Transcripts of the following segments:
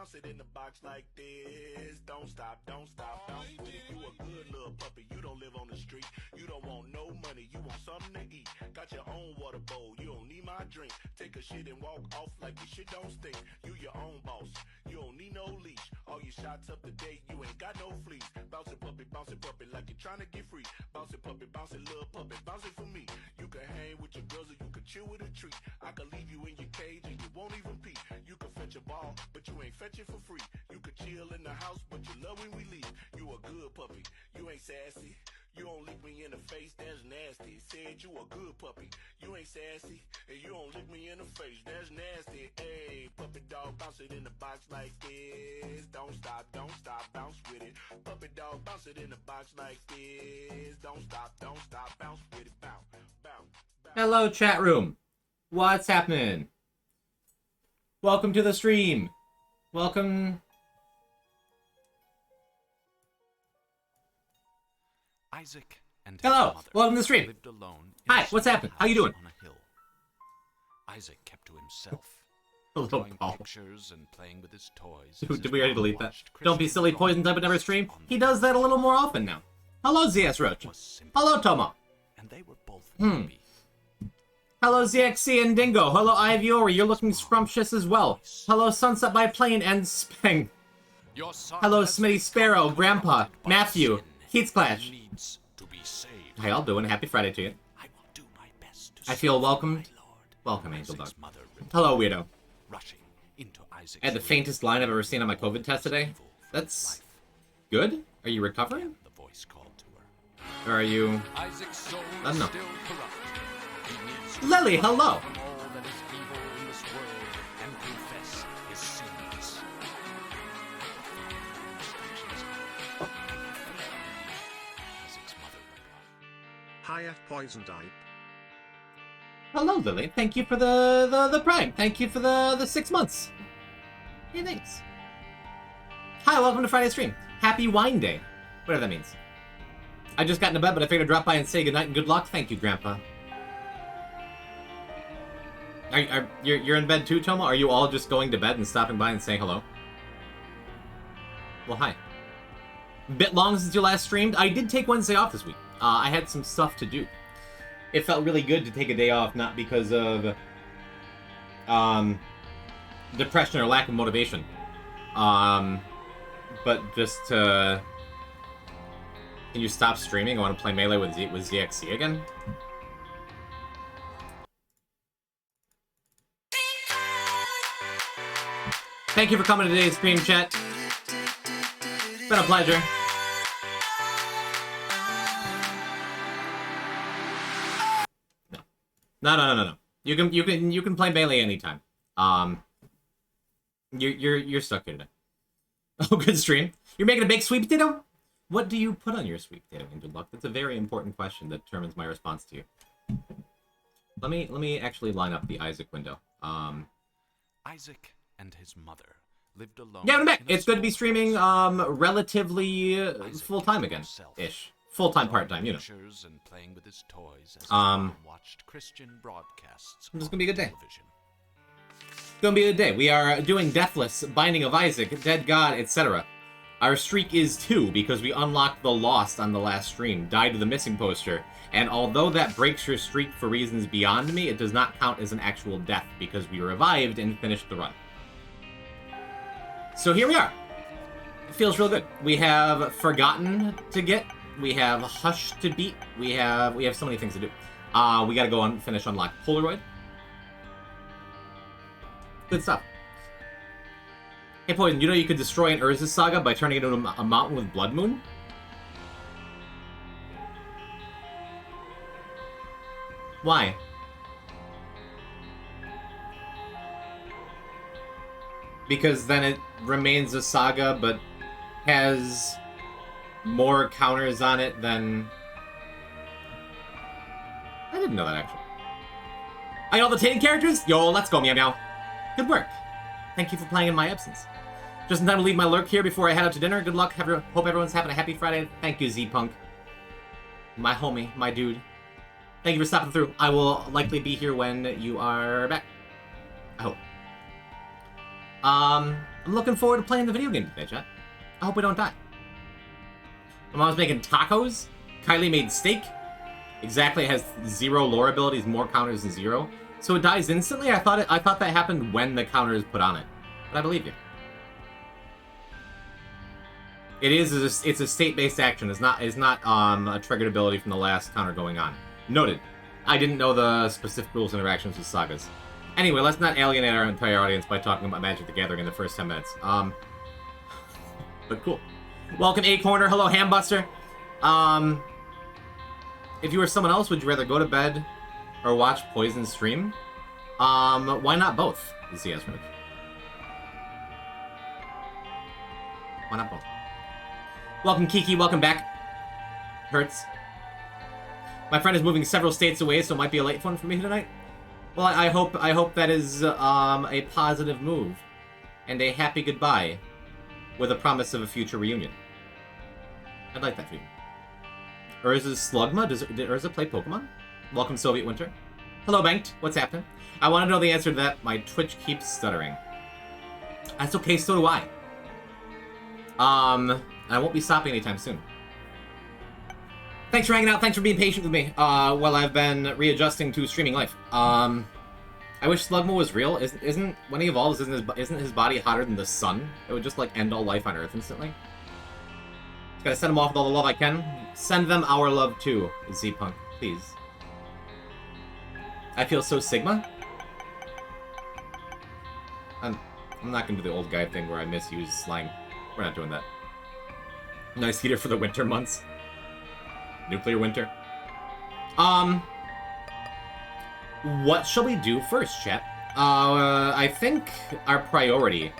bounce it in the box like this. Don't stop, bounce with it. You a good little puppy, you don't live on the street. You don't want no money, you want something to eat. Got your own water bowl, you don't need my drink. Take a shit and walk off like your shit don't stink. You your own boss, you don't need no leash. All your shots up to date, you ain't got no fleas. Bounce it puppy like you're trying to get free. Bounce it little puppy, bounce it for me. You can hang with your girls or you can chill with a treat. I can leave you in your cage and you won't even pee. You can fetch a ball, but you ain't fetch it for free. You can chill in the house, but you love when we leave. You a good puppy, you ain't sassy. You don't lick me in the face, that's nasty. Said you a good puppy, you ain't sassy. And you don't lick me in the face, that's nasty. Hey, puppy dog, bounce it in the box like this. Don't stop, bounce with it. Puppy dog, bounce it in the box like this. Don't stop, bounce with it. Bounce, bounce, bounce. Hello, chat room. What's happening? Welcome to the stream. Welcome. Isaac and hello, welcome to the stream. Lived alone. Hi, what's happening? How you doing? On a hill. Isaac kept to himself, Hello, drawing Paul. pictures and playing with his toys. Did we already delete that? Don't be silly, Poison Type would never stream. He does that a little more often now. Hello, ZS Roach. Hello, Tomo. And they were both happy. Hello, ZXC and Dingo. Hello, Iviori. You're looking scrumptious as well. Hello, Sunset by Plane and Speng. Hello, Smitty Sparrow, Grandpa, Matthew, Keats Clash. How y'all doing? Happy Friday to you. I feel welcomed. Welcome, Angel Dog. Hello, Weirdo. I had the faintest line I've ever seen on my COVID test today. That's good? Are you recovering? Or are you... I don't know. Lily, hello! Hiya, Poison Type. Hello, Lily. Thank you for the Prime. Thank you for the 6 months. Hey, thanks. Hi, welcome to Friday's stream. Happy Wine Day. Whatever that means. I just got into bed, but I figured I'd drop by and say goodnight and good luck. Thank you, Grandpa. You're in bed too, Tomo? Are you all just going to bed and stopping by and saying hello? Well, hi. Bit long since you last streamed. I did take Wednesday off this week. I had some stuff to do. It felt really good to take a day off, not because of depression or lack of motivation, but just to... Can you stop streaming? I want to play Melee with ZXC again. Thank you for coming to today's stream, chat. It's been a pleasure. No. You can play Melee anytime. You're stuck here today. Oh, good stream. You're making a big sweet potato? What do you put on your sweet potato, Angel Luck? That's a very important question that determines my response to you. Let me actually line up the Isaac window. Isaac and his mother lived alone. Yeah, I'm back. It's good to be streaming relatively full-time again. Ish. Full-time, part-time, you know. And playing with his toys as watched Christian broadcasts. This is gonna be a good day. It's gonna be a good day. We are doing Deathless, Binding of Isaac, Dead God, etc. Our streak is 2 because we unlocked the Lost on the last stream, died to the missing poster, and although that breaks your streak for reasons beyond me, it does not count as an actual death because we revived and finished the run. So here we are. It feels real good. We have Forgotten to get. We have Hush to beat. We have so many things to do. We gotta go on finish unlock Polaroid. Good stuff. Hey Poison, you know you could destroy an Urza's Saga by turning it into a mountain with Blood Moon? Why? Because then it remains a saga, but has more counters on it than... I didn't know that, actually. I know the Tainted characters? Yo, let's go, Meow Meow. Good work. Thank you for playing in my absence. Just in time to leave my lurk here before I head out to dinner. Good luck. Hope everyone's having a happy Friday. Thank you, Z-Punk. My homie, my dude. Thank you for stopping through. I will likely be here when you are back. I hope. I'm looking forward to playing the video game today, chat. I hope we don't die. My mom's making tacos. Kylie made steak. Exactly, it has 0 lore abilities, more counters than 0. So it dies instantly? I thought that happened when the counter is put on it. But I believe you. It's a state-based action. It's not a triggered ability from the last counter going on. Noted. I didn't know the specific rules and interactions with sagas. Anyway, let's not alienate our entire audience by talking about Magic the Gathering in the first 10 minutes. But cool. Welcome, A-Corner. Hello, Hambuster. If you were someone else, would you rather go to bed or watch Poison stream? Why not both? Is the answer. Why not both? Welcome, Kiki. Welcome back. Hurts. My friend is moving several states away, so it might be a late one for me tonight. Well, I hope that is a positive move and a happy goodbye with a promise of a future reunion. I'd like that for you. Urza's Slugma? Did Urza play Pokemon? Welcome, Soviet Winter. Hello, Banked. What's happening? I want to know the answer to that. My Twitch keeps stuttering. That's okay, so do I. I won't be stopping anytime soon. Thanks for hanging out. Thanks for being patient with me while I've been readjusting to streaming life. I wish Slugma was real. Isn't when he evolves, isn't his body hotter than the sun? It would just like end all life on Earth instantly. Just gotta send them off with all the love I can. Send them our love too, Z-Punk, please. I feel so Sigma. I'm not gonna do the old guy thing where I misuse slang. We're not doing that. Nice heater for the winter months. Nuclear winter. What shall we do first, chat? I think our priority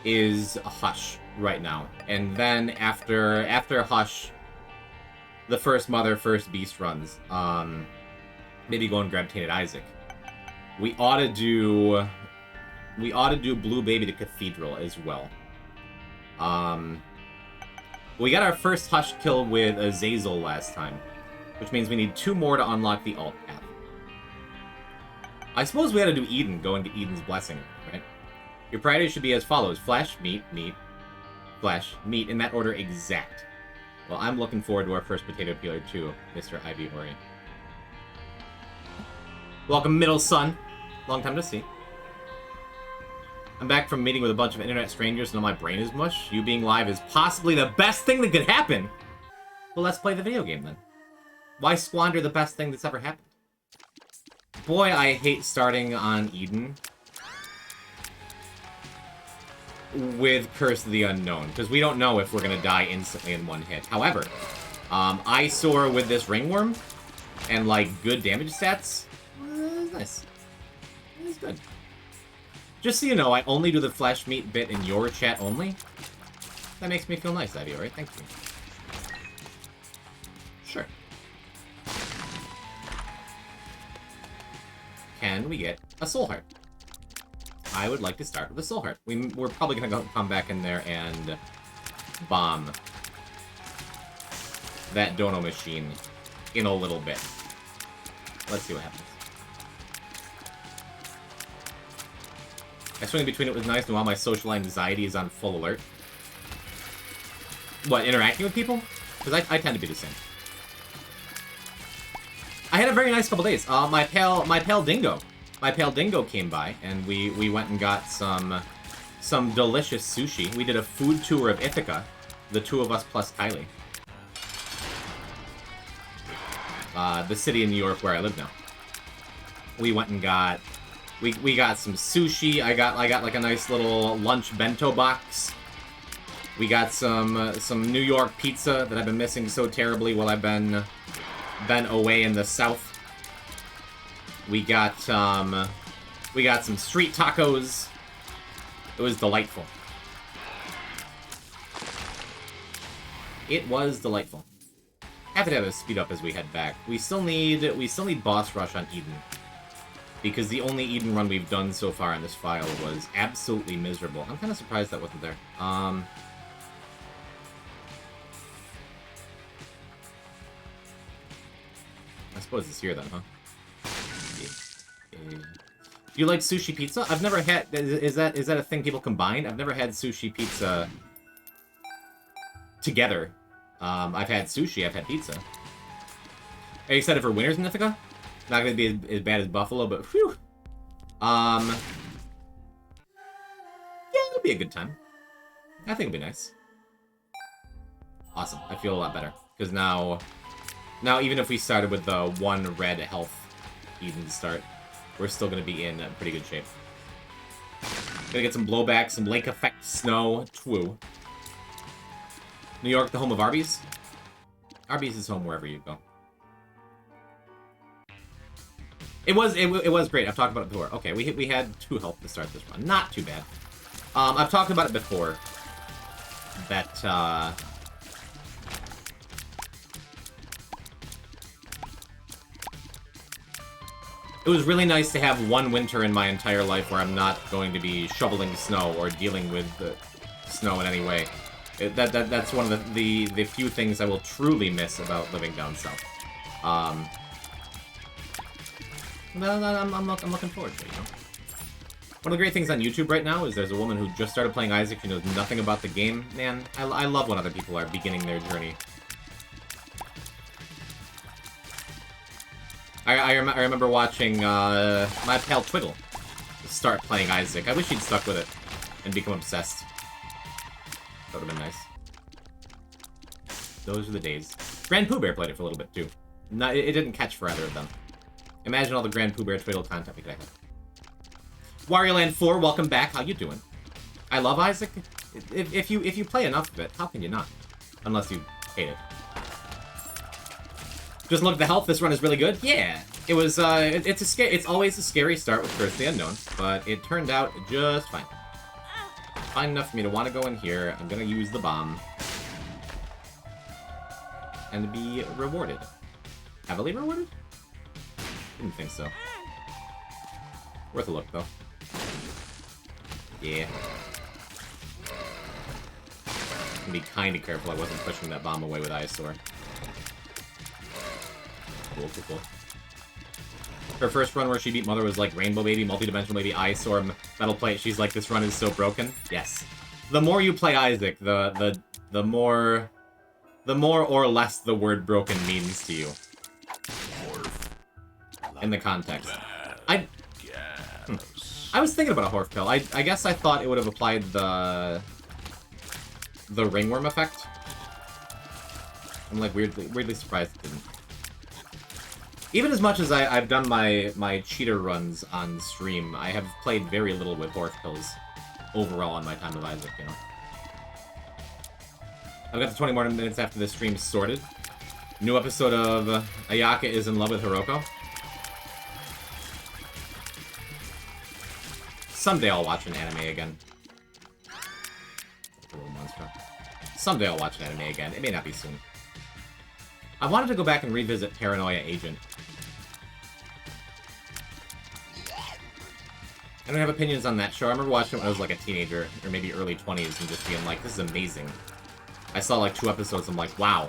is Hush right now. And then after Hush, the first Mother, first Beast runs. Maybe go and grab Tainted Isaac. We ought to do Blue Baby to Cathedral as well. We got our first Hush kill with Azazel last time, which means we need 2 more to unlock the alt path. I suppose we had to do Eden, go and get Eden's Blessing, right? Your priorities should be as follows. Flesh, meat, flesh, meat, in that order exact. Well, I'm looking forward to our first potato peeler too, Mr. Ivy Ori. Welcome, Middle Sun. Long time to see. I'm back from meeting with a bunch of internet strangers and now my brain is mush. You being live is possibly the best thing that could happen. Well, let's play the video game then. Why squander the best thing that's ever happened? Boy, I hate starting on Eden with Curse of the Unknown, because we don't know if we're going to die instantly in one hit. However, I soar with this Ringworm and, like, good damage stats. Nice. It's good. Just so you know, I only do the flesh meat bit in your chat only. That makes me feel nice, Ivy, right? Thank you. Sure. Can we get a Soul Heart? I would like to start with a Soul Heart. We're probably going to come back in there and bomb that Dono machine in a little bit. Let's see what happens. I swing between it was nice, and while my social anxiety is on full alert. What, interacting with people? Because I tend to be the same. I had a very nice couple days. My pale dingo came by, and we went and got some delicious sushi. We did a food tour of Ithaca, the 2 of us plus Kylie. The city in New York where I live now. We went and got we got some sushi. I got like a nice little lunch bento box. We got some New York pizza that I've been missing so terribly while I've been away in the South. We got some street tacos. It was delightful. It was delightful. Have to have a speed up as we head back. We still need boss rush on Eden, because the only Eden run we've done so far in this file was absolutely miserable. I'm kind of surprised that wasn't there. I suppose it's here then, huh? Yeah. Do you like sushi pizza? I've never had... Is that a thing people combine? I've never had sushi pizza together. I've had sushi, I've had pizza. Are you excited for Winners in Ithaca? Not gonna be as bad as Buffalo, but whew. Yeah, it'll be a good time. I think it'll be nice. Awesome. I feel a lot better. Because now even if we started with the 1 red health even start, we're still gonna be in pretty good shape. Gonna get some blowback, some lake effect snow. Twoo. New York, the home of Arby's? Arby's is home wherever you go. It was great. I've talked about it before. Okay, we had 2 health to start this run. Not too bad. I've talked about it before. That, it was really nice to have 1 winter in my entire life where I'm not going to be shoveling snow or dealing with the snow in any way. That's one of the few things I will truly miss about living down south. I'm looking forward to it, you know? One of the great things on YouTube right now is there's a woman who just started playing Isaac. She knows nothing about the game. Man, I love when other people are beginning their journey. I remember watching my pal Twiggle start playing Isaac. I wish he'd stuck with it and become obsessed. That would have been nice. Those are the days. Grand Pooh Bear played it for a little bit, too. It didn't catch for either of them. Imagine all the Grand Pooh Bear Twiggle content we could have. Wario Land 4, welcome back. How you doing? I love Isaac. If you play enough of it, how can you not? Unless you hate it. Just look at the health. This run is really good. Yeah, it was. It's always a scary start with Curse the Unknown, but it turned out just fine. Fine enough for me to want to go in here. I'm gonna use the bomb and be rewarded. Heavily rewarded? Didn't think so. Worth a look though. Yeah. Be kind of careful I wasn't pushing that bomb away with Eyesore. Cool. Her first run where she beat Mother was like Rainbow Baby, Multidimensional Baby, Eyesore, Metal Plate. She's like, this run is so broken. Yes. The more you play Isaac, the more or less the word broken means to you. In the context. I was thinking about a Horf Pill. I guess I thought it would have applied the ringworm effect. I'm like weirdly surprised it didn't. Even as much as I've done my cheater runs on stream, I have played very little with Horf Pills overall on my time of Isaac, you know. I've got the 20 more minutes after this stream sorted. New episode of Ayaka is in love with Hiroko. Someday I'll watch an anime again. A little monster. Someday I'll watch an anime again. It may not be soon. I wanted to go back and revisit Paranoia Agent. I don't have opinions on that show. I remember watching it when I was like a teenager, or maybe early 20s, and just being like, this is amazing. I saw like 2 episodes, I'm like, wow.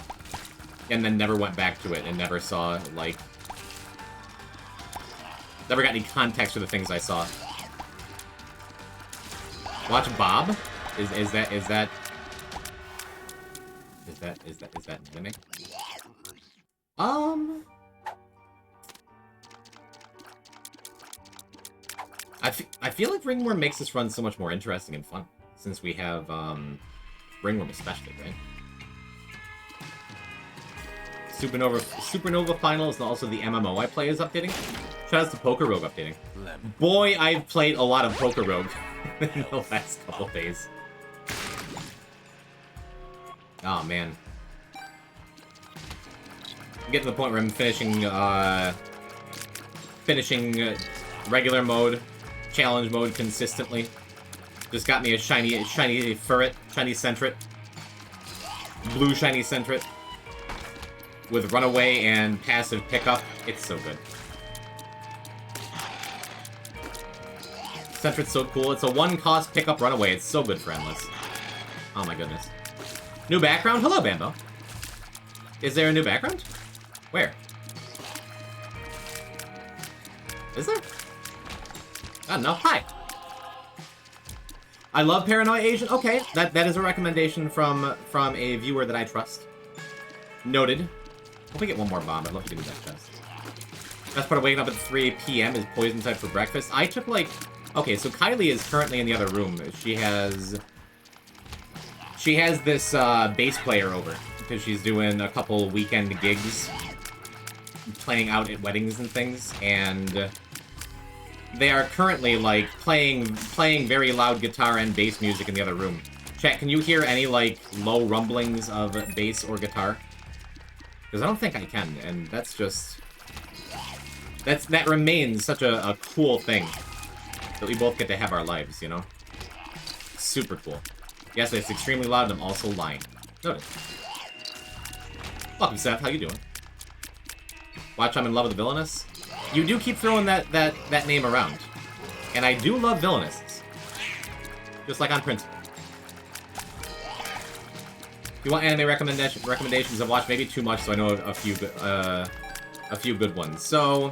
And then never went back to it, and never saw, like... Never got any context for the things I saw. Watch Bob? Is that an anime? I feel like Ringworm makes this run so much more interesting and fun, since we have, Ringworm especially, right? Supernova Finals and also the MMO I play is updating. Shoutouts to Poker Rogue updating. Boy, I've played a lot of Poker Rogue in the last couple days. Oh, man. I'm getting to the point where I'm finishing regular mode, challenge mode consistently. Just got me a shiny Furret, shiny Sentret. Blue shiny Sentret. With Runaway and passive pickup. It's so good. Sentret's so cool. It's a 1-cost pickup Runaway. It's so good for Endless. Oh my goodness. New background? Hello, Bambo. Is there a new background? Where? Is there? I don't know. Hi. I love Paranoia Asian. Okay, that is a recommendation from a viewer that I trust. Noted. Hope we get one more bomb. I'd love to do that chest. Best part of waking up at 3 p.m. is poison type for breakfast. I took, like... Okay, so Kylie is currently in the other room. She has this bass player over because she's doing a couple weekend gigs, playing out at weddings and things, and they are currently, like, playing very loud guitar and bass music in the other room. Chat, can you hear any, like, low rumblings of bass or guitar? Because I don't think I can, and that's just... That remains such a cool thing. That we both get to have our lives, you know? Super cool. Yes, it's extremely loud, and I'm also lying. Noted. Welcome, Seth. How you doing? Watch, I'm in love with the Villainous. You do keep throwing that name around. And I do love Villainous. Just like on principle. If you want anime recommendations, I've watched maybe too much, so I know a few good ones. So...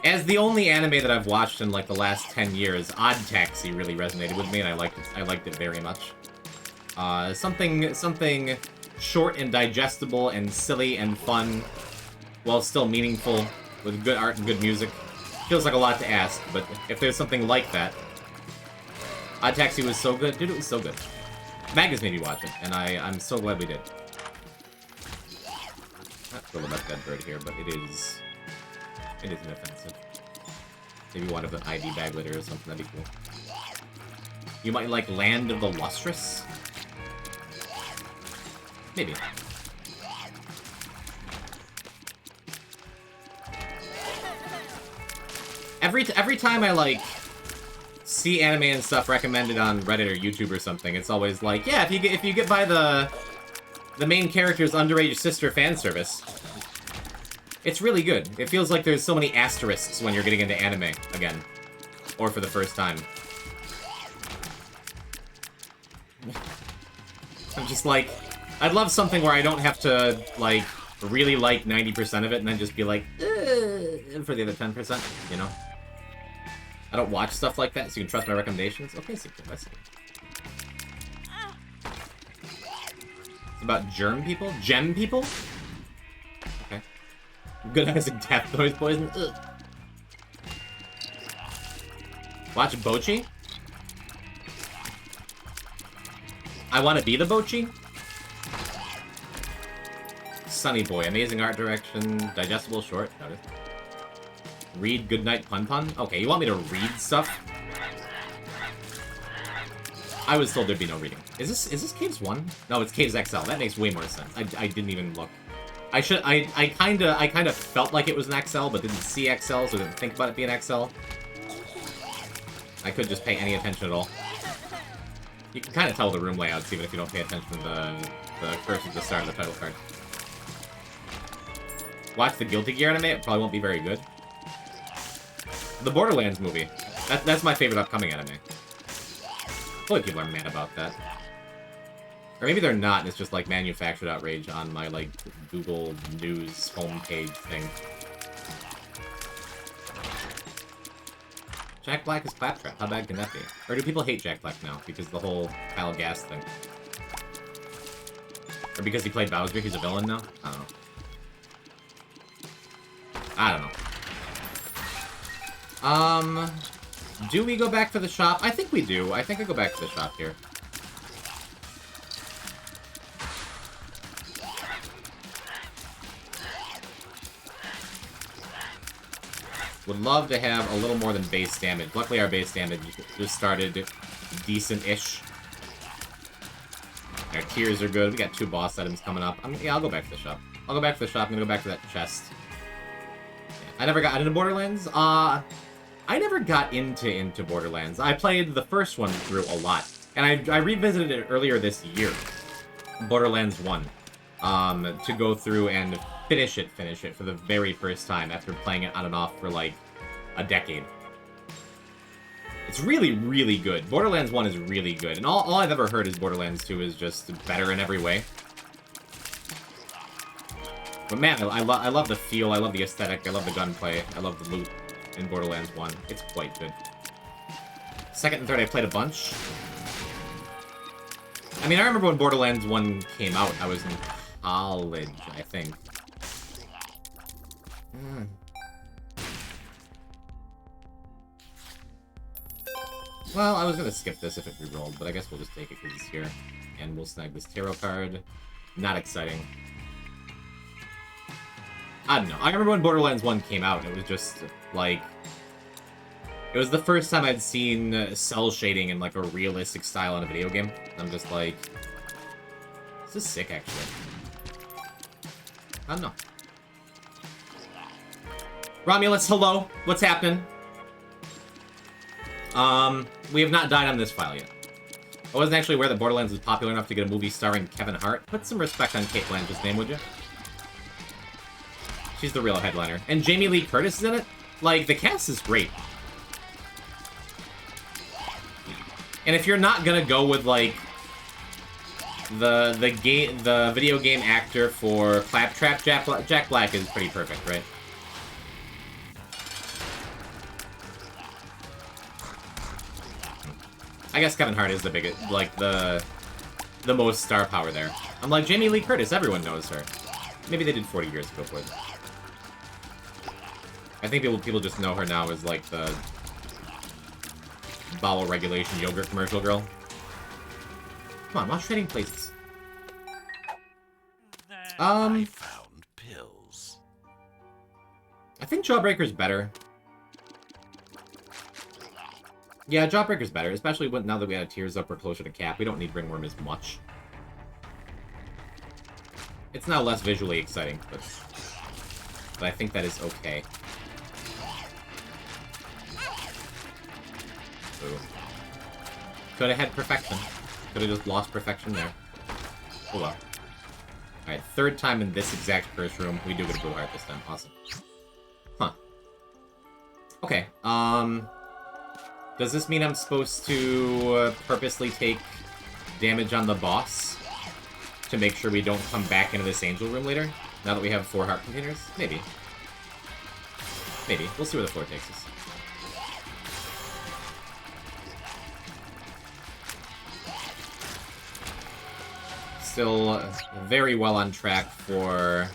As the only anime that I've watched in, like, the last 10 years, Odd Taxi really resonated with me, and I liked it very much. Something short and digestible and silly and fun, while still meaningful, with good art and good music. Feels like a lot to ask, but if there's something like that... Odd Taxi was so good. Dude, it was so good. Magnus made me watch it, and I'm so glad we did. Not sure about that bird here, but it is inoffensive. Maybe one of an ID bag later or something, that'd be cool. You might like Land of the Lustrous? Maybe. Every time I, like, see anime and stuff recommended on Reddit or YouTube or something, it's always like, yeah, if you get by the main character's underage sister fan service, it's really good. It feels like there's so many asterisks when you're getting into anime again. Or for the first time. I'm just like, I'd love something where I don't have to, like, really like 90% of it and then just be like, for the other 10%, you know? I don't watch stuff like that, so you can trust my recommendations. Okay, so I see. It's about germ people? Gem people? Okay. Good eyes and death noise poison. Ugh. Watch Bochi? I want to be the Bochi? Sunny Boy. Amazing art direction. Digestible short. Notice. Read Goodnight Pun Pun? Okay, you want me to read stuff? I was told there'd be no reading. Is this Caves 1? No, it's Caves XL. That makes way more sense. I didn't even look. I kinda felt like it was an XL, but didn't see XL, so didn't think about it being XL. I could just pay any attention at all. You can kind of tell the room layouts even if you don't pay attention to the cursor at the start of the title card. Watch the Guilty Gear anime, it probably won't be very good. The Borderlands movie. That's my favorite upcoming anime. Hopefully people are mad about that. Or maybe they're not, and it's just like manufactured outrage on my, like, Google News homepage thing. Jack Black is Claptrap. How bad can that be? Or do people hate Jack Black now because of the whole Kyle Gass thing? Or because he played Bowser, he's a villain now? I don't know. Do we go back to the shop? I think we do. I think I go back to the shop here. Would love to have a little more than base damage. Luckily our base damage just started decent-ish. Our tiers are good. We got 2 boss items coming up. Yeah, I'll go back to the shop. I'll go back to the shop. I'm gonna go back to that chest. Yeah, I never got into Borderlands. I never got into Borderlands. I played the first one through a lot. And I revisited it earlier this year. Borderlands 1. To go through and finish it for the very first time after playing it on and off for, like, a decade. It's really, really good. Borderlands 1 is really good. And all I've ever heard is Borderlands 2 is just better in every way. But man, I love the feel, I love the aesthetic, I love the gunplay, I love the loot in Borderlands 1. It's quite good. Second and third I played a bunch. I mean, I remember when Borderlands 1 came out, I was in college, I think. Well, I was gonna skip this if it re-rolled, but I guess we'll just take it because it's here. And we'll snag this tarot card. Not exciting. I don't know. I remember when Borderlands 1 came out, it was just, like... It was the first time I'd seen cell shading in, like, a realistic style in a video game. I'm just like... This is sick, actually. I don't know. Romulus, hello. What's happening? We have not died on this file yet. I wasn't actually aware that Borderlands was popular enough to get a movie starring Kevin Hart. Put some respect on Cate Blanchett's name, would you? She's the real headliner. And Jamie Lee Curtis is in it? Like, the cast is great. And if you're not gonna go with, like, the video game actor for Claptrap, Jack Black is pretty perfect, right? I guess Kevin Hart is the biggest, like, the most star power there. I'm like, Jamie Lee Curtis, everyone knows her. Maybe they did 40 years ago for it. I think people just know her now as, like, the bowel regulation yogurt commercial girl. Come on, watch Trading Places. I found pills. I think Jawbreaker's better. Yeah, Jawbreaker's better, especially now that we had Tears Up, we're closer to cap. We don't need Ringworm as much. It's now less visually exciting, but I think that is okay. Ooh. Could have had Perfection. Could have just lost Perfection there. Oh well. Alright, third time in this exact first room. We do get a Blue Heart this time. Awesome. Huh. Okay, does this mean I'm supposed to purposely take damage on the boss to make sure we don't come back into this angel room later? Now that we have 4 heart containers? Maybe. Maybe. We'll see where the floor takes us. Still very well on track for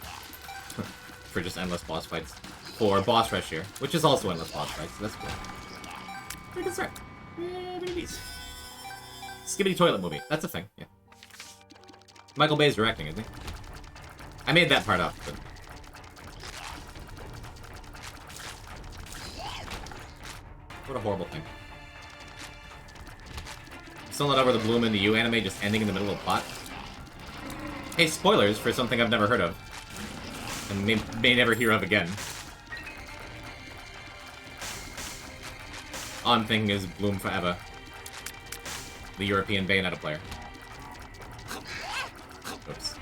just endless boss fights. For boss rush here, which is also endless boss fights, so that's cool. Pretty good start. Yeah, pretty decent. Skibbity Toilet Movie. That's a thing, yeah. Michael Bay's directing, isn't he? I made that part up, but... What a horrible thing. Still not over the Bloom in the U anime just ending in the middle of the plot. Hey, spoilers for something I've never heard of. And may never hear of again. All I'm thinking is Bloom Forever. The European Bayonetta player. Oops.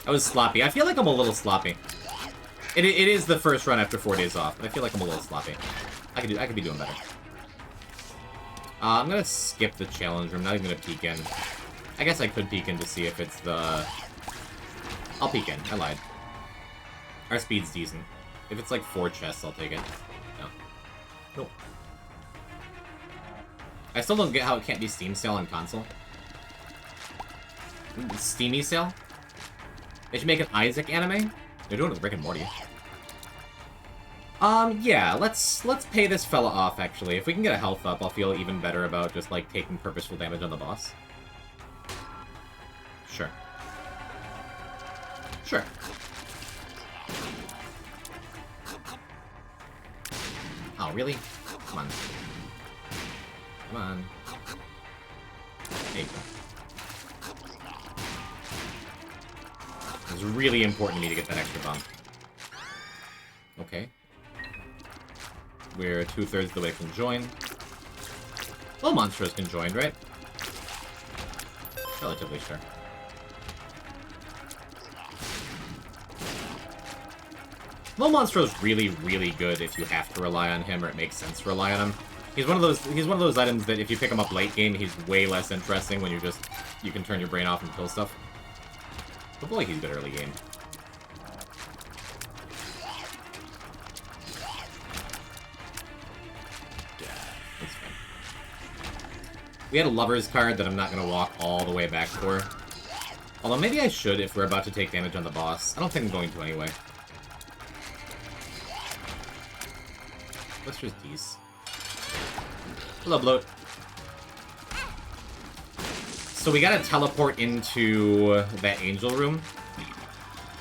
I was sloppy. I feel like I'm a little sloppy. It is the first run after 4 days off, but I feel like I'm a little sloppy. I could be doing better. I'm gonna skip the challenge room, not even gonna peek in. I guess I could peek in to see if it's the... I'll peek in. I lied. Our speed's decent. If it's like 4 chests, I'll take it. No. Nope. I still don't get how it can't be Steam sale on console. Steamy sale? They should make an Isaac anime? They're doing it with Rick and Morty. Yeah, let's pay this fella off, actually. If we can get a health up, I'll feel even better about just, like, taking purposeful damage on the boss. Sure. Sure. Oh, really? Come on. Come on. There you go. It's really important to me to get that extra bump. Okay. We're 2/3 of the way conjoined. Well, Monstro is conjoined, right? Relatively sure. Well, Monstro's really, really good if you have to rely on him or it makes sense to rely on him. He's one of those items that if you pick him up late game, he's way less interesting when you can turn your brain off and kill stuff. But boy, he's good early game. We had a lover's card that I'm not going to walk all the way back for. Although maybe I should if we're about to take damage on the boss. I don't think I'm going to anyway. Let's just tease. Hello, Bloat. So we gotta teleport into that angel room.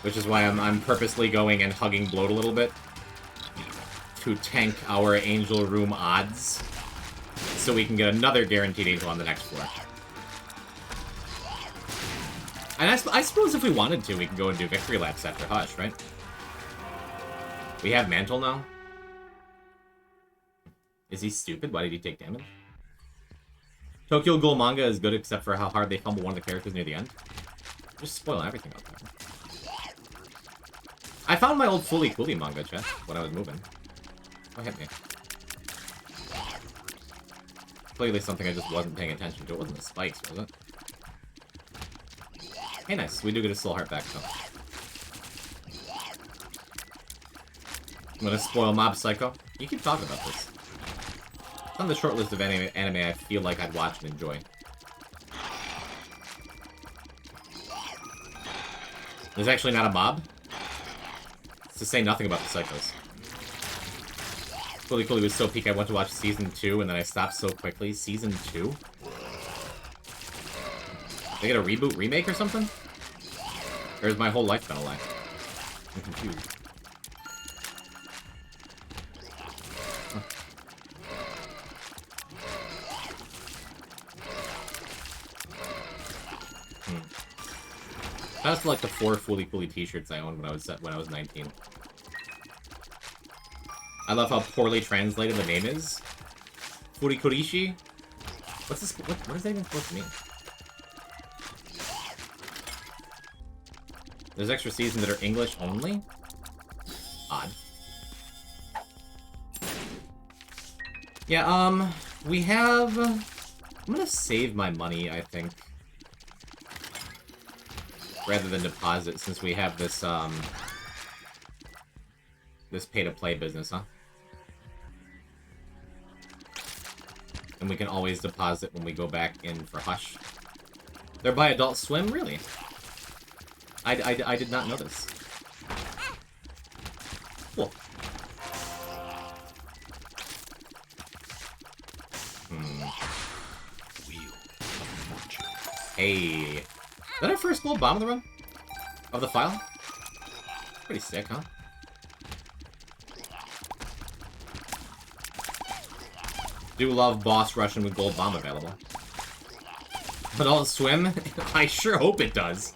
Which is why I'm purposely going and hugging Bloat a little bit. To tank our angel room odds. So we can get another guaranteed angel on the next floor. And I suppose if we wanted to, we can go and do victory laps after Hush, right? We have Mantle now? Is he stupid? Why did he take damage? Tokyo Ghoul manga is good except for how hard they fumble one of the characters near the end. Just spoil everything out there. I found my old Fully Cooley manga, chat, when I was moving. Oh, hit me. Clearly something I just wasn't paying attention to. It wasn't the spikes, was it? Hey, nice. We do get a soul heart back, though. I'm gonna spoil Mob Psycho. You keep talking about this. It's on the short list of anime I feel like I'd watch and enjoy. There's actually not a mob? It's to say nothing about the Psychos. Fully Cooley was so peak I went to watch Season 2 and then I stopped so quickly. Season 2? They get a reboot, remake, or something? Or is my whole life been a lie? I'm confused. Huh. That's like the 4 Fully Cooley t-shirts I owned when I was 19. I love how poorly translated the name is. Furikurishi? What's this? What is that even supposed to mean? There's extra seasons that are English only? Odd. Yeah, we have... I'm gonna save my money, I think. Rather than deposit, since we have this, this pay-to-play business, huh? And we can always deposit when we go back in for Hush. They're by Adult Swim? Really? I did not know this. Cool. Hey. Is that our first gold bomb of the run? Of the file? Pretty sick, huh? Do love boss rushing with gold bomb available. Adult Swim? I sure hope it does.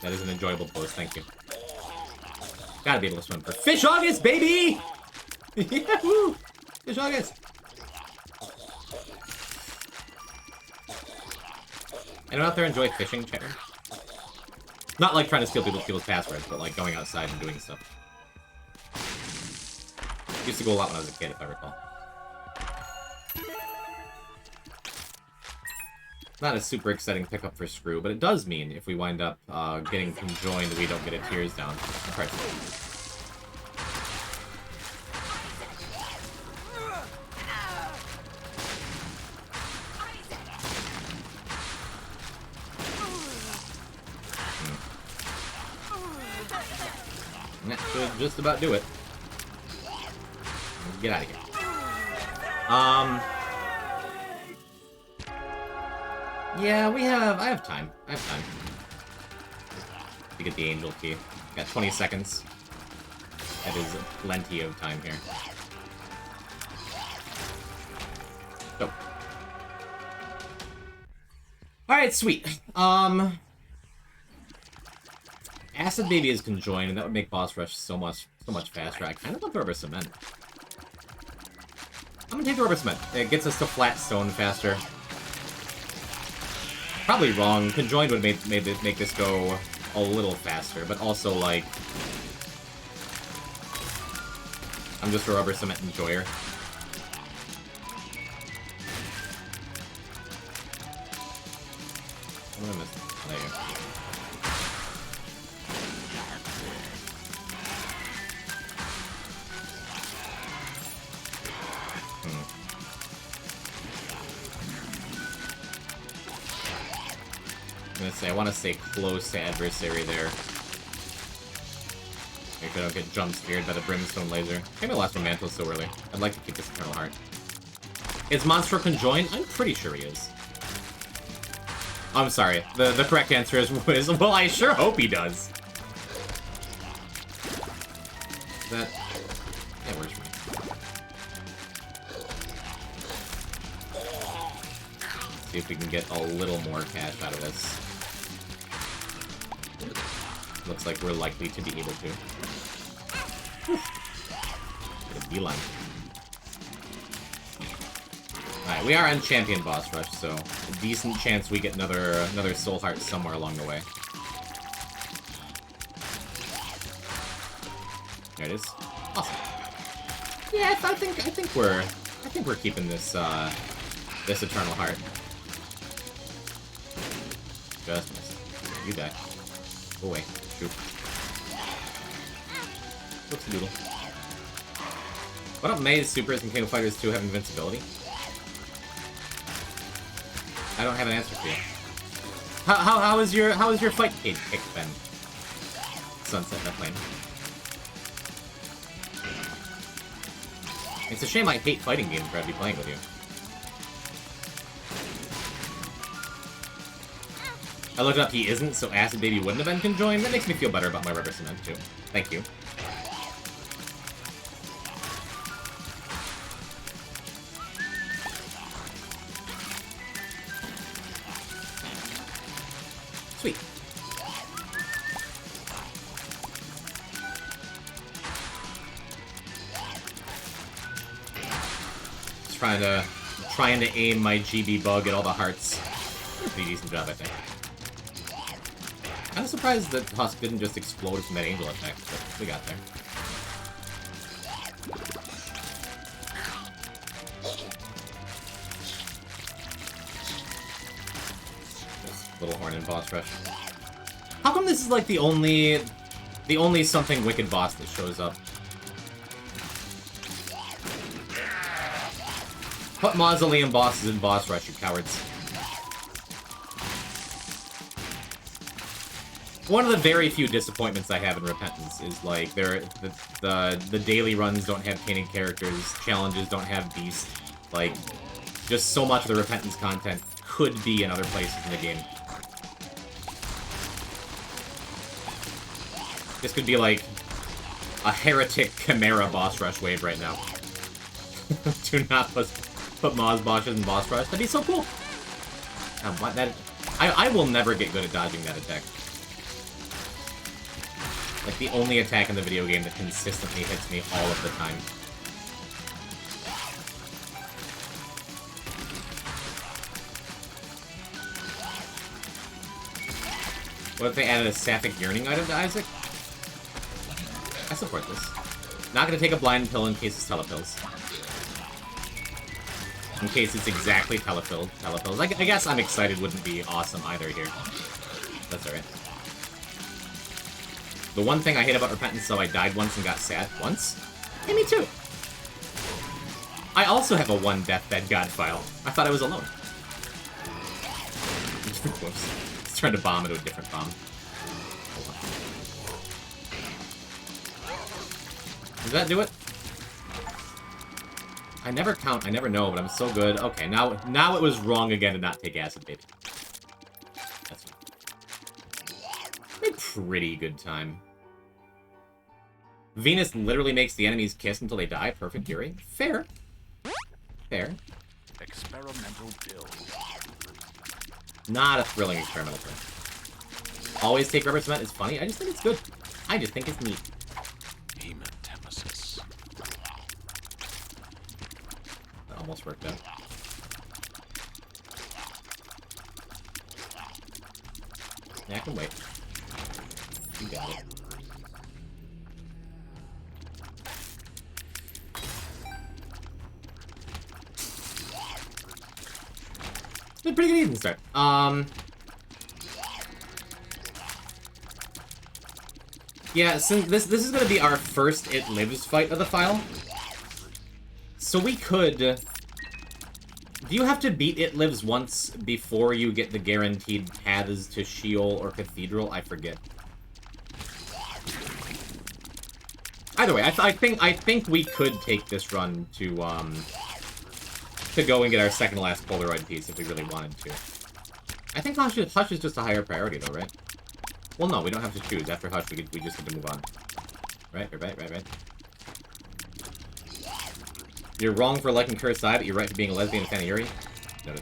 That is an enjoyable post, thank you. Gotta be able to swim for Fish August, baby! Yahoo! Fish August! Anyone out there enjoy fishing, chat room? Not like trying to steal people's passwords, but like going outside and doing stuff. Used to go a lot when I was a kid, if I recall. Not a super exciting pickup for Screw, but it does mean if we wind up getting conjoined, we don't get a tears down. Okay. That should just about do it. Get out of here. Yeah, I have time. To get the angel key. Got 20 seconds. That is plenty of time here. Go. Alright, sweet. Acid Baby is conjoined, and that would make boss rush so much faster. I kind of want the rubber cement. I'm gonna take the rubber cement. It gets us to flat stone faster. Probably wrong. Conjoined would make this go a little faster, but also, like... I'm just a rubber cement enjoyer. What am I missing? There you go. I'm gonna say, I want to stay close to adversary there. Make sure I don't get jump scared by the brimstone laser. Maybe I lost my mantle so early. I'd like to keep this Eternal Heart. Is Monster conjoined? I'm pretty sure he is. I'm sorry. The correct answer is, well, I sure hope he does. That works for me. See if we can get a little more cash out of this. Looks like we're likely to be able to. Get a beeline. Alright, we are on champion boss rush, so a decent chance we get another soul heart somewhere along the way. There it is. Awesome. Yeah, I think we're keeping this this Eternal Heart. Just miss. You die. Go away. Shoot. Whoops doodle. What up, Maze, Supers, and King of Fighters 2 have invincibility? I don't have an answer for you. How is your fight kick been? Sunset that plane. It's a shame I hate fighting games where I'd be playing with you. I looked up, he isn't, so Acid Baby wouldn't have been conjoined. That makes me feel better about my rubber cement, too. Thank you. Sweet. Trying to aim my GB bug at all the hearts. Pretty decent job, I think. I'm surprised that Husk didn't just explode from that angel attack, but we got there. Just little horn and boss rush. How come this is like the only something wicked boss that shows up? Put mausoleum bosses in boss rush, you cowards. One of the very few disappointments I have in Repentance is like the daily runs don't have painted characters, challenges don't have beast. Like, just so much of the Repentance content could be in other places in the game. This could be like a heretic Chimera boss rush wave right now. Do not put Moz bosses in boss rush. That'd be so cool. I will never get good at dodging that attack. Like the only attack in the video game that consistently hits me all of the time. What if they added a Sapphic Yearning item to Isaac? I support this. Not gonna take a blind pill in case it's telepills. In case it's exactly telepills. I guess I'm excited wouldn't be awesome either here. That's alright. The one thing I hate about Repentance, though, I died once and got sad. Once? Hey, me too! I also have a one deathbed god file. I thought I was alone. Whoops. It's trying to bomb into a different bomb. Does that do it? I never count, I never know, but I'm so good. Okay, now it was wrong again to not take Acid Baby. That's fine. A pretty good time. Venus literally makes the enemies kiss until they die. Perfect Fury. Fair. Fair. Experimental build. Not a thrilling experimental thing. Always take rubber cement is funny. I just think it's good. I just think it's neat. Hematemesis. That almost worked out. Yeah, I can wait. You got it. It's been a pretty good evening start. Yeah, since this is gonna be our first It Lives fight of the file. So we could Do you have to beat It Lives once before you get the guaranteed paths to Sheol or Cathedral? I forget. Either way, I think we could take this run to go and get our second to last Polaroid piece if we really wanted to. I think Hush is just a higher priority though, right? Well, no, we don't have to choose. After Hush, we just have to move on. Right. You're wrong for liking Cursed Eye, but you're right for being a lesbian and fan of Yuri. Noted.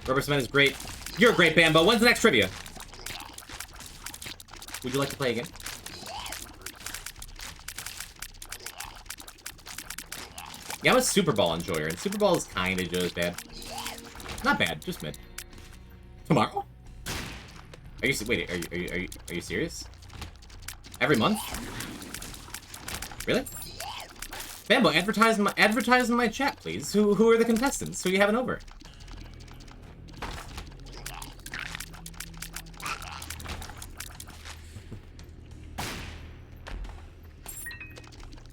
Rubber Cement is great. You're great, Bambo. When's the next trivia? Would you like to play again? Yeah, I'm a Super Ball enjoyer, and Super Ball is kind of just bad. Not bad, just mid. Tomorrow? Are you wait? Are you serious? Every month? Really? Bambo, advertise in my chat, please. Who are the contestants? Who are you having over?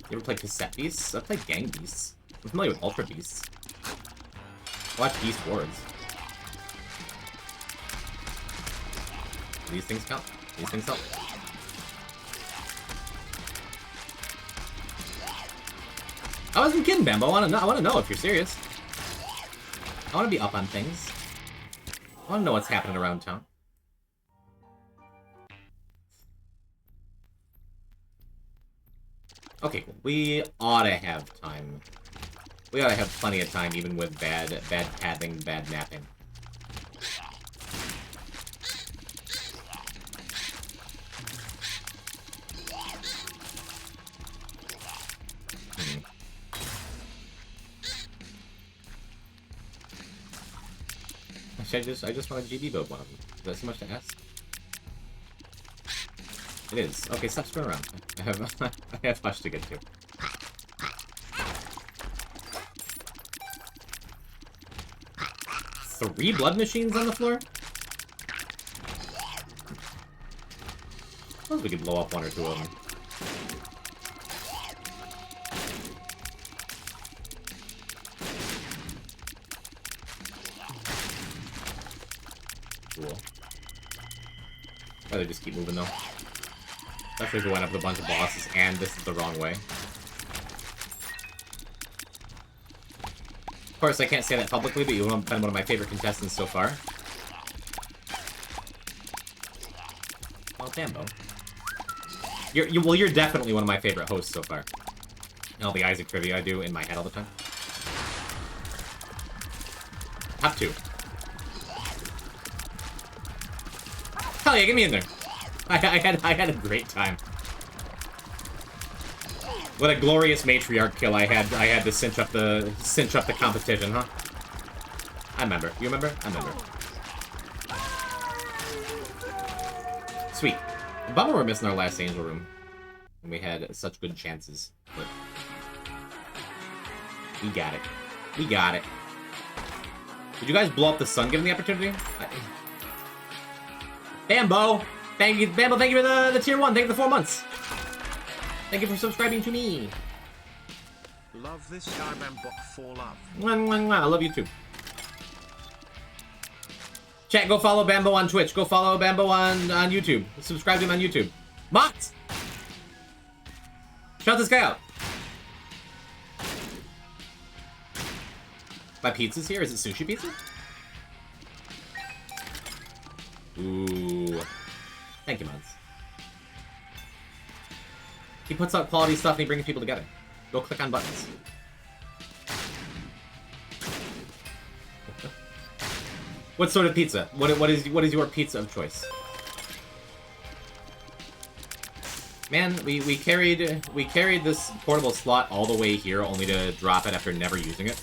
You ever play Cassette Beasts? I've played Gang Beasts. I'm familiar with Ultra Beasts. Watch Beast Wars. These things count. These things help. I wasn't kidding, Bambo. I want to know if you're serious. I want to be up on things. I want to know what's happening around town. Okay, cool. We ought to have time. We ought to have plenty of time, even with bad pathing, bad mapping. Actually, I just want a GB build one of them. Is that so much to ask? It is. Okay, stop spinning around. I have Hush to get to. Three blood machines on the floor? I suppose we could blow up one or two of them. Cool. Rather just keep moving though. Especially if we went up with a bunch of bosses and this is the wrong way. Of course, I can't say that publicly, but you've been one of my favorite contestants so far. Well, Bambo. You're definitely one of my favorite hosts so far. And all the Isaac trivia I do in my head all the time. Top 2. Hell yeah, get me in there. I had a great time. What a glorious matriarch kill I had to cinch up the competition, huh? I remember. You remember? I remember. Sweet. Bummer we're missing our last angel room. And we had such good chances. But we got it. We got it. Did you guys blow up the sun given the opportunity? Bambo! Thank you, Bambo, thank you for the tier 1. Thank you for the 4 months. Thank you for subscribing to me. Love this guy, Bambo, for love. Mwah, mwah, mwah. I love you too. Chat, go follow Bambo on Twitch. Go follow Bambo on YouTube. Subscribe to him on YouTube. Mots! Shout this guy out. My pizza's here? Is it sushi pizza? Ooh. Thank you, Mods. He puts out quality stuff and he brings people together. Go click on buttons. What sort of pizza? What is your pizza of choice? Man, we carried this portable slot all the way here only to drop it after never using it.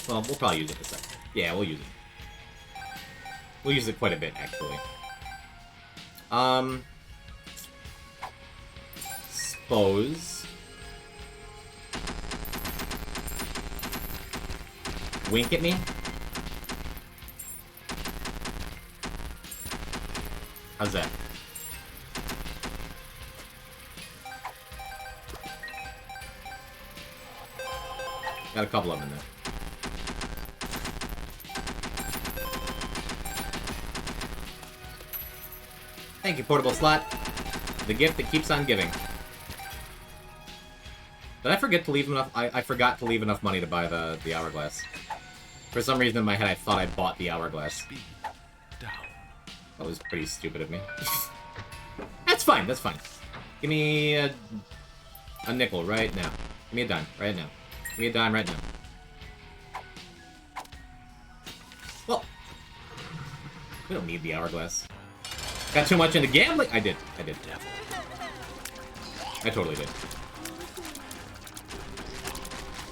Well, we'll probably use it in a second. Yeah, we'll use it. We'll use it quite a bit, actually. Suppose. Wink at me? How's that? Got a couple of them in there. Thank you, portable slot. The gift that keeps on giving. Did I forget to leave enough? I forgot to leave enough money to buy the hourglass. For some reason in my head, I thought I bought the hourglass. That was pretty stupid of me. That's fine, that's fine. Give me a nickel right now. Give me a dime right now. Give me a dime right now. Well, we don't need the hourglass. Got too much into gambling? I did. I totally did.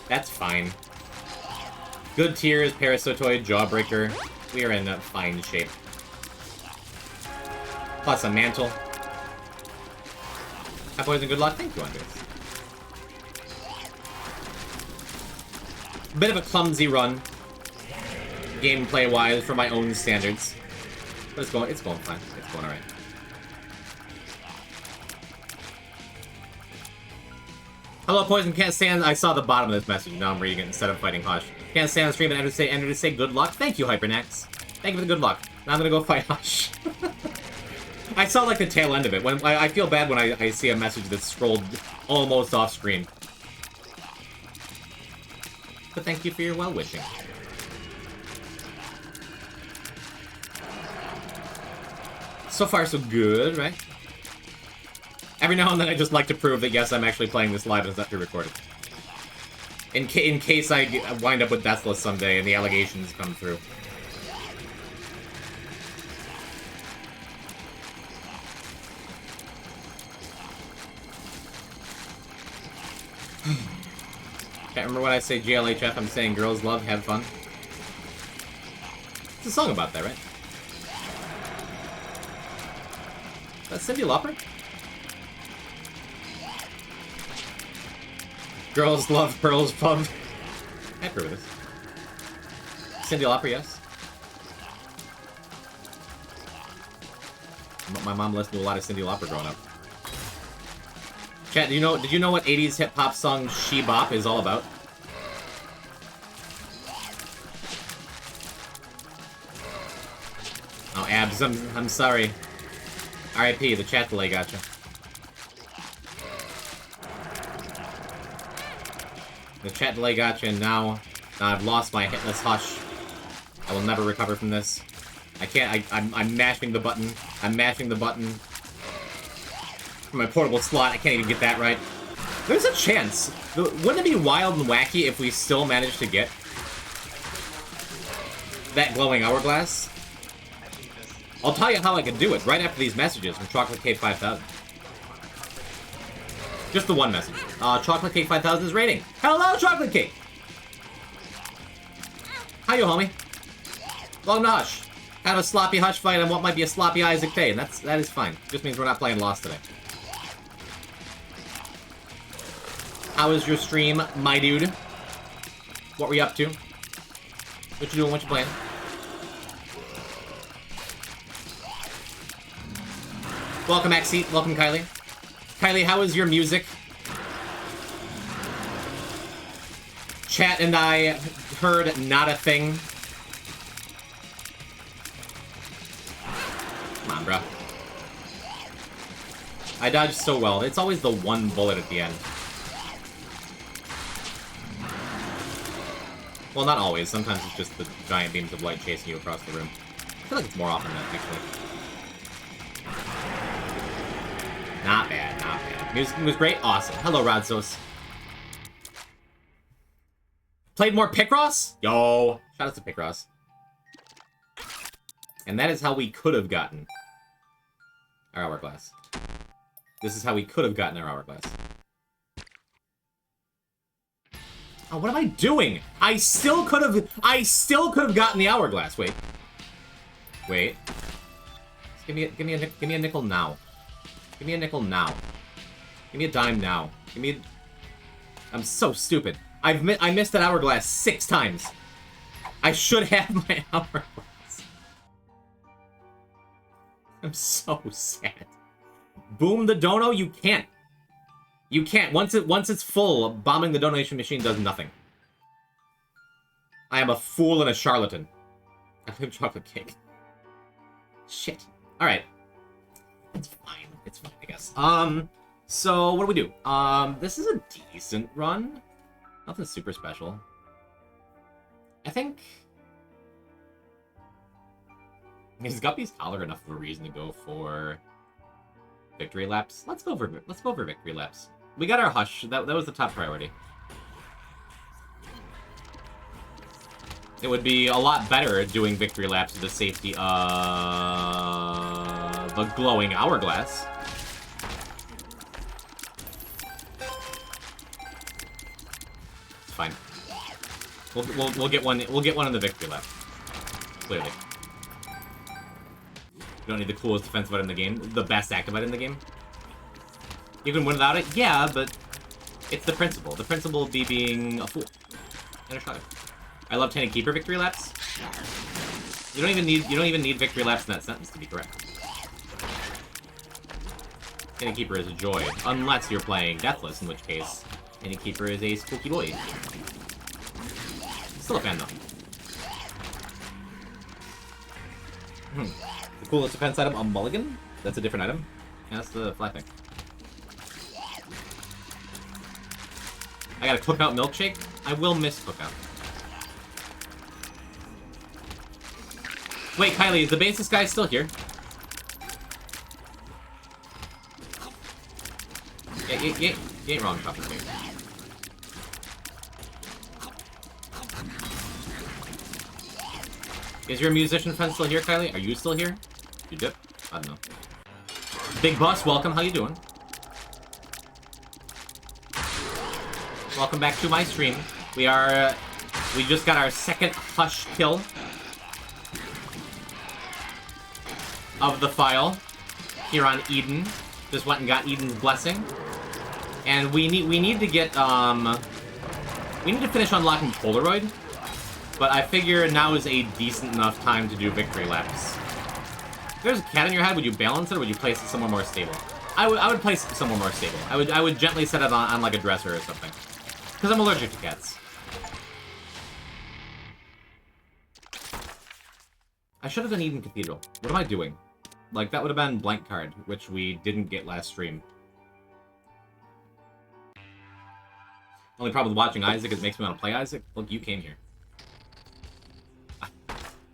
That's fine. Good tiers, Parasitoid, Jawbreaker. We are in fine shape. Plus a mantle. Hi, boys, and good luck. Thank you, Andres. Bit of a clumsy run, gameplay-wise, for my own standards. But it's going fine. It's going alright. Hello, Poison. Can't stand. I saw the bottom of this message. Now I'm reading it instead of fighting Hush. Can't stand on stream and enter to say good luck. Thank you, Hypernax. Thank you for the good luck. Now I'm gonna go fight Hush. I saw like the tail end of it. When I feel bad when I see a message that's scrolled almost off screen. But thank you for your well wishing. So far, so good, right? Every now and then I just like to prove that, yes, I'm actually playing this live and it's not pre-recorded. In case I wind up with Deathless someday and the allegations come through. Can't remember what I say GLHF, I'm saying girls love, have fun. It's a song about that, right? That's Cyndi Lauper? Girls love Pearl's Pub. I've heard of this. Cyndi Lauper, yes. My mom listened to a lot of Cyndi Lauper growing up. Chat, did you know what 80s hip-hop song She Bop is all about? Oh, Abs, I'm sorry. R.I.P., the chat delay gotcha. The chat delay gotcha, and now I've lost my hitless Hush. I will never recover from this. I can't, I'm mashing the button. I'm mashing the button. For my portable slot, I can't even get that right. There's a chance. Wouldn't it be wild and wacky if we still managed to get that glowing hourglass? I'll tell you how I can do it right after these messages from Chocolate Cake 5000. Just the one message. Chocolate Cake 5000 is rating. Hello, Chocolate Cake! How you, homie? Welcome to Hush. Had a sloppy Hush fight on what might be a sloppy Isaac day, and that is fine. Just means we're not playing Lost today. How was your stream, my dude? What were you up to? What you doing? What you playing? Welcome, Maxie. Welcome, Kylie. Kylie, how is your music? Chat and I heard not a thing. Come on, bro. I dodged so well. It's always the one bullet at the end. Well, not always. Sometimes it's just the giant beams of light chasing you across the room. I feel like it's more often than that, actually. Not bad, not bad. Music was great. Awesome. Hello, Rodsos. Played more Picross? Yo. Shout out to Picross. And that is how we could have gotten our hourglass. This is how we could have gotten our hourglass. Oh, what am I doing? I still could have gotten the hourglass. Wait. Wait. Just give me a nickel now. Give me a nickel now. Give me a dime now. Give me a... I'm so stupid. I missed that hourglass 6 times. I should have my hourglass. I'm so sad. Boom the dono? You can't. You can't. Once it's full, bombing the donation machine does nothing. I am a fool and a charlatan. I have chocolate cake. Shit. Alright. It's fine. It's fine, I guess. So what do we do? This is a decent run. Nothing super special. I think... Is Guppy's collar enough of a reason to go for victory laps? Let's go for victory laps. We got our hush. That was the top priority. It would be a lot better doing victory laps with the safety of the glowing hourglass. It's fine. We'll get one. We'll get one in the victory lap. Clearly. You don't need the coolest defensive item in the game. The best active item in the game. You can win without it? Yeah, but it's the principle. The principle of being a fool. And a shot. I love Tanning Keeper victory laps. You don't even need victory laps in that sentence to be correct. Tanning Keeper is a joy. Unless you're playing Deathless, in which case Tanning Keeper is a spooky boy. Still a fan though. The coolest defense item, a mulligan? That's a different item? Yeah, that's the flat thing. I got a cookout milkshake? I will miss cookout. Wait, Kylie, is the basis guy still here? Yeah, you ain't wrong, Chopping King. Is your musician friend still here, Kylie? Are you still here? You dip? I don't know. Big Boss, welcome. How you doing? Welcome back to my stream. We just got our second Hush kill of the file here on Eden. Just went and got Eden's blessing. And we need to get, we need to finish unlocking Polaroid. But I figure now is a decent enough time to do victory laps. If there's a cat in your head, would you balance it or would you place it somewhere more stable? I would place it somewhere more stable. I would gently set it on like a dresser or something. Because I'm allergic to cats. I should have done Eden Cathedral. What am I doing? Like, that would have been blank card, which we didn't get last stream. Only problem with watching Isaac is it makes me want to play Isaac. Look, you came here.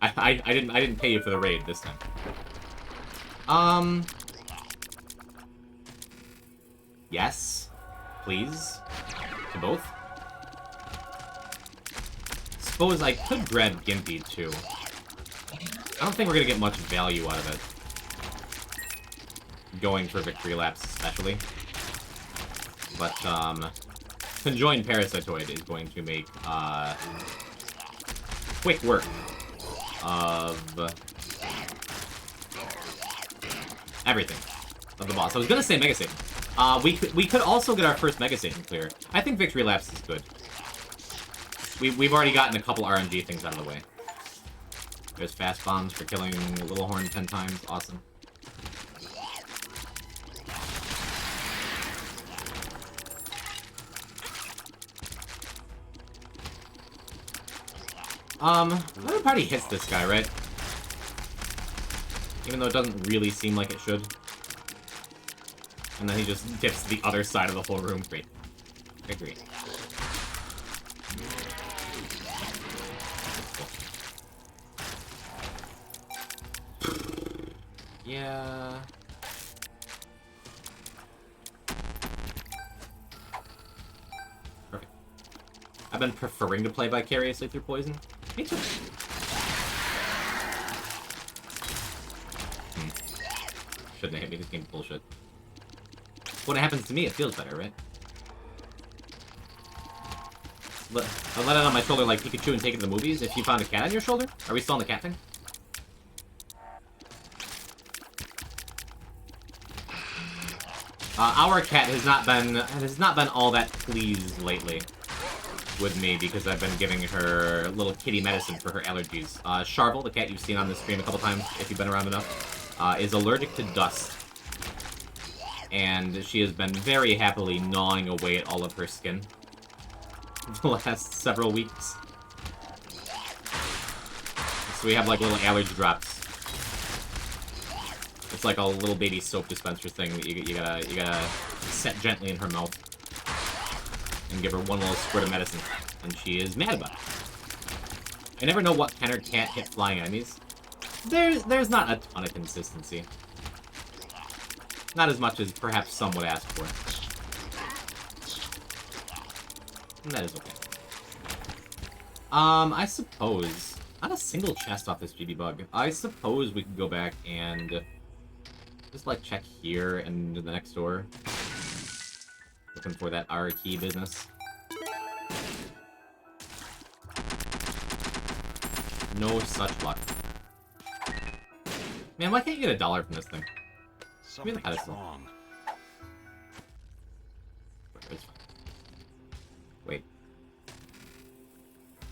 I didn't pay you for the raid this time. Yes. Please. To both. Suppose I could grab Gimpy too. I don't think we're gonna get much value out of it. Going for victory laps especially. But Conjoined Parasitoid is going to make quick work of everything of the boss. I was gonna say Mega Satan. We could also get our first Mega Satan clear. I think victory laps is good. We've already gotten a couple RNG things out of the way. There's fast bombs for killing Little Horn 10 times. Awesome. Another party hits this guy, right? Even though it doesn't really seem like it should. And then he just dips to the other side of the whole room. Great. Victory. Yeah. Perfect. I've been preferring to play vicariously through poison. Me too. Shouldn't have hit me. This game's bullshit. When it happens to me, it feels better, right? I'll let it on my shoulder like Pikachu and take it to the movies. If you found a cat on your shoulder? Are we still on the cat thing? Our cat has not been all that pleased lately with me because I've been giving her little kitty medicine for her allergies. Charvel, the cat you've seen on the stream a couple times if you've been around enough, is allergic to dust. And she has been very happily gnawing away at all of her skin the last several weeks. So we have like little allergy drops. just like a little baby soap dispenser thing that you gotta set gently in her mouth and give her one little squirt of medicine, and she is mad about it. I never know what can or can't hit flying enemies. There's not a ton of consistency. Not as much as perhaps some would ask for. And that is okay. I suppose... Not a single chest off this GB bug. I suppose we could go back and... just, like, check here and the next door. Looking for that R key business. No such luck. Man, why can't you get $1 from this thing? Something's wrong. Wait.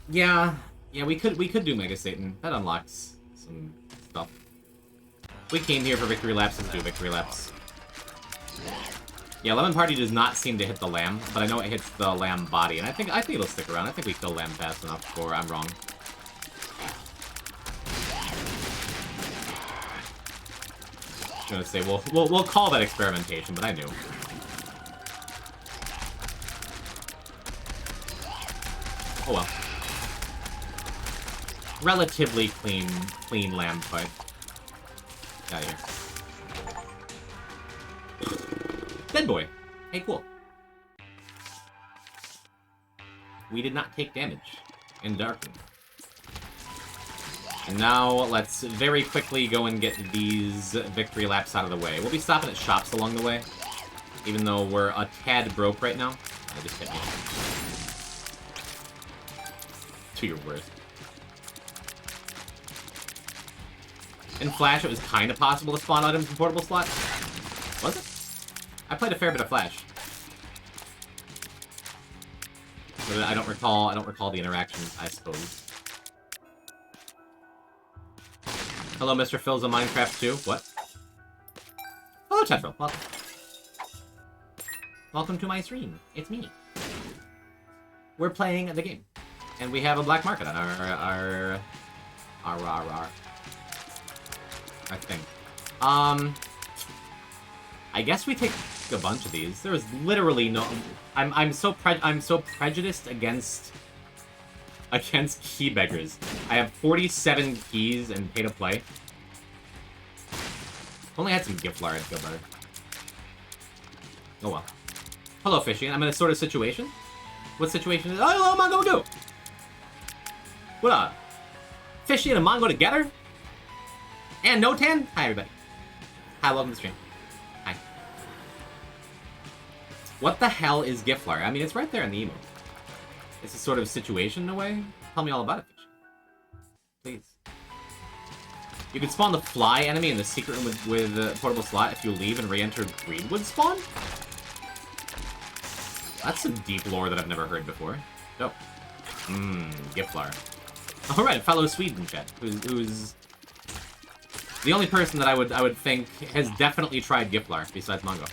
Yeah, we could do Mega Satan. That unlocks some stuff. We came here for Victory Laps, let's do Victory Laps. Yeah, Lemon Party does not seem to hit the lamb, but I know it hits the lamb body, and I think it'll stick around. I think we kill lamb fast enough before I'm wrong. I was gonna say we'll call that experimentation, but I knew. Oh well. Relatively clean lamb fight. Got here. Dead boy. Hey, cool. We did not take damage in Darken. And now, let's very quickly go and get these victory laps out of the way. We'll be stopping at shops along the way, even though we're a tad broke right now. I just hit me. To your worst. In Flash, it was kind of possible to spawn items in portable slot. Was it? I played a fair bit of Flash. But I don't recall the interactions, I suppose. Hello, Mr. Phil's on Minecraft too. What? Hello, Tetril. Welcome. Welcome to my stream. It's me. We're playing the game. And we have a black market on our thing. I guess we take a bunch of these. There is literally no... I'm so prejudiced against key beggars. I have 47 keys and pay to play. If only I had some gift flower, I'd feel better. Oh well. Hello, Fishy. I'm in a sort of situation. What situation is... Oh, hello, Mongo do! What up? Fishy and a Mongo together? And Notan? Hi, everybody. Hi, welcome to the stream. Hi. What the hell is gift flower? I mean, it's right there in the emote. It's a sort of situation in a way. Tell me all about it, Fishy. Please. You can spawn the fly enemy in the secret room with portable slot if you leave and re-enter Greenwood spawn? That's some deep lore that I've never heard before. Oh. Gift flower. Alright, fellow Sweden chat, who's the only person that I would think has definitely tried gift flower besides Mongo.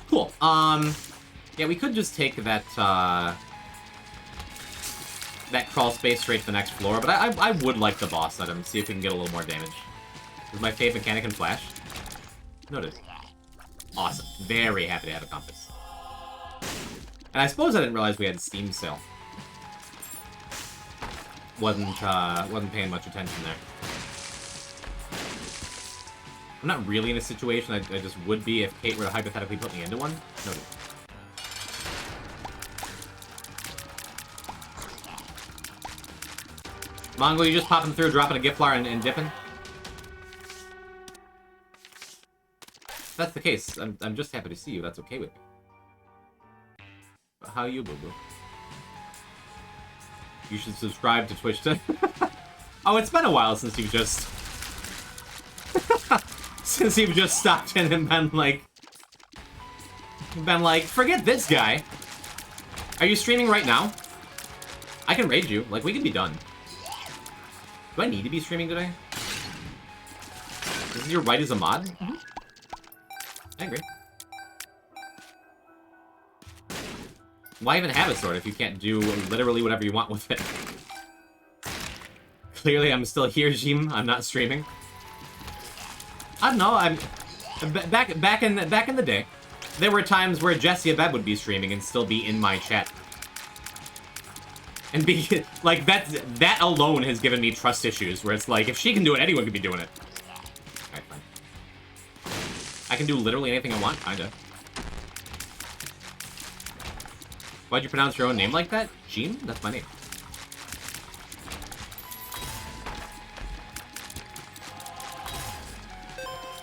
Cool. Yeah, we could just take that that crawl space straight to the next floor, but I would like the boss item, see if we can get a little more damage. This is my favorite mechanic in Flash. Noted. Awesome. Very happy to have a compass. And I suppose I didn't realize we had Steam sale. Wasn't paying much attention there. I'm not really in a situation I just would be if Kate were to hypothetically put me into one. Noted. Mongo, you just popping through, dropping a gift flower and dipping? If that's the case, I'm just happy to see you. That's okay with me. But how are you, boo-boo? You should subscribe to Twitch to... Oh, it's been a while since you've just... since you've just stopped in and been like, forget this guy. Are you streaming right now? I can raid you. Like, we can be done. Do I need to be streaming today? This is your right as a mod? Mm-hmm. I agree. Why even have a sword if you can't do literally whatever you want with it? Clearly, I'm still here, Jim. I'm not streaming. I don't know. I'm back in the day. There were times where Jesse Abeb would be streaming and still be in my chat. And be like that alone has given me trust issues where it's like if she can do it, anyone can be doing it. Alright, fine. I can do literally anything I want, kinda. Why'd you pronounce your own name like that? Jean? That's my name.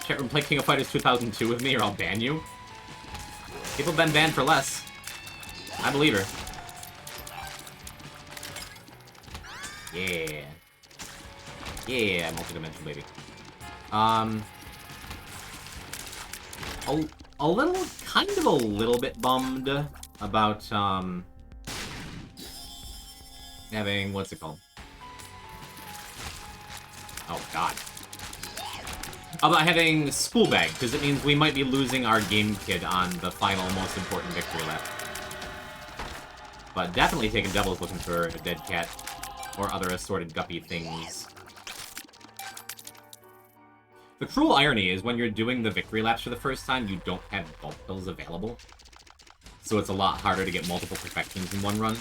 Chat room, play King of Fighters 2002 with me or I'll ban you. People have been banned for less. I believe her. Yeah. Yeah, multi-dimensional baby. Kind of a little bit bummed about, having, what's it called? Oh, God. About having school bag, because it means we might be losing our game kid on the final, most important victory lap. But definitely taking Devil's looking for a dead cat, or other assorted guppy things. The cruel irony is when you're doing the victory laps for the first time, you don't have bulk pills available. So it's a lot harder to get multiple perfections in one run.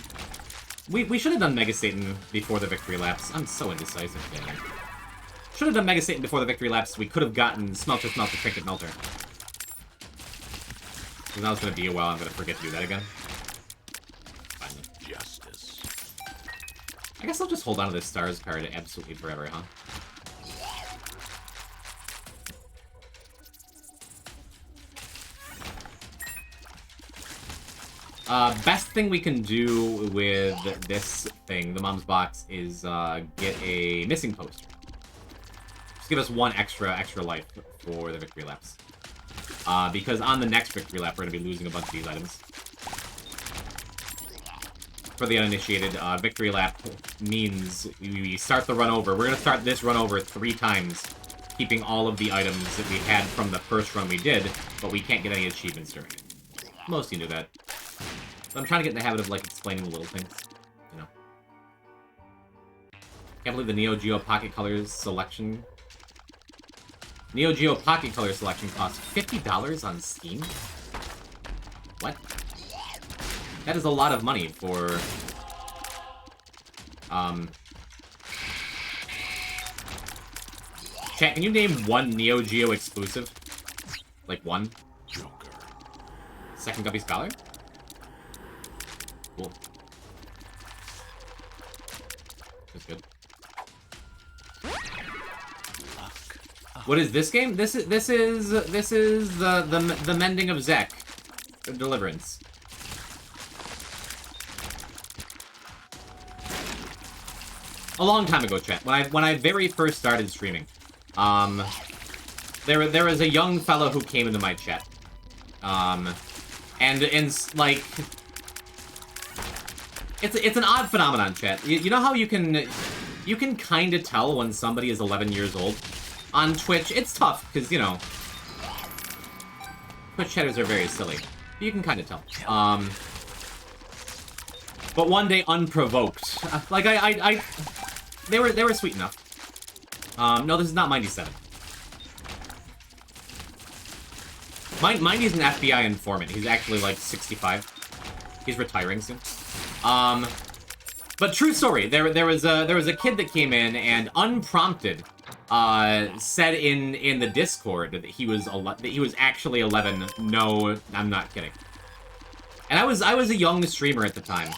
We should have done Mega Satan before the victory laps. I'm so indecisive, man. Should have done Mega Satan before the victory laps. We could have gotten Smelter, Smelter, Trinket, Melter. Because now it's going to be a while. I'm going to forget to do that again. Finally. Justice. I guess I'll just hold on to this Stars card absolutely forever, huh? Best thing we can do with this thing, the Mom's Box, is get a missing poster. Just give us one extra life for the victory laps. Because on the next victory lap, we're going to be losing a bunch of these items. For the uninitiated, victory lap means we start the run over. We're going to start this run over 3 times, keeping all of the items that we had from the first run we did, but we can't get any achievements during it. Most of you knew that. But I'm trying to get in the habit of, like, explaining the little things, you know. Can't believe the Neo Geo Pocket Colors selection. Neo Geo Pocket Color selection costs $50 on Steam? What? That is a lot of money for... Chat, can you name one Neo Geo exclusive? Like, one? Joker. Second Guppy Scholar? Cool. That's good. What is this game? This is the mending of Zek. Deliverance. A long time ago, chat. When I very first started streaming, there was a young fellow who came into my chat, and like, it's an odd phenomenon, chat. You know how you can kind of tell when somebody is 11 years old on Twitch. It's tough because, you know, Twitch chatters are very silly. You can kind of tell. But one day, unprovoked, like they were sweet enough. No, this is not Mindy 7. Mindy's an FBI informant. He's actually like 65. He's retiring soon. But true story. There was a kid that came in and unprompted said in the Discord that he was actually 11. No, I'm not kidding. And I was a young streamer at the time.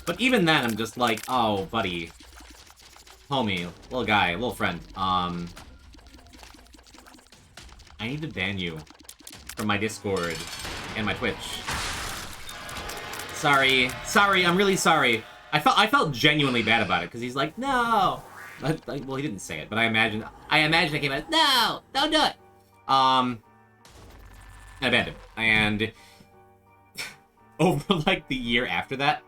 But even then, I'm just like, oh, buddy, homie, little guy, little friend. I need to ban you from my Discord and my Twitch. Sorry, I'm really sorry. I felt genuinely bad about it because he's like, no. Well, he didn't say it, but I imagine I came out, no, don't do it. And I banned him. And over like the year after that,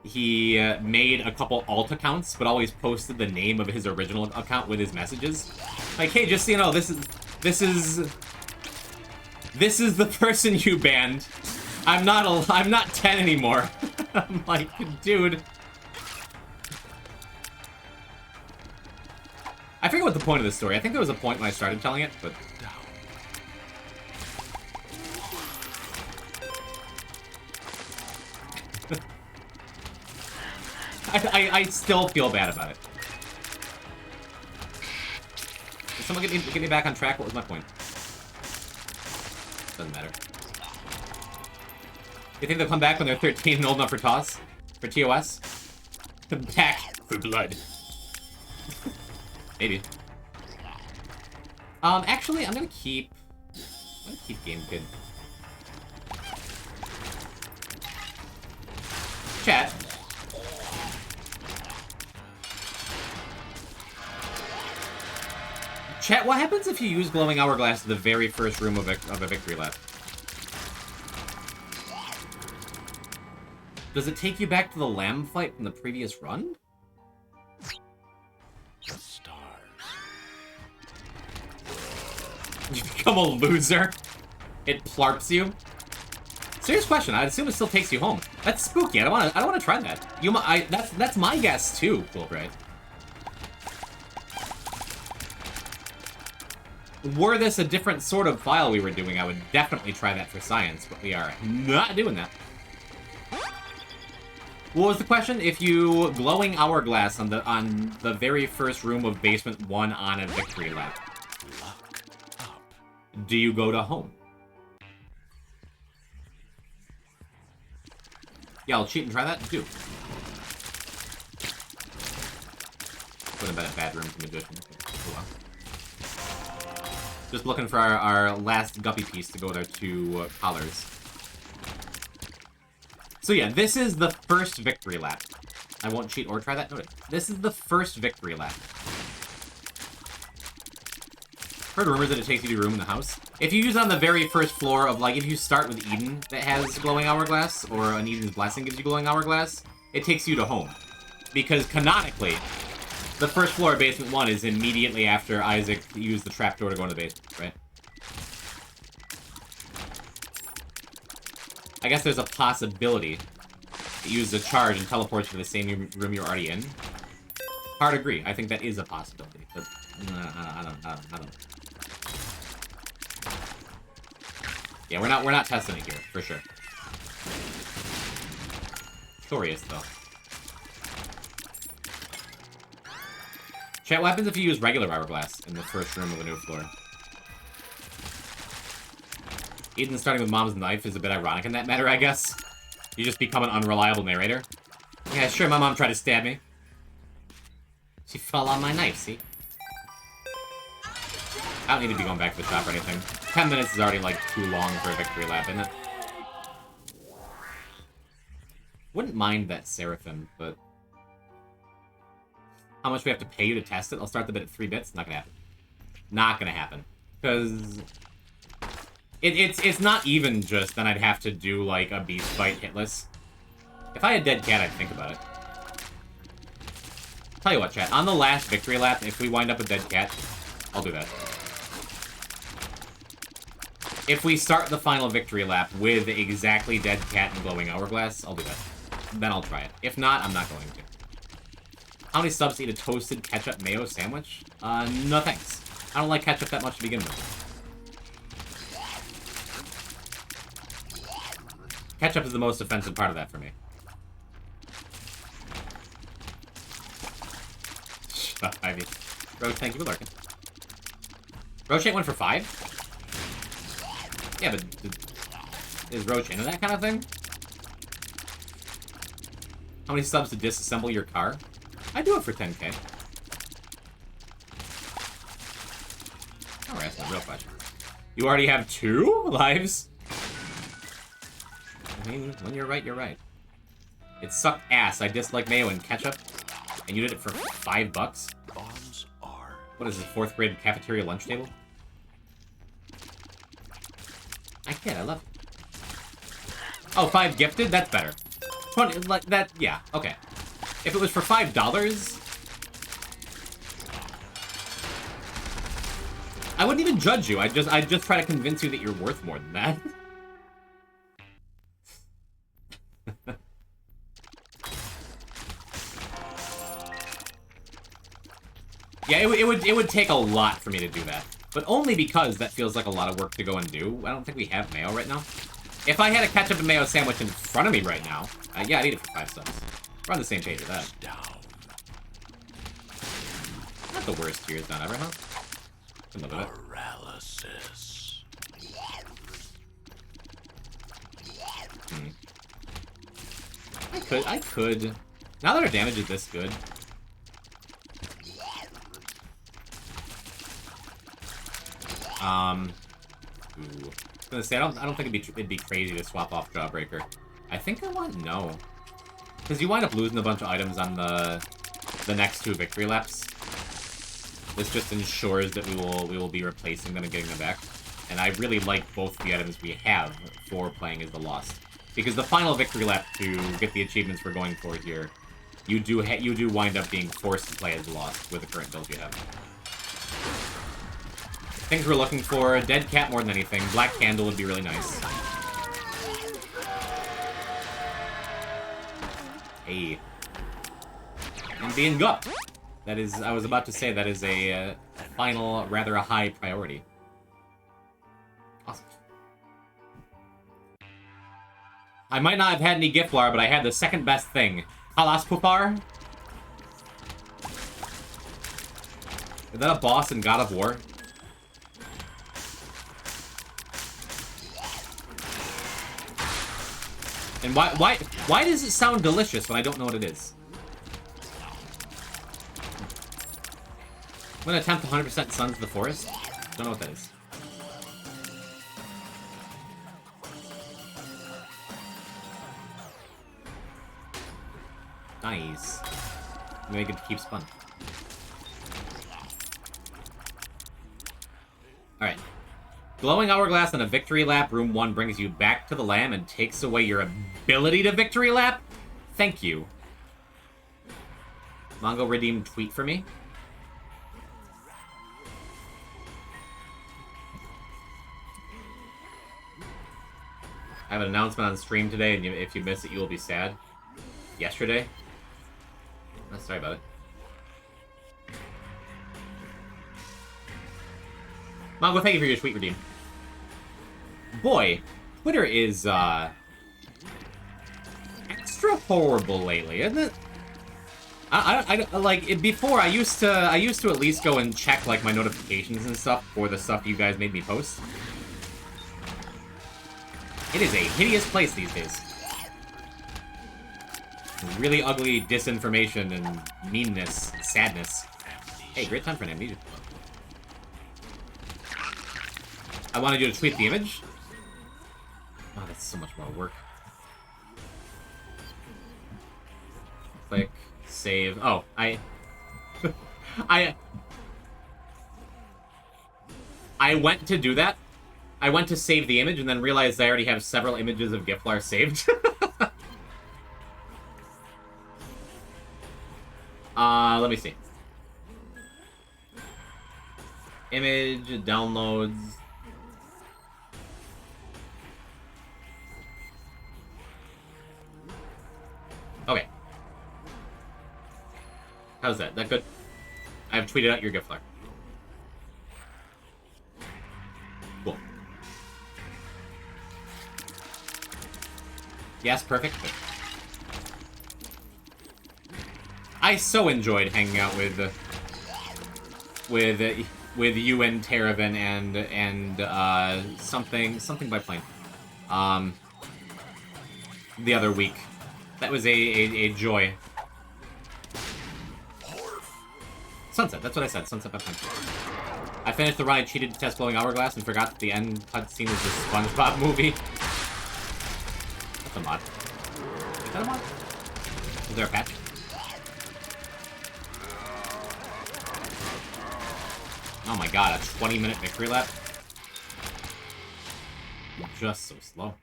he made a couple alt accounts, but always posted the name of his original account with his messages. Like, hey, just so you know, this is the person you banned. I'm not 10 anymore. I'm like, dude. I forget what the point of this story. I think there was a point when I started telling it, but... I still feel bad about it. Did someone get me back on track? What was my point? Doesn't matter. You think they'll come back when they're 13 and old enough for TOS? For TOS? Back for blood. Maybe. Actually, I'm gonna keep Game Kid. Chat. Chat, what happens if you use Glowing Hourglass in the very first room of a victory lap? Does it take you back to the lamb fight from the previous run? Stars. You become a loser? It plarps you? Serious question. I'd assume it still takes you home. That's spooky. I don't want to try that. That's my guess too, Coolbright. Were this a different sort of file we were doing, I would definitely try that for science, but we are not doing that. What was the question? If you Glowing Hourglass on the very first room of Basement 1 on a victory lap, Luck up. do you go to home? Yeah, I'll cheat and try that. Do. Put in a bad room for Magician. Oh well. Just looking for our last guppy piece to go with our two collars. So yeah, this is the first victory lap. I won't cheat or try that. No, this is the first victory lap. Heard rumors that it takes you to a room in the house. If you use it on the very first floor of, like, if you start with Eden that has Glowing Hourglass, or an Eden's Blessing gives you Glowing Hourglass, it takes you to home. Because canonically, the first floor of Basement 1 is immediately after Isaac used the trapdoor to go into the basement, right? I guess there's a possibility it uses a charge and teleports you to the same room you're already in. Hard agree. I think that is a possibility, but I don't. Yeah, we're not testing it here for sure. Curious though. Chat, what happens if you use regular Hourglass in the first room of a new floor? Eden starting with Mom's knife is a bit ironic in that matter, I guess. You just become an unreliable narrator. Yeah, sure, my mom tried to stab me. She fell on my knife, see? I don't need to be going back to the shop or anything. 10 minutes is already, like, too long for a victory lap, isn't it? Wouldn't mind that Seraphim, but... How much we have to pay you to test it? I'll start the bid at 3 bits. Not gonna happen. Not gonna happen. Because... It's not even just then I'd have to do, like, a beast fight hitless. If I had Dead Cat, I'd think about it. Tell you what, chat. On the last victory lap, if we wind up with Dead Cat, I'll do that. If we start the final victory lap with exactly Dead Cat and Glowing Hourglass, I'll do that. Then I'll try it. If not, I'm not going to. How many subs to eat a toasted ketchup mayo sandwich? No thanks. I don't like ketchup that much to begin with. Ketchup is the most offensive part of that for me. Shut up, Ivy. Roach, thank you for lurking. Roach ain't went for 5? Yeah, but is Roach into that kind of thing? How many subs to disassemble your car? I do it for 10k. Alright, that's not a real question. You already have 2 lives? I mean, when you're right, you're right. It sucked ass. I dislike mayo and ketchup, and you did it for $5? Bombs are... What is this, 4th grade cafeteria lunch table? I kid, I love it. Oh, 5 gifted? That's better. 20, like, that, yeah, okay. If it was for $5... I wouldn't even judge you. I'd just try to convince you that you're worth more than that. Yeah, it would take a lot for me to do that. But only because that feels like a lot of work to go and do. I don't think we have mayo right now. If I had a ketchup and mayo sandwich in front of me right now, yeah, I'd eat it for 5 subs. We're on the same page with that. Not the worst Tears Down ever, huh? Paralysis. I could. Now that our damage is this good. Ooh. I was gonna say, I don't think it'd be crazy to swap off Jawbreaker. I think I want no. Because you wind up losing a bunch of items on the next 2 victory laps. This just ensures that we will be replacing them and getting them back. And I really like both the items we have for playing as the Lost. Because the final victory lap to get the achievements we're going for here, you do wind up being forced to play as Lost with the current build you have. Things we're looking for, Dead Cat more than anything. Black Candle would be really nice. Hey. And being Gup. That is, I was about to say, that is a final, rather a high priority. Awesome. I might not have had any Giflar, but I had the second best thing. Kalaspupar? Is that a boss in God of War? And why does it sound delicious when I don't know what it is? I'm gonna attempt 100% Sons of the Forest. Don't know what that is. Nice. Make it keep spun. Alright. Glowing Hourglass on a victory lap, room 1 brings you back to the lamb and takes away your ability to victory lap? Thank you. Mongo redeemed tweet for me. I have an announcement on stream today, and if you miss it, you will be sad. Yesterday? Oh, sorry about it. Mongo, thank you for your tweet redeem. Boy, Twitter is, extra horrible lately, isn't it? I like, before, I used to at least go and check, like, my notifications and stuff for the stuff you guys made me post. It is a hideous place these days. Really ugly disinformation and meanness, sadness. Hey, great time for an amnesia. I wanted you to tweet the image. Oh, that's so much more work. Click, save. Oh, I went to do that. I went to save the image and then realized I already have several images of Giflar saved. Let me see. Image, downloads. Okay. How's that? That good? I've tweeted out your Giflar. Cool. Yes, perfect. I so enjoyed hanging out with you and Terraven and something by plane. The other week. That was a joy. Sunset, that's what I said. Sunset by plane. I finished the run, I cheated to test Glowing Hourglass and forgot that the end cutscene was the SpongeBob movie. That's a mod. Is that a mod? Is there a patch? Oh my god, a 20-minute victory lap? Just so slow.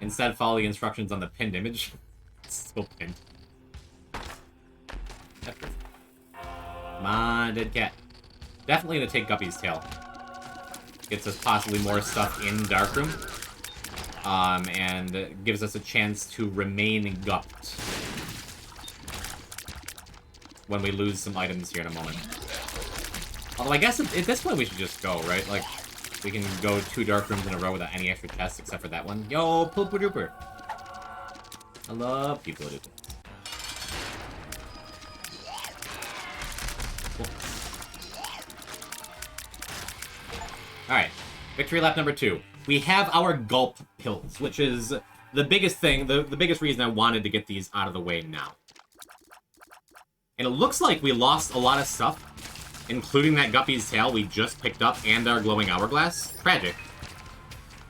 Instead, follow the instructions on the pinned image. It's still pinned. Come on, Dead Cat. Definitely gonna take Guppy's tail. Gets us possibly more stuff in Darkroom. And gives us a chance to remain gupped. when we lose some items here in a moment. Although I guess at this point we should just go, right? Like, we can go 2 dark rooms in a row without any extra tests except for that one. Yo, Pooper Dooper. I love people Dooper. Cool. Alright, victory lap number 2. We have our gulp pills, which is the biggest thing, the biggest reason I wanted to get these out of the way now. And it looks like we lost a lot of stuff, including that Guppy's tail we just picked up and our glowing hourglass. Tragic.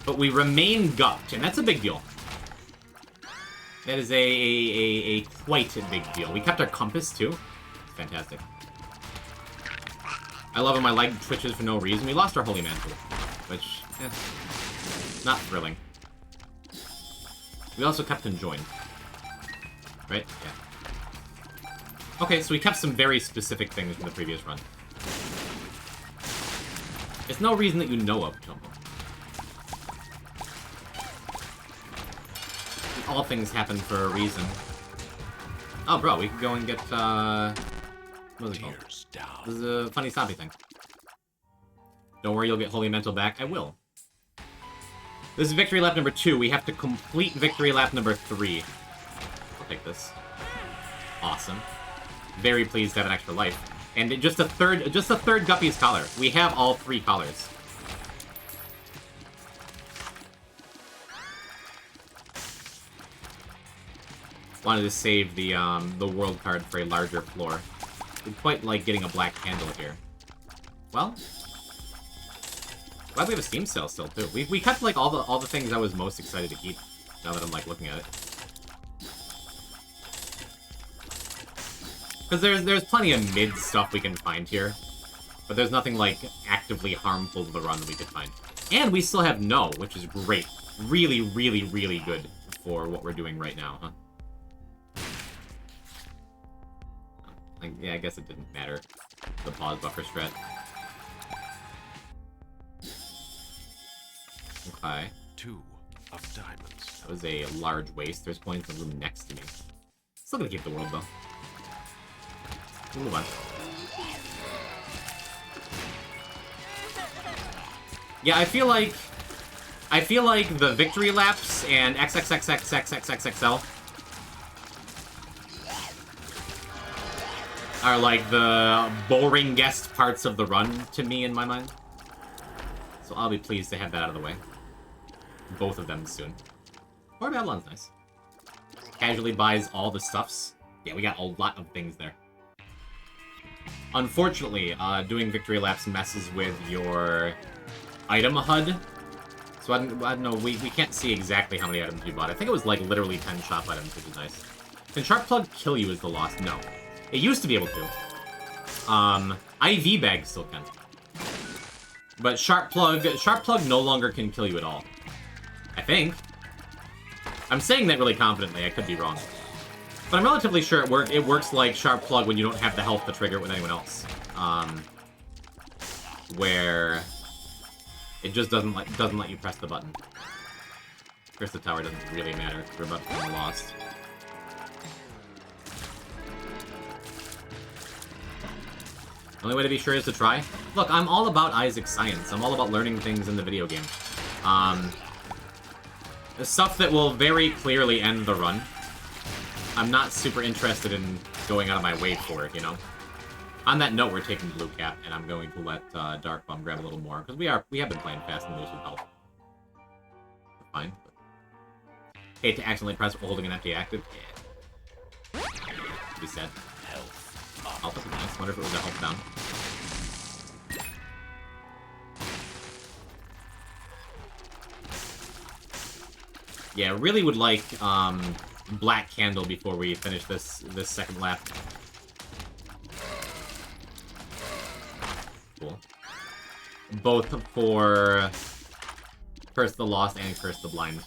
But we remain gupped, and that's a big deal. That is a quite a big deal. We kept our compass, too. Fantastic. I love when my leg twitches for no reason. We lost our holy mantle, which, not thrilling. We also kept him joined. Right? Yeah. Okay, so we kept some very specific things from the previous run. There's no reason that you know of, Jumbo. All things happen for a reason. Oh, bro, we can go and get, what is it called? This is a funny zombie thing. Don't worry, you'll get Holy Mental back. I will. This is victory lap number 2. We have to complete victory lap number 3. I'll take this. Awesome. Very pleased to have an extra life. And just a third Guppy's collar. We have all 3 collars. Wanted to save the world card for a larger floor. We'd quite like getting a black candle here. Well, glad we have a Steam sale still too. We kept like all the things I was most excited to keep. Now that I'm like looking at it, because there's plenty of mid stuff we can find here, but there's nothing like actively harmful to the run that we could find. And we still have no, which is great. Really, really, really good for what we're doing right now, huh? Yeah, I guess it didn't matter. The pause buffer strat. Okay. 2 of diamonds. That was a large waste. There's plenty of room next to me. Still gonna keep the world, though. We'll move on. Yeah, I feel like the victory laps and XXXXXXXXL are like the boring guest parts of the run to me in my mind. So I'll be pleased to have that out of the way. Both of them soon. Or Babylon's nice. Casually buys all the stuffs. Yeah, we got a lot of things there. Unfortunately, doing victory laps messes with your item HUD. So I don't know, we can't see exactly how many items we bought. I think it was like literally 10 shop items, which is nice. Can Sharp Plug kill you is the loss? No. It used to be able to. IV bag still can. But Sharp Plug no longer can kill you at all. I think. I'm saying that really confidently, I could be wrong. But I'm relatively sure it works like Sharp Plug when you don't have the health to trigger it with anyone else. Where it just doesn't let you press the button. Press the tower doesn't really matter, because we're about to be lost. The only way to be sure is to try. Look, I'm all about Isaac's science. I'm all about learning things in the video game. The stuff that will very clearly end the run. I'm not super interested in going out of my way for it, you know? On that note, we're taking Blue Cap, and I'm going to let Dark Bum grab a little more, because we have been playing fast and loose with health. Fine. But hate to accidentally press while holding an empty active. Yeah. Be sad. Health is nice. Wonder if it was a health down. Yeah, really would like Black Candle before we finish this second lap. Cool. Both for Curse the Lost and Curse the Blind.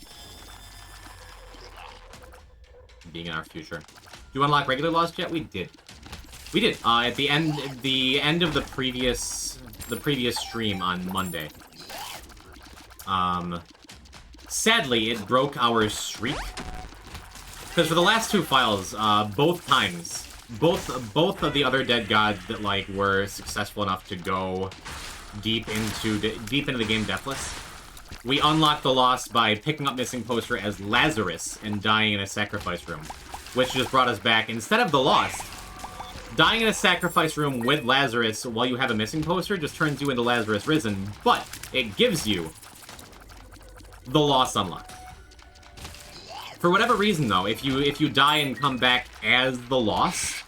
Being in our future. Do you unlock regular Lost yet? We did. We did. At the end of the previous stream on Monday. Sadly, it broke our streak. Because for the last 2 files, both times, both of the other dead gods that like were successful enough to go deep into the game Deathless, we unlocked the Lost by picking up Missing Poster as Lazarus and dying in a sacrifice room, which just brought us back. Instead of the Lost, dying in a sacrifice room with Lazarus while you have a Missing Poster just turns you into Lazarus Risen, but it gives you the Lost unlock. For whatever reason, though, if you die and come back as the Lost,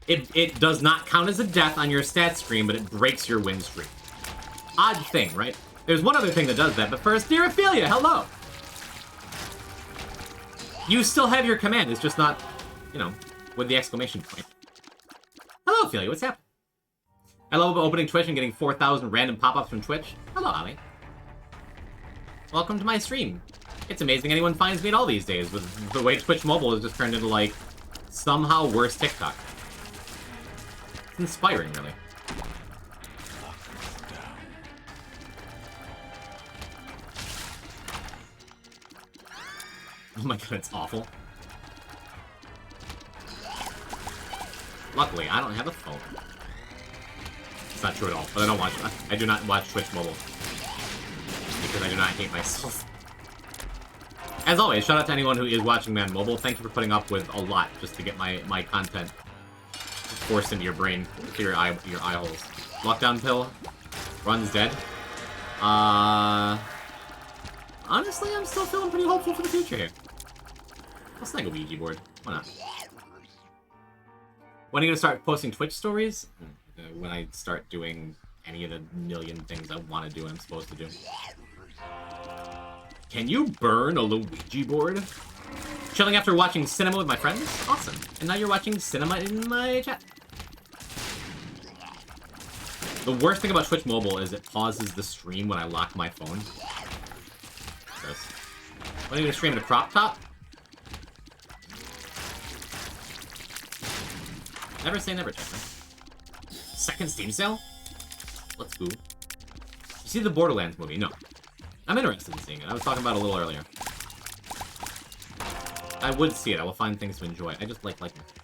it does not count as a death on your stat screen, but it breaks your win streak. Odd thing, right? There's one other thing that does that, but first, dear Ophelia, hello! You still have your command, it's just not, you know, with the exclamation point. Hello, Ophelia, what's happening? I love opening Twitch and getting 4,000 random pop-ups from Twitch. Hello, Ali. Welcome to my stream. It's amazing anyone finds me at all these days, with the way Twitch Mobile has just turned into, like, somehow worse TikTok. It's inspiring, really. Oh my god, it's awful. Luckily, I don't have a phone. It's not true at all, but I do not watch Twitch Mobile. Because I do not hate myself. As always, shout out to anyone who is watching me on mobile. Thank you for putting up with a lot just to get my content forced into your brain through your eye holes. Lockdown pill. Run's dead. Honestly, I'm still feeling pretty hopeful for the future here. Let's snag a Ouija board. Why not? When are you gonna start posting Twitch stories? When I start doing any of the million things I want to do and I'm supposed to do. Can you burn a Luigi board? Chilling after watching cinema with my friends? Awesome. And now you're watching cinema in my chat. The worst thing about Twitch Mobile is it pauses the stream when I lock my phone. Gross. When are you gonna stream in a crop top? Never say never, Jeffrey. Second Steam sale? Let's go. You see the Borderlands movie? No. I'm interested in seeing it. I was talking about it a little earlier. I would see it. I will find things to enjoy. I just like liking things.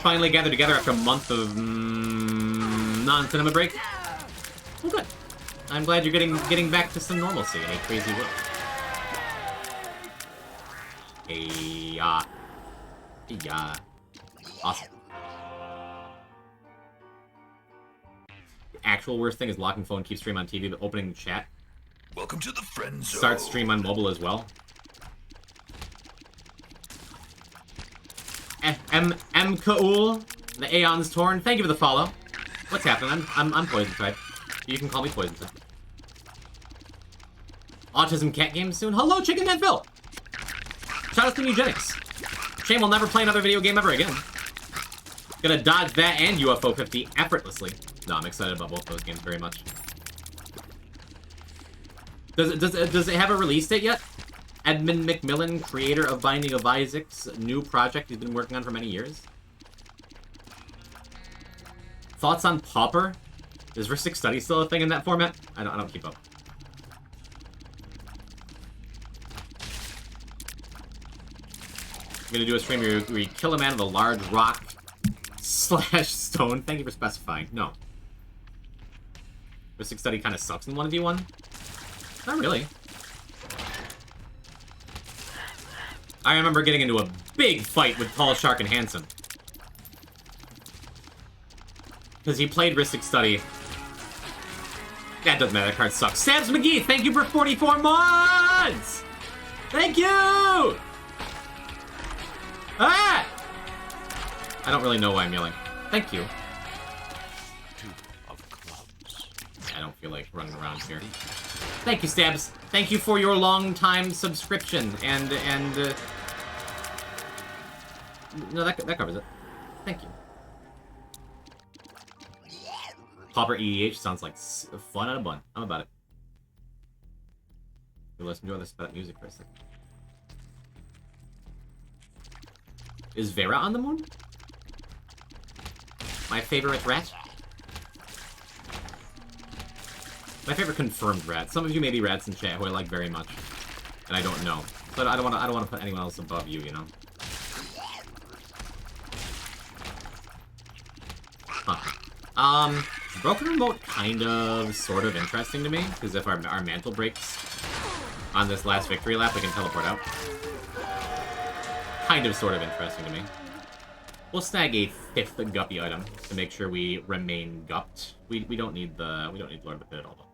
Finally gathered together after a month of non-cinema break. Well, good. I'm glad you're getting back to some normalcy in a crazy world. Yeah. Awesome. The actual worst thing is locking phone, keep stream on TV, but opening chat. Welcome to the friend zone. Start stream on mobile as well. M. Kaul, the Aeon's Torn. Thank you for the follow. What's happening? I'm Poison Type. You can call me Poison Type. Autism cat game soon. Hello, Chicken Manville. Shout out to Eugenics. Shame we'll never play another video game ever again. Gonna dodge that and UFO 50 effortlessly. No, I'm excited about both those games very much. Does it have a release date yet? Edmund McMillan, creator of Binding of Isaac's new project he's been working on for many years. Thoughts on Pauper? Is Ristic Study still a thing in that format? I don't keep up. I'm gonna do a stream where you kill a man with a large rock / stone. Thank you for specifying. No. Ristic Study kind of sucks in 1v1. Not really. I remember getting into a big fight with Tall Shark and Handsome. Because he played Ristic Study. That doesn't matter, that card sucks. Stabs McGee, thank you for 44 months! Thank you! Ah! I don't really know why I'm yelling. Thank you. Two of clubs. I don't feel like running around here. Thank you, Stabs. Thank you for your long-time subscription, and no, that covers it. Thank you. Pauper EDH sounds like fun on a bun. I'm about it. Let's enjoy that music for a second. Is Vera on the moon? My favorite rat? My favorite confirmed rat. Some of you may be rats in chat who I like very much. And I don't know. So I don't want to put anyone else above you, you know. Huh. Broken remote kind of, sort of interesting to me, because if our mantle breaks on this last victory lap, we can teleport out. Kind of, sort of interesting to me. We'll snag a 5th guppy item to make sure we remain gupped. We don't need Lord of the Pit at all.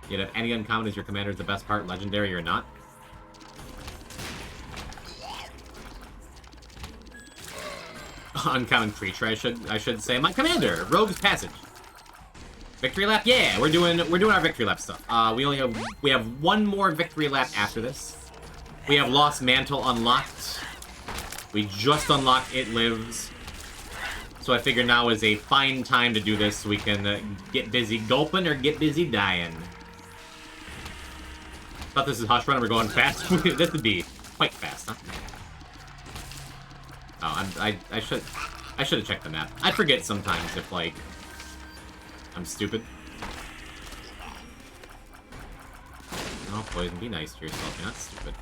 Yet if any uncommon is your commander is the best part, legendary or not. Uncommon creature, I should say. My commander, Rogue's Passage. Victory lap, yeah, we're doing our victory lap stuff. We have one more victory lap after this. We have Lost Mantle unlocked. We just unlocked It Lives. So I figure now is a fine time to do this so we can get busy gulping or get busy dying. Thought this is Hush Run and we're going fast. This would be quite fast, huh? Oh, I should have checked the map. I forget sometimes if, like, I'm stupid. Oh, Poison, be nice to yourself. You're not stupid.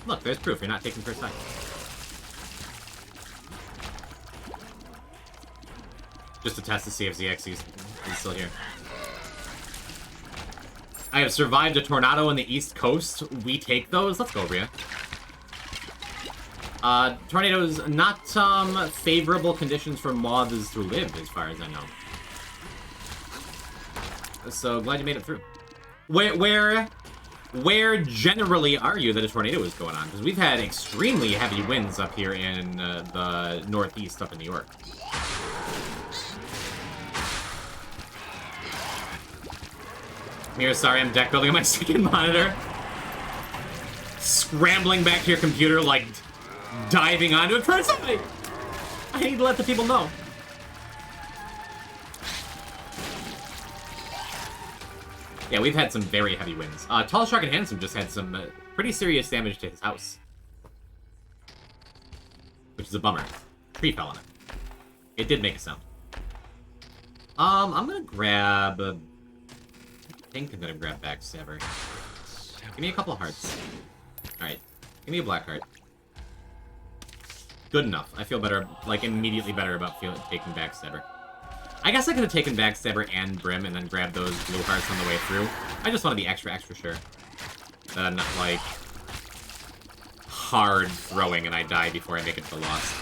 Look, there's proof. You're not taking first sight. Just to test to see if ZXC is still here. I have survived a tornado on the East Coast. We take those. Let's go, Rhea. Tornadoes, not favorable conditions for moths to live, as far as I know. So, glad you made it through. Where generally are you that a tornado is going on? Because we've had extremely heavy winds up here in the Northeast, up in New York. Here, sorry, I'm deck building on my second monitor. Scrambling back to your computer, like, diving onto it for something. I need to let the people know. Yeah, we've had some very heavy winds. Tall Shark and Handsome just had some pretty serious damage to his house. Which is a bummer. Tree fell on it. It did make a sound. I'm gonna grab... I think I'm gonna grab Backstabber. Give me a couple of hearts. Alright. Give me a black heart. Good enough. I feel better, like, immediately better about taking Backstabber. I guess I could have taken Backstabber and Brim and then grabbed those blue hearts on the way through. I just want to be extra sure that I'm not, like, hard throwing and I die before I make it to the loss.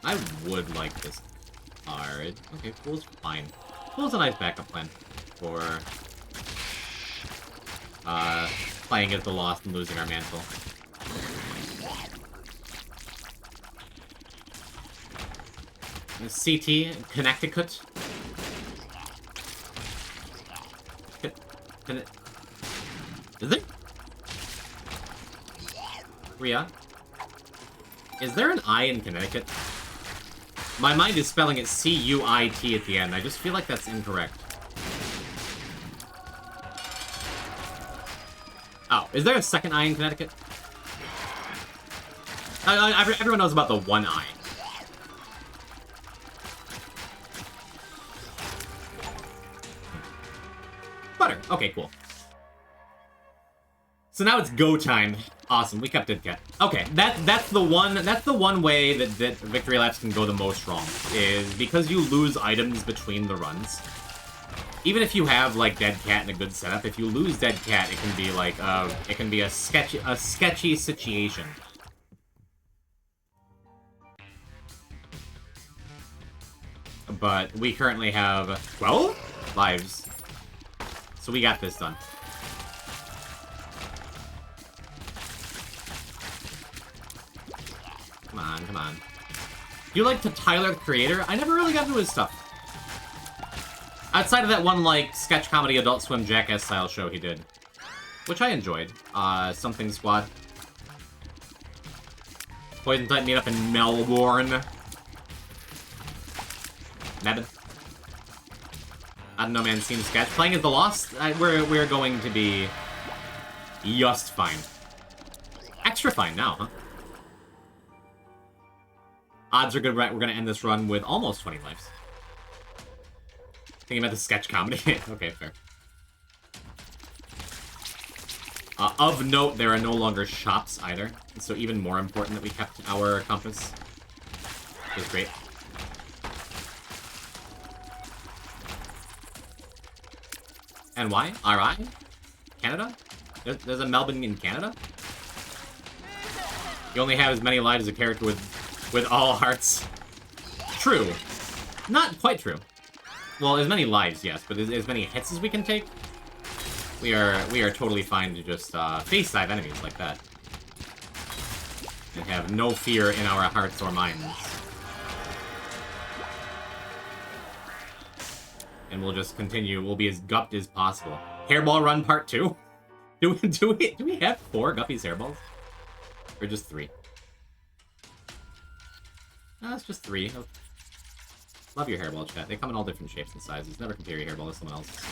I would like this card. Okay, Fool's fine. Fool's a nice backup plan for playing as the Lost and losing our mantle. CT, Connecticut. Is it? Rhea? Is there an I in Connecticut? My mind is spelling it C-U-I-T at the end. I just feel like that's incorrect. Oh, is there a second I in Connecticut? Everyone knows about the one I. Butter. Okay, cool. So now it's go time. Awesome, we kept it cat. Okay, that's the one way that victory laps can go the most wrong, is because you lose items between the runs. Even if you have, like, dead cat and a good setup, if you lose dead cat, it can be like it can be a sketchy situation. But we currently have 12 lives, so we got this done. Come on, come on. You like to Tyler, the Creator? I never really got into his stuff. Outside of that one, like, sketch comedy Adult Swim Jackass style show he did. Which I enjoyed. Something Squad. Poison Type meetup in Melbourne. Mebin. I don't know, man. Seems sketch. Playing as the Lost, we're going to be just fine. Extra fine now, huh? Odds are good we're going to end this run with almost 20 lives. Thinking about the sketch comedy. Okay, fair. Of note, there are no longer shops either. So even more important that we kept our compass. Which is great. And why? RI? Canada? There's a Melbourne in Canada? You only have as many lives as a character with all hearts. True. Not quite true. Well, as many lives, yes, but as many hits as we can take, we are totally fine to just face dive enemies like that. And have no fear in our hearts or minds. And we'll just continue. We'll be as gupped as possible. Hairball Run Part 2? Do we have 4 Guppy's hairballs? Or just 3? No, it's just 3. Love your hairball, chat. They come in all different shapes and sizes. Never compare your hairball to someone else's.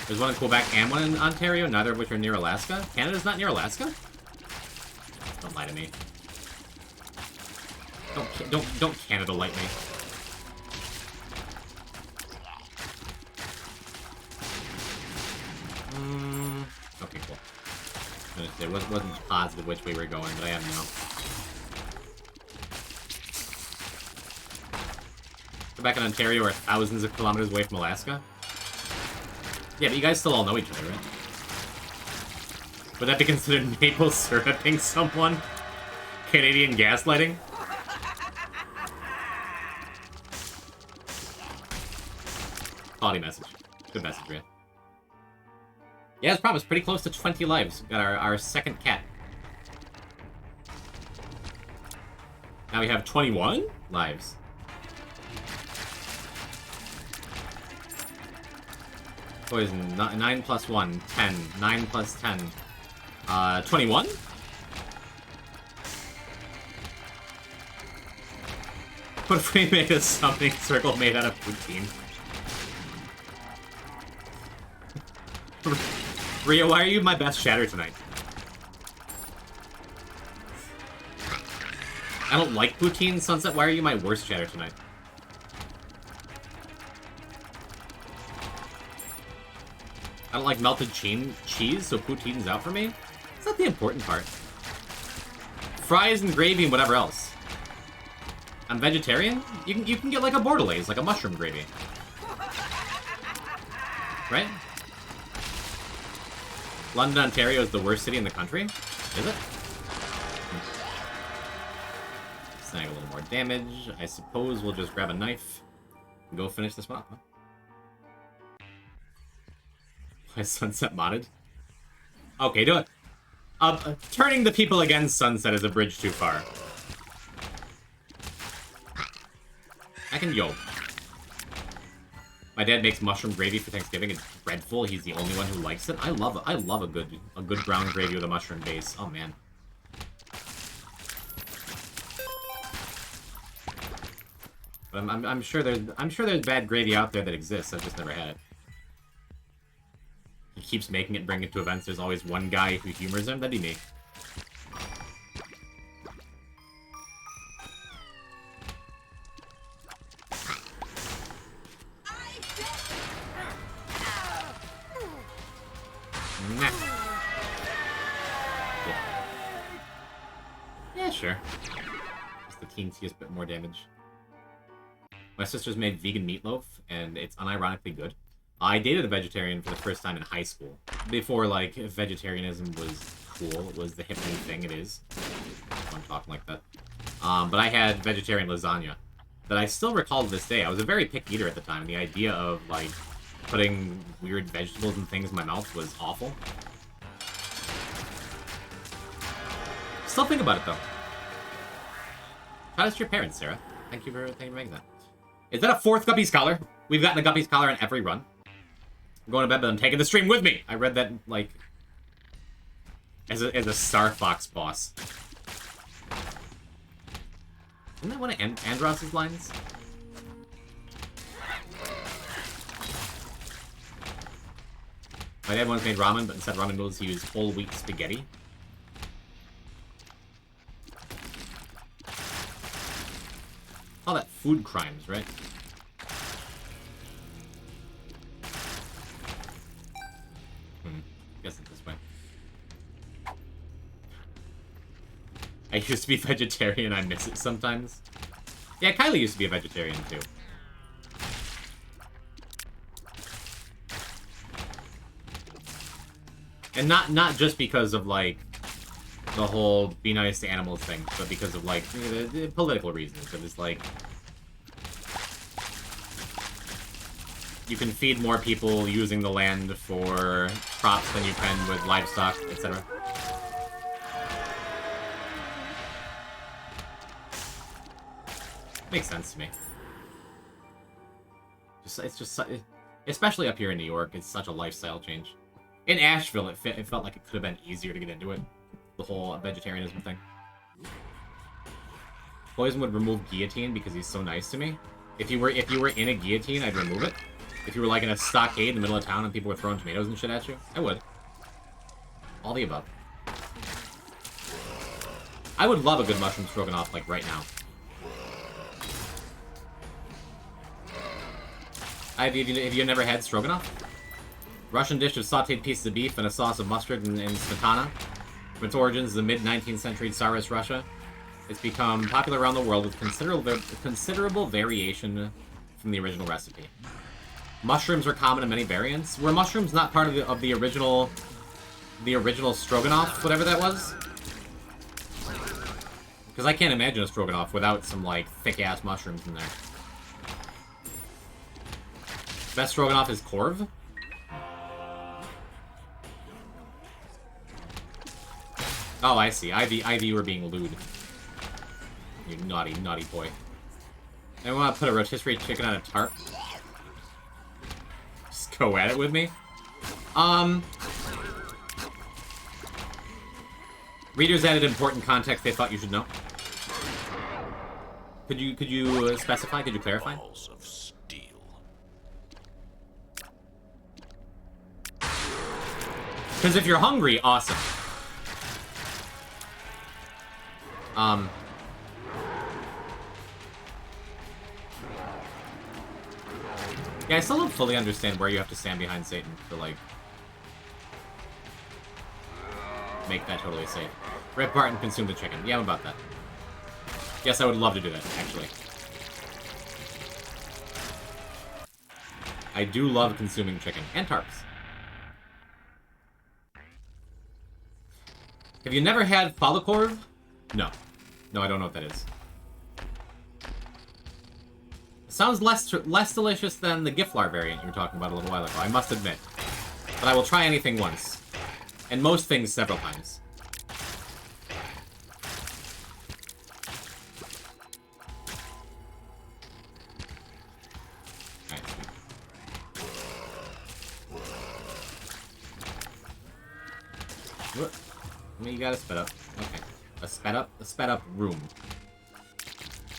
There's one in Quebec and one in Ontario, neither of which are near Alaska. Canada's not near Alaska? Don't lie to me. Don't Canada light me. Okay, cool. It wasn't positive which way we were going, but I am now. Quebec and Ontario are thousands of kilometers away from Alaska. Yeah, but you guys still all know each other, right? Would that be considered maple syruping someone? Canadian gaslighting? Quality message. Good message, Rhea. Yeah, as promised, pretty close to 20 lives. Got our second cat. Now we have 21 lives. Poison. 9 plus 1. 10. 9 plus 10. 21? What if we made a summoning circle made out of poutine? Rhea, why are you my best chatter tonight? I don't like poutine, Sunset. Why are you my worst chatter tonight? I don't like melted cheese, so poutine's out for me? That's not the important part. Fries and gravy and whatever else. I'm vegetarian? You can get like a bordelaise, like a mushroom gravy. Right? London, Ontario is the worst city in the country? Is it? Snag a little more damage. I suppose we'll just grab a knife and go finish this one up, huh? Why is Sunset modded? Okay, do it. Turning the people against Sunset is a bridge too far. I can yo. My dad makes mushroom gravy for Thanksgiving. It's dreadful. He's the only one who likes it. I love a good brown gravy with a mushroom base. Oh man. But I'm sure there's bad gravy out there that exists. I've just never had it. He keeps making it, bringing it to events. There's always one guy who humors him. That'd be me. Yeah, sure. Just the teensiest bit more damage. My sister's made vegan meatloaf, and it's unironically good. I dated a vegetarian for the first time in high school. Before, like, vegetarianism was cool. It was the hip new thing. It is. I'm talking like that. But I had vegetarian lasagna that I still recall to this day. I was a very picky eater at the time, and the idea of, like, putting weird vegetables and things in my mouth was awful. Still think about it, though. Shout out to your parents, Sarah. Thank you for making that. Is that a 4th Guppy's Collar? We've gotten a Guppy's Collar in every run. I'm going to bed, but I'm taking the stream with me. I read that, like, as a Star Fox boss. Isn't that one of Andross's lines? My dad once made ramen, but instead of ramen noodles, he used whole wheat spaghetti. Call that food crimes, right? Guess it this way. I used to be vegetarian, I miss it sometimes. Yeah, Kylie used to be a vegetarian too. And not just because of, like, the whole be nice to animals thing, but because of, like, the political reasons. It was like, you can feed more people using the land for crops than you can with livestock, etc. Makes sense to me. It's just, especially up here in New York, it's such a lifestyle change. In Asheville, it felt like it could have been easier to get into it. The whole vegetarianism thing. Poison would remove guillotine because he's so nice to me. If you were in a guillotine, I'd remove it. If you were like in a stockade in the middle of town and people were throwing tomatoes and shit at you, I would. All the above. I would love a good mushroom stroganoff like right now. Have you never had stroganoff? Russian dish of sautéed pieces of beef and a sauce of mustard and smetana. From its origins, the mid-19th century Tsarist Russia, it's become popular around the world with considerable variation from the original recipe. Mushrooms are common in many variants. Were mushrooms not part of the original stroganoff, whatever that was? Because I can't imagine a stroganoff without some, like, thick-ass mushrooms in there. Best stroganoff is Korv? Oh, I see. Ivy were being lewd. You naughty, naughty boy. I want to put a rotisserie chicken on a tart. Just go at it with me. Readers added important context they thought you should know. Could you specify? Could you clarify? Balls of steel. Because if you're hungry, awesome. Yeah, I still don't fully understand where you have to stand behind Satan to, like, make that totally safe. Rip apart and consume the chicken. Yeah, I'm about that. Yes, I would love to do that, actually. I do love consuming chicken. And tarps. Have you never had Falakorv? No. No, I don't know what that is. Sounds less delicious than the Giflar variant you were talking about a little while ago, I must admit. But I will try anything once. And most things several times. Alright, sweet. I mean, you gotta sped up. Okay. A sped up room.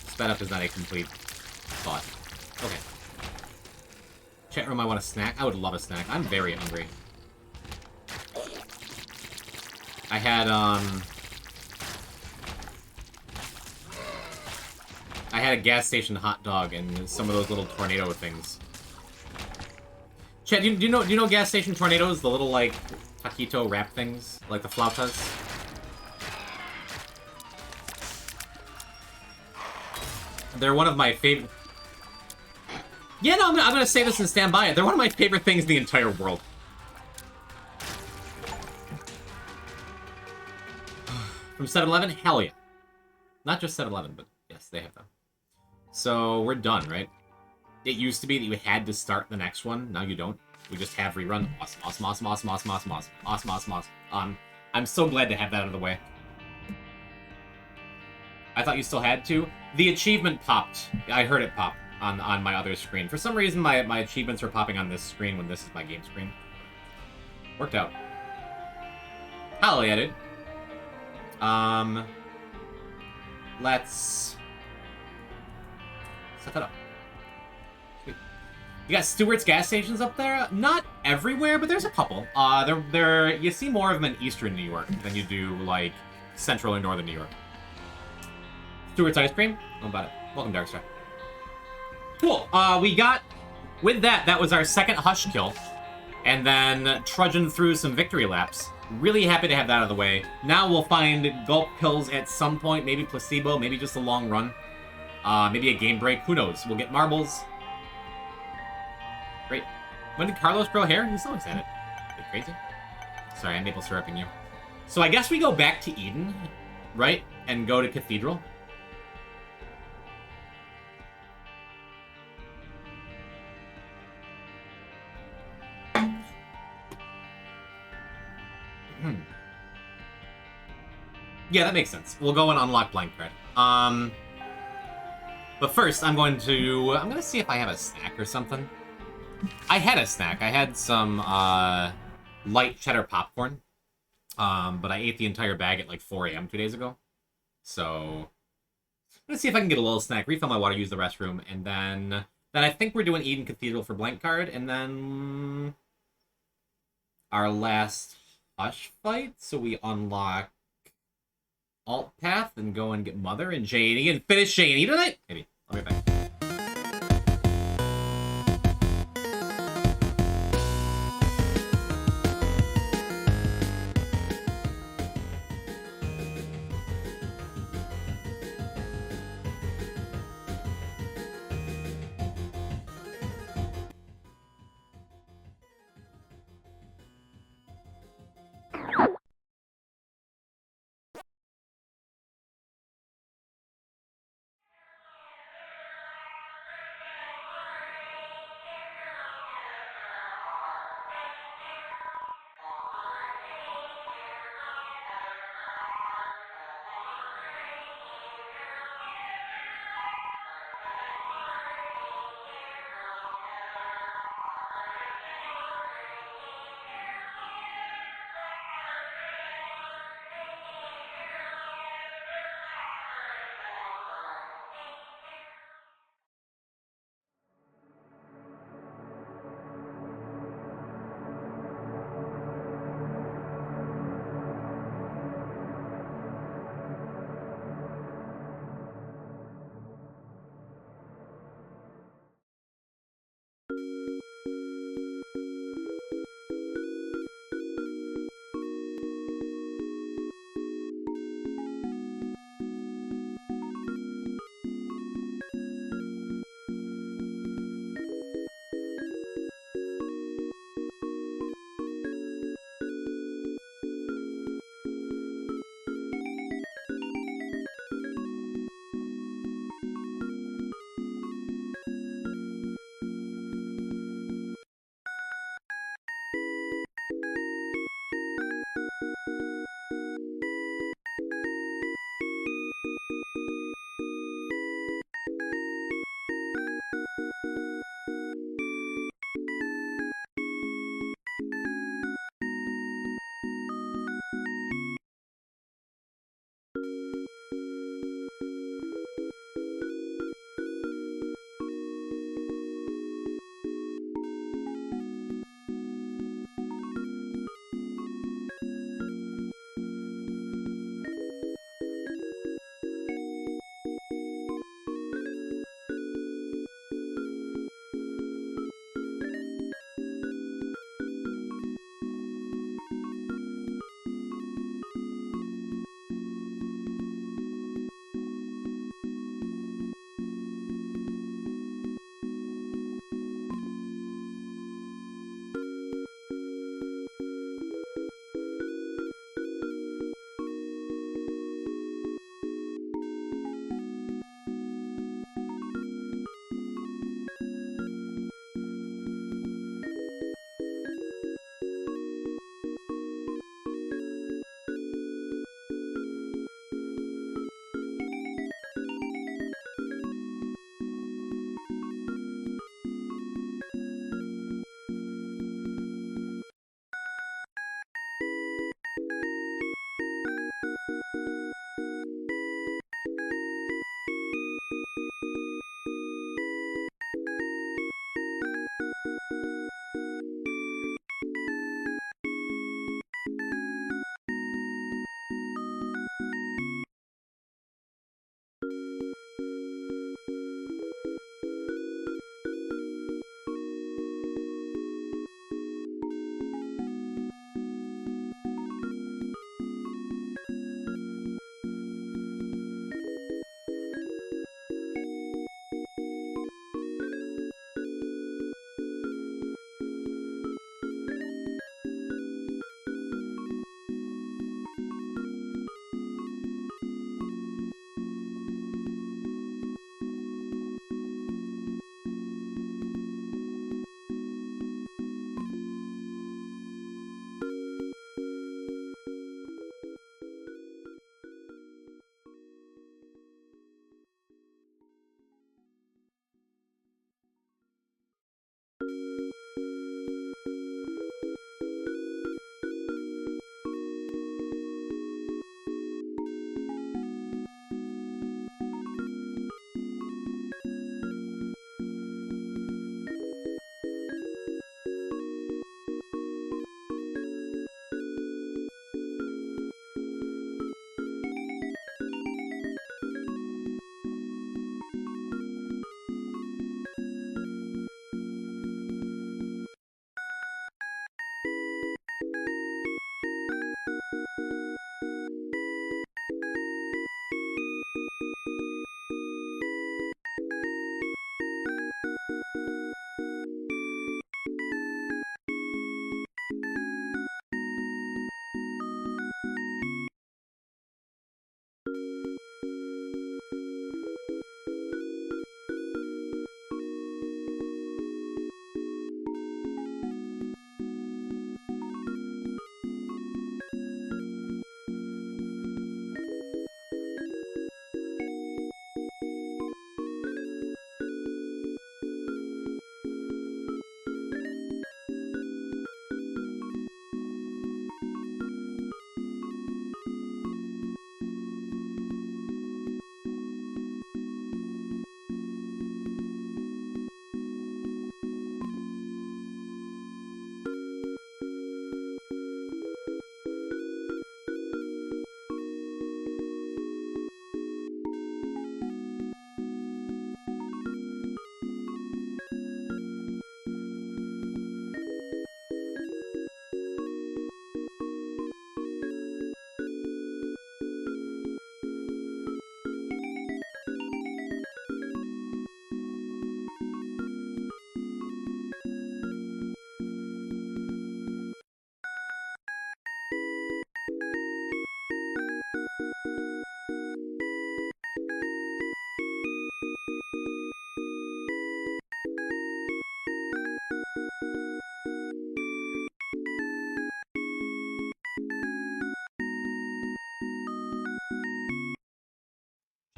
Sped up is not a complete thought. Okay. Chat room, I want a snack. I would love a snack. I'm very hungry. I had a gas station hot dog and some of those little tornado things. Chat, do you know gas station tornadoes? The little, like, taquito wrap things? Like the flautas? They're one of my favorite... Yeah, no, I'm gonna say this and stand by it. They're one of my favorite things in the entire world. From 7-Eleven? Hell yeah. Not just 7-Eleven, but yes, they have them. So, we're done, right? It used to be that you had to start the next one. Now you don't. We just have rerun. Awesome, awesome, awesome, awesome, awesome, awesome, awesome, awesome, awesome, awesome. I'm so glad to have that out of the way. I thought you still had to. The achievement popped. I heard it pop on my other screen. For some reason, my achievements are popping on this screen when this is my game screen. Worked out. Hell yeah, dude. Let's set that up. Sweet. You got Stewart's gas stations up there? Not everywhere, but there's a couple. You see more of them in eastern New York than you do, like, central or northern New York. Stewart's ice cream? How about it? Welcome, Darkstar. Cool. We got... With that, that was our second Hush kill. And then trudging through some victory laps. Really happy to have that out of the way. Now we'll find gulp kills at some point. Maybe placebo, maybe just a long run. Maybe a game break. Who knows? We'll get marbles. Great. When did Carlos grow hair? He's always at it. Are you crazy? Sorry, I'm maple syruping you. So I guess we go back to Eden, right? And go to Cathedral. Yeah, that makes sense. We'll go and unlock blank card. But first, I'm gonna see if I have a snack or something. I had a snack. I had some light cheddar popcorn. But I ate the entire bag at like 4 a.m. 2 days ago. So let's see if I can get a little snack, refill my water, use the restroom, and then I think we're doing Eden Cathedral for blank card, and then our last Hush fight. So we unlock Alt Path and go and get Mother and J&E and finish J&E tonight? Maybe. I'll be back.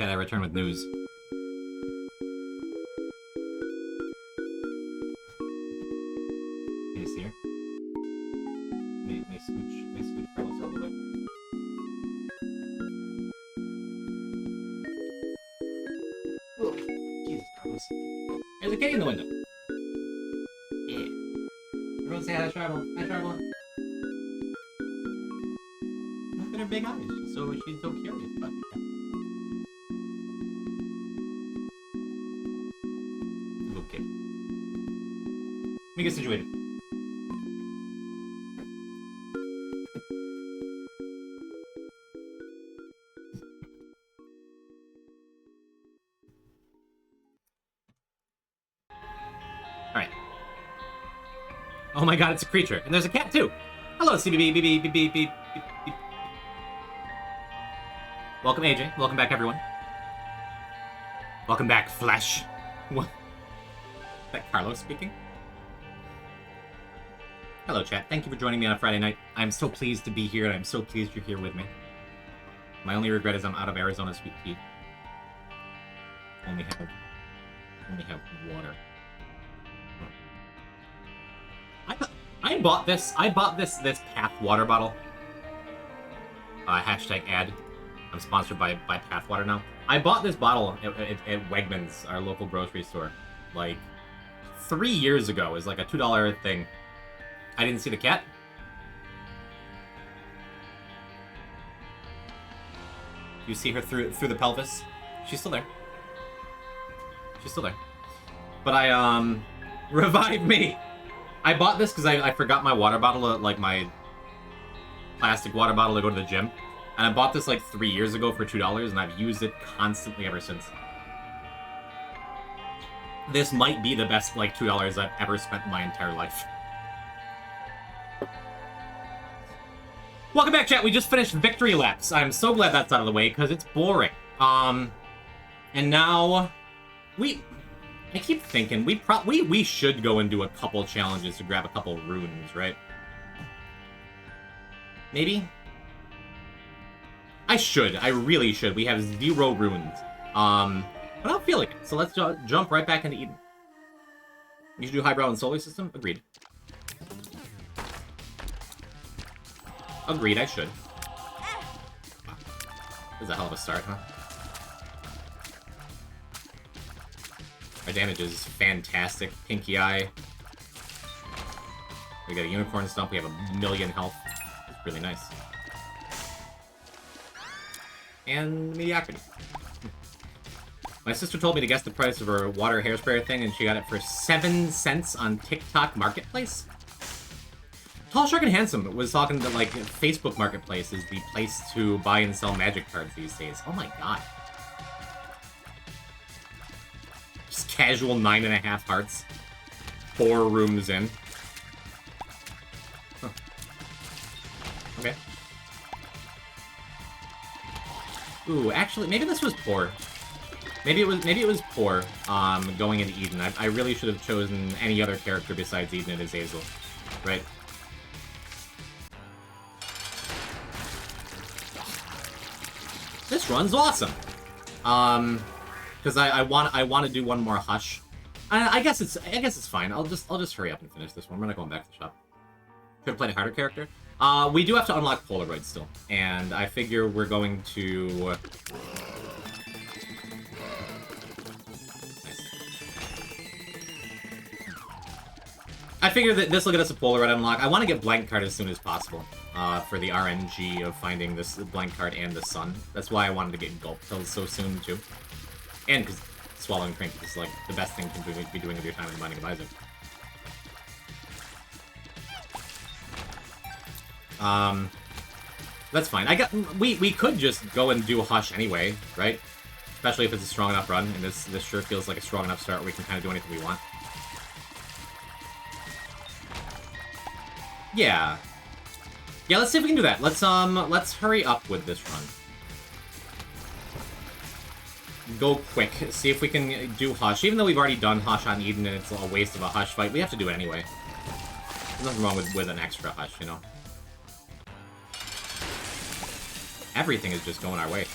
Okay, I return with news. Can you see her? May scooch Carlos all the way. Oh, Jesus, Carlos. There's a kitty in the window. Yeah. Everyone say hi to Charlotte. Hi, Charlotte. Look at her big eyes. She's so curious about you. Okay. Let me get situated. Alright. Oh my god, it's a creature. And there's a cat too. Hello, CBB, BB, BB, BB. Welcome, AJ. Welcome back, everyone. Welcome back, Flesh. What? Is that Carlos speaking? Hello, chat. Thank you for joining me on a Friday night. I'm so pleased to be here, and I'm so pleased you're here with me. My only regret is I'm out of Arizona sweet tea. Only have water. I bought this Path water bottle. Hashtag ad. I'm sponsored by Path Water now. I bought this bottle at Wegmans, our local grocery store, like 3 years ago. It was like a $2 thing. I didn't see the cat. You see her through the pelvis? She's still there. She's still there. But revive me. I bought this because I forgot my water bottle, like my plastic water bottle to go to the gym. And I bought this like 3 years ago for $2, and I've used it constantly ever since. This might be the best like $2 I've ever spent in my entire life. Welcome back, chat. We just finished Victory Laps. I'm so glad that's out of the way, because it's boring. And now I keep thinking we should go and do a couple challenges to grab a couple runes, right? Maybe? I really should. We have 0 runes. But I don't feel like it, so let's jump right back into Eden. You should do highbrow and solar system? Agreed. Agreed, I should. This is a hell of a start, huh? Our damage is fantastic. Pinky Eye. We got a Unicorn Stump. We have 1,000,000 health. It's really nice. And mediocrity. My sister told me to guess the price of her water hairspray thing, and she got it for 7 cents on TikTok Marketplace. Tall, Shark, and Handsome was talking that, like, Facebook Marketplace is the place to buy and sell magic cards these days. Oh my god. Just casual 9.5 hearts. 4 rooms in. Huh. Okay. Ooh, actually, maybe this was poor. Maybe it was poor, going into Eden. I really should have chosen any other character besides Eden and Azazel. Right? This run's awesome. Because I want to do one more Hush. I guess it's fine. I'll just hurry up and finish this one. We're not going back to the shop. Should have played a harder character. We do have to unlock Polaroid still, and I figure we're going to. Nice. I figure that this will get us a Polaroid unlock. I want to get blank card as soon as possible. For the RNG of finding this blank card and the sun. That's why I wanted to get Gulp Pills so soon, too. And because swallowing Drink is, like, the best thing you can be doing with your time in Binding of Isaac. That's fine. We could just go and do Hush anyway, right? Especially if it's a strong enough run, and this sure feels like a strong enough start where we can kind of do anything we want. Yeah. Yeah, let's see if we can do that. Let's hurry up with this run. Go quick. See if we can do Hush. Even though we've already done Hush on Eden and it's a waste of a Hush fight, we have to do it anyway. There's nothing wrong with an extra Hush, you know? Everything is just going our way.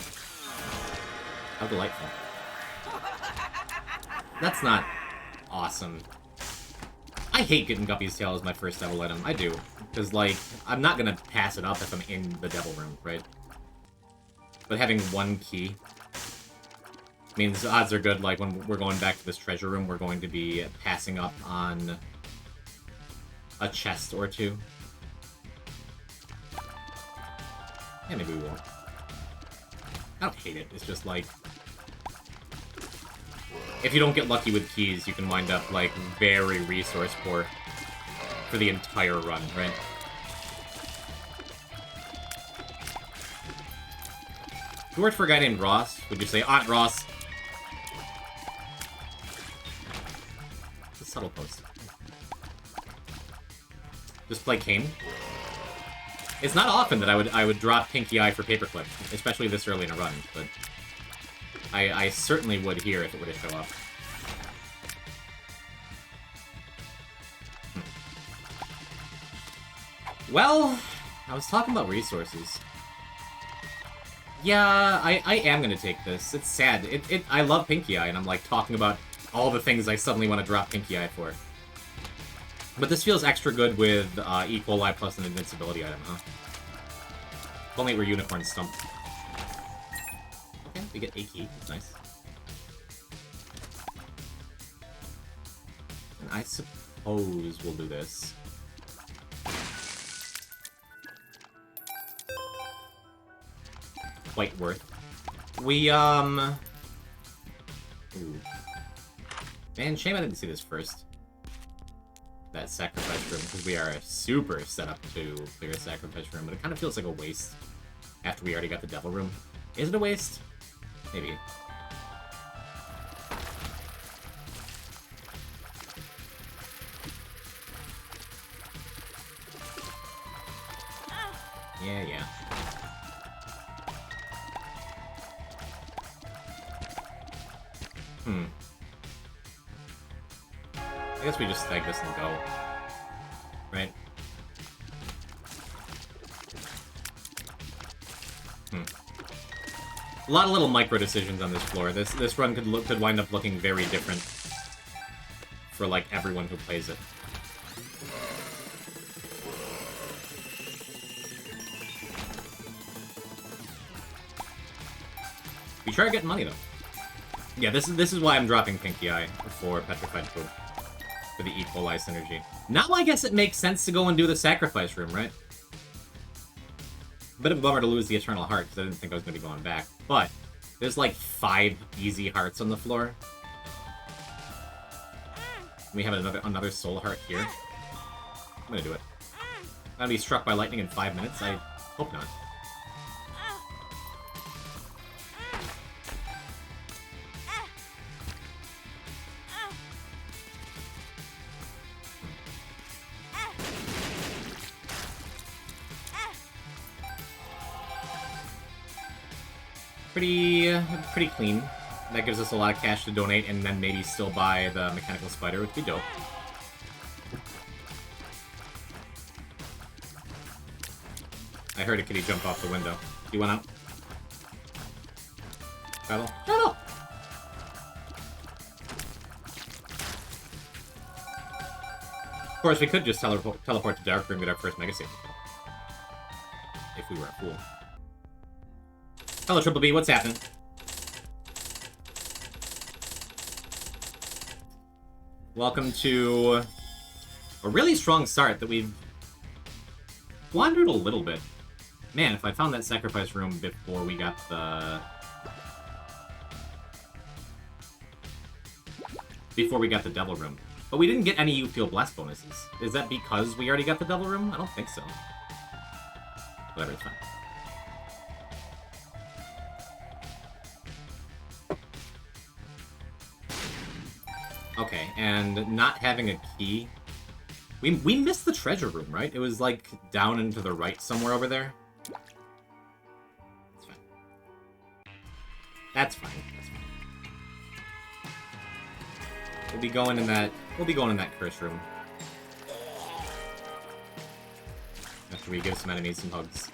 How delightful. That's not awesome. I hate getting Guppy's Tail as my first devil item. I do. Because, like, I'm not gonna pass it up if I'm in the devil room, right? But having one key means the odds are good, like, when we're going back to this treasure room, we're going to be passing up on a chest or two. Yeah, maybe we won't. I don't hate it. It's just, like, if you don't get lucky with keys, you can wind up, like, very resource poor for the entire run, right? If you worked for a guy named Ross, would you say, Aunt Ross? It's a subtle post. Just play Kane? It's not often that I would drop Pinky Eye for Paperclip, especially this early in a run, but I certainly would here if it were to show up. Well, I was talking about resources. Yeah, I am gonna take this. It's sad. I love Pinky Eye, and I'm like talking about all the things I suddenly want to drop Pinky Eye for. But this feels extra good with E. coli plus an invincibility item, huh? If only it were Unicorn Stump. Okay, we get a key. That's nice. And I suppose we'll do this. Quite worth. We, Ooh. Man, shame I didn't see this first. That sacrifice room, because we are super set up to clear a sacrifice room, but it kind of feels like a waste after we already got the devil room. Is it a waste? Maybe. Yeah. I guess we just stag this and go. Right? A lot of little micro decisions on this floor. This run could wind up looking very different for like everyone who plays it. We try getting money though. Yeah, this is why I'm dropping Pinky Eye for Petrified Food. For the E. coli synergy. Now I guess it makes sense to go and do the sacrifice room, right? Bit of a bummer to lose the Eternal Heart, because I didn't think I was going to be going back. But there's like 5 easy hearts on the floor. We have another soul heart here. I'm going to do it. I'm going to be struck by lightning in 5 minutes? I hope not. Pretty clean. That gives us a lot of cash to donate and then maybe still buy the mechanical spider, which would be dope. I heard a kitty jump off the window. He went out. Battle. Battle! Of course, we could just teleport to Dark Room and get our first Mega Save. If we were a fool. Hello, Triple B, what's happening? Welcome to a really strong start that we've wandered a little bit. Man, if I found that sacrifice room before we got the... devil room. But we didn't get any You Feel Blessed bonuses. Is that because we already got the devil room? I don't think so. Whatever, it's fine. Okay, and not having a key... We missed the treasure room, right? It was, like, down and to the right somewhere over there. That's fine. That's fine. We'll be going in that curse room. After we give some enemies some hugs.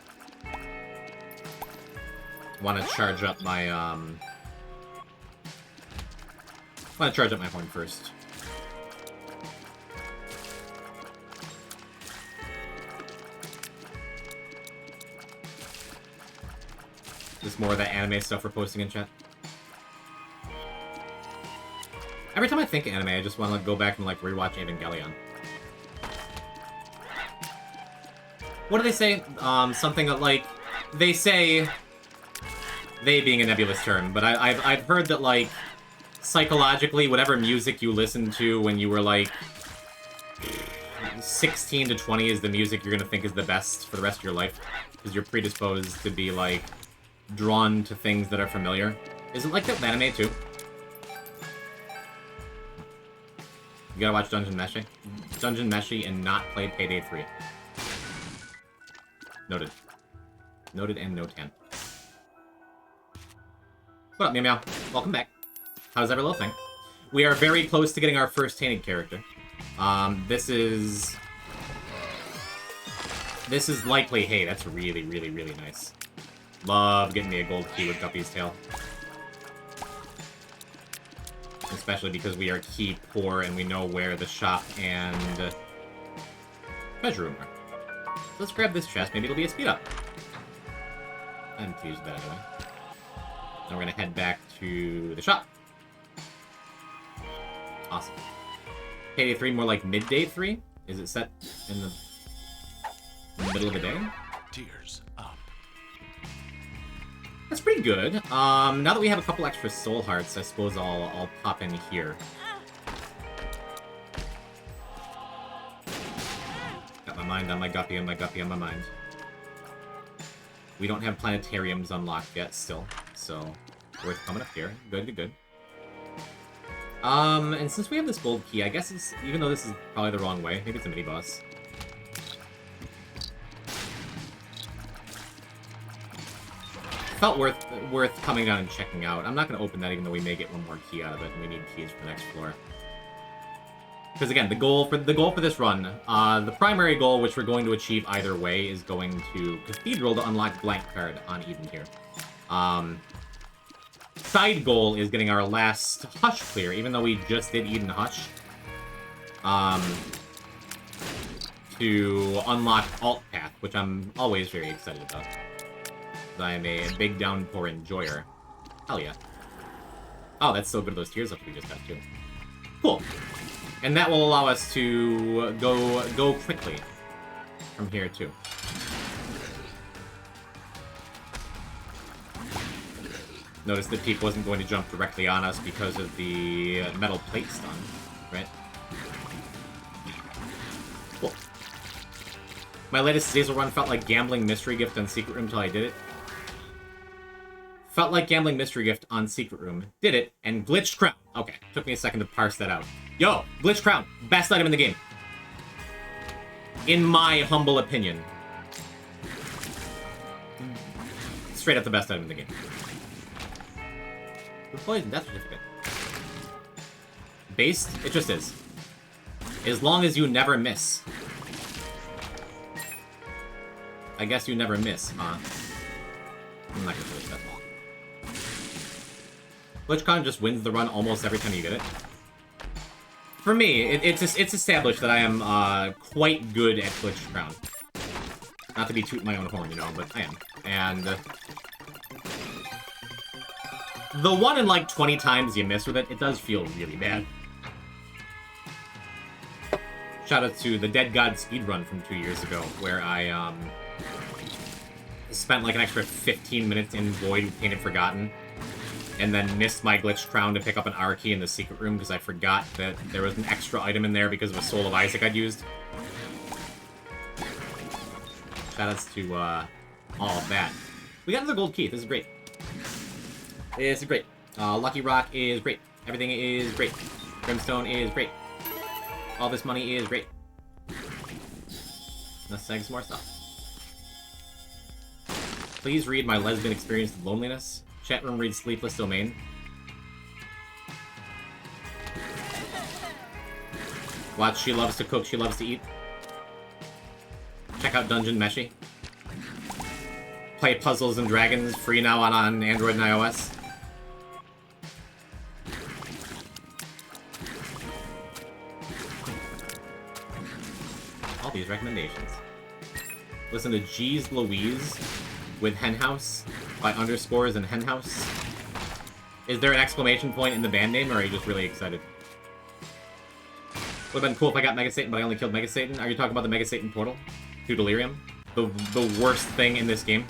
Want to charge up my I want to charge up my horn first. Just more of that anime stuff we're posting in chat. Every time I think anime, I just want to like, go back and like rewatch Evangelion. What do they say? Something like they say, they being a nebulous term, but I've heard that like psychologically, whatever music you listened to when you were like 16 to 20 is the music you're gonna think is the best for the rest of your life, because you're predisposed to be like drawn to things that are familiar. Is it like that with anime too? You gotta watch Dungeon Meshi and not play Payday 3. Noted. Noted and notan. What up, Meow Meow? Welcome back. How's every little thing? We are very close to getting our first tainted character. This is likely... Hey, that's really, really, really nice. Love getting me a gold key with Guppy's tail. Especially because we are key poor and we know where the shop and treasure room are. So let's grab this chest. Maybe it'll be a speed up. I'm confused with that anyway. Then we're gonna head back to the shop. Awesome. Payday 3 more like midday 3? Is it set in the middle of the day? Tears up. That's pretty good. Now that we have a couple extra soul hearts, I suppose I'll pop in here. Got my mind on my guppy and my guppy on my mind. We don't have planetariums unlocked yet still, so worth coming up here. Good, good, good. And since we have this gold key, I guess it's, even though this is probably the wrong way, maybe it's a mini-boss. Felt worth coming down and checking out. I'm not going to open that even though we may get one more key out of it, and we need keys for the next floor. Because again, the goal for this run, the primary goal, which we're going to achieve either way, is going to Cathedral to unlock blank card on Eden here. Side goal is getting our last Hush clear, even though we just did Eden Hush. To unlock Alt Path, which I'm always very excited about. I am a big downpour enjoyer. Hell yeah. Oh, that's so good, those tears up we just got too. Cool. And that will allow us to go quickly from here too. Notice that Peep wasn't going to jump directly on us because of the metal plate stun, right? Cool. My latest Zazel run felt like gambling Mystery Gift on Secret Room till I did it. Felt like gambling Mystery Gift on Secret Room. Did it, and Glitched Crown. Okay, took me a second to parse that out. Yo, Glitched Crown. Best item in the game. In my humble opinion. Straight up the best item in the game. The Poison Death Certificate. Based? It just is. As long as you never miss. I guess you never miss, huh? I'm not gonna finish that. GlitchCon just wins the run almost every time you get it. For me, it's established that I am quite good at Glitch Crown. Not to be tooting my own horn, you know, but I am. And the 1 in like 20 times you miss with it, it does feel really bad. Shout out to the Dead God speedrun from 2 years ago, where I spent like an extra 15 minutes in Void with Painted Forgotten, and then missed my Glitched Crown to pick up an R key in the secret room because I forgot that there was an extra item in there because of a Soul of Isaac I'd used. Shoutouts to all of that. We got another gold key. This is great. This is great. Lucky Rock is great. Everything is great. Brimstone is great. All this money is great. Let's snag some more stuff. Please read my lesbian experience of loneliness. Chat room reads Sleepless Domain. Watch She Loves to Cook, She Loves to Eat. Check out Dungeon Meshi. Play Puzzles and Dragons, free now on Android and iOS. all these recommendations. Listen to Jeez Louise with Henhouse by underscores and Henhouse. Is there an exclamation point in the band name, or are you just really excited? Would have been cool if I got Mega Satan, but I only killed Mega Satan. Are you talking about the Mega Satan portal to Delirium? The worst thing in this game?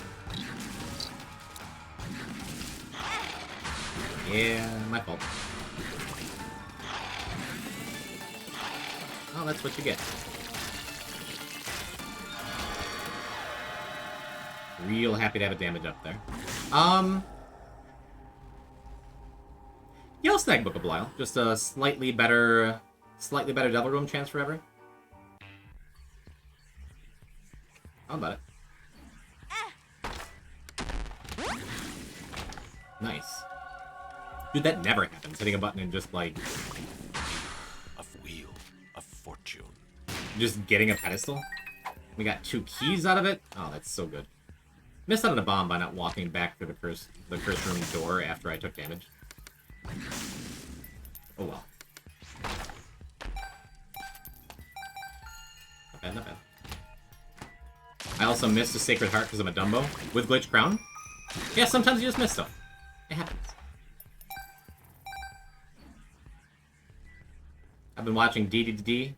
Yeah, my fault. Oh, that's what you get. Real happy to have a damage up there. Yeah, I'll snag Book of Belial. Just a slightly better Devil Room chance forever. How about it? Nice. Dude, that never happens. Hitting a button and just, like... A wheel of fortune. Just getting a pedestal. We got 2 keys out of it. Oh, that's so good. Missed out on a bomb by not walking back through the curse room door after I took damage. Oh well. Not bad, not bad. I also missed a Sacred Heart because I'm a Dumbo. With Glitch Crown? Yeah, sometimes you just miss stuff. It happens. I've been watching DDD.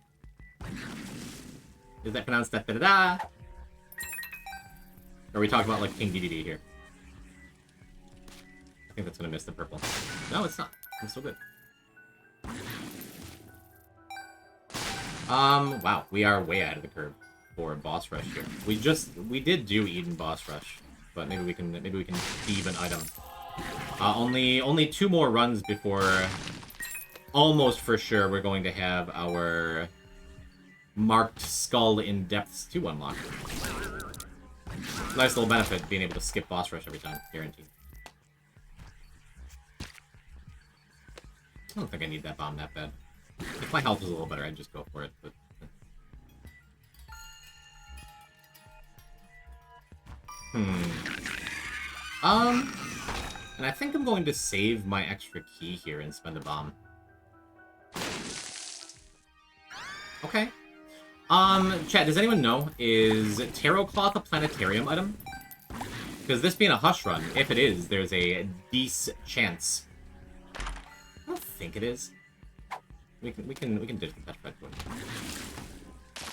Is that pronounced da-da-da-da? Or are we talking about, like, King DDD here? I think that's gonna miss the purple. No, it's not. I'm still good. Wow, we are way ahead of the curve for boss rush here. We did do Eden boss rush, but maybe we can thieve an item. Only 2 more runs before, almost for sure, we're going to have our marked skull in depths 2 unlocked. Nice little benefit being able to skip boss rush every time, guaranteed. I don't think I need that bomb that bad. If my health was a little better, I'd just go for it, but... And I think I'm going to save my extra key here and spend a bomb. Okay. Chat, does anyone know, is Tarot Cloth a planetarium item? Because this being a hush run, if it is, there's a decent chance. I don't think it is. We can ditch the petrified foot.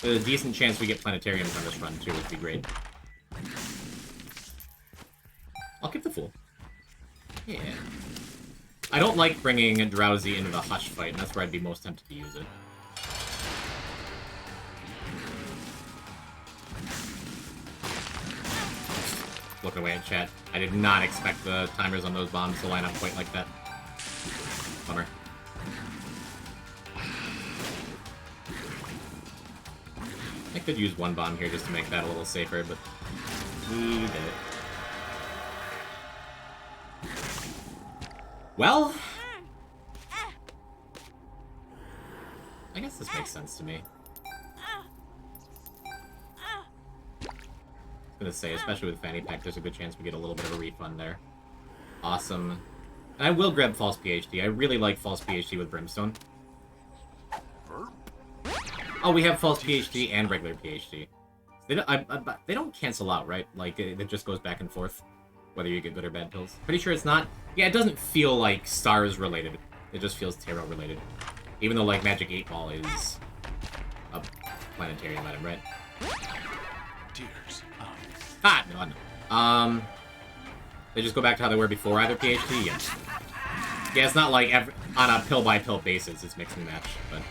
There's a decent chance we get planetariums on this run too, which would be great. I'll keep the Fool. Yeah. I don't like bringing Drowsy into the Hush fight, and that's where I'd be most tempted to use it. Looking away at chat. I did not expect the timers on those bombs to line up quite like that. Bummer. I could use 1 bomb here just to make that a little safer, but we did it. Well, I guess this makes sense to me. I was gonna say, especially with Fanny Pack, there's a good chance we get a little bit of a refund there. Awesome. And I will grab False PhD. I really like False PhD with Brimstone. Oh, we have False PhD and regular PhD. They don't cancel out, right? Like, it just goes back and forth, whether you get good or bad pills. Pretty sure it's not. Yeah, it doesn't feel like Stars related. It just feels Tarot related. Even though, like, Magic 8 Ball is a planetarium item, right? Tears. Ah, no, no. They just go back to how they were before either PhD? Yeah. Yeah, it's not like on a pill-by-pill basis, it's mix and match, but...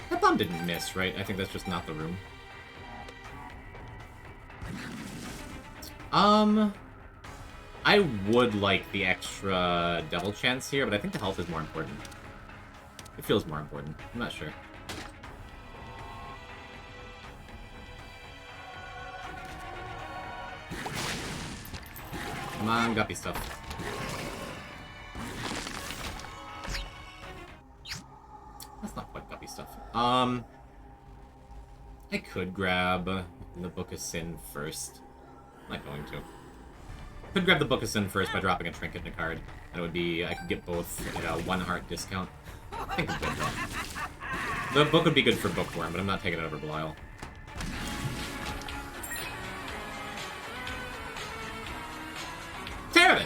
That bomb didn't miss, right? I think that's just not the room. I would like the extra devil chance here, but I think the health is more important. It feels more important. I'm not sure. Come on, guppy stuff. That's not quite guppy stuff. I could grab the Book of Sin first. I'm not going to. Could grab the Book of Sin first by dropping a trinket in a card. And it would be, I could get both at a 1 heart discount. I think I'm good though. The book would be good for Bookworm, but I'm not taking it over Belial. Terramin!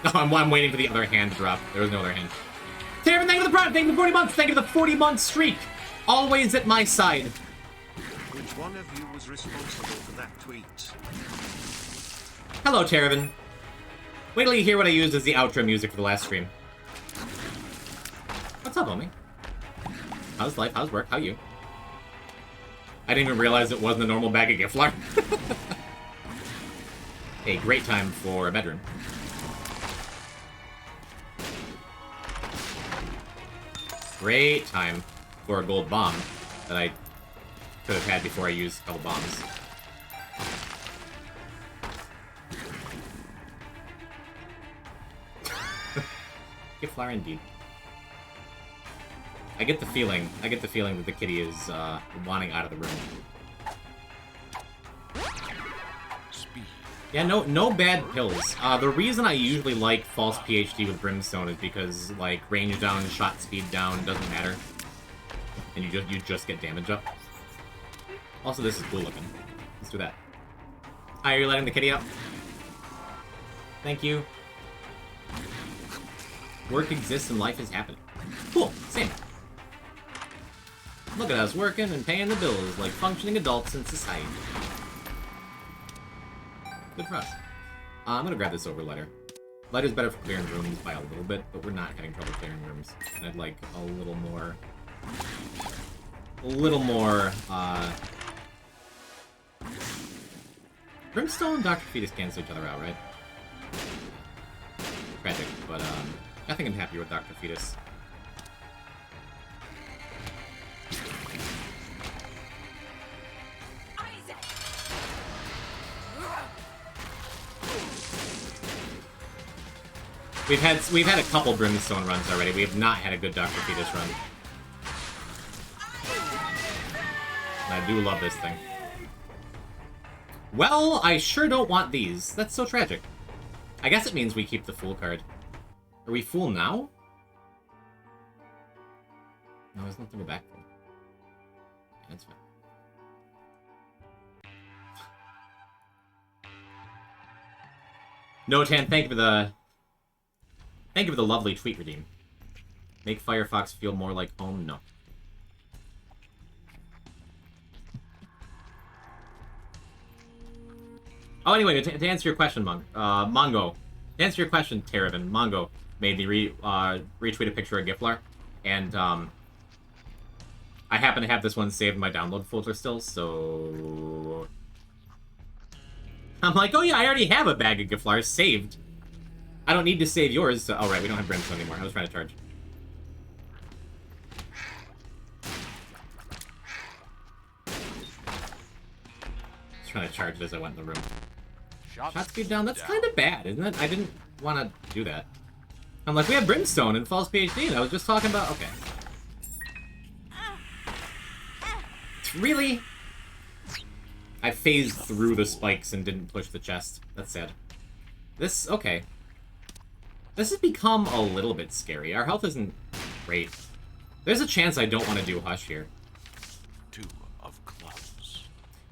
No, I'm waiting for the other hand to drop. There was no other hand. Terramin, thank you for the prime! Thank you for the 40 months! Thank you for the 40-month streak! Always at my side. Which one of you was responsible for that tweet? Hello, Terramin. Wait till you hear what I used as the outro music for the last stream. What's up, homie? How's life? How's work? How you? I didn't even realize it wasn't a normal bag of Giflar. A great time for a bedroom. Great time for a gold bomb that I could have had before I used a couple bombs. Giflar indeed. I get the feeling that the kitty is wanting out of the room. Speed. Yeah, no bad pills. The reason I usually like false PhD with Brimstone is because, like, range down, shot speed down, doesn't matter. And you just get damage up. Also, this is cool looking. Let's do that. Hi, are you letting the kitty out? Thank you. Work exists and life is happening. Cool, same. Look at us working and paying the bills like functioning adults in society. Good for us. I'm gonna grab this over letter. Letter's better for clearing rooms by a little bit, but we're not having trouble clearing rooms. And I'd like a little more... Brimstone and Dr. Fetus cancel each other out, right? Tragic, but I think I'm happier with Dr. Fetus. We've had a couple Brimstone runs already. We have not had a good Dr. Fetus run. And I do love this thing. Well, I sure don't want these. That's so tragic. I guess it means we keep the Fool card. Are we Fool now? No, there's nothing to go back for. That's fine. Notan, thank you for the lovely tweet redeem. Make Firefox feel more like home? No. Oh, anyway, to answer your question, Mongo. To answer your question, Terraven, Mongo made me retweet a picture of Giflar, and I happen to have this one saved in my download folder still, so I'm like, oh yeah, I already have a bag of Giflars saved. I don't need to save yours. So... Oh, right, we don't have Brimstone anymore. I was trying to charge. Trying to charge it as I went in the room. Shot speed down? That's kind of bad, isn't it? I didn't want to do that. I'm like, we have Brimstone and False PhD, and I was just talking about... Okay. Really? I phased through the spikes and didn't push the chest. That's sad. This... Okay. This has become a little bit scary. Our health isn't great. There's a chance I don't want to do Hush here. Two of clubs.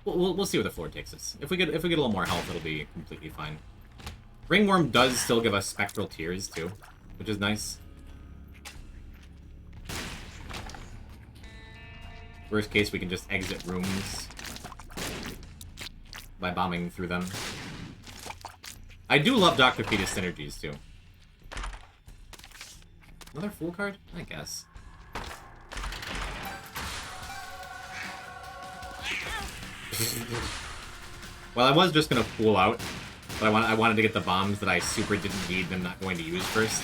We'll see where the floor takes us. If we get a little more health, it'll be completely fine. Ringworm does still give us Spectral Tears, too, which is nice. Worst case, we can just exit rooms by bombing through them. I do love Dr. Fetus synergies, too. Another Fool card? I guess. Well, I was just gonna Fool out, but I wanted to get the bombs that I super didn't need and I'm not going to use first.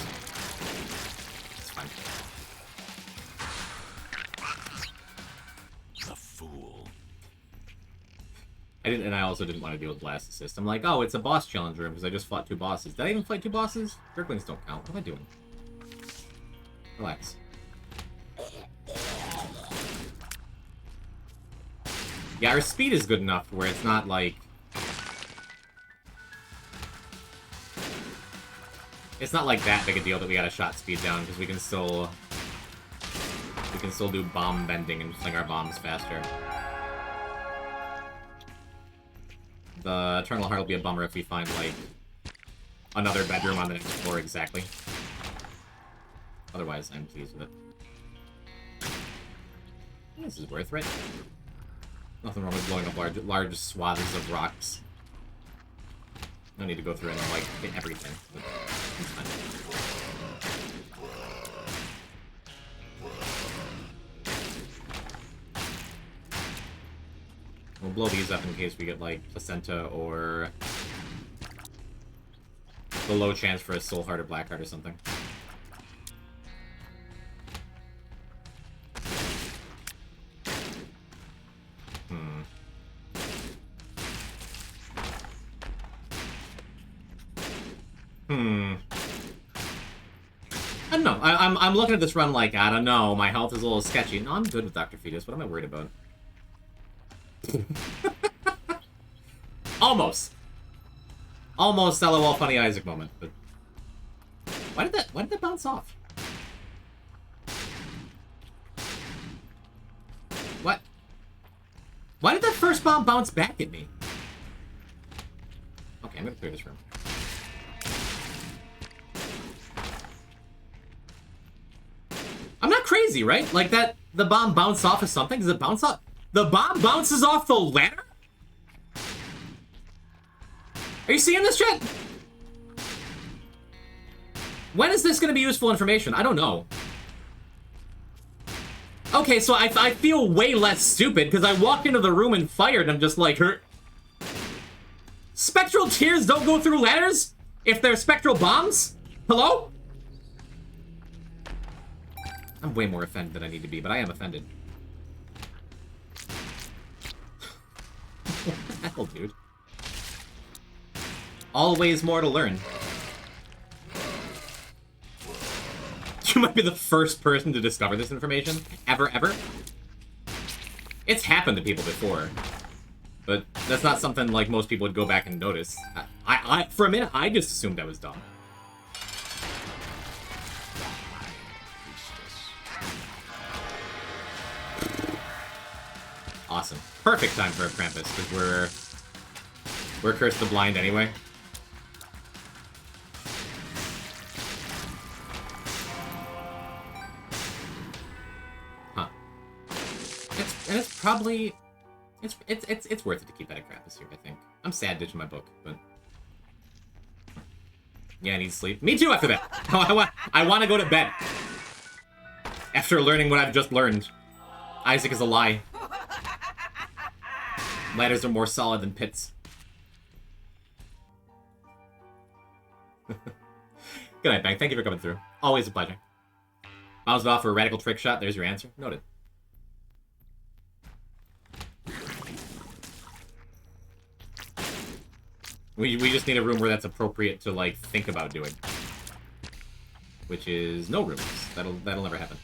It's fine. The Fool. And I also didn't want to deal with Blast Assist. I'm like, oh, it's a boss challenge room because I just fought 2 bosses. Did I even fight 2 bosses? Jerklings don't count. What am I doing? Relax. Yeah, our speed is good enough where it's not like... It's not like that big a deal that we got a shot speed down, because we can still can still do bomb bending and fling our bombs faster. The Eternal Heart will be a bummer if we find, like, another bedroom on the next floor exactly. Otherwise, I'm pleased with it. This is worth it. Nothing wrong with blowing up large swaths of rocks. No need to go through and, like, hit everything. But it's fine. We'll blow these up in case we get, like, placenta or the low chance for a soul heart or black heart or something. I don't know. I'm looking at this run like, I don't know, my health is a little sketchy. No, I'm good with Dr. Fetus. What am I worried about? Almost. Almost LOL funny Isaac moment, but why did that bounce off? What? Why did that first bomb bounce back at me? Okay, I'm gonna clear this room. I'm not crazy, right? Like the bomb bounced off of something? Does it bounce off? The bomb bounces off the ladder? Are you seeing this, chat? When is this going to be useful information? I don't know. Okay, so I feel way less stupid because I walked into the room and fired and I'm just like, hurt. Spectral tears don't go through ladders? If they're spectral bombs? Hello? I'm way more offended than I need to be, but I am offended. What the hell, dude? Always more to learn. You might be the first person to discover this information. Ever. It's happened to people before. But that's not something, like, most people would go back and notice. For a minute, I just assumed I was dumb. Awesome. Perfect time for a Krampus, because we're cursed to blind anyway. Huh. It's probably it's worth it to keep that a Krampus here, I think. I'm sad ditching my book, but yeah, I need sleep. Me too after that. I want to go to bed. After learning what I've just learned. Isaac is a lie. Ladders are more solid than pits. Good night, Bang. Thank you for coming through. Always a pleasure. Bounced off for a radical trick shot. There's your answer. Noted. We just need a room where that's appropriate to, like, think about doing. Which is no rooms. That'll never happen.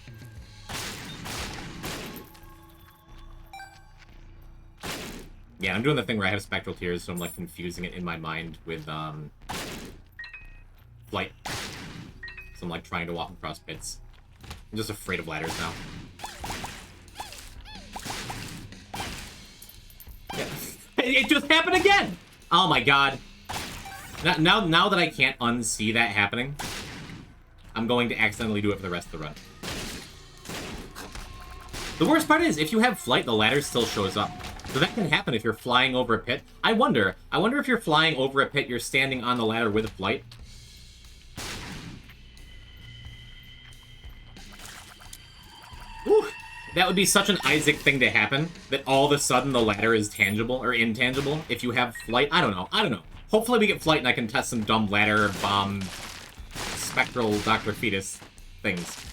Yeah, I'm doing the thing where I have spectral tears, so I'm, like, confusing it in my mind with, flight. So I'm, like, trying to walk across pits. I'm just afraid of ladders now. Yeah. It just happened again! Oh my god. Now that I can't unsee that happening, I'm going to accidentally do it for the rest of the run. The worst part is, if you have flight, the ladder still shows up. So that can happen if you're flying over a pit. I wonder if you're flying over a pit, you're standing on the ladder with flight. Whew. That would be such an Isaac thing to happen, that all of a sudden the ladder is tangible, or intangible, if you have flight. I don't know. Hopefully we get flight and I can test some dumb ladder, bomb, spectral Dr. Fetus things.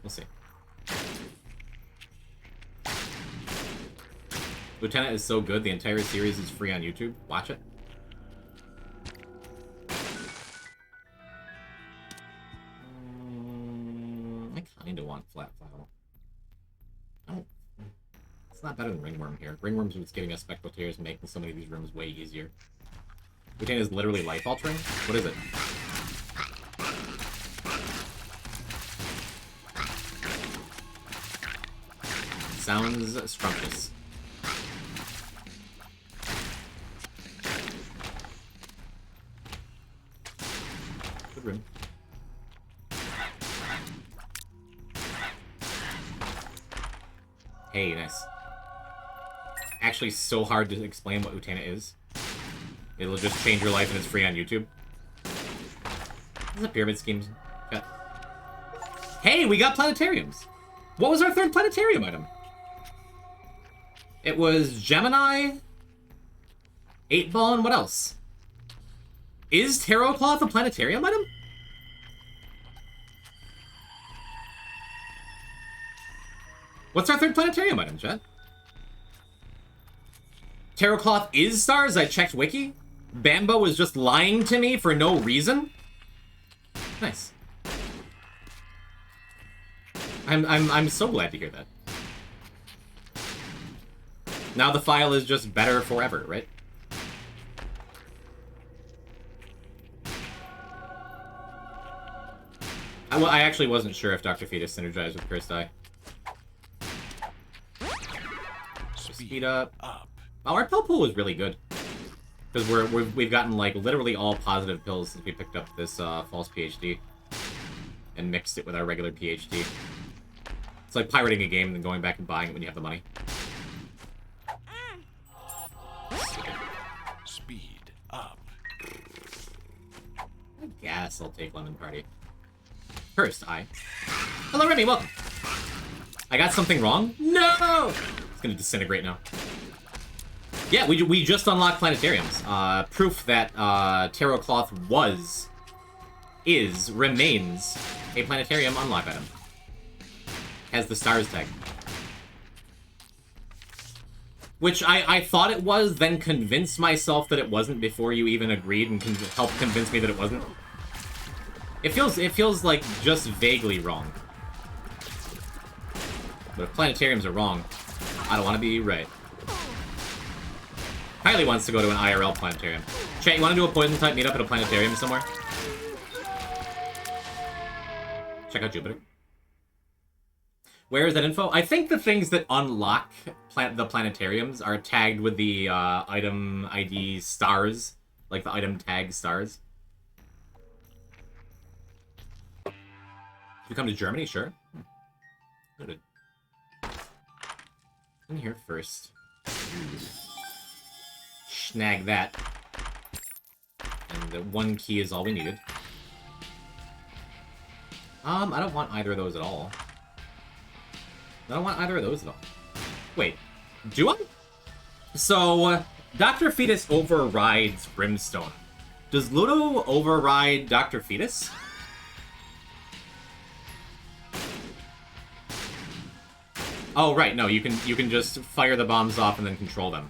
We'll see. Lieutenant is so good, the entire series is free on YouTube. Watch it. I kinda want flat file. It's not better than Ringworm here. Ringworm's what's giving us spectral tears, making so many of these rooms way easier. Lieutenant is literally life altering? What is it? Sounds scrumptious. Good room. Hey, nice. Actually, so hard to explain what Utana is. It'll just change your life and it's free on YouTube. This is a pyramid scheme. Yeah. Hey, we got planetariums! What was our third planetarium item? It was Gemini, 8-ball, and what else? Is Tarot Cloth a planetarium item? What's our third planetarium item, chat? Tarot Cloth is stars? I checked Wiki. Bambo was just lying to me for no reason? Nice. I'm so glad to hear that. Now the file is just better forever, right? I actually wasn't sure if Dr. Fetus synergized with Cursed Eye. Speed up. Oh, our pill pool was really good. Because we've gotten, like, literally all positive pills since we picked up this false PhD. And mixed it with our regular PhD. It's like pirating a game and then going back and buying it when you have the money. Speed up. I guess I'll take Lemon Party. Cursed Eye. Hello, Remy, welcome. I got something wrong? No! It's gonna disintegrate now. Yeah, we just unlocked planetariums. Proof that Tarot Cloth remains a planetarium unlock item. Has the stars tag. Which I thought it was, then convinced myself that it wasn't before you even agreed and helped convince me that it wasn't. It feels like just vaguely wrong. But if planetariums are wrong, I don't want to be right. Kylie wants to go to an IRL planetarium. Chat, you want to do a poison type meetup at a planetarium somewhere? Check out Jupiter. Where is that info? I think the things that unlock the planetariums are tagged with the item ID stars. Like the item tag stars. You come to Germany? Sure. Noted. In here first. Snag that. And the one key is all we needed. I don't want either of those at all. I don't want either of those at all. Wait, do I? So, Dr. Fetus overrides Brimstone. Does Ludo override Dr. Fetus? Oh, right, no, you can just fire the bombs off and then control them.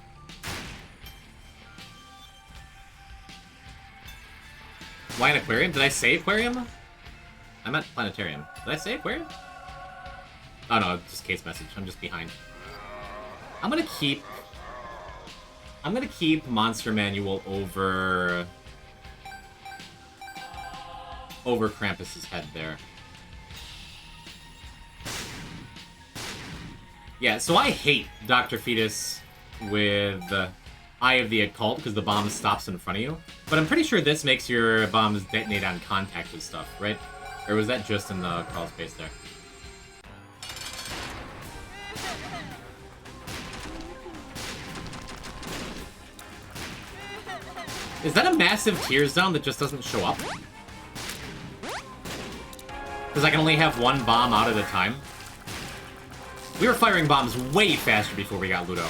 Why an aquarium? Did I say aquarium? I meant planetarium. Did I say aquarium? Oh no, just case message. I'm just behind. I'm gonna keep Monster Manual over Krampus's head there. Yeah, so I hate Dr. Fetus with Eye of the Occult because the bomb stops in front of you. But I'm pretty sure this makes your bombs detonate on contact with stuff, right? Or was that just in the crawl space there? Is that a massive tears zone that just doesn't show up? Because I can only have one bomb out at a time? We were firing bombs way faster before we got Ludo.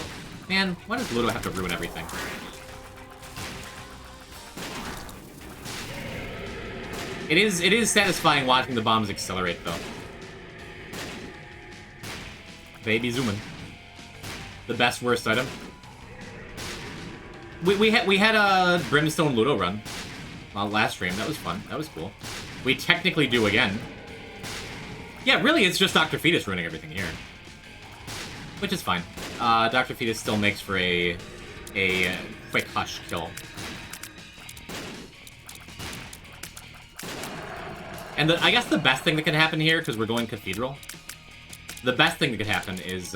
Man, why does Ludo have to ruin everything? It is satisfying watching the bombs accelerate, though. Baby zooming. The best worst item. We had a Brimstone Ludo run last stream. That was fun. That was cool. We technically do again. Yeah, really, it's just Dr. Fetus ruining everything here. Which is fine. Dr. Fetus still makes for a quick hush kill. And I guess the best thing that can happen here, because we're going Cathedral, The best thing that could happen is,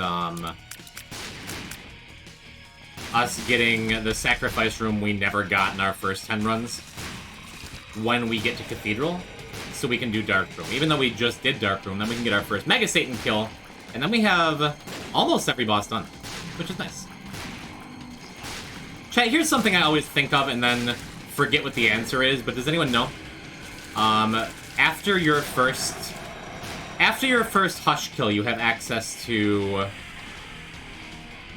us getting the sacrifice room we never got in our first 10 runs when we get to Cathedral, so we can do Dark Room. Even though we just did Dark Room, then we can get our first Mega Satan kill, and then we have almost every boss done, which is nice. Chat, here's something I always think of and then forget what the answer is, but does anyone know? After your first Hush kill, you have access to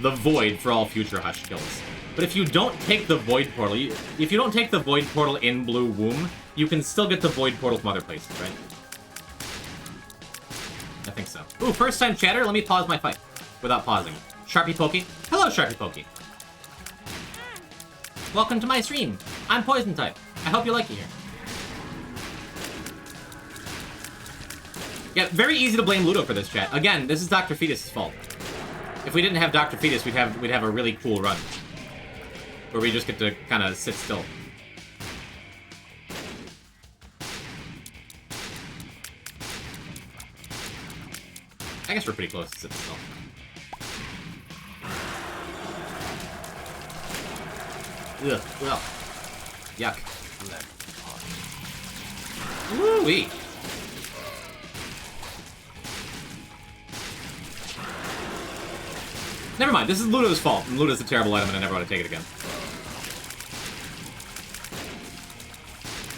the Void for all future Hush kills. But if you don't take the Void Portal, if you don't take the Void Portal in Blue Womb, you can still get the Void Portal from other places, right? I think so. Ooh, first time chatter? Let me pause my fight without pausing. Sharpie Pokey. Hello, Sharpie Pokey. Welcome to my stream. I'm Poison type. I hope you like it here. Yeah, very easy to blame Ludo for this, chat. Again, this is Dr. Fetus' fault. If we didn't have Dr. Fetus, we'd have a really cool run. Where we just get to kind of sit still. I guess we're pretty close to sitting still. Ugh, ugh. Yuck. Woo-wee. Never mind, this is Ludo's fault. And Ludo's a terrible item and I never want to take it again.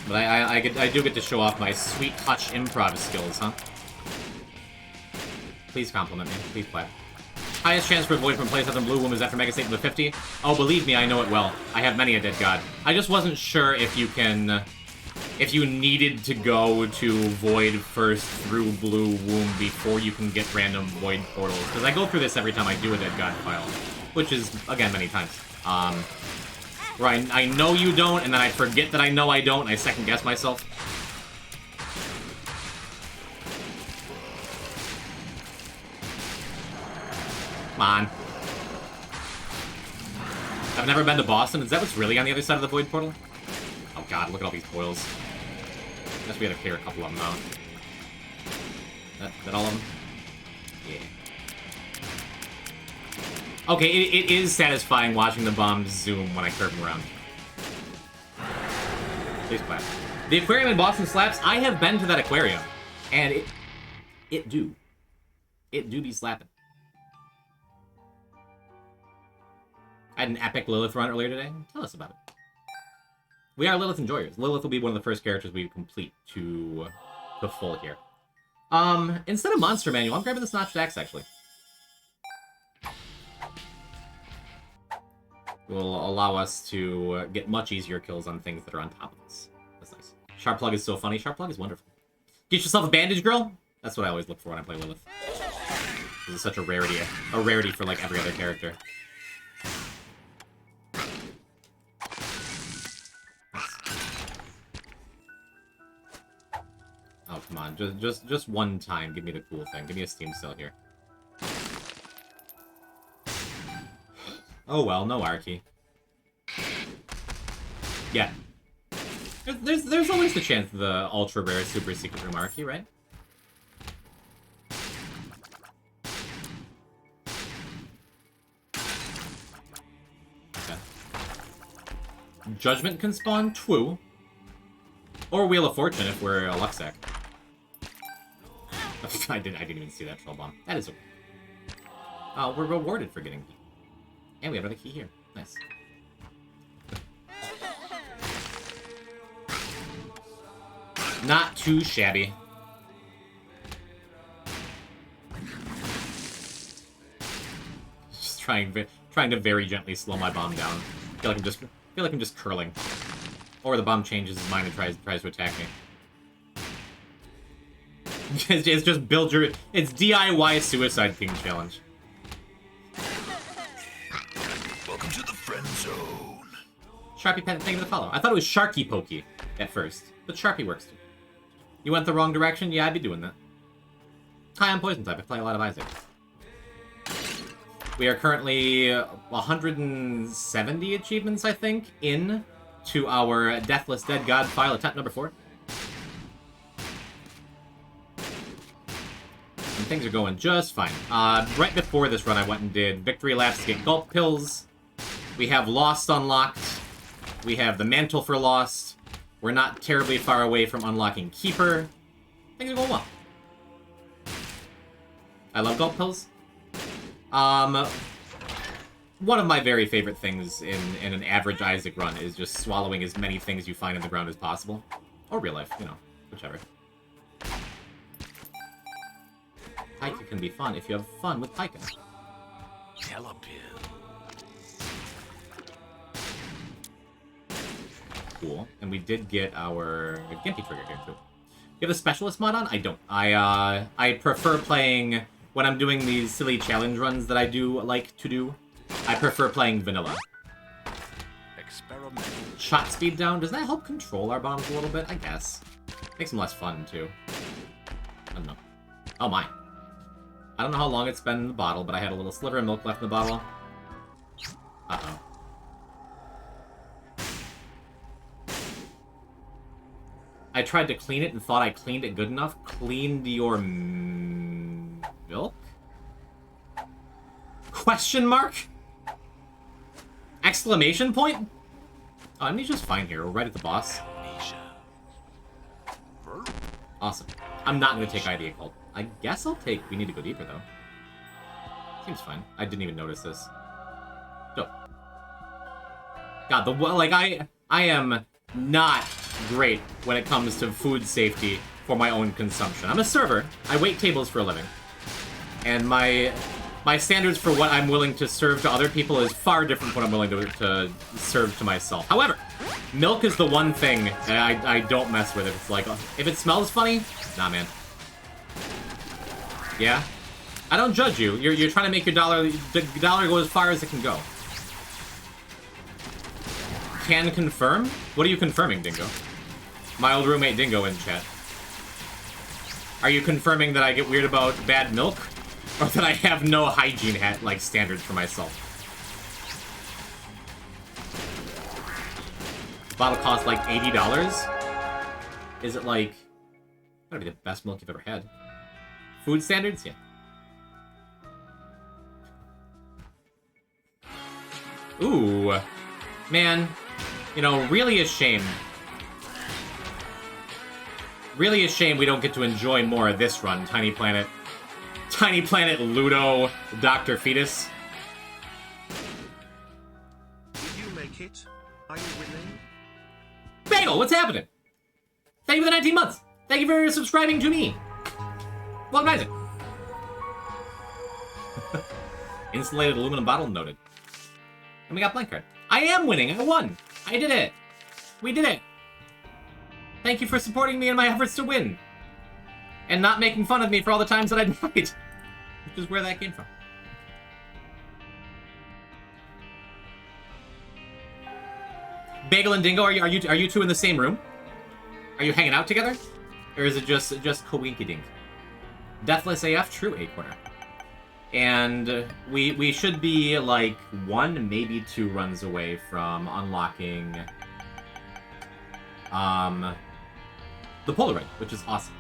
But I do get to show off my sweet touch improv skills, huh? Please compliment me. Please play. Highest chance for Void from place other than Blue Womb is after Mega Satan with 50. Oh, believe me, I know it well. I have many a dead god. I just wasn't sure if you can... if you needed to go to Void first through Blue Womb before you can get random Void portals. Because I go through this every time I do a dead god file. Which is, again, many times. Where I know you don't, and then I forget that I know I don't, and I second guess myself. Come on. I've never been to Boston. Is that what's really on the other side of the Void portal? Oh god, look at all these boils. I guess we gotta clear a couple of them out. That all of them? Yeah. Okay, it is satisfying watching the bombs zoom when I curve them around. Please clap. The aquarium in Boston slaps. I have been to that aquarium, and it do be slapping. I had an epic Lilith run earlier today. Tell us about it. We are Lilith enjoyers. Lilith will be one of the first characters we complete to full here. Instead of Monster Manual, I'm grabbing this Notched Axe, actually. It will allow us to get much easier kills on things that are on top of us. That's nice. Sharp Plug is so funny. Sharp Plug is wonderful. Get yourself a bandage, girl? That's what I always look for when I play Lilith. This is such a rarity for, like, every other character. Oh, come on. Just one time. Give me the cool thing. Give me a Steam Cell here. Oh well, no Arky. Yeah. There's always the chance of the ultra rare super secret room Arky, right? Okay. Judgment can spawn Twoo. Or Wheel of Fortune if we're a Luxac. I didn't even see that troll bomb. That is a... we're rewarded for getting key. And we have another key here. Nice. Not too shabby. Just trying to very gently slow my bomb down. I feel like I'm just curling. Or the bomb changes his mind and tries to attack me. It's just build your... It's DIY Suicide King Challenge. Welcome to the friend zone. Sharpie Pen, thank you for the follow. I thought it was Sharky Pokey at first, but Sharpie works too. You went the wrong direction? Yeah, I'd be doing that. Hi, I'm Poison type. I play a lot of Isaac. We are currently 170 achievements, I think, in to our Deathless Dead God file, attempt number 4. I'm things are going just fine. Right before this run, I went and did victory laps to get gulp pills. We have Lost unlocked. We have the Mantle for Lost. We're not terribly far away from unlocking Keeper. Things are going well. I love gulp pills. One of my very favorite things in an average Isaac run is just swallowing as many things you find in the ground as possible. Or real life, you know, whichever. Pika can be fun if you have fun with Pika. Cool. And we did get our Gimpy trigger here, too. You have a specialist mod on? I don't. I prefer playing... When I'm doing these silly challenge runs that I do like to do, I prefer playing vanilla. Shot speed down. Does that help control our bombs a little bit? I guess. Makes them less fun, too. I don't know. Oh, my. I don't know how long it's been in the bottle, but I had a little sliver of milk left in the bottle. Uh-oh. I tried to clean it and thought I cleaned it good enough. Cleaned your milk? Question mark? Exclamation point? Oh, Amnesia's fine here. We're right at the boss. Awesome. I'm not going to take ID Cult. I guess I'll take... We need to go deeper, though. Seems fine. I didn't even notice this. Dope. God, I am not great when it comes to food safety for my own consumption. I'm a server. I wait tables for a living. And my standards for what I'm willing to serve to other people is far different from what I'm willing to serve to myself. However, milk is the one thing that I don't mess with. It's like, if it smells funny, nah, man. Yeah? I don't judge you. You're trying to make the dollar go as far as it can go. Can confirm? What are you confirming, Dingo? My old roommate Dingo in chat. Are you confirming that I get weird about bad milk? Or that I have no hygiene standards for myself? This bottle costs like $80. Is it like... Gotta be the best milk you've ever had. Food standards? Yeah. Ooh. Man. You know, really a shame. Really a shame we don't get to enjoy more of this run, Tiny Planet. Tiny Planet Ludo Dr. Fetus. Did you make it? Are you winning? Bagel, what's happening? Thank you for the 19 months. Thank you for subscribing to me. Welcome, Isaac. Insulated aluminum bottle noted. And we got blank card. I am winning. I won. I did it. We did it. Thank you for supporting me in my efforts to win. And not making fun of me for all the times that I died. Which is where that came from. Bagel and Dingo, are you two in the same room? Are you hanging out together? Or is it just coinky-dink? Deathless AF, true A-corner. And we should be like 1, maybe 2 runs away from unlocking the Polaroid, which is awesome.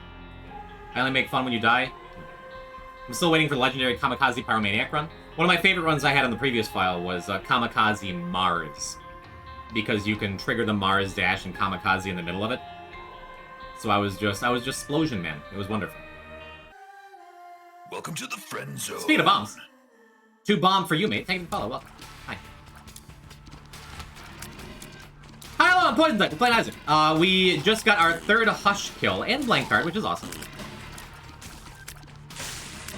I only make fun when you die. I'm still waiting for the legendary Kamikaze Pyromaniac run. One of my favorite runs I had on the previous file was Kamikaze Mars, because you can trigger the Mars dash and Kamikaze in the middle of it. So I was just Splosion Man. It was wonderful. Welcome to the friend zone. Speaking of bombs, 2 bomb for you, mate. Thank you for the follow. Welcome. Hi. Hi, hello, I'm Poison Type. We're playing Isaac. We just got our 3rd Hush kill and blank card, which is awesome.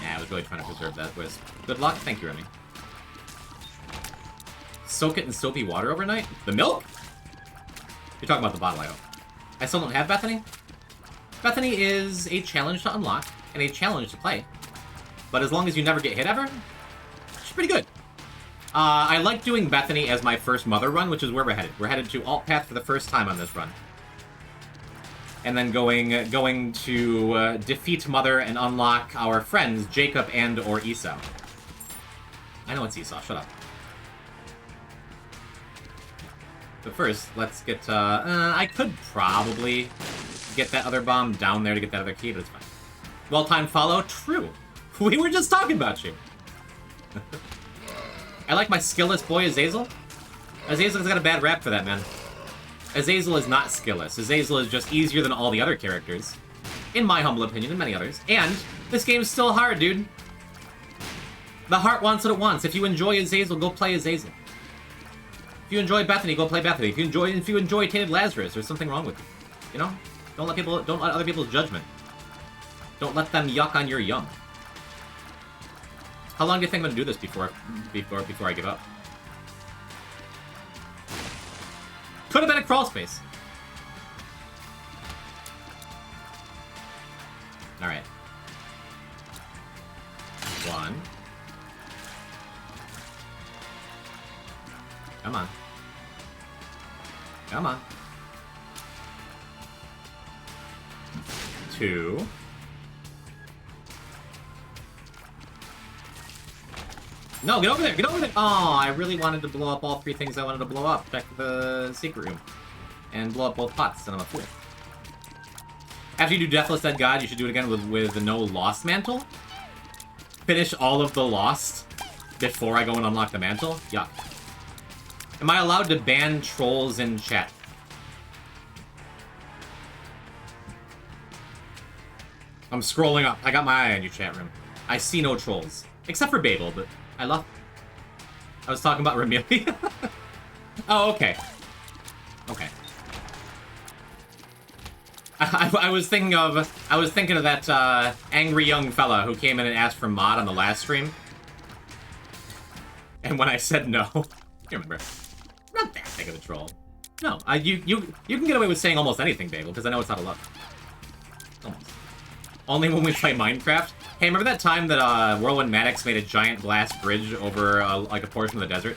Yeah, I was really trying to preserve that wisp. Good luck. Thank you, Remy. Soak it in soapy water overnight? The milk? You're talking about the bottle, I hope. I still don't have Bethany. Bethany is a challenge to unlock and a challenge to play. But as long as you never get hit ever, she's pretty good. I like doing Bethany as my first Mother run, which is where we're headed. We're headed to Alt Path for the first time on this run. And then going to defeat Mother and unlock our friends, Jacob and or Esau. I know it's Esau, shut up. But first, let's get, I could probably get that other bomb down there to get that other key, but it's fine. Well-timed follow, true. We were just talking about you. I like my skillless boy Azazel. Azazel's got a bad rap for that, man. Azazel is not skillless. Azazel is just easier than all the other characters. In my humble opinion, and many others. And this game's still hard, dude. The heart wants what it wants. If you enjoy Azazel, go play Azazel. If you enjoy Bethany, go play Bethany. If you enjoy Tainted Lazarus, there's something wrong with you. You know? Don't let other people's judgment. Don't let them yuck on your yum. How long do you think I'm gonna do this before I give up? Could have been a crawl space. Alright. 1. Come on. Come on. 2. No, get over there! Get over there! Oh, I really wanted to blow up all 3 things I wanted to blow up. Check the secret room. And blow up both pots, and I'm a fool. After you do Deathless Dead God, you should do it again with the no Lost Mantle. Finish all of the Lost before I go and unlock the Mantle. Yuck. Am I allowed to ban trolls in chat? I'm scrolling up. I got my eye on you, chat room. I see no trolls. Except for Babel, but I love... I was talking about Remelia. Oh, okay. Okay. I was thinking of that angry young fella who came in and asked for mod on the last stream. And when I said no, you remember, not that big of a troll. No, you can get away with saying almost anything, Babel, because I know it's not a love. Almost. Only when we play Minecraft. Hey, remember that time that Whirlwind Maddox made a giant glass bridge over like a portion of the desert?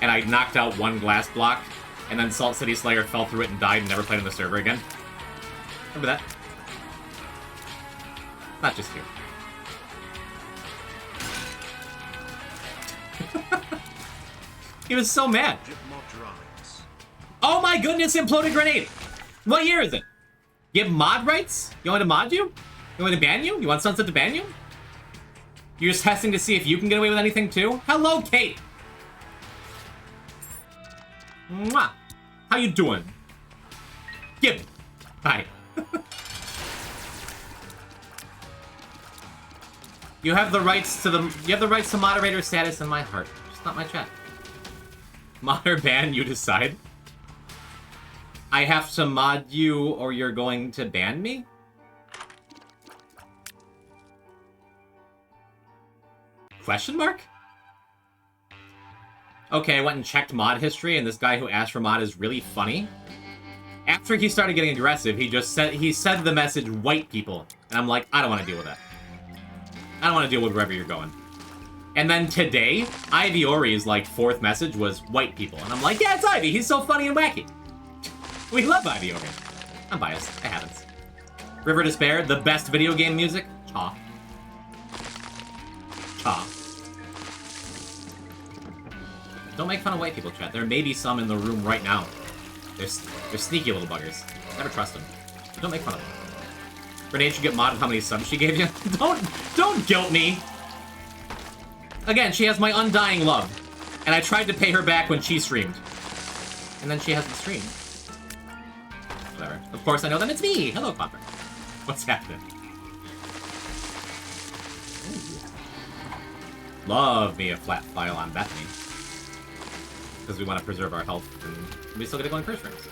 And I knocked out one glass block, and then Salt City Slayer fell through it and died and never played on the server again? Remember that? Not just you. He was so mad. Oh my goodness, imploded grenade! What year is it? Give mod rights? You want me to mod you? You want me to ban you? You want Sunset to ban you? You're just testing to see if you can get away with anything too? Hello, Kate! Mwah! How you doing? Give it. Hi. You have the rights to moderator status in my heart. Just not my chat. Mod or ban, you decide. I have to mod you or you're going to ban me? Question mark? Okay, I went and checked mod history, and this guy who asked for mod is really funny. After he started getting aggressive, he said the message, white people. And I'm like, I don't want to deal with that. I don't want to deal with wherever you're going. And then today, Ivy Ori's, like, 4th message was white people. And I'm like, yeah, it's Ivy. He's so funny and wacky. We love Ivy Ori. I'm biased. It happens. River Despair, the best video game music? Cha. Cha. Don't make fun of white people, chat. There may be some in the room right now. They're sneaky little buggers. Never trust them. Don't make fun of them. Grenade should get modded how many subs she gave you. Don't guilt me. Again, she has my undying love. And I tried to pay her back when she streamed. And then she hasn't streamed. Whatever. Of course I know that it's me! Hello, Popper. What's happening? Ooh. Love me a flat file on Bethany. Because we want to preserve our health, and we still get to go in first frames.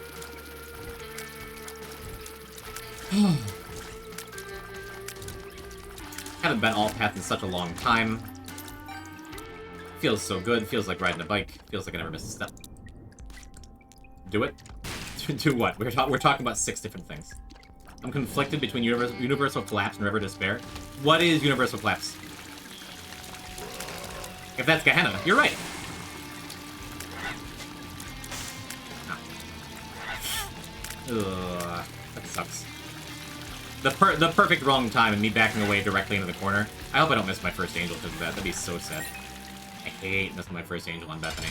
Haven't been alt path in such a long time. Feels so good. Feels like riding a bike. Feels like I never missed a step. Do it? Do what? We're talking about 6 different things. I'm conflicted between Universal Collapse and River Despair. What is Universal Collapse? If that's Gehenna, you're right. Ugh, that sucks. The perfect wrong time and me backing away directly into the corner. I hope I don't miss my first angel because of that. That'd be so sad. I hate missing my first angel on Bethany.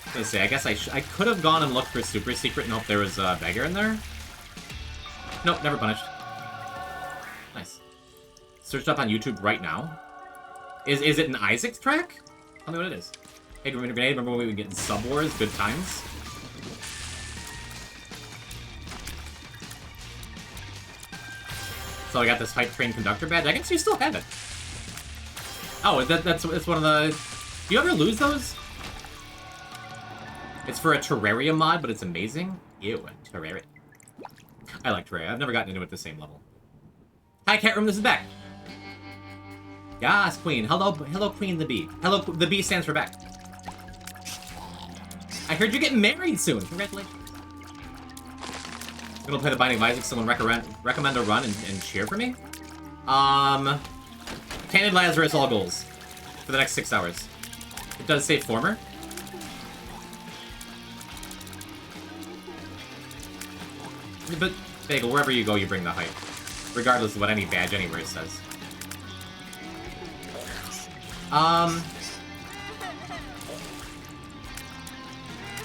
I was gonna say, I guess I could have gone and looked for Super Secret and hope there was a beggar in there. Nope, never punished. Nice. Searched up on YouTube right now. Is it an Isaac track? Tell me what it is. Hey, Grenade, remember when we would get in Sub Wars? Good times. So I got this Hype Train Conductor badge. I guess you still have it. Oh, that's one of the... Do you ever lose those? It's for a Terraria mod, but it's amazing. Ew, Terraria. I like Terraria. I've never gotten into it at the same level. Hi, Cat Room. This is Beck. Yes, Queen. Hello, Queen the Bee. Hello, the B stands for Beck. I heard you're getting married soon. Congratulations. I'm gonna play the Binding of Isaac. Someone recommend a run and cheer for me? Tainted Lazarus all goals for the next 6 hours. It does say former. But, Bagel, wherever you go, you bring the hype. Regardless of what any badge anywhere says.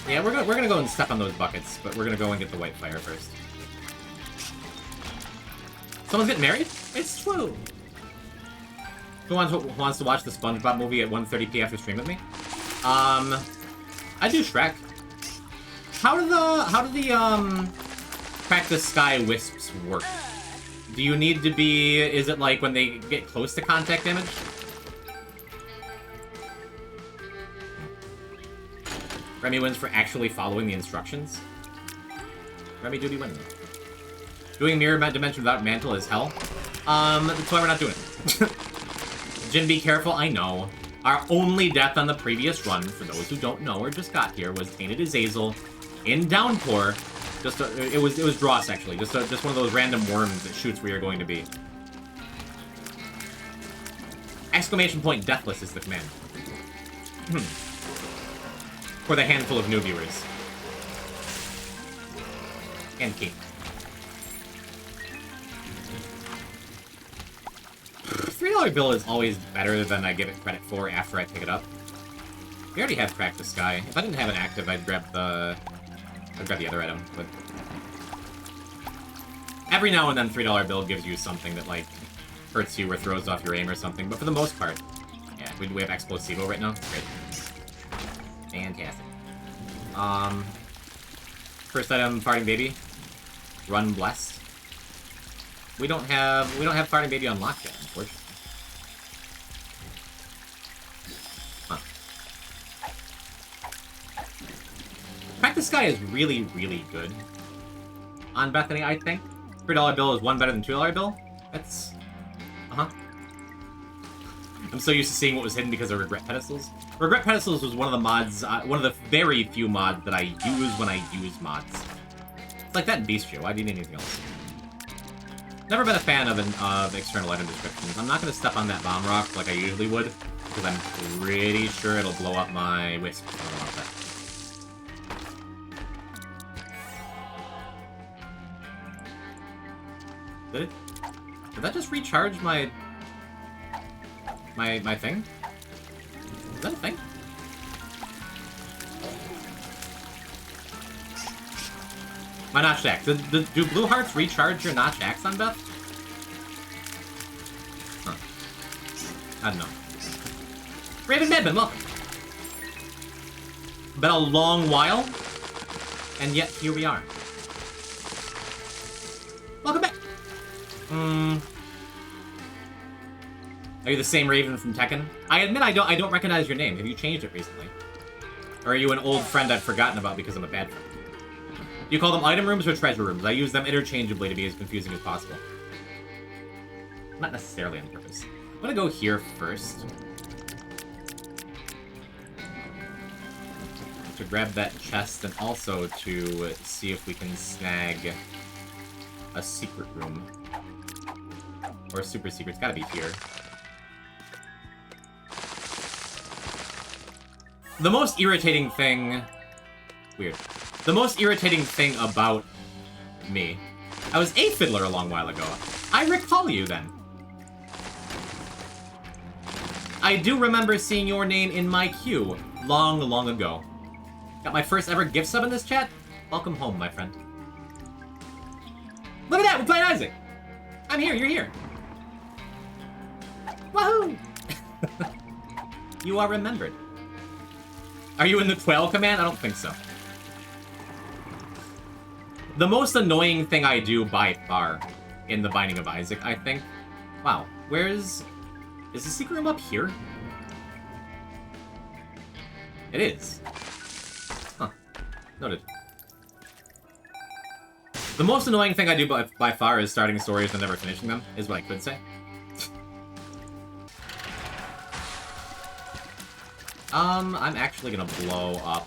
Yeah, we're gonna go and step on those buckets, but we're gonna go and get the white fire first. Someone's getting married? It's true! Who wants to watch the SpongeBob movie at 1:30 after stream with me? I do Shrek. How do the Crack the Sky wisps work? Do you need to be... Is it like when they get close to contact damage? Remy wins for actually following the instructions. Remy Duty win. Doing Mirror Dimension without Mantle is hell. That's why we're not doing it. Jin, be careful, I know. Our only death on the previous run, for those who don't know or just got here, was Tainted Azazel in Downpour. It was Dross, actually. Just one of those random worms that shoots where you're going to be. Exclamation point Deathless is the command. For the handful of new viewers. And Kate. $3 bill is always better than I give it credit for after I pick it up. We already have Crack the Sky. If I didn't have it active, I'd grab the other item. But every now and then, $3 bill gives you something that, like, hurts you or throws off your aim or something. But for the most part, yeah, we have Explosivo right now. Great. Fantastic. First item, Farting Baby. Run Blessed. We don't have Farting Baby unlocked yet, unfortunately. Huh. Crack the Sky is really, really good on Bethany, I think. $3 bill is one better than $2 bill. That's... I'm so used to seeing what was hidden because of Regret Pedestals. Regret Pedestals was one of the mods, one of the very few mods that I use when I use mods. It's like that in Bestial. Why do you need anything else? Never been a fan of external item descriptions. I'm not going to step on that bomb rock like I usually would, because I'm pretty sure it'll blow up my wisp. I don't want that. Did that just recharge my thing? Is that a thing? My notched axe. Do blue hearts recharge your notched axe on Beth? Huh. I don't know. Raven Medman, welcome. Been a long while, and yet here we are. Welcome back. Are you the same Raven from Tekken? I admit I don't recognize your name. Have you changed it recently? Or are you an old friend I've forgotten about because I'm a bad friend? Do you call them item rooms or treasure rooms? I use them interchangeably to be as confusing as possible. Not necessarily on purpose. I'm gonna go here first. To grab that chest and also to see if we can snag a secret room. Or a super secret. It's gotta be here. The most irritating thing... Weird. The most irritating thing about me... I was a fiddler a long while ago. I recall you then. I do remember seeing your name in my queue long, long ago. Got my first ever gift sub in this chat? Welcome home, my friend. Look at that, we're playing Isaac! I'm here, you're here. Woohoo! You are remembered. Are you in the Quail command? I don't think so. The most annoying thing I do by far in The Binding of Isaac, I think. Wow, is the secret room up here? It is. Huh. Noted. The most annoying thing I do by far is starting stories and never finishing them, is what I could say. I'm actually gonna blow up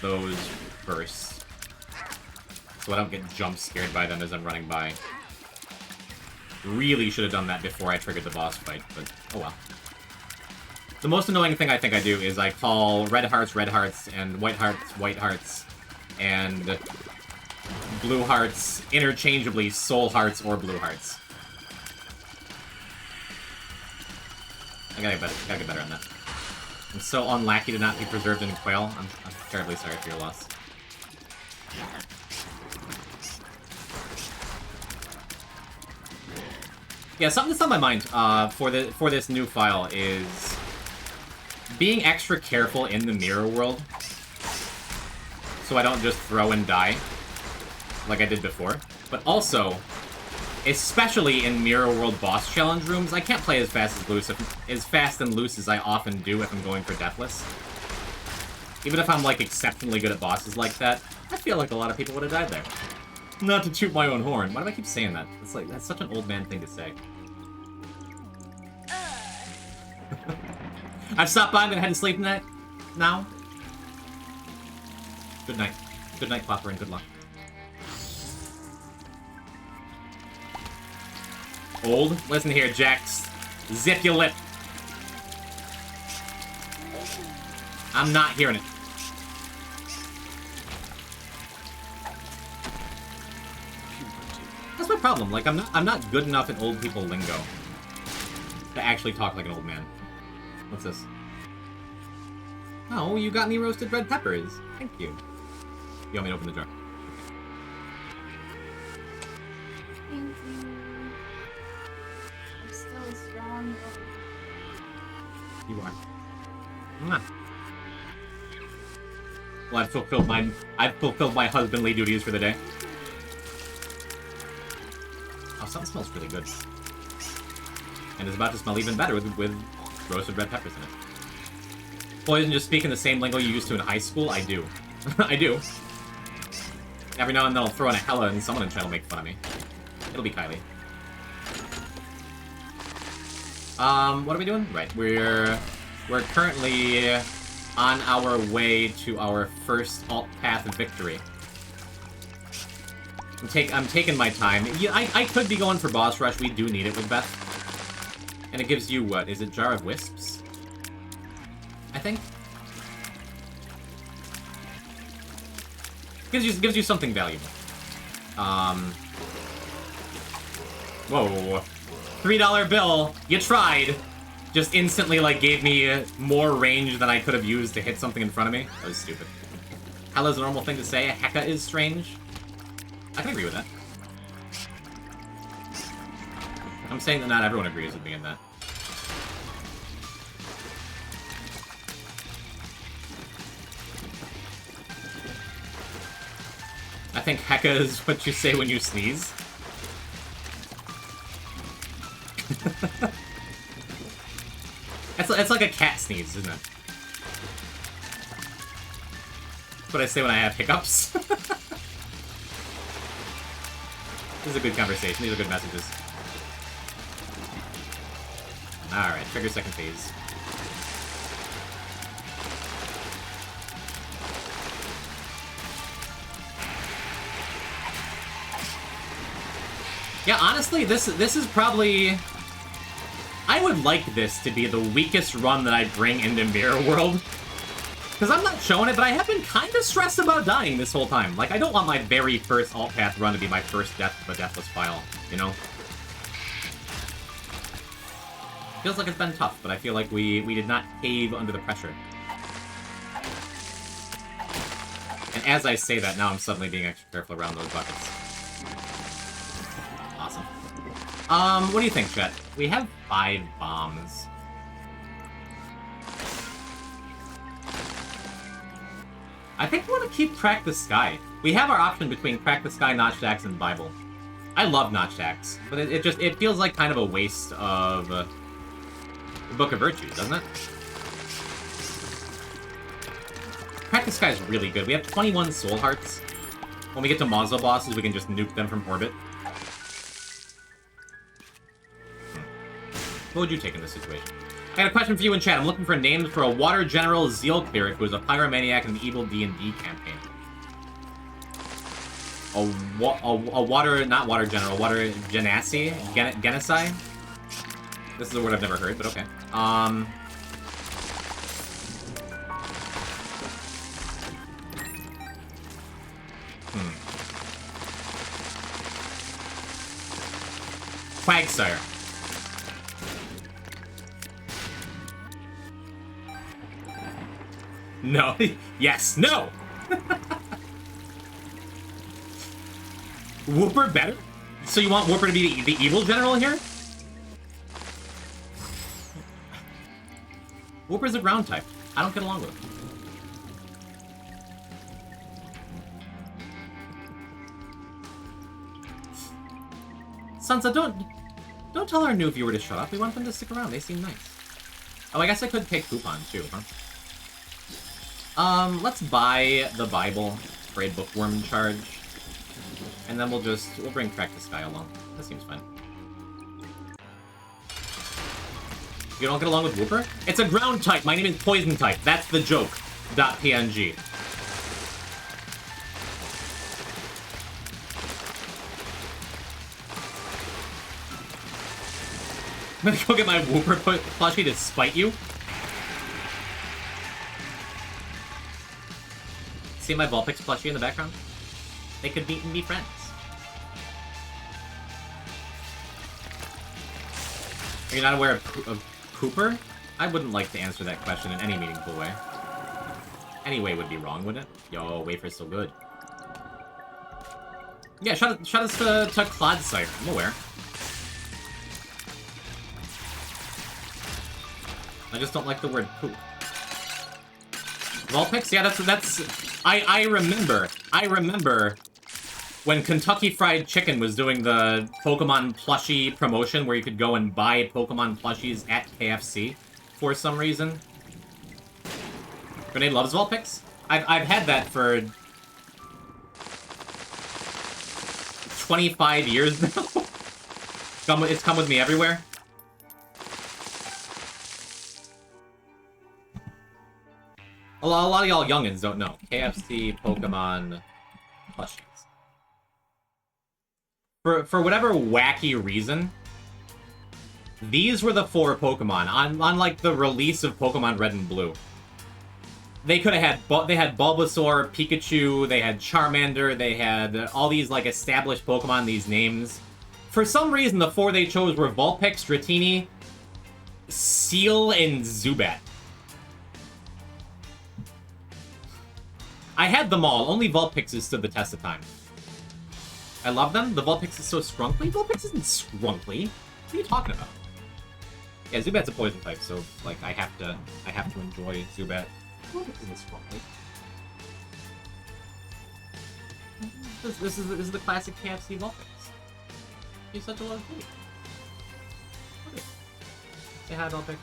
those first, so I don't get jump scared by them as I'm running by. Really should have done that before I triggered the boss fight, but oh well. The most annoying thing I think I do is I call red hearts, and white hearts, and blue hearts interchangeably soul hearts or blue hearts. I gotta get better on that. I'm so unlucky to not be preserved in Quail. I'm terribly sorry for your loss. Yeah, something that's on my mind for this new file is being extra careful in the mirror world, so I don't just throw and die like I did before. But also, especially in mirror world boss challenge rooms, I can't play as fast and loose as I often do if I'm going for Deathless. Even if I'm like exceptionally good at bosses like that, I feel like a lot of people would have died there. Not to toot my own horn. Why do I keep saying that? It's like, that's such an old man thing to say. I've stopped by, I'm gonna head to sleep tonight. Now. Good night. Good night, Popper, and good luck. Old? Listen here, Jax. Zip your lip. I'm not hearing it. That's my problem. Like, I'm not good enough at old people lingo to actually talk like an old man. What's this? Oh, you got me roasted red peppers. Thank you. You want me to open the jar? Thank you. I'm still strong. You are. Mwah. Well, I've fulfilled my husbandly duties for the day. Oh, something smells really good. And it's about to smell even better with roasted red peppers in it. Poison just speaking the same lingo you used to in high school? I do. I do. Every now and then I'll throw in a hella and someone in chat will make fun of me. It'll be Kylie. What are we doing? Right, we're currently on our way to our first alt path victory. I'm taking my time. Yeah, I could be going for boss rush. We do need it with Beth. And it gives you what? Is it Jar of Wisps? I think. Gives you something valuable. Whoa. $3 bill. You tried. Just instantly, like, gave me more range than I could have used to hit something in front of me. That was stupid. Hello's a normal thing to say. Hecka is strange. I can agree with that. I'm saying that not everyone agrees with me in that. I think hecka is what you say when you sneeze. It's like a cat sneeze, isn't it? That's what I say when I have hiccups. This is a good conversation. These are good messages. Alright, trigger second phase. Yeah, honestly, this is probably... I would like this to be the weakest run that I bring into Mirror World. Because I'm not showing it, but I have been kind of stressed about dying this whole time. Like, I don't want my very first alt path run to be my first death of a Deathless file, you know? Feels like it's been tough, but I feel like we did not cave under the pressure. And as I say that, now I'm suddenly being extra careful around those buckets. Awesome. What do you think, Chet? We have 5 bombs. I think we want to keep Crack the Sky. We have our option between Crack the Sky, Notched Axe, and Bible. I love Notched Axe, but it feels like kind of a waste of the Book of Virtues, doesn't it? Crack the Sky is really good. We have 21 Soul Hearts. When we get to Mazo bosses, we can just nuke them from orbit. What would you take in this situation? I got a question for you in chat. I'm looking for names for a Water General Zeal Cleric who is a pyromaniac in an evil D&D campaign. A water... not Water General. Water Genasi? Genasi? This is a word I've never heard, but okay. Quagsire. No. Yes. No! Whooper better? So you want Whooper to be the evil general here? Whooper's a ground type. I don't get along with him. Sansa, don't tell our new viewer to shut up. We want them to stick around. They seem nice. Oh, I guess I could take coupon too, huh? Let's buy the Bible for a bookworm charge. And then we'll bring Crack the Sky along. That seems fine. You don't get along with Whooper? It's a ground type. My name is Poison type. That's the joke. .png. I'm gonna go get my Whooper plushie to spite you. See my Vulpix plushie in the background? They could meet and be friends. Are you not aware of Cooper? I wouldn't like to answer that question in any meaningful way. Any way would be wrong, wouldn't it? Yo, wafer's so good. Yeah, shout us to Clodsire. I'm aware. I just don't like the word poop. Vulpix? Yeah, that's... I remember when Kentucky Fried Chicken was doing the Pokemon plushie promotion where you could go and buy Pokemon plushies at KFC for some reason. Grenade loves Vulpix? I've had that for 25 years now. It's come with me everywhere. A lot of y'all youngins don't know. KFC Pokemon plushies. For whatever wacky reason, these were the 4 Pokemon on like the release of Pokemon Red and Blue. They could have had they had Bulbasaur, Pikachu, they had Charmander, they had all these like established Pokemon, these names. For some reason, the 4 they chose were Vulpix, Dratini, Seal, and Zubat. I had them all. Only Vulpix has stood the test of time. I love them. The Vulpix is so scrunkly. Vulpix isn't scrunkly. What are you talking about? Yeah, Zubat's a poison type, so like I have to enjoy Zubat. Vulpix isn't scrunkly. This is the classic KFC Vulpix. He's such a love kitty. Say hi, Vulpix.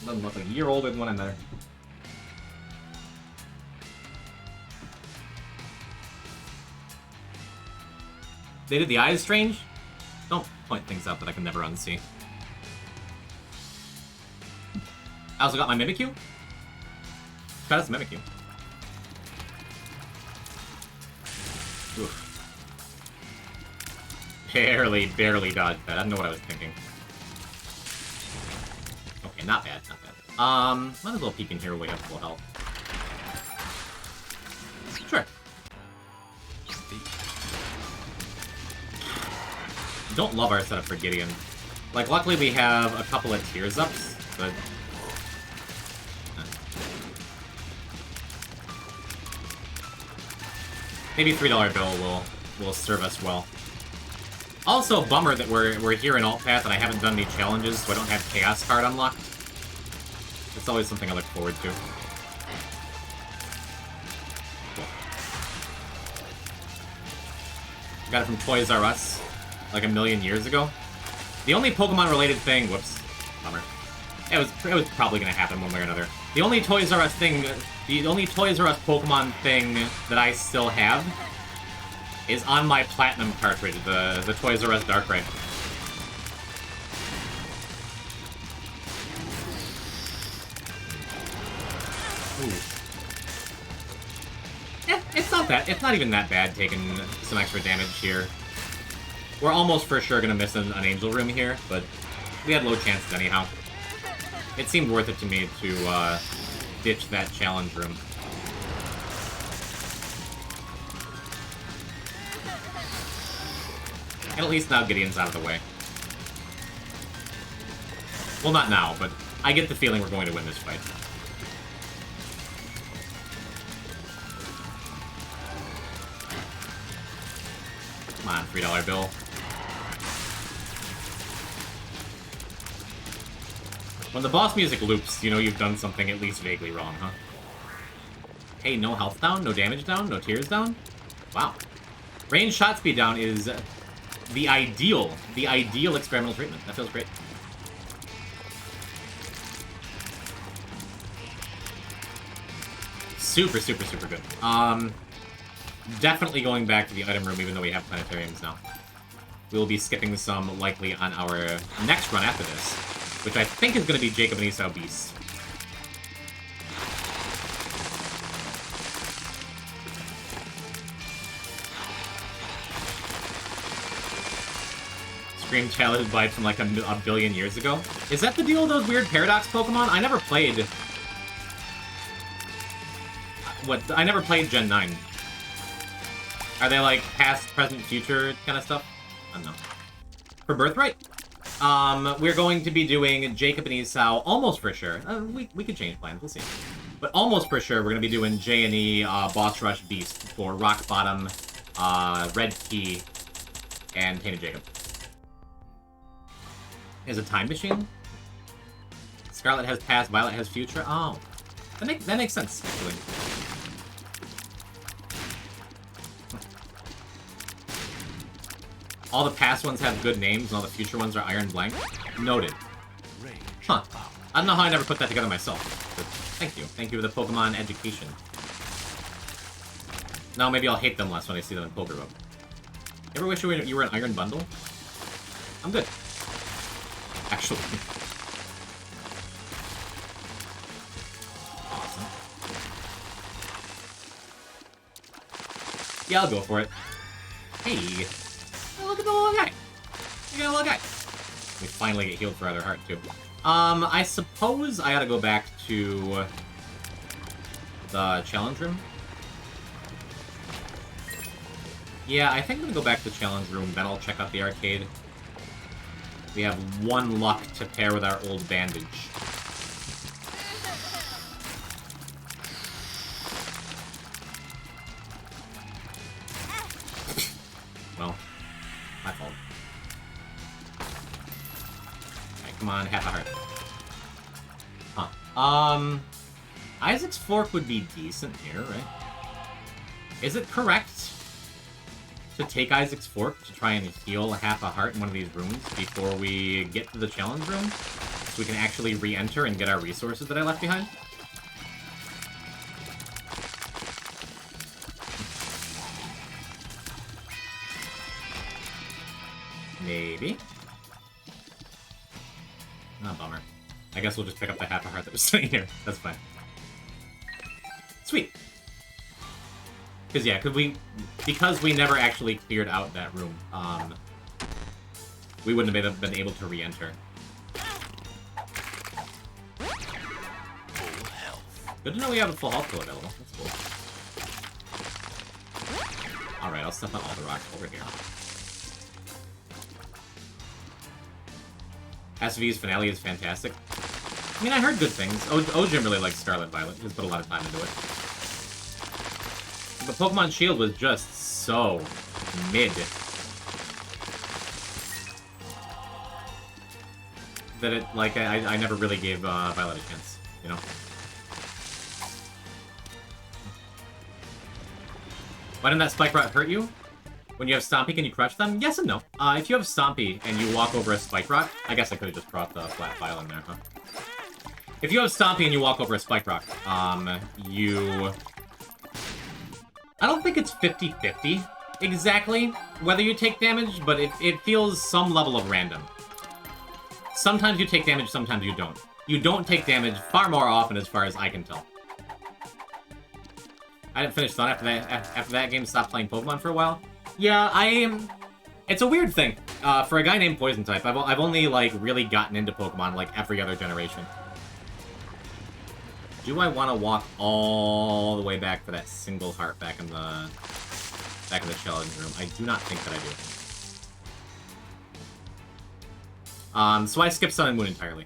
Doesn't look like a year older than when I met her. They did the eyes strange? Don't point things out that I can never unsee. I also got my Mimikyu. Try this Mimikyu. Oof. Barely dodged that. I don't know what I was thinking. Okay, not bad, not bad. Might as well peek in here way up full health. Sure. Don't love our setup for Gideon. Like, luckily we have a couple of tears ups, but... Maybe $3 bill will serve us well. Also, bummer that we're here in Alt Path and I haven't done any challenges, so I don't have Chaos card unlocked. It's always something I look forward to. Cool. Got it from Toys R Us, like a million years ago. The only Pokemon-related thing... Whoops. Bummer. It was probably gonna happen one way or another. The only Toys R Us thing... The only Toys R Us Pokemon thing that I still have is on my Platinum cartridge, the Toys R Us Darkrai. Ooh. Yeah, it's not even that bad taking some extra damage here. We're almost for sure gonna miss an Angel Room here, but we had low chances anyhow. It seemed worth it to me to ditch that challenge room. And at least now Gideon's out of the way. Well, not now, but I get the feeling we're going to win this fight. Come on, $3 bill. When the boss music loops, you know you've done something at least vaguely wrong, huh? Hey, no health down, no damage down, no tears down? Wow. Range shot speed down is the ideal experimental treatment. That feels great. Super, super, super good. Definitely going back to the item room, even though we have planetariums now. We'll be skipping some likely on our next run after this, which I think is going to be Jacob and Esau Beast. Scream childhood bite from like a billion years ago. Is that the deal with those weird Paradox Pokemon? I never played... I never played Gen 9. Are they like past, present, future kind of stuff? I don't know. For Birthright? We're going to be doing Jacob and Esau almost for sure. We could change plans, we'll see. But almost for sure, we're going to be doing J&E Boss Rush Beast for Rock Bottom, Red Key, and Tainted Jacob. Is a time machine? Scarlet has past, Violet has future? Oh. That makes sense, actually. All the past ones have good names, and all the future ones are Iron Blank. Noted. Huh. I don't know how I never put that together myself, but thank you. Thank you for the Pokemon education. Now maybe I'll hate them less when I see them in Poker Road. You ever wish you were an Iron Bundle? I'm good. Actually. Awesome. Yeah, I'll go for it. Hey. Look at the little guy. Look at the little guy. We finally get healed for Other Heart, too. I suppose I ought to go back to the challenge room. Yeah, I think I'm going to go back to the challenge room, then I'll check out the arcade. We have one luck to pair with our old bandage. Well, my fault. Alright, come on, half a heart. Huh. Isaac's Fork would be decent here, right? Is it correct to take Isaac's Fork to try and heal half a heart in one of these rooms before we get to the challenge room? So we can actually re-enter and get our resources that I left behind? Maybe. Oh, bummer. I guess we'll just pick up the half a heart that was sitting here. That's fine. Sweet. Because, yeah, because we never actually cleared out that room, we wouldn't have been able to re-enter. Full health. Good to know we have a full health pool available. That's cool. Alright, I'll step on all the rocks over here. SV's finale is fantastic. I mean, I heard good things. Ojim really likes Scarlet Violet. He's put a lot of time into it. But Pokemon Shield was just so mid. That it, like, I never really gave Violet a chance, you know? Why didn't that Spike Rot hurt you? When you have Stompy, can you crush them? Yes and no. If you have Stompy and you walk over a Spike Rock, I guess I could have just brought the flat file in there, huh? If you have Stompy and you walk over a Spike Rock, you... I don't think it's 50-50 exactly whether you take damage, but it feels some level of random. Sometimes you take damage, sometimes you don't. You don't take damage far more often as far as I can tell. I didn't finish Sun after that game, stopped playing Pokemon for a while. Yeah, it's a weird thing. For a guy named Poison type, I've only, like, really gotten into Pokemon, like, every other generation. Do I want to walk all the way back for that single heart back in the challenge room? I do not think that I do. So I skipped Sun and Moon entirely.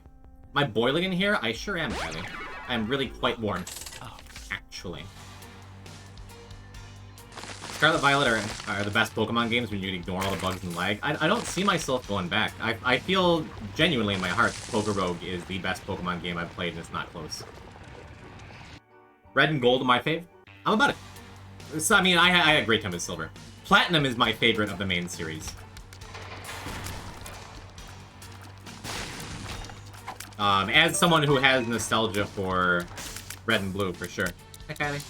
Am I boiling in here? I sure am, Kylie. I'm really quite warm. Actually. Scarlet Violet are the best Pokemon games when you ignore all the bugs and lag. I don't see myself going back. I feel genuinely in my heart Pokorogue is the best Pokemon game I've played, and it's not close. Red and Gold are my fave. I'm about it. So, I mean, I had a great time with Silver. Platinum is my favorite of the main series. As someone who has nostalgia for Red and Blue, for sure. Hi, Kylie.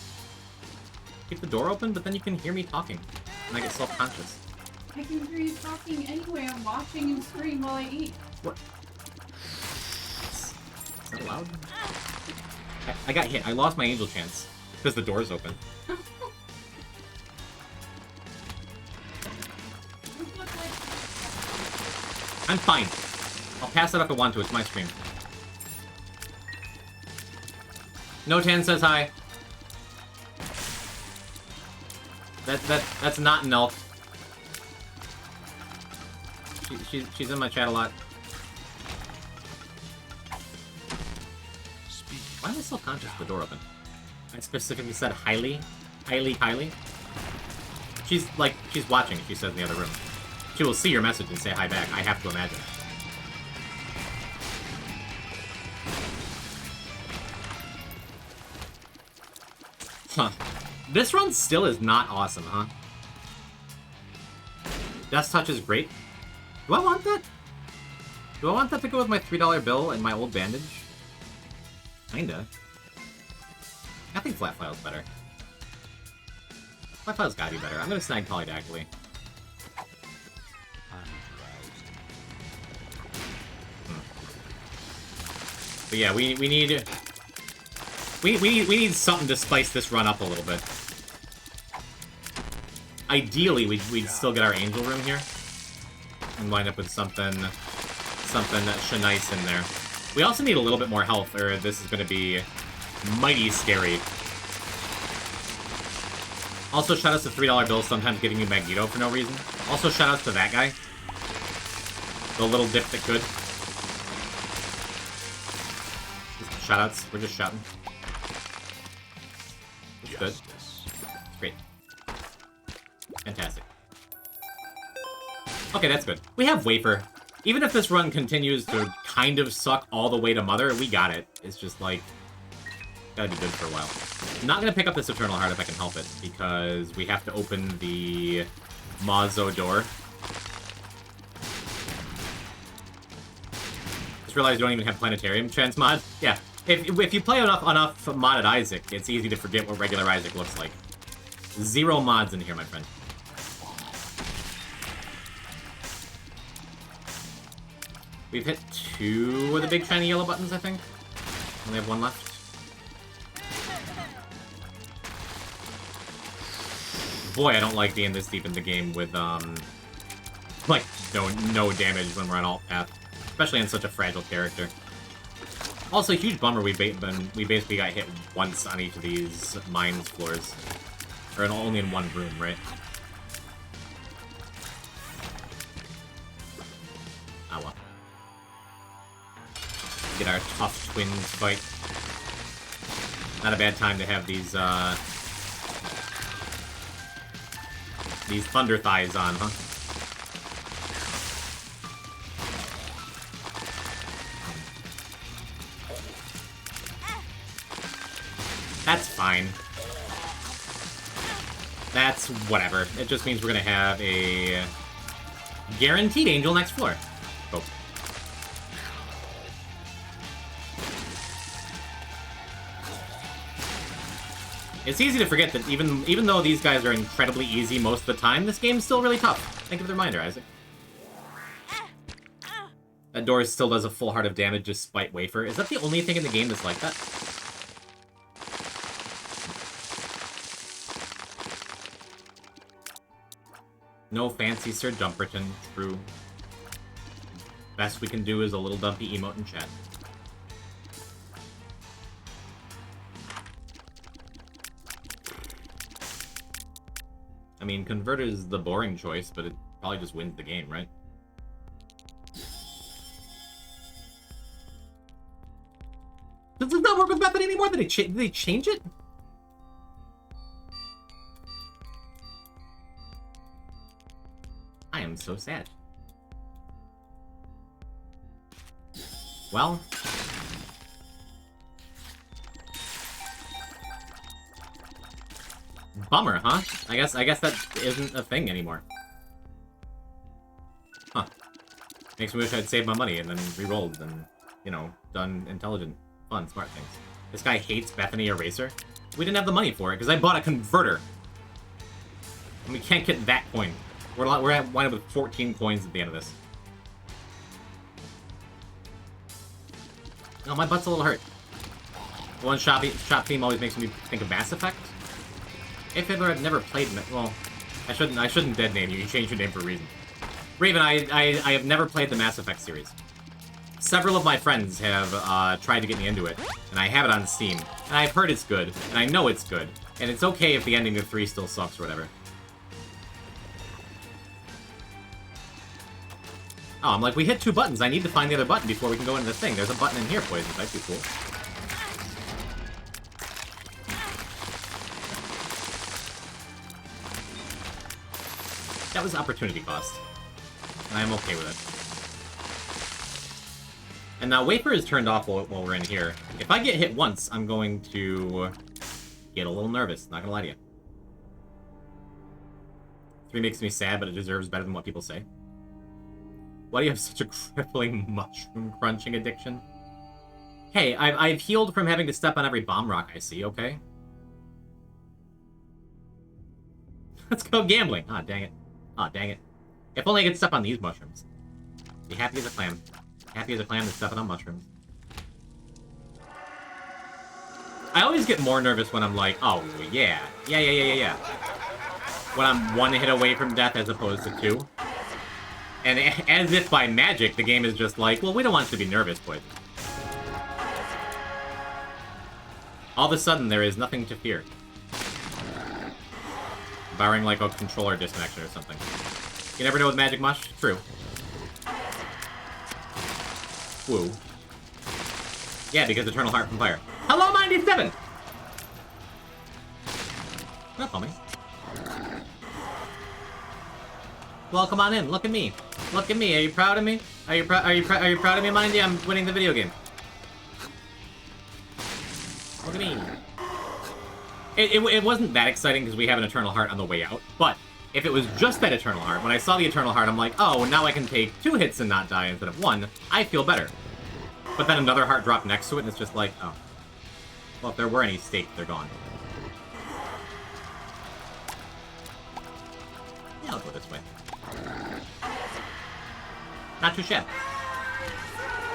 Keep the door open, but then you can hear me talking, and I get self-conscious. I can hear you talking anyway. I'm watching you scream while I eat. What? Is that loud? I got hit. I lost my angel chance because the door's open. I'm fine. I'll pass it if I want to. It's my stream. No10 says hi. That's not an elf. She's in my chat a lot. Why am I so conscious of the door open? I specifically said highly. She's watching, she says in the other room. She will see your message and say hi back, I have to imagine. Huh. This run still is not awesome, huh? Death Touch is great. Do I want that? Do I want that to go with my $3 bill and my old bandage? Kinda. I think Flat File's better. Flat File's gotta be better. I'm gonna snag Polydactyly. But yeah, we need... We need something to spice this run up a little bit. Ideally, we'd still get our Angel Room here. And wind up with something nice in there. We also need a little bit more health, or this is going to be mighty scary. Also, shoutouts to $3 bills, sometimes giving you Magneto for no reason. Also, shoutouts to that guy. The little dip that could. Just shoutouts, we're just shouting. It's good. Great. Fantastic. Okay, that's good. We have Wafer. Even if this run continues to kind of suck all the way to Mother, we got it. It's just like, gotta be good for a while. I'm not gonna pick up this Eternal Heart if I can help it, because we have to open the Mazo door. Just realized you don't even have Planetarium transmod. Yeah, if you play enough modded Isaac, it's easy to forget what regular Isaac looks like. 0 mods in here, my friend. We've hit 2 of the big shiny yellow buttons, I think. Only have 1 left. Boy, I don't like being this deep in the game with, like, no damage when we're on alt path. Especially on such a fragile character. Also, huge bummer we basically got hit once on each of these mines floors. Or only in 1 room, right? Ah, well. Get our tough twins fight. Not a bad time to have these thunder thighs on, huh? That's fine. That's whatever. It just means we're gonna have a guaranteed angel next floor. Oh. It's easy to forget that even though these guys are incredibly easy most of the time, this game's still really tough. Thank you for the reminder, Isaac. That door still does a full heart of damage despite wafer. Is that the only thing in the game that's like that? No fancy Sir Jumperton, true. Best we can do is a little dumpy emote in chat. I mean, Converter is the boring choice, but it probably just wins the game, right? Does this not work with Method anymore? Did they change it? I am so sad. Well... Bummer, huh? I guess that isn't a thing anymore. Huh. Makes me wish I'd saved my money and then re-rolled and, you know, done intelligent, fun, smart things. This guy hates Bethany Eraser. We didn't have the money for it because I bought a converter. And we can't get that coin. We're at wind up with 14 coins at the end of this. Oh, my butt's a little hurt. The one shop theme always makes me think of Mass Effect. If Hitler had never played... Well, I shouldn't dead name you. You changed your name for a reason. Raven, I have never played the Mass Effect series. Several of my friends have tried to get me into it, and I have it on Steam. And I've heard it's good, and I know it's good. And it's okay if the ending of 3 still sucks or whatever. Oh, I'm like, we hit 2 buttons. I need to find the other button before we can go into this thing. There's a button in here, Poison. That'd be cool. That was opportunity cost. And I'm okay with it. And now Wafer is turned off while we're in here. If I get hit once, I'm going to get a little nervous. Not gonna lie to you. 3 makes me sad, but it deserves better than what people say. Why do you have such a crippling mushroom crunching addiction? Hey, I've healed from having to step on every bomb rock I see, okay? Let's go gambling. Ah, dang it. Ah, dang it. If only I could step on these mushrooms. Be happy as a clam. Happy as a clam that's stepping on mushrooms. I always get more nervous when I'm like, oh, yeah. Yeah. When I'm 1 hit away from death as opposed to 2. And as if by magic, the game is just like, well, we don't want you to be nervous, boys. All of a sudden, there is nothing to fear. Barring, like, a controller disconnection or something. You never know with Magic Mush? True. Woo. Yeah, because Eternal Heart from Fire. Hello, 97! Not homie. Well, come on in. Look at me. Look at me. Are you proud of me? Are you proud of me, Mindy? I'm winning the video game. Look at me. It wasn't that exciting because we have an Eternal Heart on the way out, but if it was just that Eternal Heart, when I saw the Eternal Heart, I'm like, oh, now I can take 2 hits and not die instead of 1. I feel better. But then another heart dropped next to it, and it's just like, oh. Well, if there were any stakes, they're gone. Yeah, I'll go this way. Not too shabby.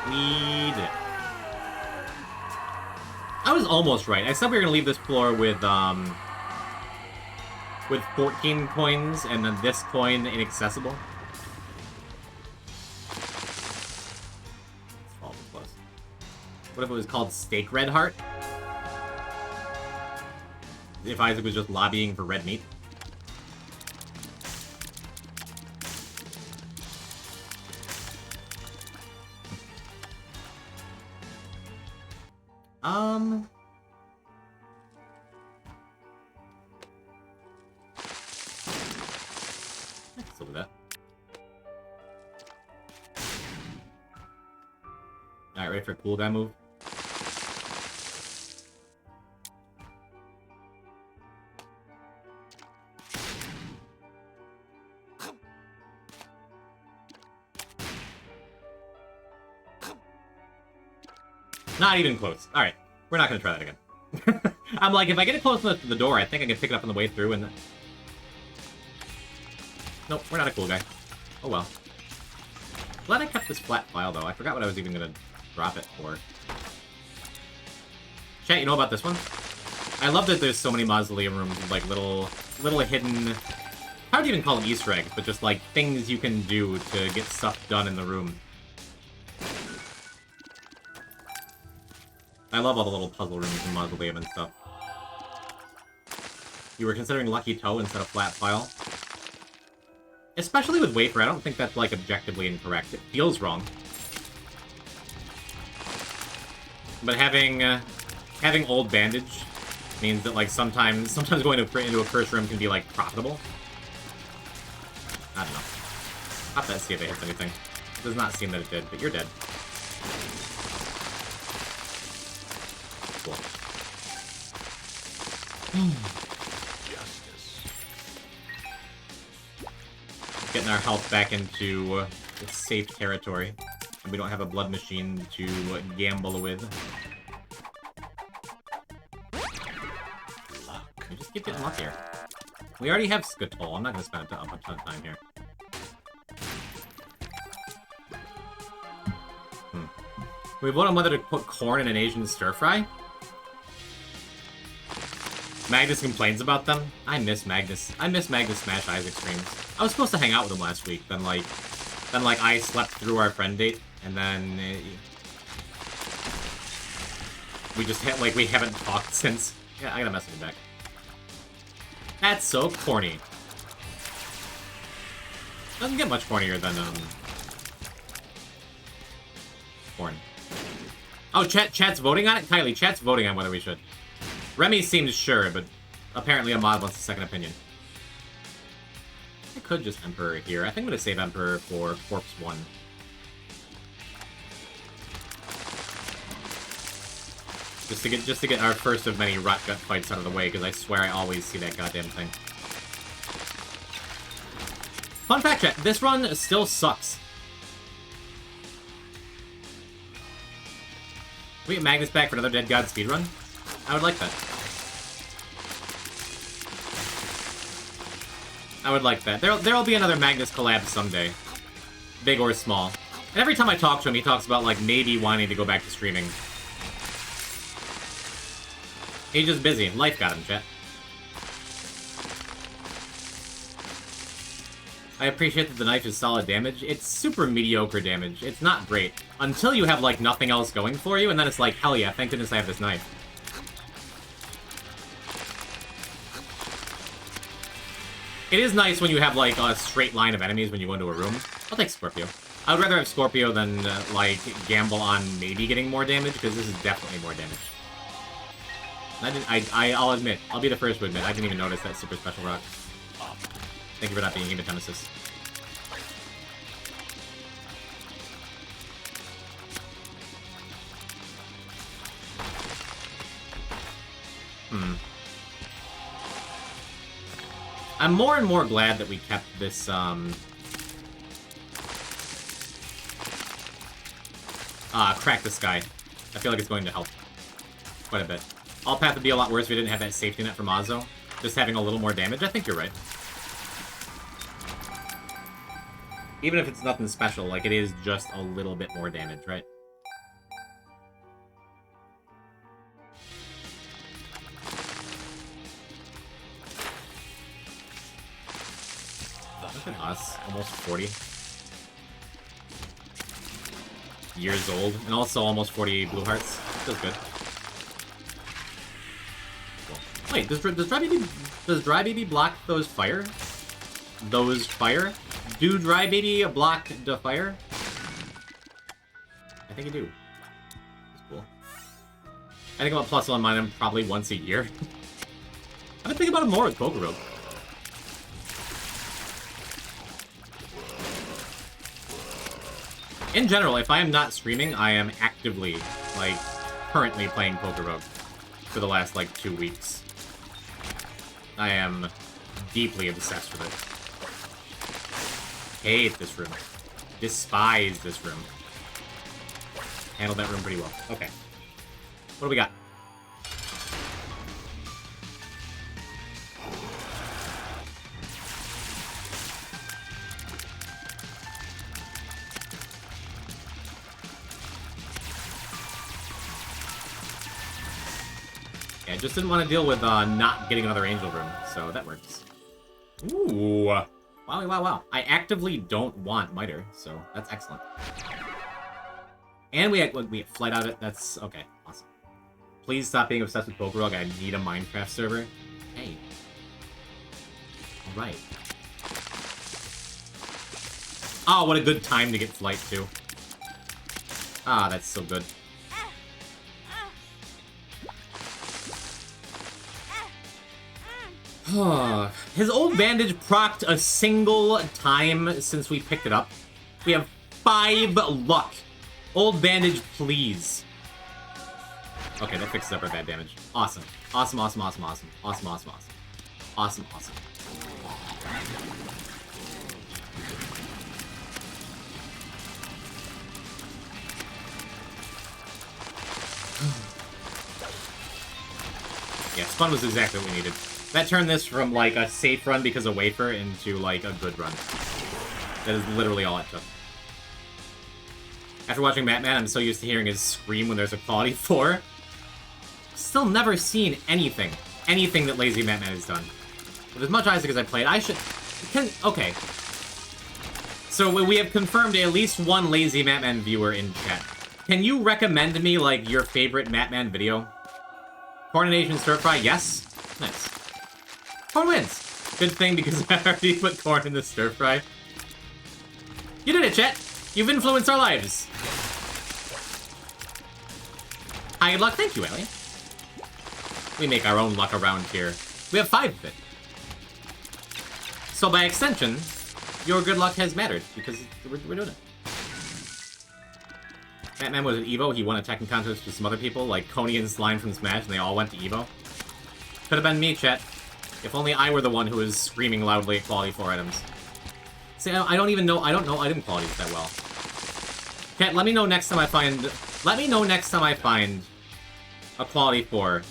We did it. I was almost right. I said we were gonna leave this floor with 14 coins and then this coin inaccessible. What if it was called Steak Red Heart? If Isaac was just lobbying for red meat? I can still do that. Alright, ready for a cool guy move? Not even close. Alright, we're not gonna try that again. I'm like, if I get it close enough to the door, I think I can pick it up on the way through and... Nope, we're not a cool guy. Oh well. Glad I kept this flat file, though. I forgot what I was even gonna drop it for. Chat, you know about this one? I love that there's so many mausoleum rooms with, like, little hidden... How would you even call them Easter eggs? But just, like, things you can do to get stuff done in the room. I love all the little puzzle rooms in Mausoleum and stuff. You were considering Lucky Toe instead of Flat File? Especially with Wafer, I don't think that's, like, objectively incorrect. It feels wrong. But having Old Bandage means that, like, sometimes going into a first room can be, like, profitable. I don't know. Pop that, see if it hits anything. It does not seem that it did, but you're dead. Cool. Justice. Getting our health back into safe territory. And we don't have a blood machine to gamble with. We just keep getting luckier. We already have Skatoll. I'm not going to spend a ton of time here. We vote on whether to put corn in an Asian stir-fry. Magnus complains about them. I miss Magnus. I miss Magnus Smash Isaac streams. I was supposed to hang out with him last week. Then I slept through our friend date, and then we just hit, like, we haven't talked since. Yeah, I gotta message him back. That's so corny. Doesn't get much cornier than corn. Oh, chat's voting on it? Kylie, chat's voting on whether we should. Remy seems sure, but apparently a mod wants a second opinion. I could just Emperor here. I think I'm gonna save Emperor for Corpse 1. Just to get our first of many rot gut fights out of the way, because I swear I always see that goddamn thing. Fun fact, chat, this run still sucks. We get Magnus back for another Dead God speedrun? I would like that. I would like that. There'll be another Magnus collab someday. Big or small. And every time I talk to him, he talks about, like, maybe wanting to go back to streaming. He's just busy. Life got him, chat. I appreciate that the knife is solid damage. It's super mediocre damage. It's not great. Until you have, like, nothing else going for you, and then it's like, hell yeah, thank goodness I have this knife. It is nice when you have, like, a straight line of enemies when you go into a room. I'll take Scorpio. I would rather have Scorpio than, like, gamble on maybe getting more damage, because this is definitely more damage. I'll admit, I'll be the first to admit, I didn't even notice that super special rock. Thank you for not being Hematemesis. I'm more and more glad that we kept this, Crack the Sky. I feel like it's going to help quite a bit. All Path would be a lot worse if we didn't have that safety net from Ozzo. Just having a little more damage, I think you're right. Even if it's nothing special, like, it is just a little bit more damage, right? Look at us, almost 40. Years old, and also almost 40 blue hearts. Feels good. Cool. Wait, does Dry Baby block those fire? Those fire? Do Dry Baby block the fire? I think you do. That's cool. I think about plus one mine probably once a year. I've been thinking about it more with Poker Rogue. In general, if I am not streaming, I am actively, like, currently playing Poker Rogue for the last, like, 2 weeks. I am deeply obsessed with it. Hate this room. Despise this room. Handled that room pretty well. Okay. What do we got? Yeah, I just didn't want to deal with not getting another angel room, so that works. Ooh. Wow, wow, wow. I actively don't want Miter, so that's excellent. And we have flight out it. That's okay. Awesome. Please stop being obsessed with Poker Rogue. I need a Minecraft server. Hey. Alright. Oh, what a good time to get flight, too. Ah, that's so good. His old bandage procced a single time since we picked it up. We have 5 luck. Old bandage, please. Okay, that fixes up our bad damage. Awesome. Awesome, awesome, awesome, awesome. Awesome, awesome, awesome. Awesome, awesome. Yeah, Spun was exactly what we needed. That turned this from, like, a safe run because of Wafer into, like, a good run. That is literally all it took. After watching Batman, I'm so used to hearing his scream when there's a quality 4. Still never seen anything that Lazy Batman has done. With as much Isaac as I played, I should... Okay. So we have confirmed at least one Lazy Batman viewer in chat. Can you recommend me, like, your favorite Batman video? Coronation Stir Fry? Yes? Nice. Corn wins! Good thing, because I already put corn in the stir fry. You did it, chat! You've influenced our lives! Hi, good luck. Thank you, Ellie. We make our own luck around here. We have 5 of it. So by extension, your good luck has mattered, because we're doing it. Batman was at EVO, he won a Tekken contest with some other people, like Coney and Slime from Smash, and they all went to EVO. Could have been me, chat. If only I were the one who was screaming loudly at quality 4 items. See, I don't even know, I don't know item qualities that well. Chat, let me know next time I find a quality 4,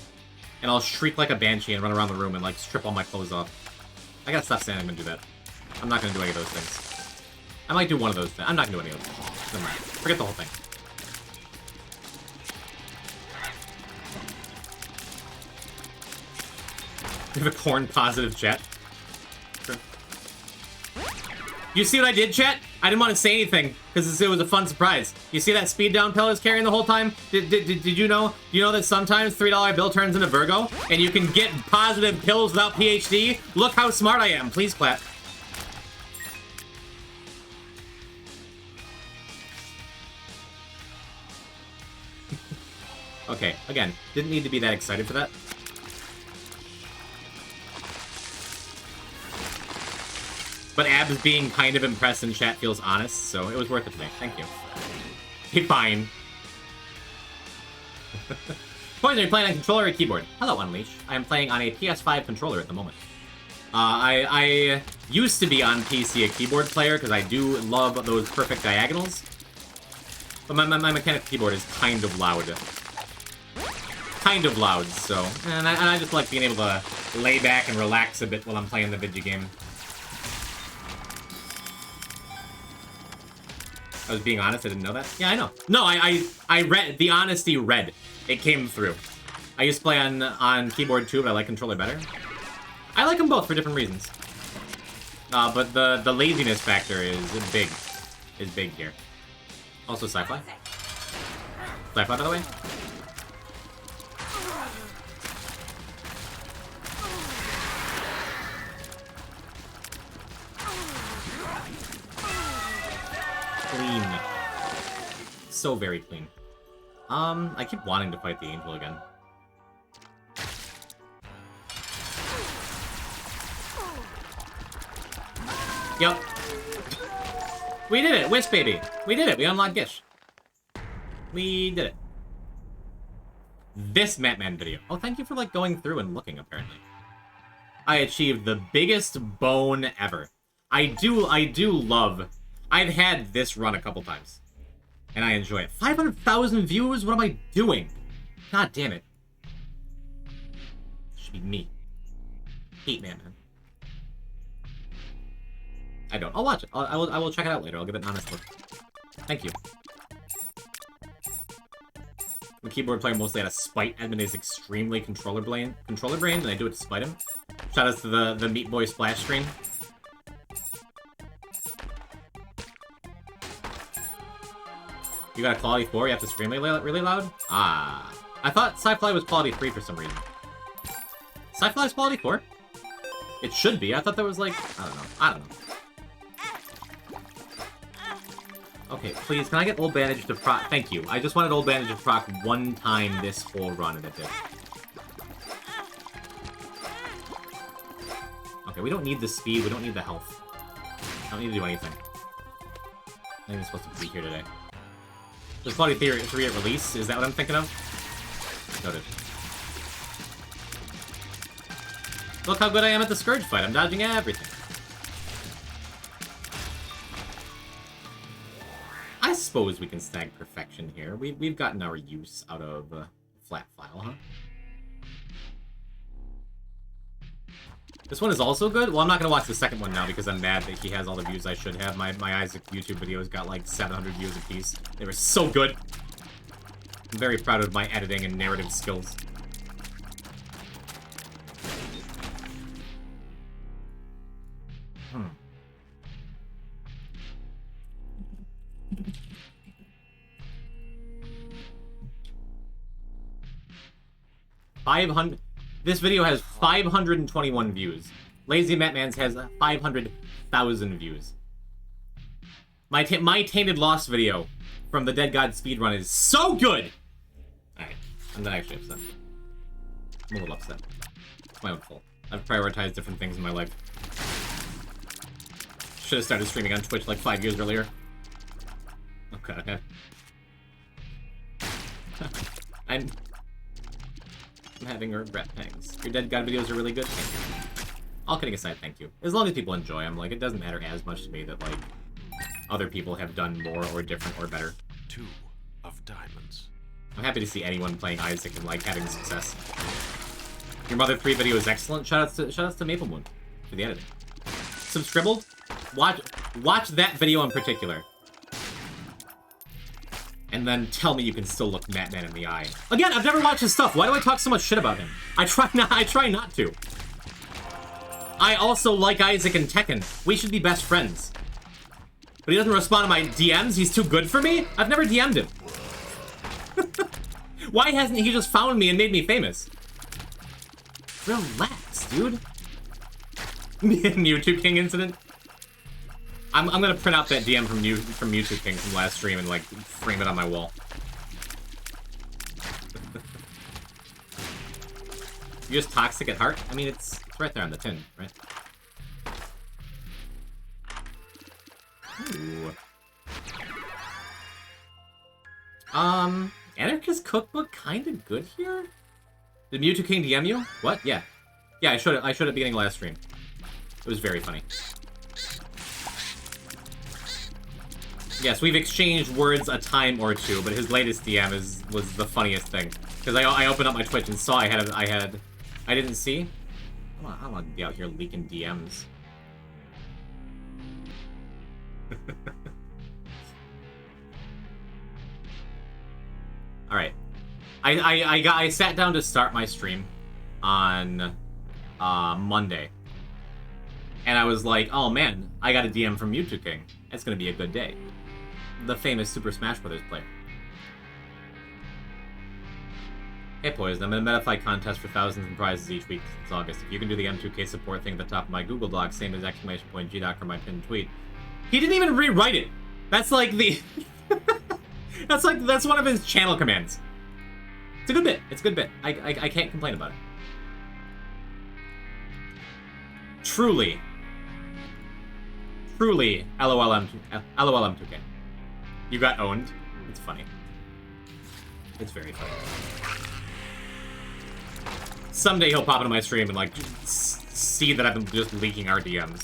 and I'll shriek like a banshee and run around the room and, like, strip all my clothes off. I gotta stop saying I'm gonna do that. I'm not gonna do any of those things. I might do one of those things. I'm not gonna do any of those things. Never mind. Forget the whole thing. We have a corn-positive chat. Sure. You see what I did, chat? I didn't want to say anything, because it was a fun surprise. You see that speed down pill I was carrying the whole time? Did you know? You know that sometimes $3 bill turns into Virgo? And you can get positive pills without PhD? Look how smart I am. Please clap. Okay, again, didn't need to be that excited for that. But Abs being kind of impressed in chat feels honest, so it was worth it to me. Thank you. Be fine. Poison, are you playing on controller or keyboard? Hello, Unleash. I am playing on a PS5 controller at the moment. I used to be on PC a keyboard player, because I do love those perfect diagonals. But my mechanical keyboard is kind of loud. Kind of loud, so... And I just like being able to lay back and relax a bit while I'm playing the video game. I was being honest, I didn't know that. Yeah, I know. No, I read, the honesty read. It came through. I used to play on keyboard too, but I like controller better. I like them both for different reasons. But the laziness factor is big. Is big here. Also sci-fi. Sci-fi, by the way. Clean. So very clean. I keep wanting to fight the angel again. Yup. We did it! Wish, baby! We did it! We unlocked Gish. We did it. This Matman video. Oh, thank you for, like, going through and looking, apparently. I achieved the biggest bone ever. I do love... I've had this run a couple times. And I enjoy it. 500,000 views? What am I doing? God damn it. Should be me. Hate Matman. I don't. I'll watch it. I will check it out later. I'll give it an honest look. Thank you. I'm a keyboard player mostly out of spite. Edmund is extremely controller brain, and I do it to spite him. Shout outs to the Meat Boy splash screen. You got a quality 4? You have to scream really loud? Ah. I thought Sci-Fly was quality 3 for some reason. Sci-Fly is quality 4? It should be. I thought that was like... I don't know. Okay, please, can I get Old Bandage to proc... Thank you. I just wanted Old Bandage to proc one time this whole run, and it did. Okay, we don't need the speed, we don't need the health. I don't need to do anything. I'm not even supposed to be here today. There's quality 3 at release, is that what I'm thinking of? Noted. Look how good I am at the Scourge fight, I'm dodging everything. I suppose we can snag perfection here. We've gotten our use out of flat file, huh? This one is also good? Well, I'm not going to watch the second one now because I'm mad that he has all the views I should have. My Isaac YouTube videos got like 700 views apiece. They were so good. I'm very proud of my editing and narrative skills. Hmm. 500. This video has 521 views. Lazy Matman's has 500,000 views. My Tainted Lost video from the Dead God speedrun is so good! Alright, I'm not actually upset. I'm a little upset. It's my own fault. I've prioritized different things in my life. Should have started streaming on Twitch like 5 years earlier. Okay. I'm having regret pangs. Your Dead God videos are really good. Thank you. All kidding aside, thank you. As long as people enjoy them, like, it doesn't matter as much to me that, like, other people have done more or different or better. 2 of diamonds. I'm happy to see anyone playing Isaac and, like, having success. Your Mother 3 video is excellent. Shoutouts to Maple Moon for the editing. Subscribbled? Watch that video in particular. And then tell me you can still look Matman in the eye. Again, I've never watched his stuff. Why do I talk so much shit about him? I try not to. I also like Isaac and Tekken. We should be best friends. But he doesn't respond to my DMs? He's too good for me? I've never DM'd him. Why hasn't he just found me and made me famous? Relax, dude. Mewtwo King incident? I'm gonna print out that DM from Mewtwo King from last stream and, like, frame it on my wall. You're just toxic at heart? I mean, it's right there on the tin, right? Ooh. Anarchist Cookbook kinda good here? Did Mewtwo King DM you? What? Yeah. Yeah, I showed it at the beginning of last stream. It was very funny. Yes, we've exchanged words a time or two, but his latest DM was the funniest thing. Because I opened up my Twitch and saw I didn't see. I don't want to be out here leaking DMs. Alright. I sat down to start my stream on Monday. And I was like, oh man, I got a DM from Mewtwo King. It's gonna be a good day. The famous Super Smash Bros. Player. Hey Poison, I'm in a Metafy contest for thousands of prizes each week since August. If you can do the M2K support thing at the top of my Google Doc, same as exclamation point GDoc for my pinned tweet. He didn't even rewrite it! That's like the... that's one of his channel commands. It's a good bit. It's a good bit. I can't complain about it. Truly, LOLM2K. You got owned. It's funny. It's very funny. Someday he'll pop into my stream and, like, see that I've been just leaking our DMs.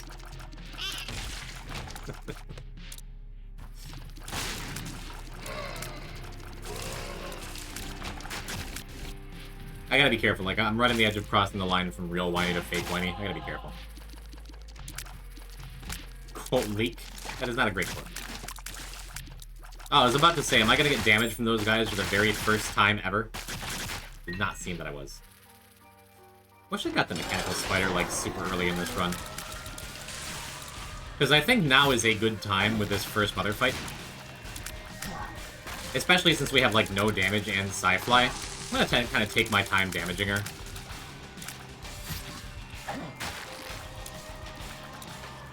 I gotta be careful. Like, I'm right on the edge of crossing the line from real whiny to fake whiny. I gotta be careful. Quote leak? That is not a great quote. Oh, I was about to say, am I gonna get damage from those guys for the very first time ever? Did not seem that I was. Wish I got the mechanical spider, like, super early in this run. Because I think now is a good time with this first mother fight. Especially since we have, like, no damage and Sci-Fly. I'm gonna kind of take my time damaging her.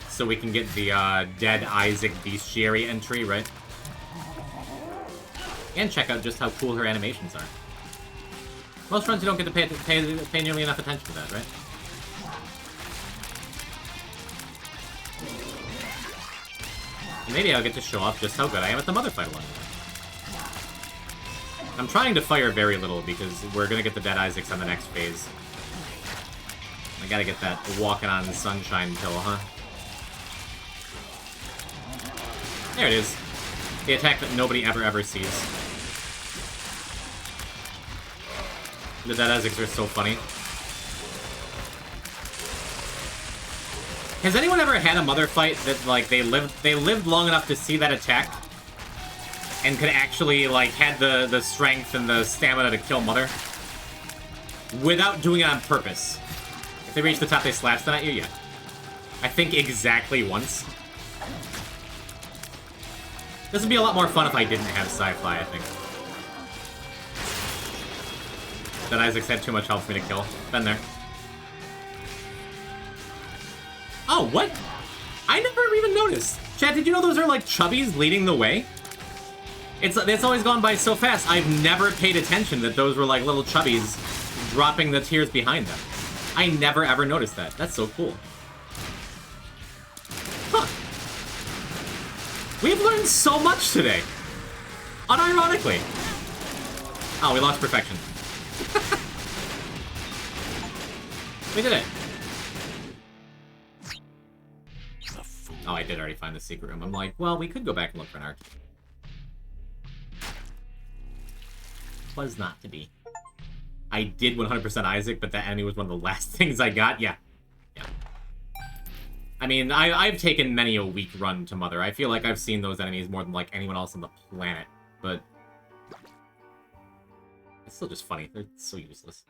So we can get the Dead Isaac Bestiary entry, right? And check out just how cool her animations are. Most runs you don't get to pay nearly enough attention to that, right? And maybe I'll get to show off just how good I am at the mother fight along the way. I'm trying to fire very little because we're gonna get the Dead Isaacs on the next phase. I gotta get that walking on the sunshine pill, huh? There it is. The attack that nobody ever sees. The Dead Isaacs are so funny. Has anyone ever had a mother fight that, like, they lived long enough to see that attack? And could actually, like, had the strength and the stamina to kill mother? Without doing it on purpose. If they reach the top, they slap stun at you? Yeah. I think exactly once. This would be a lot more fun if I didn't have Sci-Fi, I think. That Isaac's had too much health for me to kill. Been there. Oh, what? I never even noticed. Chat, did you know those are, like, chubbies leading the way? It's always gone by so fast, I've never paid attention that those were, like, little chubbies dropping the tears behind them. I never ever noticed that. That's so cool. Huh. We've learned so much today. Unironically. Oh, we lost perfection. We did it. Oh, I did already find the secret room. I'm like, well, we could go back and look for an arc. Was not to be. I did 100% Isaac, but that enemy was one of the last things I got. Yeah. Yeah. I mean, I've taken many a weak run to Mother. I feel like I've seen those enemies more than, like, anyone else on the planet. But it's still just funny. They're so useless.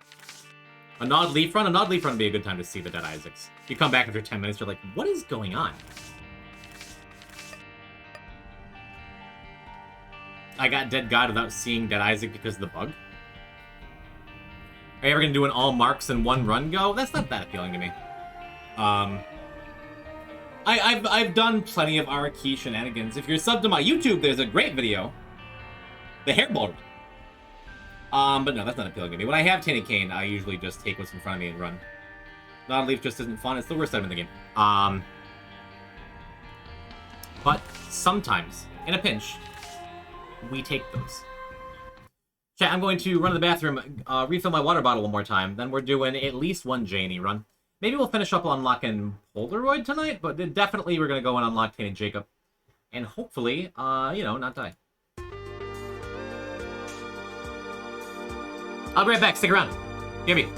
A Nod Leaf Run? A Nod Leaf Run would be a good time to see the Dead Isaacs. You come back after 10 minutes, you're like, what is going on? I got Dead God without seeing Dead Isaac because of the bug. Are you ever going to do an all marks in one run go? That's not that appealing to me. I've done plenty of Araki shenanigans. If you're subbed to my YouTube, there's a great video. The Hairball Run. But no, that's not appealing to me. When I have Tanny Cane, I usually just take what's in front of me and run. Nod Leaf just isn't fun. It's the worst item in the game. But sometimes, in a pinch, we take those. Chat, I'm going to run to the bathroom, refill my water bottle one more time. Then we're doing at least one J&E run. Maybe we'll finish up unlocking Polaroid tonight, but definitely we're going to go and unlock Tanny Jacob. And hopefully, you know, not die. I'll be right back. Stick around. Hear me.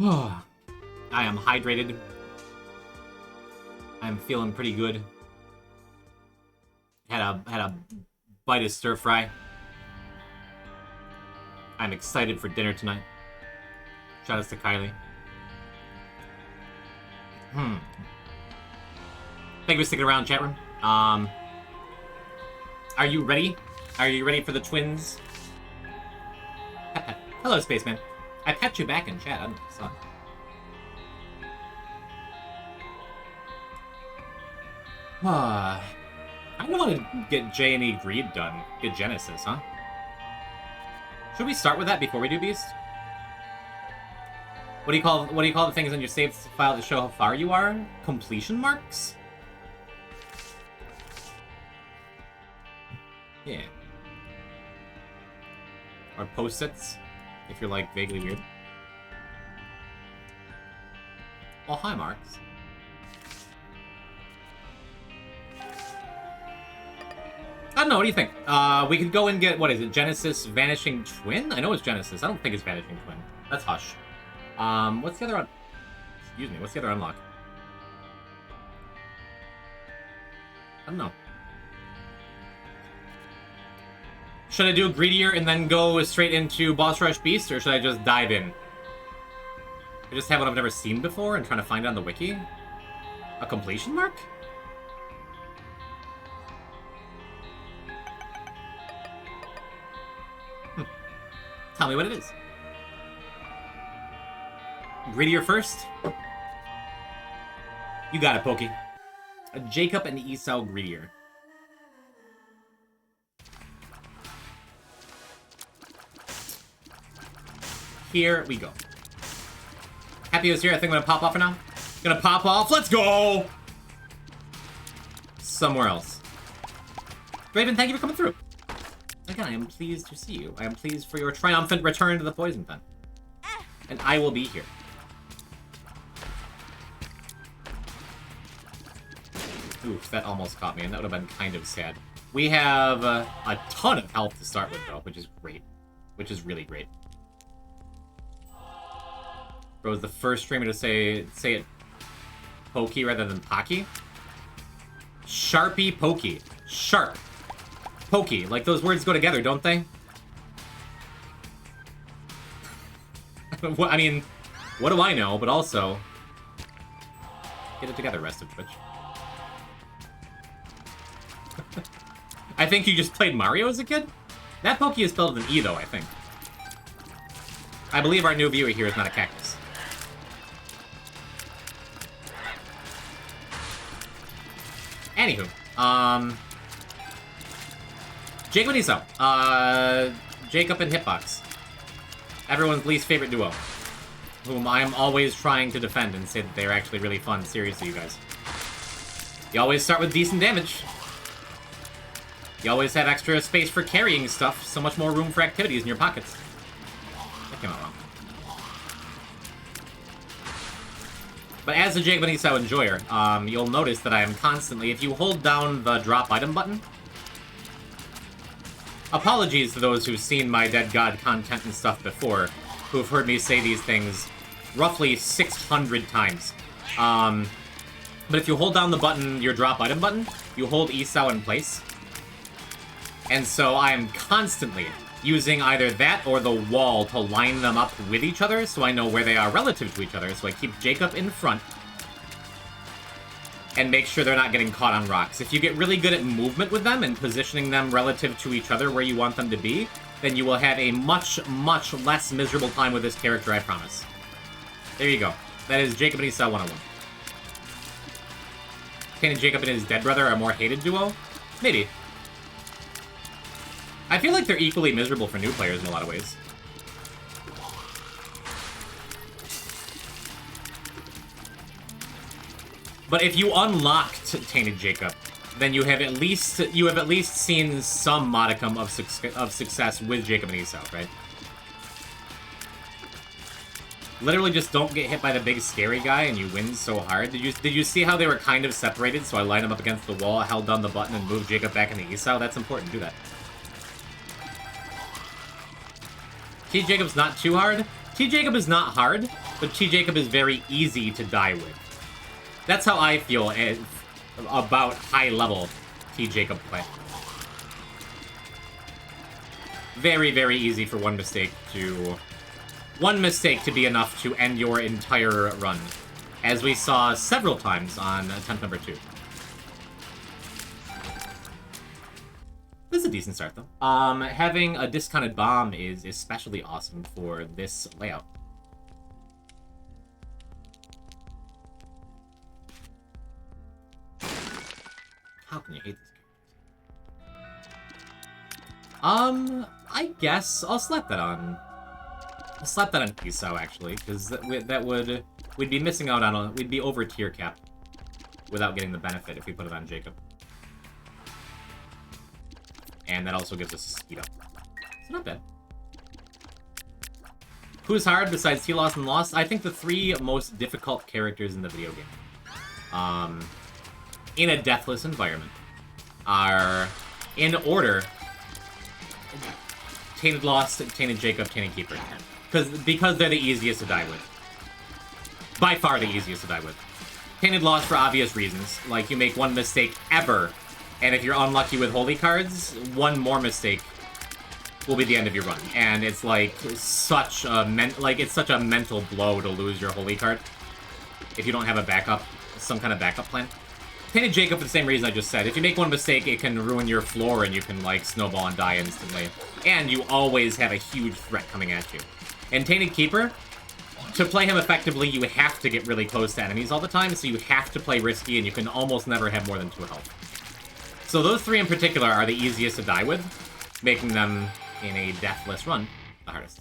I am hydrated. I'm feeling pretty good. Had a bite of stir fry. I'm excited for dinner tonight. Shout outs to Kylie. Thank you for sticking around, chat room. Are you ready? Are you ready for the twins? Hello, Spaceman. I pat you back in chat. I don't know if you saw it. I don't want to get J&E Greed done. Get Genesis, huh? Should we start with that before we do Beast? What do you call the things on your save file to show how far you are? Completion marks? Yeah. Or post-its, if you're like vaguely weird. Oh, hi, Marks. I don't know, what do you think? We could go and get, what is it, Genesis Vanishing Twin? I know it's Genesis. I don't think it's Vanishing Twin. That's Hush. What's the other excuse me, what's the other unlock? I don't know. Should I do Greedier and then go straight into Boss Rush Beast, or should I just dive in? I just have what I've never seen before and trying to find it on the wiki? A completion mark? Tell me what it is. Greedier first? You got it, Pokey. A Jacob and Esau Greedier. Here we go. Happy was here. I think I'm gonna pop off for now. Gonna pop off. Let's go! Somewhere else. Raven, thank you for coming through. Again, I am pleased to see you. I am pleased for your triumphant return to the Poison Pen. And I will be here. Oof, that almost caught me, and that would have been kind of sad. We have a ton of health to start with, though, which is great. Which is really great. Bro was the first streamer to say it Pokey rather than Pocky. Sharpie Pokey. Sharp. Pokey. Like, those words go together, don't they? I mean, what do I know? But also, get it together, rest of Twitch. I think you just played Mario as a kid? That Pokey is spelled with an E, though, I think. I believe our new viewer here is not a cactus. Anywho, Jacob and Esau. Jacob and Hitbox. Everyone's least favorite duo. Whom I'm always trying to defend and say that they're actually really fun. Seriously, you guys. You always start with decent damage. You always have extra space for carrying stuff. So much more room for activities in your pockets. That came out wrong. But as a Jacob and Esau enjoyer, you'll notice that I am constantly, if you hold down the drop item button, apologies to those who've seen my Dead God content and stuff before, who've heard me say these things roughly 600 times. But if you hold down the button, your drop item button, you hold Esau in place. And so I am constantly using either that or the wall to line them up with each other so I know where they are relative to each other. So I keep Jacob in front and make sure they're not getting caught on rocks. If you get really good at movement with them and positioning them relative to each other where you want them to be, then you will have a much, much less miserable time with this character, I promise. There you go. That is Jacob and Esau 101. Can Jacob and his dead brother are a more hated duo? Maybe. I feel like they're equally miserable for new players in a lot of ways. But if you unlocked Tainted Jacob, then you have at least seen some modicum of success with Jacob and Esau, right? Literally just don't get hit by the big scary guy and you win so hard. Did you see how they were kind of separated? So I lined them up against the wall, held down the button, and moved Jacob back into Esau? That's important. Do that. See, Jacob's not too hard. T. Jacob is not hard, but T. Jacob is very easy to die with. That's how I feel about high-level T. Jacob play. Very, very easy for one mistake to be enough to end your entire run, as we saw several times on attempt number 2. This is a decent start, though. Having a discounted bomb is especially awesome for this layout. How can you hate this character? I guess I'll slap that on. I'll slap that on Isao, actually, because we'd be missing out on we'd be over tier cap without getting the benefit if we put it on Jacob. And that also gives us a speed up. So not bad. Who's hard besides T-Loss and Lost? I think the 3 most difficult characters in the video game, in a deathless environment, are, in order, Tainted Lost, Tainted Jacob, Tainted Keeper. Because they're the easiest to die with. By far the easiest to die with. Tainted Lost for obvious reasons. Like, you make one mistake ever, and if you're unlucky with holy cards, one more mistake will be the end of your run. And it's like such a mental blow to lose your holy card if you don't have a backup, some kind of backup plan. Tainted Jacob for the same reason I just said. If you make one mistake, it can ruin your floor and you can like snowball and die instantly. And you always have a huge threat coming at you. And Tainted Keeper, to play him effectively, you have to get really close to enemies all the time, so you have to play risky, and you can almost never have more than 2 health. So those 3 in particular are the easiest to die with, making them, in a deathless run, the hardest.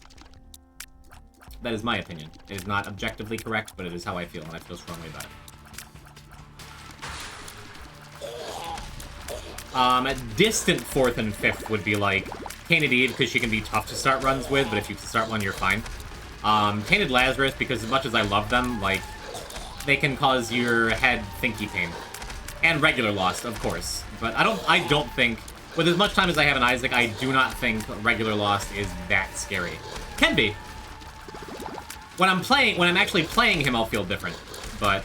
That is my opinion. It is not objectively correct, but it is how I feel, and I feel strongly about it. Distant 4th and 5th would be like Tainted Eve, because she can be tough to start runs with, but if you start one, you're fine. Tainted Lazarus, because as much as I love them, like, they can cause your head thinky pain. And regular Lost, of course. But I don't think, with as much time as I have in Isaac, I do not think regular Lost is that scary. Can be. When I'm actually playing him, I'll feel different. But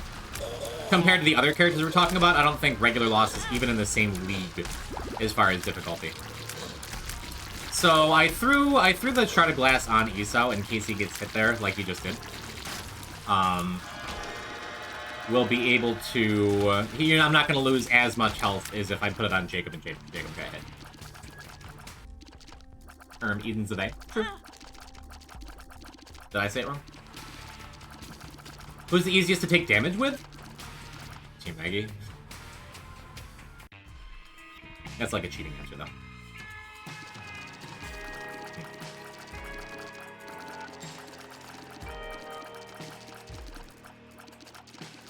compared to the other characters we're talking about, I don't think regular Lost is even in the same league as far as difficulty. So I threw the Shard of Glass on Isao in case he gets hit there, like he just did. We'll be able to... I'm not going to lose as much health as if I put it on Jacob and Jacob got hit. Eden's the day. True. Did I say it wrong? Who's the easiest to take damage with? Team Maggie. That's like a cheating answer, though.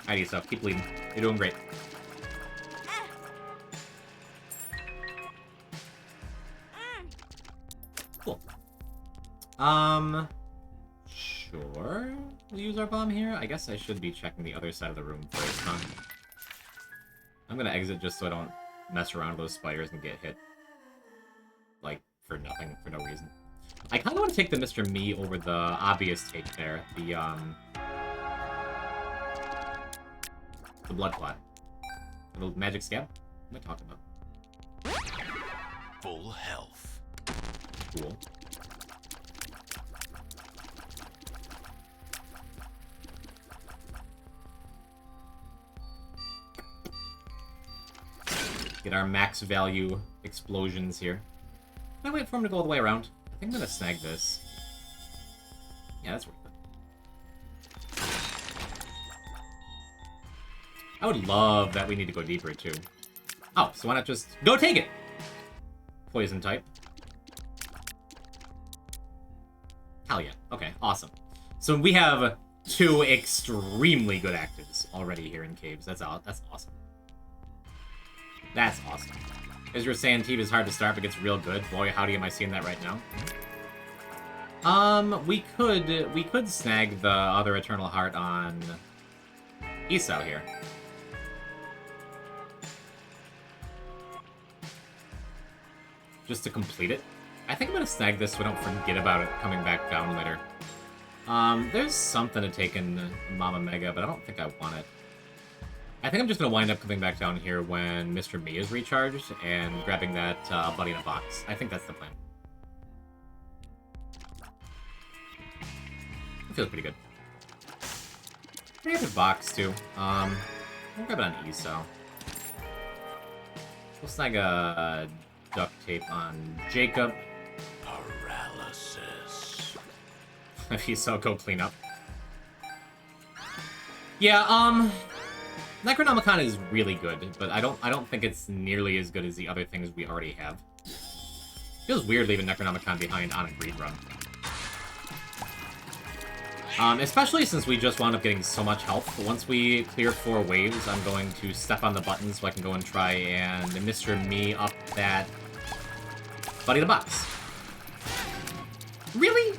Alrighty, so keep leading. You're doing great. Cool. Sure. We'll use our bomb here. I guess I should be checking the other side of the room first, huh? I'm gonna exit just so I don't mess around with those spiders and get hit. Like, for nothing, for no reason. I kinda wanna take the Mr. Me over the obvious take there. The blood clot. The magic scab? What am I talking about? Full health. Cool. Get our max value explosions here. Can I wait for him to go all the way around? I think I'm gonna snag this. Yeah, that's worth it. I would love that we need to go deeper, too. Oh, so why not just... Go take it! Poison type. Hell yeah. Okay, awesome. So we have 2 extremely good actives already here in Caves. That's awesome. That's awesome. As you were saying, Teve is hard to start, but gets real good. Boy, howdy am I seeing that right now. We could snag the other Eternal Heart on Isao here. Just to complete it. I think I'm gonna snag this so I don't forget about it coming back down later. There's something to take in Mama Mega, but I don't think I want it. I think I'm just gonna wind up coming back down here when Mr. Me is recharged and grabbing that buddy in a box. I think that's the plan. It feels pretty good. Pretty good box too. I'll grab it on ESO. We'll snag a duct tape on Jacob. Paralysis. If ESO, go clean up. Yeah, Necronomicon is really good, but I don't think it's nearly as good as the other things we already have. Feels weird leaving Necronomicon behind on a greed run. Especially since we just wound up getting so much health. Once we clear 4 waves, I'm going to step on the button so I can go and try and Mr. Me up that buddy the box. Really?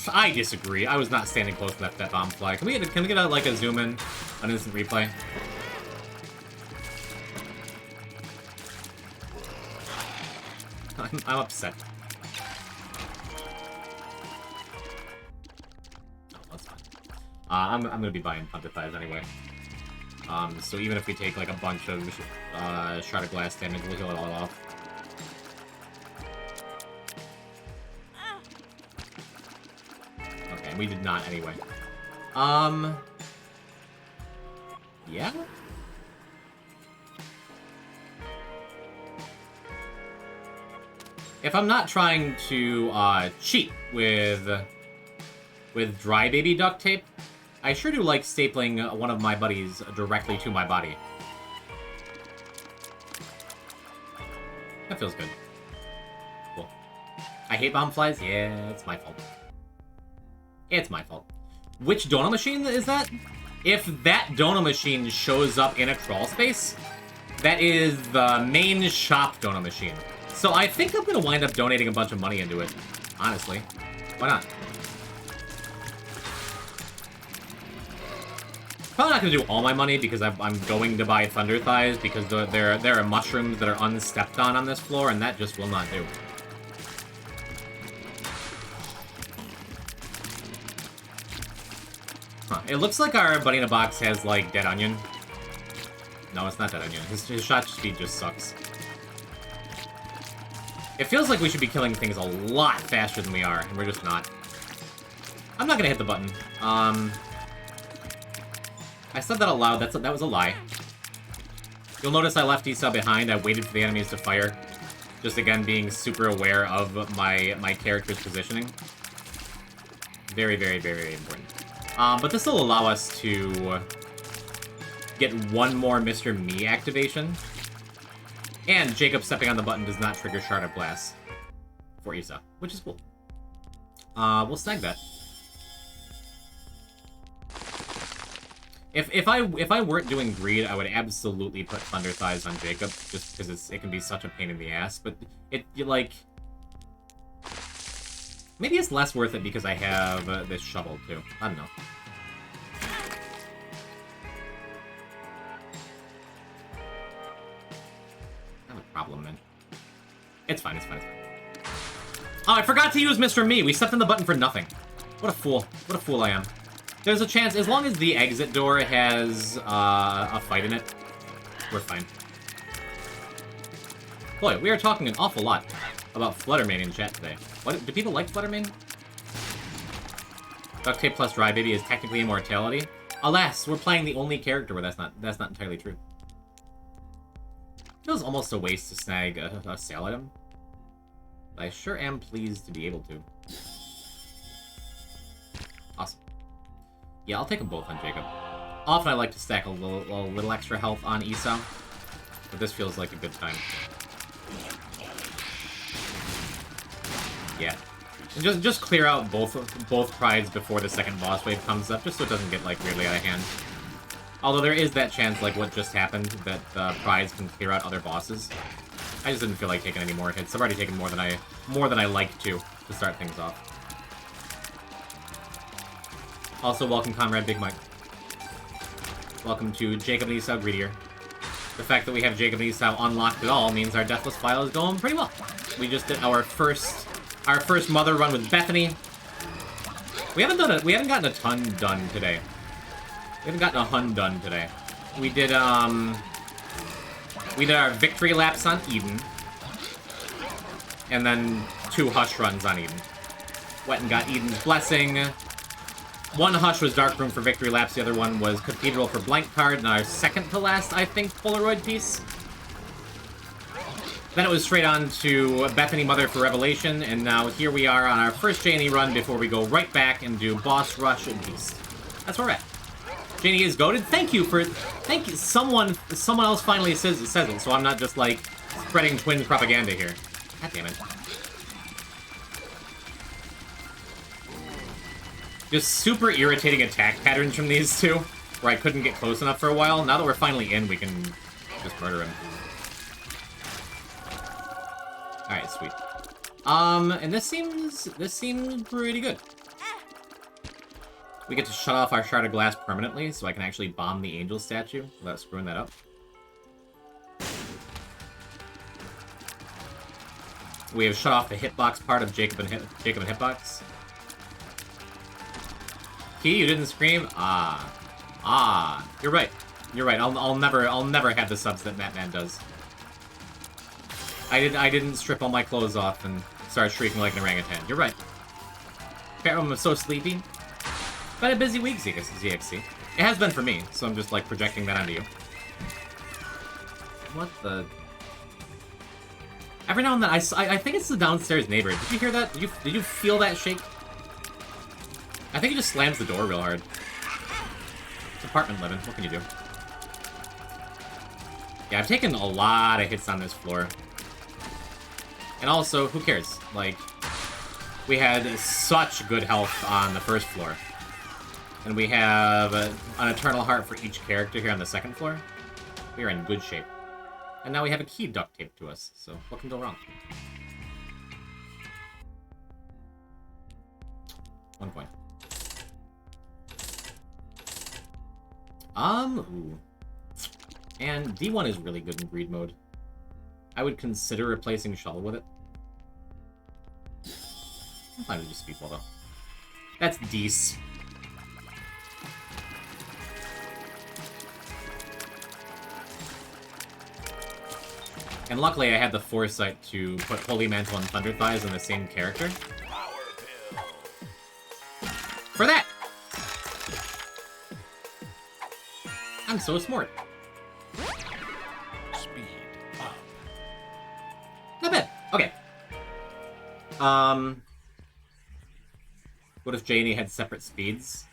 I disagree. I was not standing close enough to that bomb fly. Can we get a, like a zoom in, an instant replay? I'm upset. Oh, that's fine. I'm gonna be buying Pontifies anyway. So even if we take like a bunch of shard of glass damage, we'll heal it all off. Okay, we did not anyway. Yeah? If I'm not trying to cheat with dry baby duct tape, I sure do like stapling one of my buddies directly to my body. That feels good. Cool. I hate bomb flies? Yeah, it's my fault. It's my fault. Which dono machine is that? If that dono machine shows up in a crawl space, that is the main shop dono machine. So I think I'm going to wind up donating a bunch of money into it. Honestly. Why not? Probably not going to do all my money because I'm going to buy Thunder Thighs because there are mushrooms that are unstepped on this floor, and that just will not do. Huh. It looks like our buddy in a box has, like, Dead Onion. No, it's not Dead Onion. His shot speed just sucks. It feels like we should be killing things a lot faster than we are, and we're just not. I'm not gonna hit the button. I said that out loud. That was a lie. You'll notice I left Esau behind. I waited for the enemies to fire. Just, again, being super aware of my character's positioning. Very, very, very, very important. But this will allow us to get one more Mr. Me activation. And Jacob stepping on the button does not trigger Shard of Glass for Isa, which is cool. We'll snag that. If I weren't doing greed, I would absolutely put Thunder Thighs on Jacob, just because it can be such a pain in the ass. But like, maybe it's less worth it because I have this shovel too. I don't know. Problem, man. It's fine, it's fine, it's fine. Oh, I forgot to use Mr. Me. We stepped on the button for nothing. What a fool. What a fool I am. There's a chance, as long as the exit door has a fight in it, we're fine. Boy, we are talking an awful lot about Fluttermane in chat today. What, do people like Fluttermane? Duct tape plus dry baby is technically immortality. Alas, we're playing the only character where that's not entirely true. It feels almost a waste to snag a sale item. But I sure am pleased to be able to. Awesome. Yeah, I'll take them both on Jacob. Often I like to stack a little extra health on Esau, but this feels like a good time. Yeah. And just clear out both prides before the second boss wave comes up, just so it doesn't get, like, weirdly out of hand. Although there is that chance, like what just happened, that prides can clear out other bosses. I just didn't feel like taking any more hits. I've already taken more than I like to start things off. Also, welcome Comrade Big Mike. Welcome to Jacob and Esau Greedier. The fact that we have Jacob and Esau unlocked at all means our Deathless file is going pretty well. We just did our first mother run with Bethany. We haven't gotten a ton done today. We haven't gotten a hun done today. We did our victory laps on Eden. And then 2 hush runs on Eden. Went and got Eden's Blessing. One hush was Dark Room for victory laps, the other one was Cathedral for blank card, and our second to last, I think, Polaroid piece. Then it was straight on to Bethany Mother for Revelation, and now here we are on our first Janie run before we go right back and do Boss Rush and Beast. That's where we're at. Janie is goated. Thank you. Someone else finally says it, so I'm not just like spreading twin propaganda here. God damn it. Just super irritating attack patterns from these two, where I couldn't get close enough for a while. Now that we're finally in, we can just murder him. Alright, sweet. And this seems pretty good. We get to shut off our Shard of Glass permanently, so I can actually bomb the Angel statue without screwing that up. We have shut off the hitbox part of Jacob and Hitbox. Key, you didn't scream? You're right. You're right. I'll never have the subs that Matman does. I didn't strip all my clothes off and start shrieking like an orangutan. You're right. Apparently I'm so sleepy. Been a busy week, ZXC. It has been for me, so I'm just like projecting that onto you. What the? Every now and then I think it's the downstairs neighbor. Did you hear that? Did you feel that shake? I think he just slams the door real hard. It's apartment living. What can you do? Yeah, I've taken a lot of hits on this floor. And also, who cares? Like, we had such good health on the first floor. And we have an Eternal Heart for each character here on the second floor. We are in good shape. And now we have a key duct taped to us, so what can go wrong? 1 point. Ooh. And D1 is really good in greed mode. I would consider replacing Shovel with it. I'm fine with just Speedball, though. That's Deece. And luckily I had the foresight to put Holy Mantle and Thunder Thighs in the same character. For that! I'm so smart. Speed up. Not bad. Okay. What if Janie had separate speeds?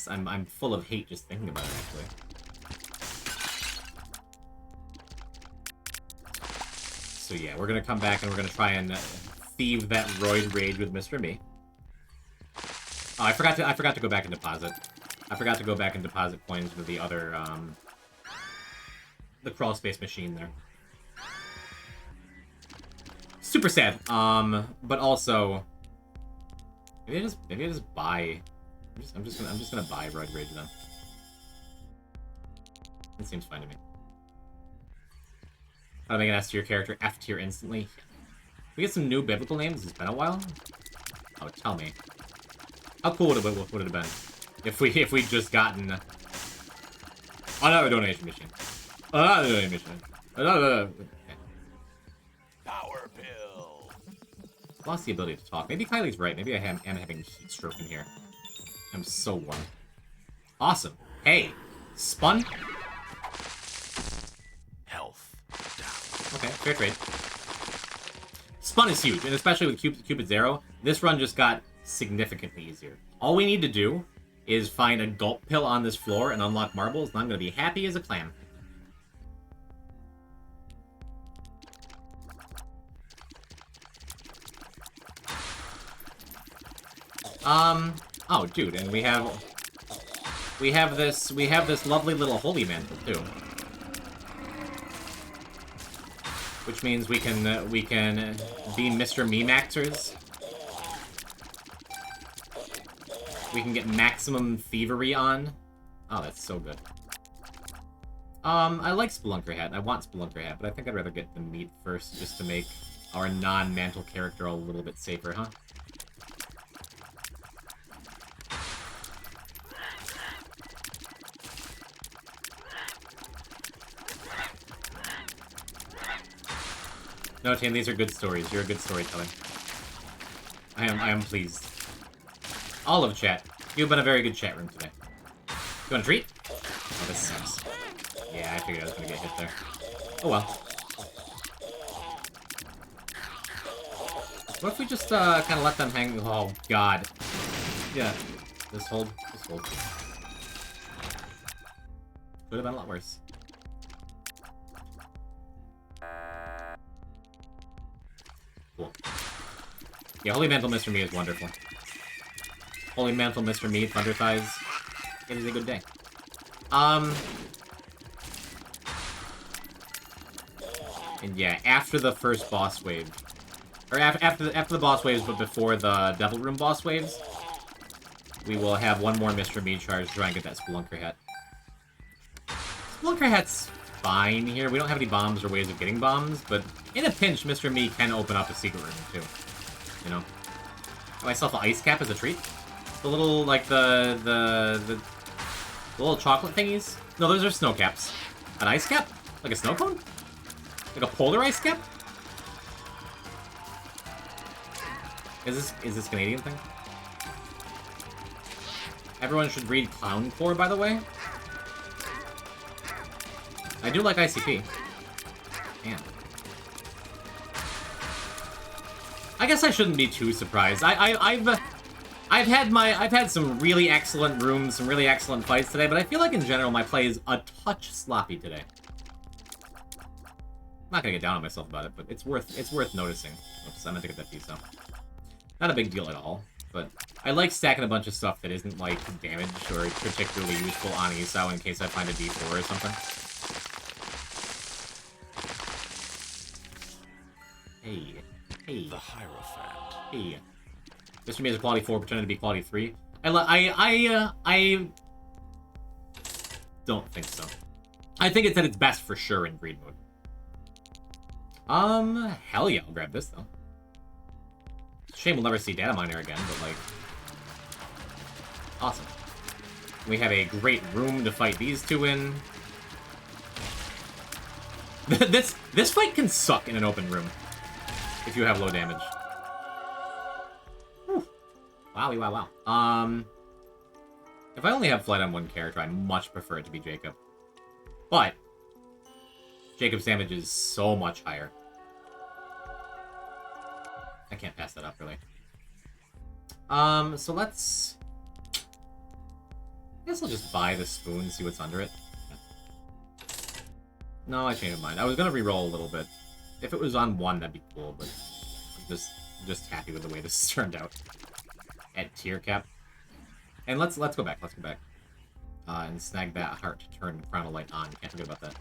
I'm full of hate just thinking about it, actually. So yeah, we're gonna come back and we're gonna try and thieve that Roid Rage with Mr. Me. Oh, I forgot to go back and deposit. I forgot to go back and deposit coins with the other, the crawl space machine there. Super sad. But also, maybe I just buy. I'm just gonna buy Roid Rage then. That seems fine to me. How to make an S tier character F tier instantly? We get some new biblical names. It's been a while. Oh, tell me. How cool would it have been if we just gotten another donation mission? Another donation mission. Another. Power pill. Lost the ability to talk. Maybe Kylie's right. Maybe I am having heat stroke in here. I'm so warm. Awesome. Hey, spun. Health down. Okay, fair trade. Spun is huge, and especially with Cupid's Arrow, this run just got significantly easier. All we need to do is find a gulp pill on this floor and unlock marbles, and I'm going to be happy as a clam. Oh, dude, and we have this lovely little holy mantle too, which means we can be Mr. Me-Maxers. We can get maximum thievery on. Oh, that's so good. I like Spelunker Hat. I want Spelunker Hat, but I think I'd rather get the meat first, just to make our non-mantle character a little bit safer, huh? No, Tim, these are good stories. You're a good storyteller. I am pleased. All of chat. You've been a very good chat room today. You want a treat? Oh, this sucks. Yeah, I figured I was gonna get hit there. Oh well. What if we just kind of let them hang? Oh god. Yeah. Just hold. Just hold. Could have been a lot worse. Cool. Yeah, Holy Mantle Mr. Me is wonderful. Holy Mantle Mr. Me, Thunder Thighs. It is a good day. And yeah, after the first boss wave, or after the boss waves, but before the Devil Room boss waves, we will have one more Mr. Me charge to try and get that Spelunker hat. Spelunker hat's fine here. We don't have any bombs or ways of getting bombs, but in a pinch, Mr. Me can open up a secret room too. You know, got myself an ice cap as a treat. The little like the little chocolate thingies. No, those are snow caps. An ice cap, like a snow cone, like a polar ice cap. Is this Canadian thing? Everyone should read Clown Core, by the way. I do like ICP. Man. I guess I shouldn't be too surprised. I've had some really excellent rooms, some really excellent fights today, but I feel like in general my play is a touch sloppy today. I'm not gonna get down on myself about it, but it's worth noticing. Oops, I meant to get that piece out. Not a big deal at all, but I like stacking a bunch of stuff that isn't like damaged or particularly useful on Isao in case I find a D4 or something. Hey. The Hierophant. Hey. Mr. Me is a quality 4, pretending to be quality 3. I don't think so. I think it's at its best for sure in greed mode. Hell yeah, I'll grab this though. Shame we'll never see Data Miner again, but like... Awesome. We have a great room to fight these two in. This fight can suck in an open room. If you have low damage. Whew. Wowie, wow. If I only have flight on one character, I much prefer it to be Jacob. But Jacob's damage is so much higher. I can't pass that up, really. So let's... I guess I'll just buy the spoon and see what's under it. No, I changed my mind. I was gonna reroll a little bit. If it was on 1, that'd be cool, but I'm just happy with the way this turned out. At tier cap. And let's go back. And snag that heart to turn Crown of Light on. Can't forget about that.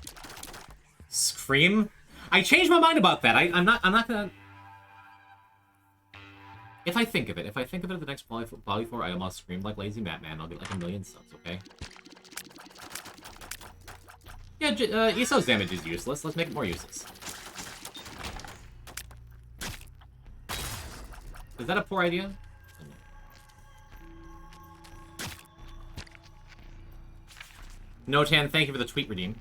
Scream? I changed my mind about that. I'm not gonna... If I think of it at the next Poly 4 item, I'll scream like Lazy Batman. I'll get like 1,000,000 subs, okay? Yeah, Iso's damage is useless. Let's make it more useless. Is that a poor idea? Notan, thank you for the tweet redeem.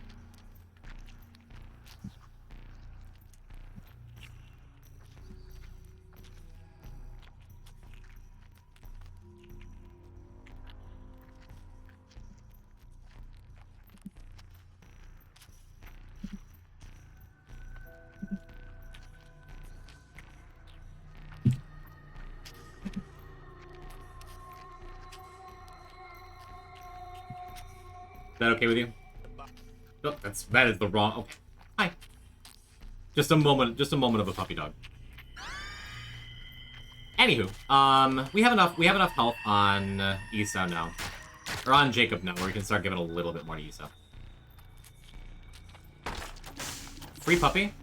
Is that okay with you? Oh, that is the wrong... Okay. Hi. Just a moment of a puppy dog. Anywho, we have enough health on Isao now. Or on Jacob now, where we can start giving a little bit more to Isao. Free puppy?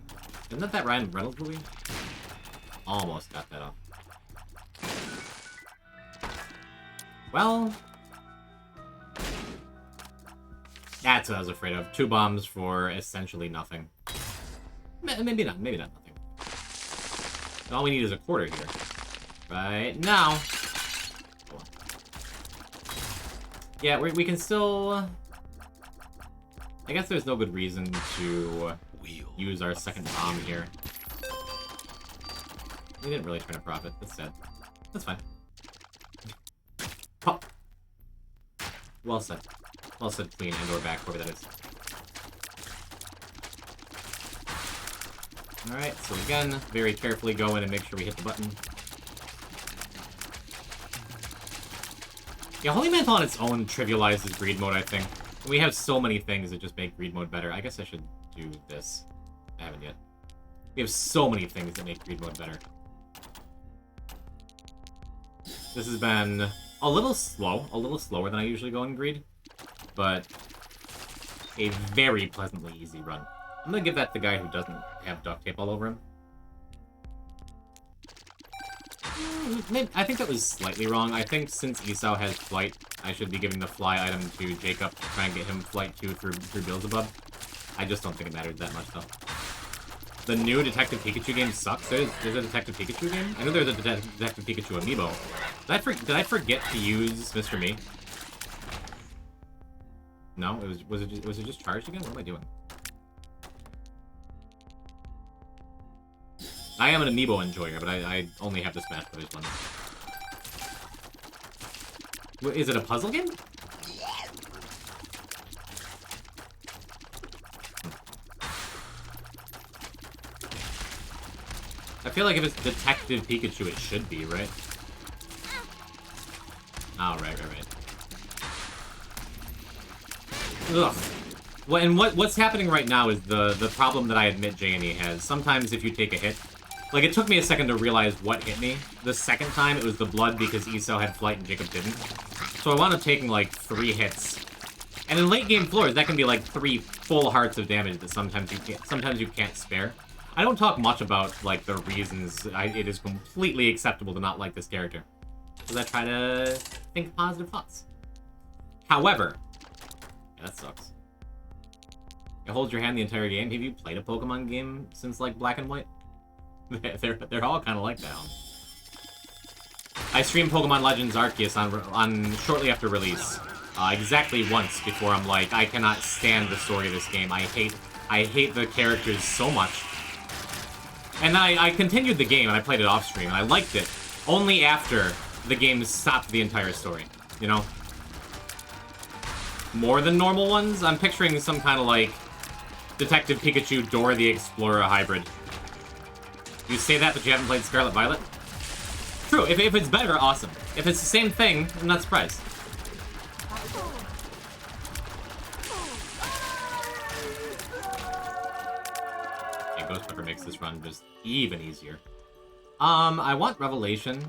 Isn't that Ryan Reynolds movie? Almost got that off. Well... That's what I was afraid of. 2 bombs for essentially nothing. Maybe not nothing. All we need is a quarter here. Right now. Yeah, we can still... I guess there's no good reason to use our second bomb here. We didn't really turn a profit. That's sad. That's fine. Oh. Well said. Well said, Queen, and or back, whoever that is. Alright, so again, very carefully go in and make sure we hit the button. Yeah, Holy Mantle on its own trivializes greed mode, I think. We have so many things that just make greed mode better. I guess I should do this. I haven't yet. We have so many things that make greed mode better. This has been a little slower than I usually go in greed, but a very pleasantly easy run. I'm gonna give that to the guy who doesn't have duct tape all over him. I think that was slightly wrong. I think since Esau has flight, I should be giving the fly item to Jacob to try and get him flight 2 through Beelzebub. I just don't think it mattered that much, though. The new Detective Pikachu game sucks. There's a Detective Pikachu game? I know there's a Detective Pikachu amiibo. Did I forget to use Mr. Me? No? Was it just charged again? What am I doing? I am an amiibo enjoyer, but I only have the Smash Brothers one. Is it a puzzle game? I feel like if it's Detective Pikachu, it should be, right? Oh, right. Ugh. Well, and what's happening right now is the problem that I admit J&E has. Sometimes if you take a hit... Like, it took me a second to realize what hit me. The second time, it was the blood because Esau had flight and Jacob didn't. So I wound up taking, like, 3 hits. And in late-game floors, that can be, like, 3 full hearts of damage that sometimes you can't spare. I don't talk much about, like, the reasons it is completely acceptable to not like this character. Because I try to think positive thoughts. However... Yeah, that sucks. It holds your hand the entire game. Have you played a Pokemon game since, like, Black and White? They're all kind of like that. I streamed Pokemon Legends Arceus on shortly after release. Exactly once before I'm like, I cannot stand the story of this game. I hate the characters so much. And then I continued the game and I played it off stream and I liked it only after the game stopped the entire story, you know? More than normal ones? I'm picturing some kind of like Detective Pikachu Dora the Explorer hybrid. You say that, but you haven't played Scarlet Violet? True, if it's better, awesome. If it's the same thing, I'm not surprised. Yeah, Ghost Pepper makes this run just even easier. I want Revelation.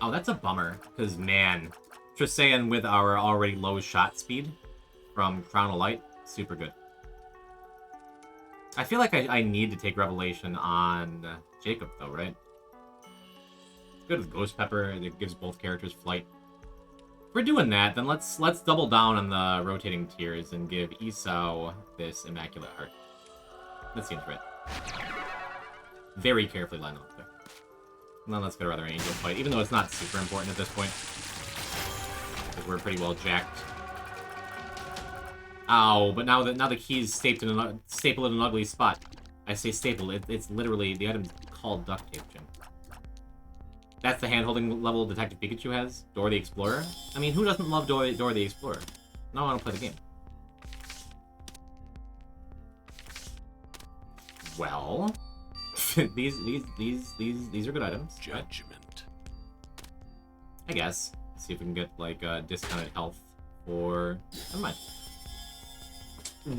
Oh, that's a bummer, because man, Trisayan with our already low shot speed from Crown of Light, super good. I feel like I need to take Revelation on Jacob, though, right? It's good with Ghost Pepper. It gives both characters flight. If we're doing that, then let's double down on the rotating tiers and give Esau this Immaculate Heart. That seems right. Very carefully line up there. And then let's get our other Angel fight, even though it's not super important at this point. Because we're pretty well jacked. Ow, but now the key's stapled in an ugly spot. I say stapled, it's literally, the item's called duct tape, Jim. That's the hand-holding level Detective Pikachu has? Dora the Explorer? I mean, who doesn't love Dora the Explorer? No, I don't play the game. Well... these are good items. Judgment. Right? I guess. See if we can get, like, discounted health for... Never mind.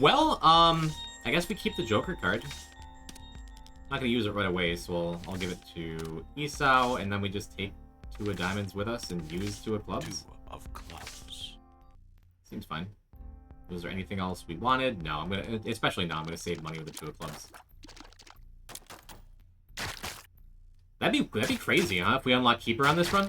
Well, I guess we keep the Joker card. I'm not gonna use it right away, so I'll give it to Esau, and then we just take 2 of diamonds with us and use 2 of clubs. 2 of clubs. Seems fine. Was there anything else we wanted? No, I'm gonna, especially now, I'm gonna save money with the 2 of clubs. That'd be crazy, huh? If we unlock Keeper on this run,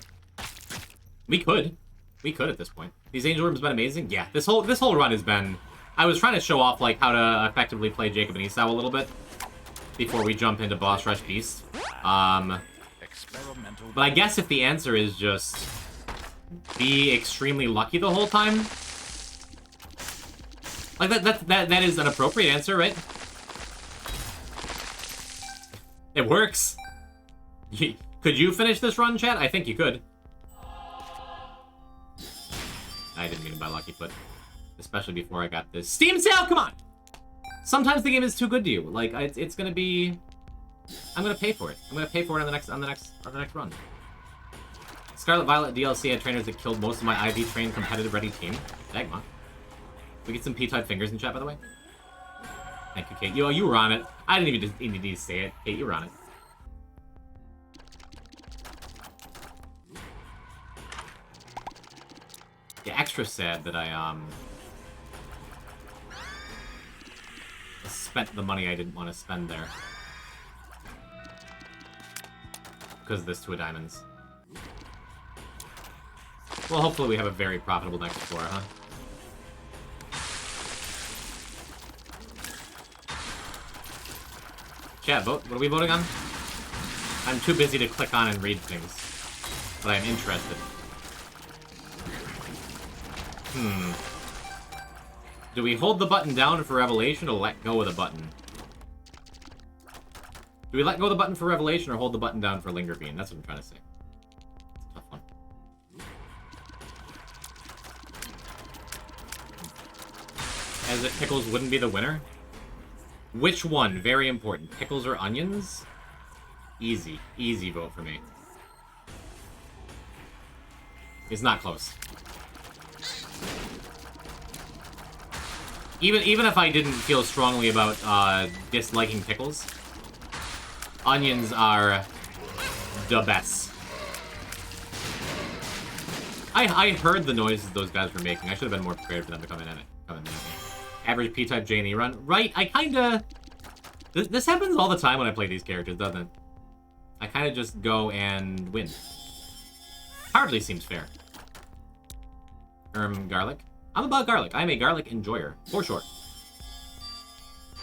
we could at this point. These Angel Rooms have been amazing. Yeah, this whole run has been. I was trying to show off like how to effectively play Jacob and Esau a little bit before we jump into Boss Rush Beast. But I guess if the answer is just be extremely lucky the whole time, like that is an appropriate answer, right? It works. Could you finish this run, chat? I think you could. I didn't mean to buy Lucky Foot. Especially before I got this Steam sale, come on! Sometimes the game is too good to you. Like, it's gonna be... I'm gonna pay for it. I'm gonna pay for it on the next run. Scarlet Violet DLC had trainers that killed most of my IV trained competitive ready team. Dagma. We get some P-type fingers in chat, by the way. Thank you, Kate. You were on it. I didn't even need to say it. Kate, you were on it. Yeah, extra sad that I spent the money I didn't want to spend there. Because of this 2 of diamonds. Well, hopefully we have a very profitable next floor, huh? Chat, vote. What are we voting on? I'm too busy to click on and read things. But I'm interested. Do we hold the button down for Revelation or let go of the button? Do we let go of the button for Revelation or hold the button down for Linger Bean? That's what I'm trying to say. It's a tough one. As if pickles wouldn't be the winner? Which one? Very important. Pickles or onions? Easy. Easy vote for me. It's not close. Even if I didn't feel strongly about disliking pickles, onions are the best. I heard the noises those guys were making. I should have been more prepared for them to come in and average P-type J&E run. Right, I kinda... This happens all the time when I play these characters, doesn't it? I kinda just go and win. Hardly seems fair. Garlic? I'm about garlic. I'm a garlic enjoyer, for sure.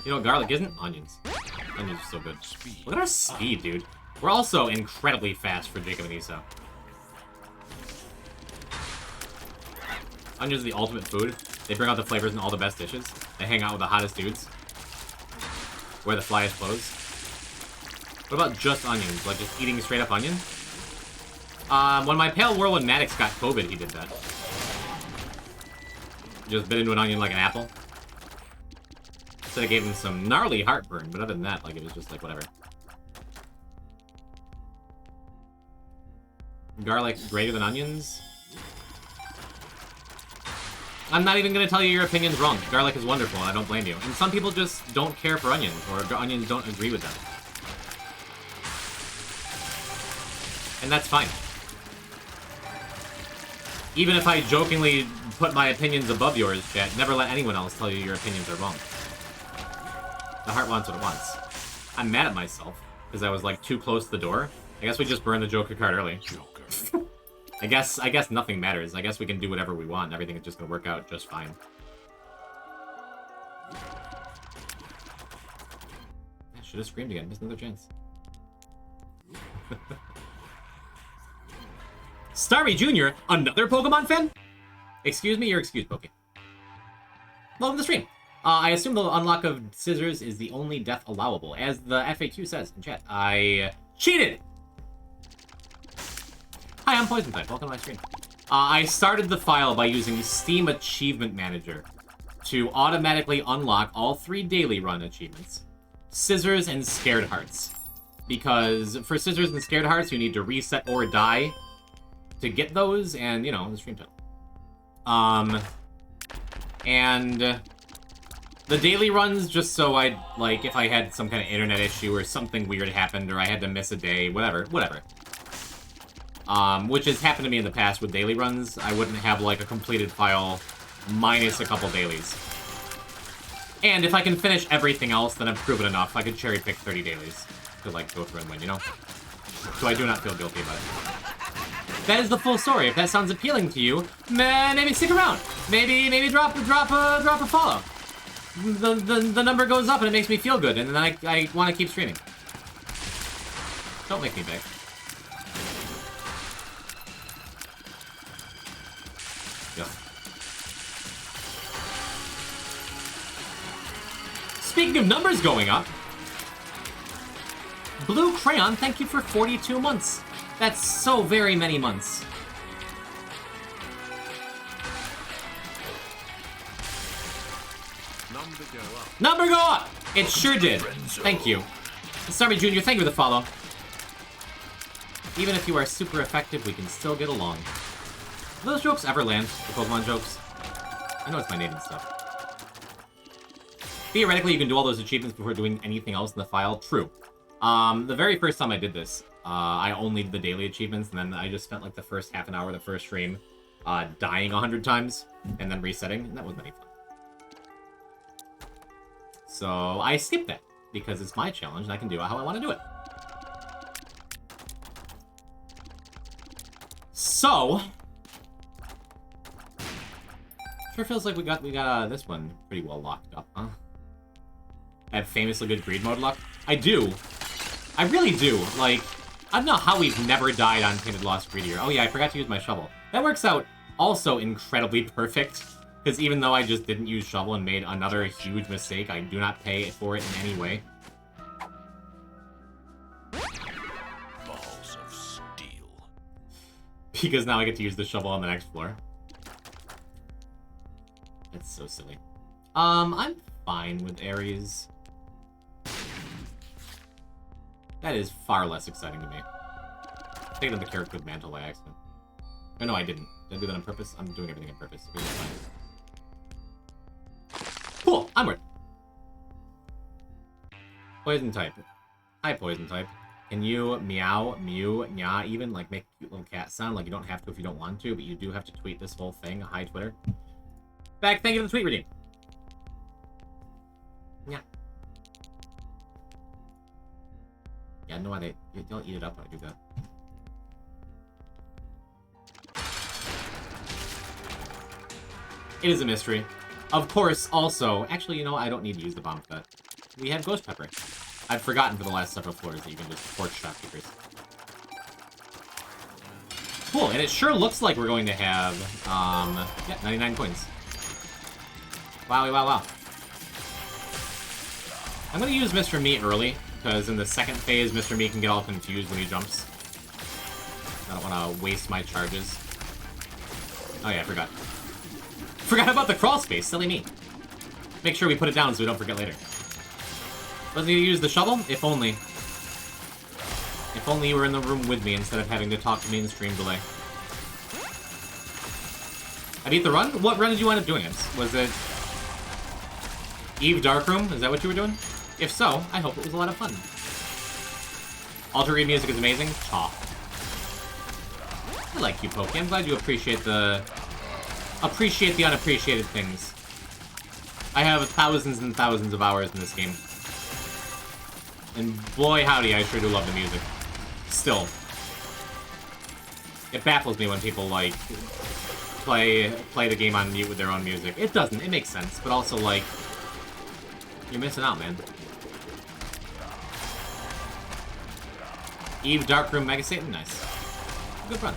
You know what garlic isn't? Onions. Onions are so good. Look at our speed, dude. We're also incredibly fast for Jacob and Issa. Onions are the ultimate food. They bring out the flavors in all the best dishes. They hang out with the hottest dudes. Wear the flyest clothes. What about just onions? Like just eating straight up onion? When my pale whirlwind Maddox got COVID, he did that. Just bit into an onion like an apple. So it gave him some gnarly heartburn, but other than that, like, it was just like, whatever. Garlic greater than onions? I'm not even gonna tell you your opinion's wrong. Garlic is wonderful, and I don't blame you. And some people just don't care for onions, or onions don't agree with them. And that's fine. Even if I jokingly put my opinions above yours, chat, never let anyone else tell you your opinions are wrong. The heart wants what it wants. I'm mad at myself, because I was, like, too close to the door. I guess we just burned the Joker card early. Joker. I guess nothing matters. I guess we can do whatever we want, and everything is just gonna work out just fine. I should have screamed again. Missed another chance. Starry Jr., another Pokemon fan? Excuse me, you're excused, Poke. Welcome to the stream. I assume the unlock of scissors is the only death allowable. As the FAQ says in chat, I cheated! Hi, I'm Poison Type. Welcome to my stream. I started the file by using Steam Achievement Manager to automatically unlock all 3 daily run achievements. Scissors and Scared Hearts. Because for Scissors and Scared Hearts, you need to reset or die to get those, and, you know, the stream title. And the daily runs, just so I'd, like, if I had some kind of internet issue or something weird happened, or I had to miss a day, whatever. Which has happened to me in the past with daily runs. I wouldn't have, like, a completed file minus a couple dailies. And if I can finish everything else, then I've proven enough. I could cherry pick 30 dailies to, like, go through and win, you know? So I do not feel guilty about it. That is the full story. If that sounds appealing to you, maybe stick around. Maybe drop a follow. The number goes up and it makes me feel good, and then I want to keep streaming. Don't make me beg. Yep. Speaking of numbers going up, Blue Crayon, thank you for 42 months. That's so very many months. Number go up. Number go up! It sure did. Thank you. Sorry, Junior, thank you for the follow. Even if you are super effective, we can still get along. Do those jokes ever land? The Pokemon jokes? I know it's my name and stuff. Theoretically, you can do all those achievements before doing anything else in the file. True. The very first time I did this, I only did the daily achievements, and then I just spent like the first half an hour of the first stream dying 100 times, and then resetting, and that wasn't any fun. So I skipped that, because it's my challenge, and I can do it how I want to do it. So... sure feels like we got this one pretty well locked up, huh? I have famously good greed mode luck. I do. I really do. Like, I don't know how we've never died on Painted Lost Greedier. Oh yeah, I forgot to use my shovel. That works out also incredibly perfect, because even though I just didn't use shovel and made another huge mistake, I do not pay for it in any way. Balls of steel. Because now I get to use the shovel on the next floor. That's so silly. I'm fine with Ares. That is far less exciting to me. I taking the character with Mantle by accident. Oh, no, I didn't. Did I do that on purpose? I'm doing everything on purpose. It was fine. Cool! Onward! Poison type. Hi, poison type. Can you meow, mew, nya, even, like, make a cute little cat sound? Like, you don't have to if you don't want to, but you do have to tweet this whole thing. Hi, Twitter. Back, thank you for the tweet reading. Yeah. Yeah, no, they don't eat it up when I do that. It is a mystery. Of course, also... actually, you know, I don't need to use the bomb for that. We have Ghost Pepper. I've forgotten for the last several floors that you can just torch shopkeepers. Cool, and it sure looks like we're going to have, yeah, 99 coins. Wowie, wow, wow. I'm gonna use Mr. Me early, because in the second phase, Mr. Me can get all confused when he jumps. I don't want to waste my charges. Oh yeah, I forgot. Forgot about the crawl space, silly me. Make sure we put it down so we don't forget later. Wasn't he to use the shovel? If only. If only you were in the room with me instead of having to talk to me in stream delay. I beat the run? What run did you end up doing? Was it Eve Darkroom? Is that what you were doing? If so, I hope it was a lot of fun. Alter Read music is amazing. Aw. I like you, Pokey. I'm glad you appreciate the unappreciated things. I have thousands and thousands of hours in this game. And boy howdy, I sure do love the music. Still. It baffles me when people, like, play the game on mute with their own music. It doesn't. It makes sense. But also, like, you're missing out, man. Eve Darkroom Mega Satan? Nice. Good run.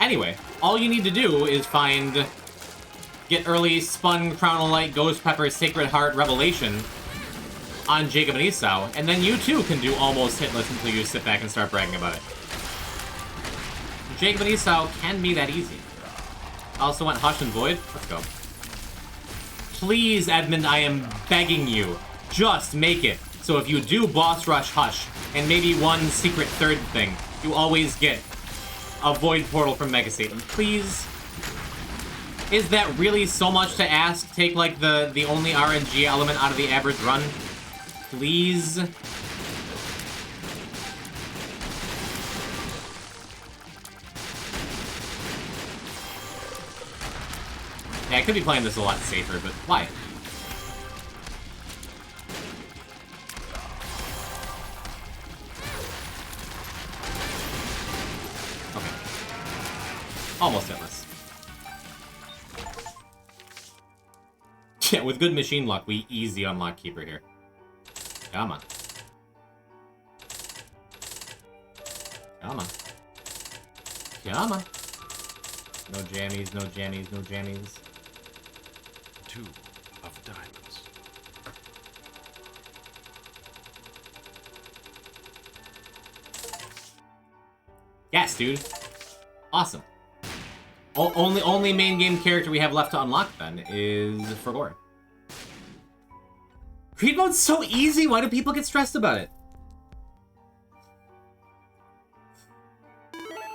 Anyway, all you need to do is find Get Early, Spun, Crown of Light, Ghost Pepper, Sacred Heart, Revelation on Jacob and Esau, and then you too can do almost hitless until you sit back and start bragging about it. Jacob and Esau can be that easy. Also went Hush and Void. Let's go. Please, Edmund, I am begging you, just make it so if you do Boss Rush Hush, and maybe one secret third thing, you always get a Void Portal from Mega Satan. Please? Is that really so much to ask? Take, like, the only RNG element out of the average run? Please? Yeah, I could be playing this a lot safer, but why? Okay. Almost hitless. Yeah, with good machine luck, we easy unlock Keeper here. Come on. Come on. Come on. No jammies, no jammies, no jammies. 2 of diamonds. Yes, dude. Awesome. Only main game character we have left to unlock, then, is Fragor. Creed mode's so easy! Why do people get stressed about it?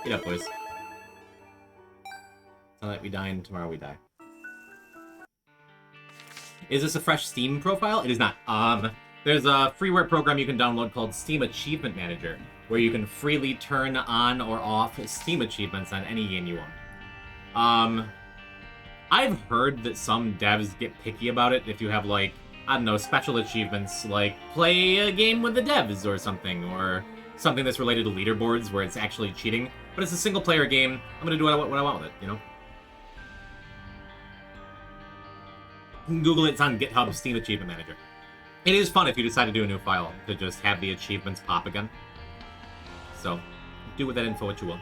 Get up, boys. Tonight we die and tomorrow we die. Is this a fresh Steam profile? It is not. There's a freeware program you can download called Steam Achievement Manager, where you can freely turn on or off Steam achievements on any game you want. I've heard that some devs get picky about it if you have, like, I don't know, special achievements, like play a game with the devs or something that's related to leaderboards where it's actually cheating. But it's a single-player game. I'm gonna do what I want with it, you know? Google it. It's on GitHub, Steam Achievement Manager. It is fun if you decide to do a new file, to just have the achievements pop again. So, do with that info what you will.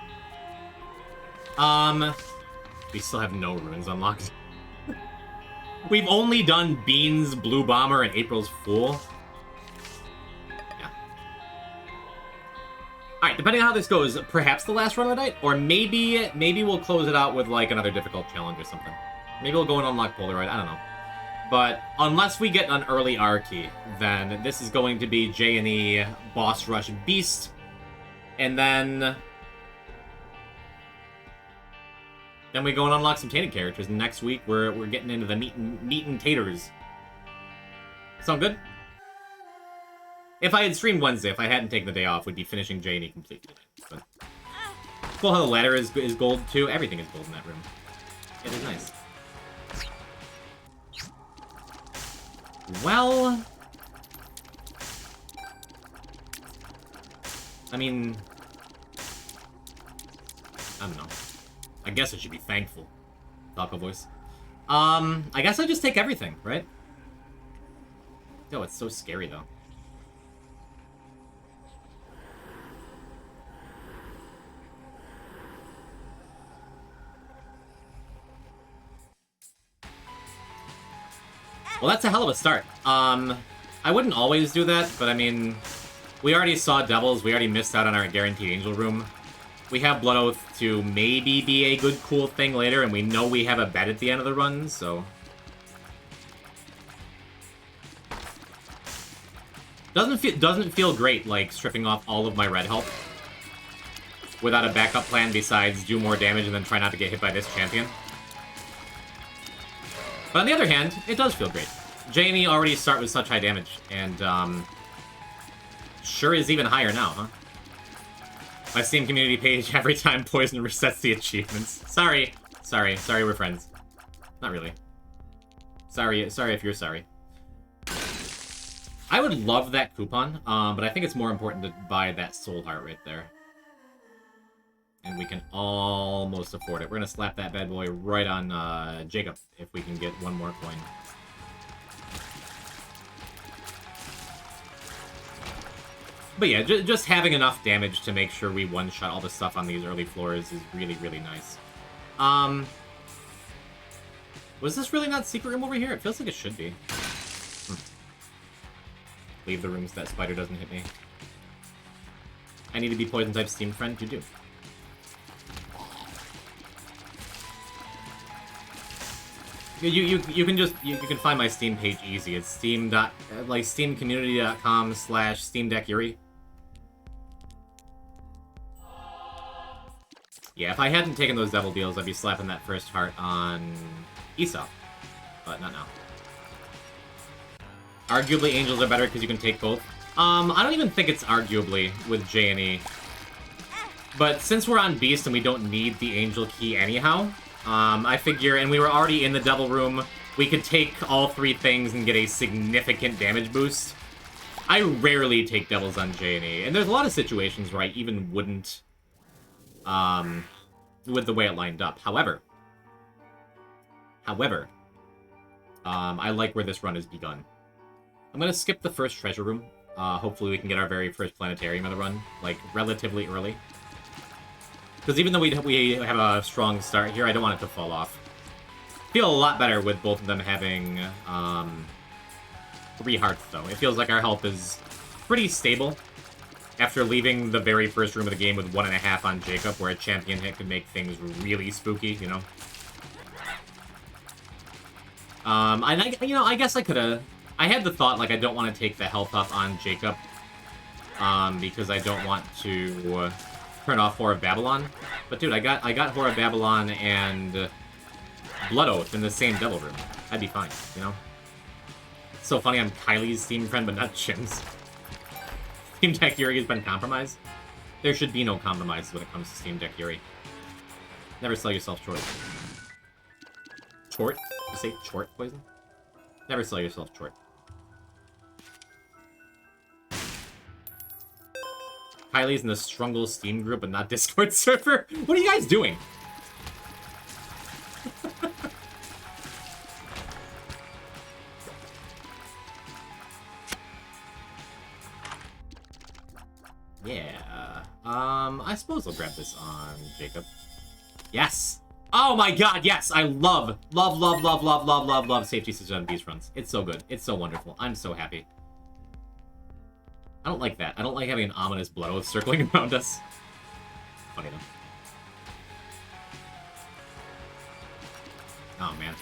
We still have no runes unlocked. We've only done Bean's Blue Bomber and April's Fool. Yeah. Alright, depending on how this goes, perhaps the last run of the night, or maybe we'll close it out with, like, another difficult challenge or something. Maybe we'll go and unlock Polaroid, I don't know. But unless we get an early R key, then this is going to be J&E Boss Rush Beast. And then we go and unlock some tainted characters. And next week we're getting into the meat and taters. Sound good? If I had streamed Wednesday, if I hadn't taken the day off, we'd be finishing J&E completely. But cool how the ladder is gold too. Everything is gold in that room. It is nice. Well, I mean, I don't know. I guess I should be thankful. Taco voice. I guess I just take everything, right? Yo, it's so scary though. Well, that's a hell of a start. I wouldn't always do that, but I mean, we already saw Devils, we already missed out on our Guaranteed Angel room. We have Blood Oath to maybe be a good, cool thing later, and we know we have a bet at the end of the run, so... Doesn't feel great, like, stripping off all of my red health without a backup plan besides do more damage and then try not to get hit by this champion. But on the other hand, it does feel great. J&E already start with such high damage, and sure is even higher now, huh? My Steam community page every time Poison resets the achievements. Sorry, we're friends. Not really. Sorry if you're sorry. I would love that coupon, but I think it's more important to buy that soul heart right there. And we can almost afford it. We're gonna slap that bad boy right on Jacob if we can get one more coin. But yeah, just having enough damage to make sure we one-shot all the stuff on these early floors is really, really nice. Was this really not secret room over here? It feels like it should be. Leave the room so that spider doesn't hit me. I need to be poison type Steam friend? You do. You can find my Steam page easy. It's steamcommunity.com/SteamDeckYuri. Yeah, if I hadn't taken those devil deals, I'd be slapping that first heart on Esau. But not now. Arguably, angels are better because you can take both. I don't even think it's arguably with J&E. But since we're on Beast and we don't need the angel key anyhow, I figure, and we were already in the devil room, we could take all three things and get a significant damage boost. I rarely take devils on J&E, and there's a lot of situations where I even wouldn't, with the way it lined up. However, I like where this run has begun. I'm gonna skip the first treasure room. Hopefully we can get our very first planetarium of the run, like, relatively early. Because even though we have a strong start here, I don't want it to fall off. Feel a lot better with both of them having 3 hearts, though. It feels like our health is pretty stable after leaving the very first room of the game with 1.5 on Jacob, where a champion hit could make things really spooky, you know? I guess I could've... I had the thought, like, I don't want to take the health up on Jacob, because I don't want to turn off Whore of Babylon. But dude, I got Whore of Babylon and Blood Oath in the same devil room. I'd be fine, you know? It's so funny, I'm Kylie's Steam friend, but not Jim's. Steam Deck Yuri has been compromised. There should be no compromise when it comes to Steam Deck Yuri. Never sell yourself short. Short? You say short, Poison? Never sell yourself short. Kylie's in the Strungle Steam group, but not Discord server? What are you guys doing? Yeah. I suppose I'll grab this on Jacob. Yes! Oh my god, yes! I love safety system on Beast runs. It's so good. It's so wonderful. I'm so happy. I don't like that. I don't like having an ominous Blood Oath circling around us. Funny though. Oh man.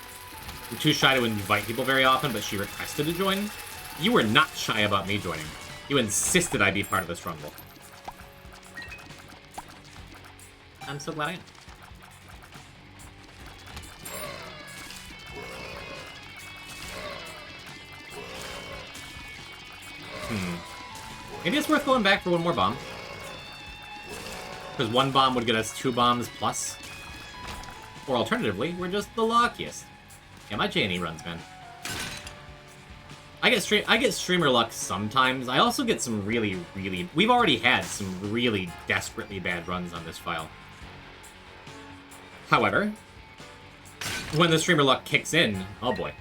You're too shy to invite people very often, but she requested to join? You were not shy about me joining. You insisted I be part of the struggle. I'm so glad I am. Maybe it's worth going back for one more bomb. Because one bomb would get us 2 bombs plus. Or alternatively, we're just the luckiest. Yeah, my J&E runs, man. I get streamer luck sometimes. I also get some really... We've already had some really desperately bad runs on this file. However, when the streamer luck kicks in... Oh boy.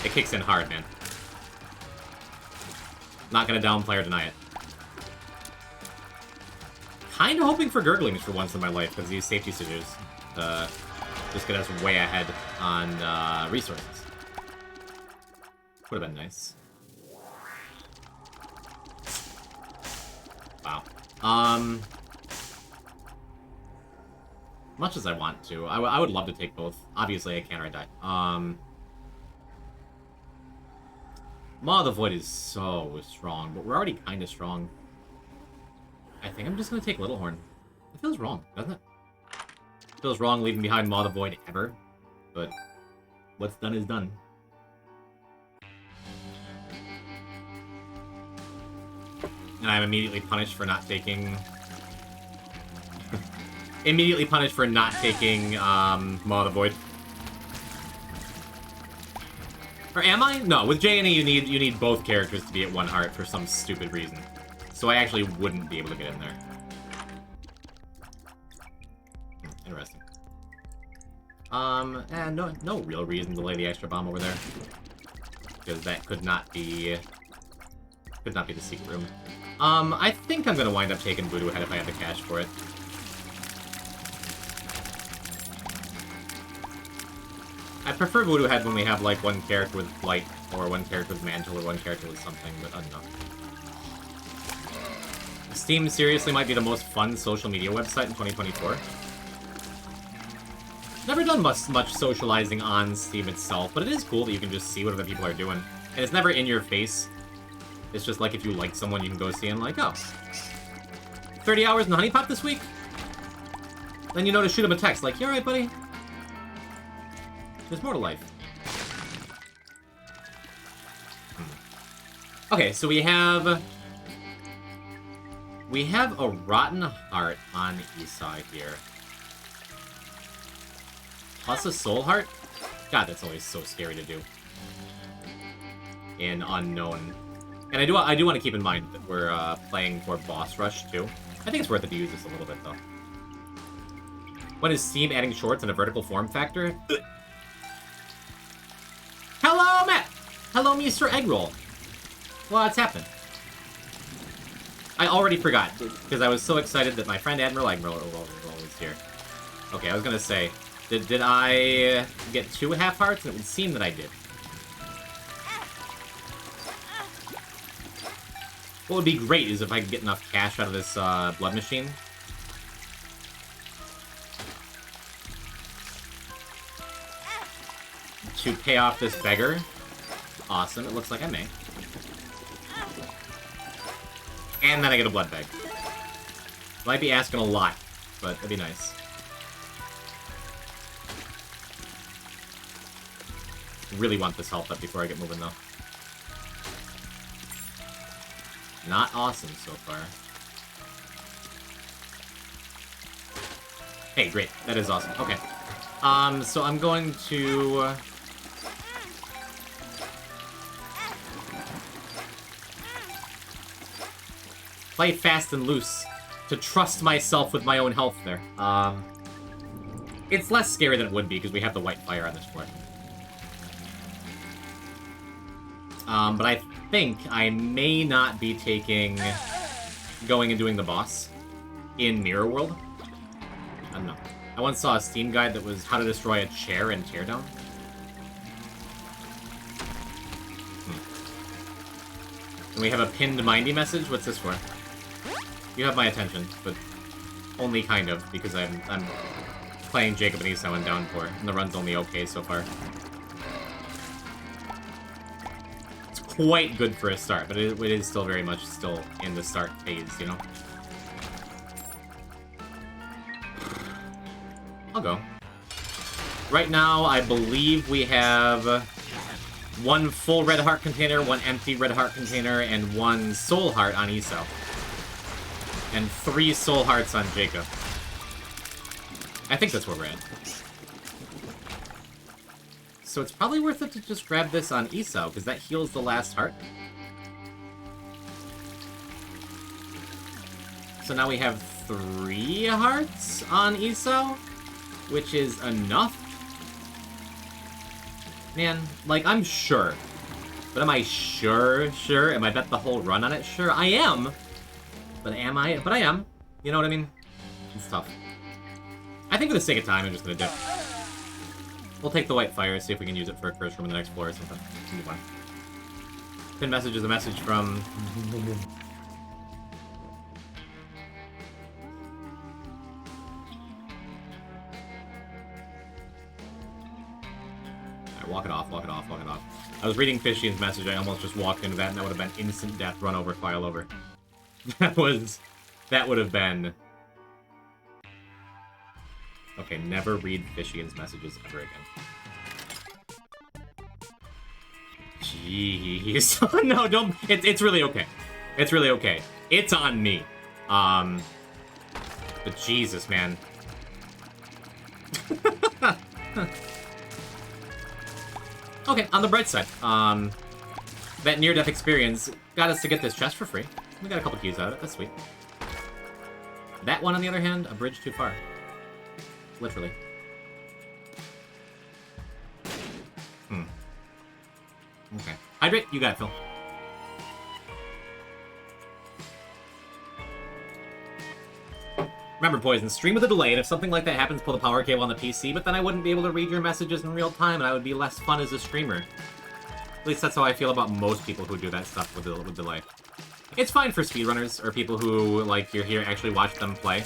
It kicks in hard, man. Not gonna downplay or deny it. Kinda hoping for Gurglings for once in my life, because these safety scissors just get us way ahead on resources. Would have been nice. Wow. Much as I want to, I would love to take both. Obviously, I can't or I die. Maw of the Void is so strong, but we're already kind of strong. I think I'm just going to take Little Horn. It feels wrong, doesn't it? It feels wrong leaving behind Maw of the Void ever, but what's done is done. And I'm immediately punished for not taking... immediately punished for not taking Maw of the Void. Or am I? No, with J&E you need both characters to be at 1 heart for some stupid reason. So I actually wouldn't be able to get in there. Interesting. And no real reason to lay the extra bomb over there. Because that could not be the secret room. I think I'm gonna wind up taking Voodoo Head if I have the cash for it. I prefer Voodoo Head when we have, like, one character with Flight, or one character with Mantle, or one character with something, but I don't know. Steam seriously might be the most fun social media website in 2024. Never done much socializing on Steam itself, but it is cool that you can just see what other people are doing. And it's never in your face. It's just like if you like someone, you can go see and like, oh, 30 hours in the Honey Pot this week? Then you know to shoot him a text, like, you alright, buddy? There's more to life. Okay, so we have a Rotten Heart on Esau here. Plus a Soul Heart? God, that's always so scary to do. In Unknown. And I do want to keep in mind that we're playing for Boss Rush, too. I think it's worth it to use this a little bit, though. When is Steam adding shorts and a vertical form factor? Hello, Matt! Hello, Mr. Eggroll. What's happening? I already forgot, because I was so excited that my friend Admiral was here. Okay, I was gonna say, Did I get 2 half hearts? It would seem that I did. What would be great is if I could get enough cash out of this blood machine. To pay off this beggar. Awesome, it looks like I may. And then I get a blood bag. Might be asking a lot, but that'd be nice. Really want this health up before I get moving, though. Not awesome so far. Hey, great. That is awesome. Okay. So I'm going to... play fast and loose. To trust myself with my own health there. It's less scary than it would be, because we have the white fire on this floor. But I think I may not be going and doing the boss in Mirror World. I don't know. I once saw a Steam guide that was how to destroy a chair in Teardown. And we have a pinned Mindy message. What's this for? You have my attention, but only kind of, because I'm playing Jacob and Esau in Downpour, and the run's only okay so far. It's quite good for a start, but it is still very much still in the start phase, you know? I'll go. Right now, I believe we have 1 full red heart container, 1 empty red heart container, and 1 soul heart on Esau. And 3 soul hearts on Jacob. I think that's where we're at. So it's probably worth it to just grab this on Esau, because that heals the last heart. So now we have 3 hearts on Esau, which is enough. Man, like, I'm sure. But am I sure? Am I bet the whole run on it? Sure, I am. But am I? But I am. You know what I mean? It's tough. I think for the sake of time, I'm just gonna dip. We'll take the white fire, see if we can use it for a curse room in the next floor or something. Move on. Pin message is a message from... Alright, walk it off, walk it off, walk it off. I was reading Fishian's message, I almost just walked into that, and that would have been instant death, run over, file over. That would have been... Okay, never read Fishian's messages ever again. Jeez. No, don't... It's really okay. It's really okay. It's on me. But Jesus, man. Okay, on the bright side, that near-death experience got us to get this chest for free. We got a couple keys out of it. That's sweet. That one, on the other hand, a bridge too far. Literally. Okay. Hydrate, you got it, Phil. Remember, Poison, stream with a delay, and if something like that happens, pull the power cable on the PC, but then I wouldn't be able to read your messages in real time, and I would be less fun as a streamer. At least that's how I feel about most people who do that stuff with delay. It's fine for speedrunners, or people who, like, you're here actually watch them play.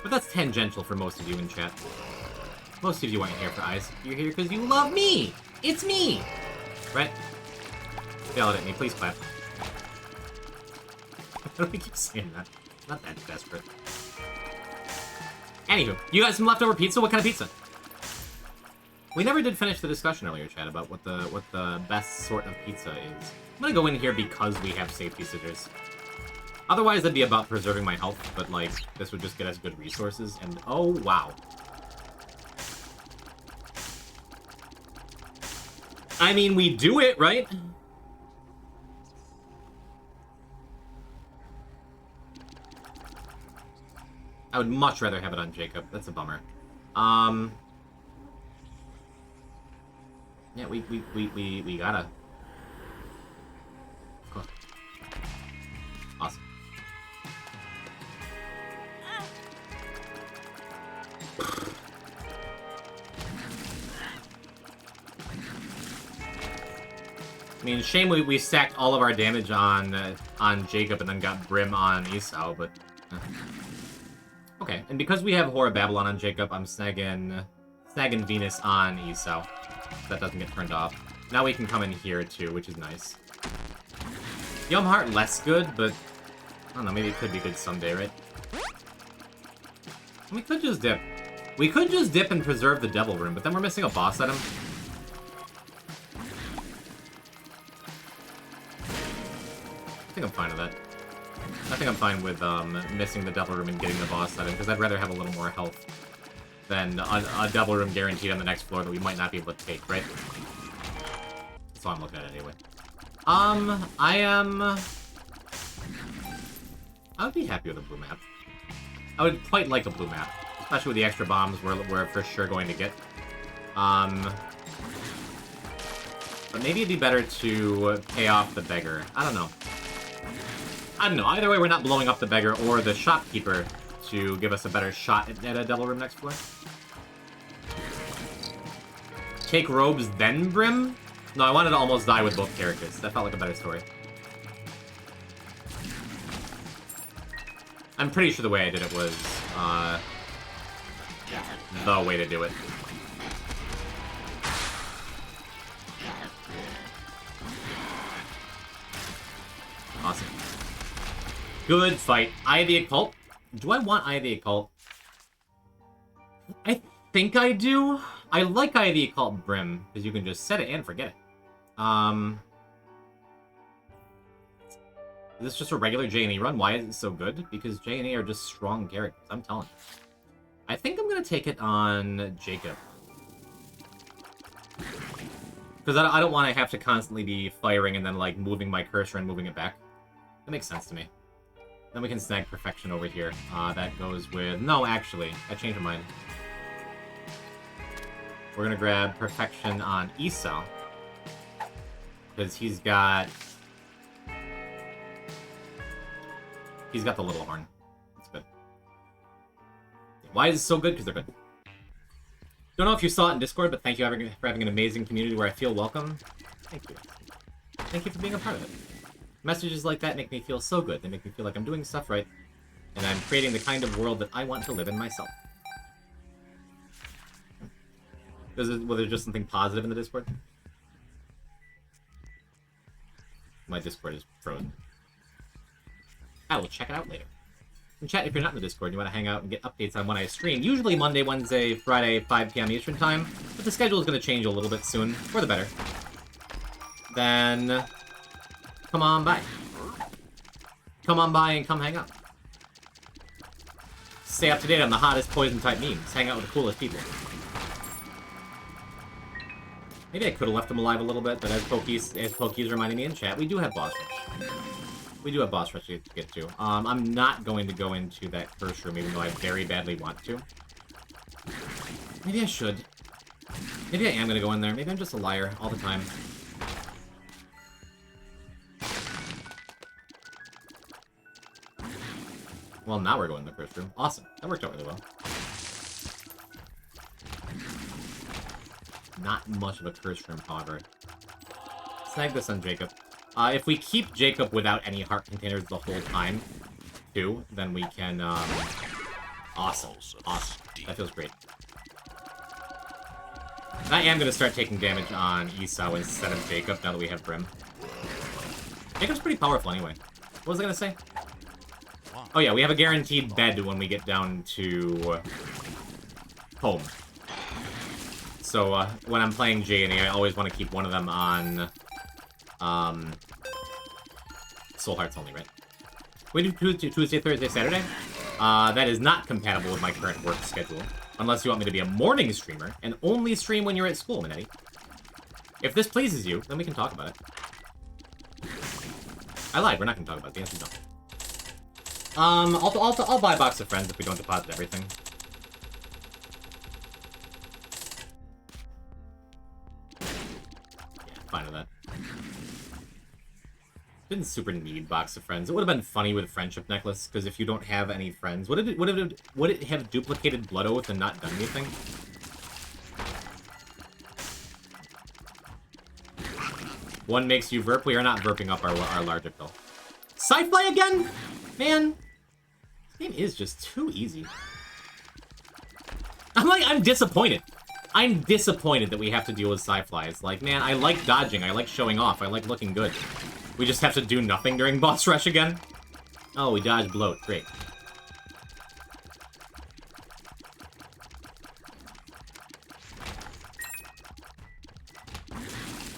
But that's tangential for most of you in chat. Most of you aren't here for eyes. You're here because you love me! It's me! Right? Yell it at me, please clap. Why do we keep saying that? Not that desperate. Anywho, you got some leftover pizza? What kind of pizza? We never did finish the discussion earlier, chat, about what the best sort of pizza is. I'm gonna go in here because we have safety scissors. Otherwise, that'd be about preserving my health, but, like, this would just get us good resources, and oh, wow. I mean, we do it, right? I would much rather have it on Jacob. That's a bummer. Yeah, we gotta. Cool. Awesome. mean, shame we stacked all of our damage on Jacob and then got Brim on Esau, but... Okay, and because we have Whore of Babylon on Jacob, I'm snagging Venus on Esau. So that doesn't get turned off. Now we can come in here, too, which is nice. Yum Heart less good, but... I don't know, maybe it could be good someday, right? We could just dip. We could just dip and preserve the Devil Room, but then we're missing a boss item. I think I'm fine with that. I think I'm fine with missing the Devil Room and getting the boss item, because I'd rather have a little more health than a Devil Room guaranteed on the next floor that we might not be able to take, right? That's all I'm looking at anyway. I would be happy with a blue map. I would quite like a blue map, especially with the extra bombs we're for sure going to get. But maybe it'd be better to pay off the beggar. I don't know. Either way, we're not blowing up the beggar or the shopkeeper to give us a better shot at a Devil Room next floor. Take robes, then Brim? No, I wanted to almost die with both characters. That felt like a better story. I'm pretty sure the way I did it was, the way to do it. Awesome. Good fight. Eye of the Occult. Do I want Eye of the Occult? I think I do. I like Eye of the Occult Brim, because you can just set it and forget it. Is this just a regular J&E run? Why is it so good? Because J&E are just strong characters, I'm telling you. I think I'm going to take it on Jacob. Because I don't want to have to constantly be firing and then, like, moving my cursor and moving it back. That makes sense to me. Then we can snag Perfection over here. That goes with... No, actually. I changed my mind. We're going to grab Perfection on Esau. Because he's got... He's got the little horn. That's good. Why is it so good? Because they're good. Don't know if you saw it in Discord, but thank you for having an amazing community where I feel welcome. Thank you. Thank you for being a part of it. Messages like that make me feel so good. They make me feel like I'm doing stuff right, and I'm creating the kind of world that I want to live in myself. Was there just something positive in the Discord? My Discord is frozen. I will check it out later. And chat, if you're not in the Discord, you want to hang out and get updates on when I stream. Usually Monday, Wednesday, Friday, 5 p.m. Eastern Time. But the schedule is going to change a little bit soon, for the better. Then... come on by. Come on by and come hang out. Stay up to date on the hottest poison-type memes. Hang out with the coolest people. Maybe I could have left them alive a little bit, but as Pokey's reminding me in chat, we do have boss rush. We do have boss rush to get to. I'm not going to go into that first room, even though I very badly want to. Maybe I should. Maybe I am going to go in there. Maybe I'm just a liar all the time. Well, now we're going to the first room. Awesome. That worked out really well. Not much of a curse room, however. Snag this on Jacob. If we keep Jacob without any heart containers the whole time, too, then we can, Awesome. Awesome. That feels great. And I am going to start taking damage on Esau instead of Jacob, now that we have Brim. Jacob's pretty powerful anyway. What was I going to say? Oh yeah, we have a guaranteed bed when we get down to home. So when I'm playing J&E, I always want to keep one of them on Soul Hearts only, right? We do Tuesday, Thursday, Saturday. That is not compatible with my current work schedule. Unless you want me to be a morning streamer and only stream when you're at school, Minetti. If this pleases you, then we can talk about it. I lied, we're not going to talk about it. The answer's no. I'll buy a box of friends if we don't deposit everything. Yeah, fine with that. Didn't super need box of friends. It would have been funny with friendship necklace, because if you don't have any friends, would it have duplicated Blood Oath and not done anything? One makes you verp. We are not verping up our larger pill. Sci-Fi again? Man. This game is just too easy. I'm disappointed. I'm disappointed that we have to deal with sci-fi. It's like, man, I like dodging. I like showing off. I like looking good. We just have to do nothing during boss rush again? Oh, we dodged bloat. Great.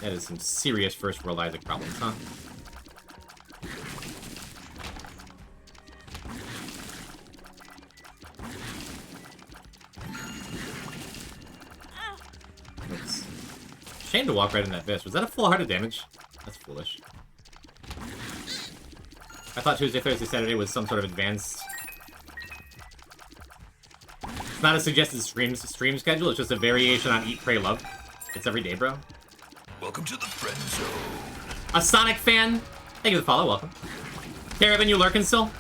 That is some serious first world Isaac problems, huh? Oops. Shame to walk right in that fist. Was that a full heart of damage? That's foolish. I thought Tuesday, Thursday, Saturday was some sort of advanced... It's not a suggested stream schedule, it's just a variation on Eat, Pray, Love. It's every day, bro. Welcome to the friend zone. A Sonic fan? Thank you for the follow, welcome. Carabin, you lurking still?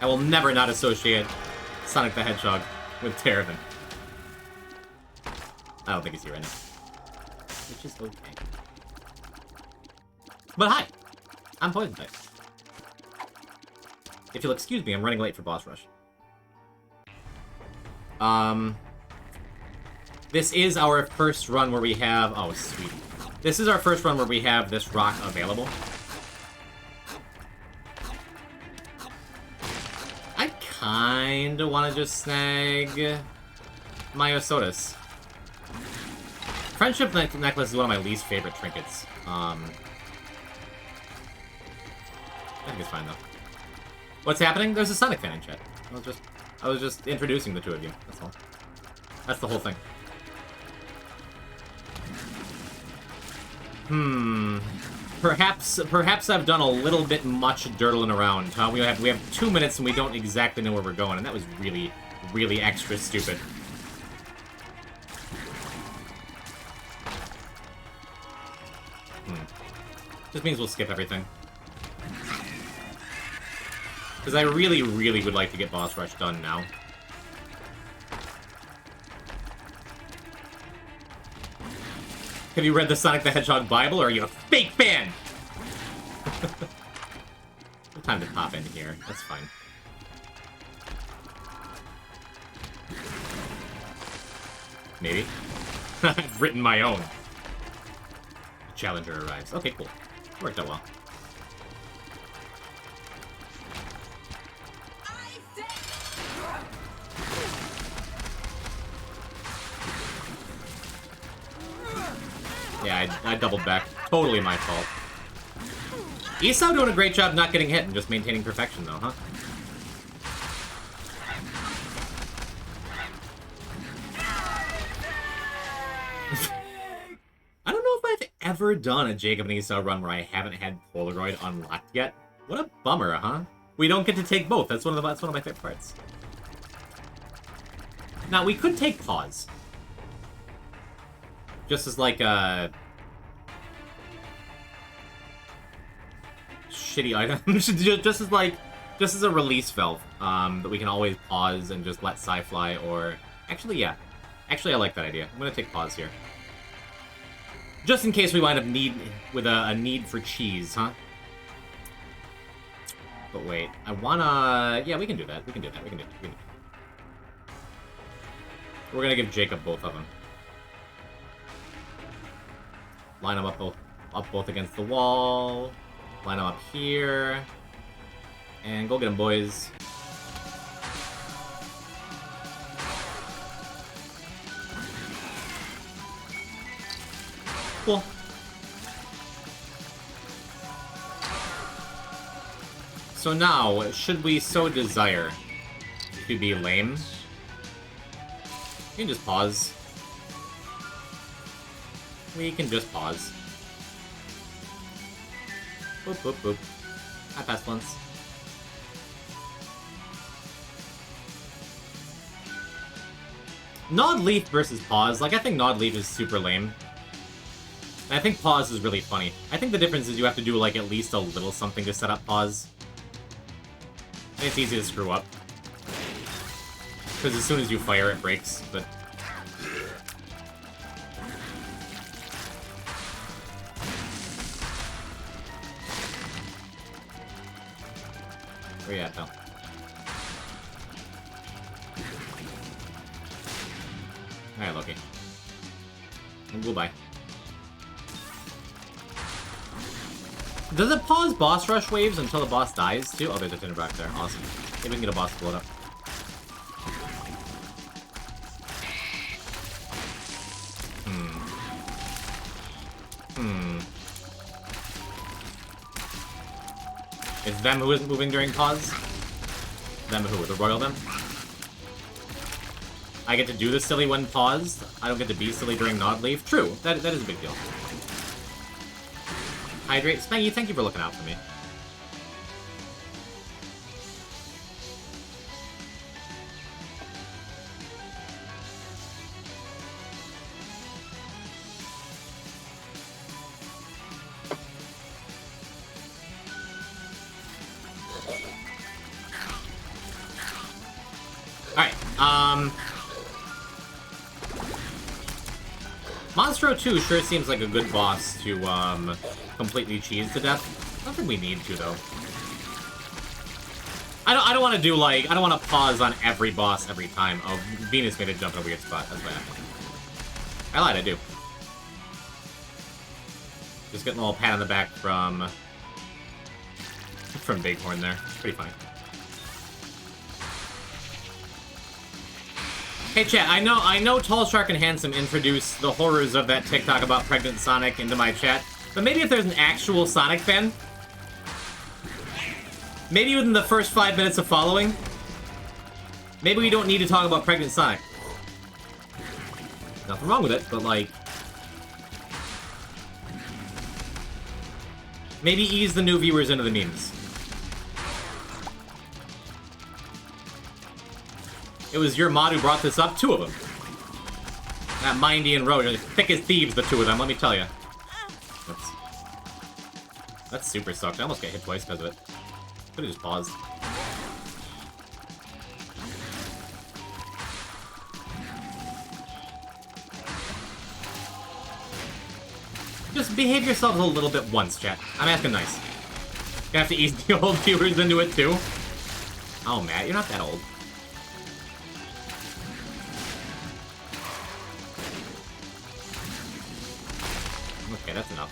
I will never not associate Sonic the Hedgehog with Terrabin. I don't think he's here right now. Which is okay. But hi! I'm Poison Type. If you'll excuse me, I'm running late for boss rush. This is our first run where we have... Oh, sweet. This is our first run where we have this rock available. I kinda wanna just snag... Myosotis. Friendship Necklace is one of my least favorite trinkets. I think it's fine, though. What's happening? There's a Sonic fan in chat. I was just introducing the two of you. That's all. That's the whole thing. Perhaps I've done a little bit much dirtling around, huh? We have 2 minutes and we don't exactly know where we're going, and that was really, really extra stupid. Just means we'll skip everything. Because I really, really would like to get boss rush done now. Have you read the Sonic the Hedgehog Bible, or are you a fake fan? No time to pop in here. That's fine. Maybe. I've written my own. Challenger arrives. Okay, cool. Worked out well. Yeah, I doubled back. Totally my fault. Esau doing a great job not getting hit and just maintaining perfection, though, huh? I don't know if I've ever done a Jacob and Esau run where I haven't had Polaroid unlocked yet. What a bummer, huh? We don't get to take both. That's one of my favorite parts. Now, we could take pause. Just as like a shitty item. just as a release valve that we can always pause and just let Psy fly. Or actually, yeah, I like that idea. I'm gonna take pause here, just in case we wind up with a need for cheese, huh? But wait, I wanna. Yeah, we can do that. We can do that. We're gonna give Jacob both of them. Line them up both against the wall. Line them up here. And go get them, boys. Cool. So now, should we so desire to be lame, we can just pause. We can just pause. Boop, boop, boop. Hi, Pestilence. Nod Leaf versus Pause. Like, I think Nod Leaf is super lame. And I think Pause is really funny. I think the difference is you have to do, like, at least a little something to set up Pause. And it's easy to screw up. Because as soon as you fire, it breaks, but... Where you at, pal? Alright, Loki. And goodbye. Does it pause boss rush waves until the boss dies, too? Oh, there's a Tinderback there. Awesome. Maybe we can get a boss to blow it up. Is them who isn't moving during pause? Them who? The royal them? I get to do this silly when paused. I don't get to be silly during nod leaf. True. That is a big deal. Hydrate. Spangy, thank you for looking out for me. Alright, Monstro 2 sure seems like a good boss to, completely cheese to death. I don't think we need to, though. I don't want to do, like, I don't want to pause on every boss every time. Oh, Venus made a jump in a weird spot. That's bad. I lied, I do. Just getting a little pat on the back from Bighorn there. Pretty funny. Hey chat, I know Tall Shark and Handsome introduced the horrors of that TikTok about pregnant Sonic into my chat, but maybe if there's an actual Sonic fan, maybe within the first 5 minutes of following, maybe we don't need to talk about pregnant Sonic. Nothing wrong with it, but like, maybe ease the new viewers into the memes. It was your mod who brought this up, 2 of them. That Mindy and Road, thick as thieves, the 2 of them, let me tell you. That's super sucked. I almost got hit twice because of it. Could've just paused. Just behave yourselves a little bit once, chat. I'm asking nice. You have to ease the old viewers into it, too? Oh, Matt, you're not that old. Okay, that's enough.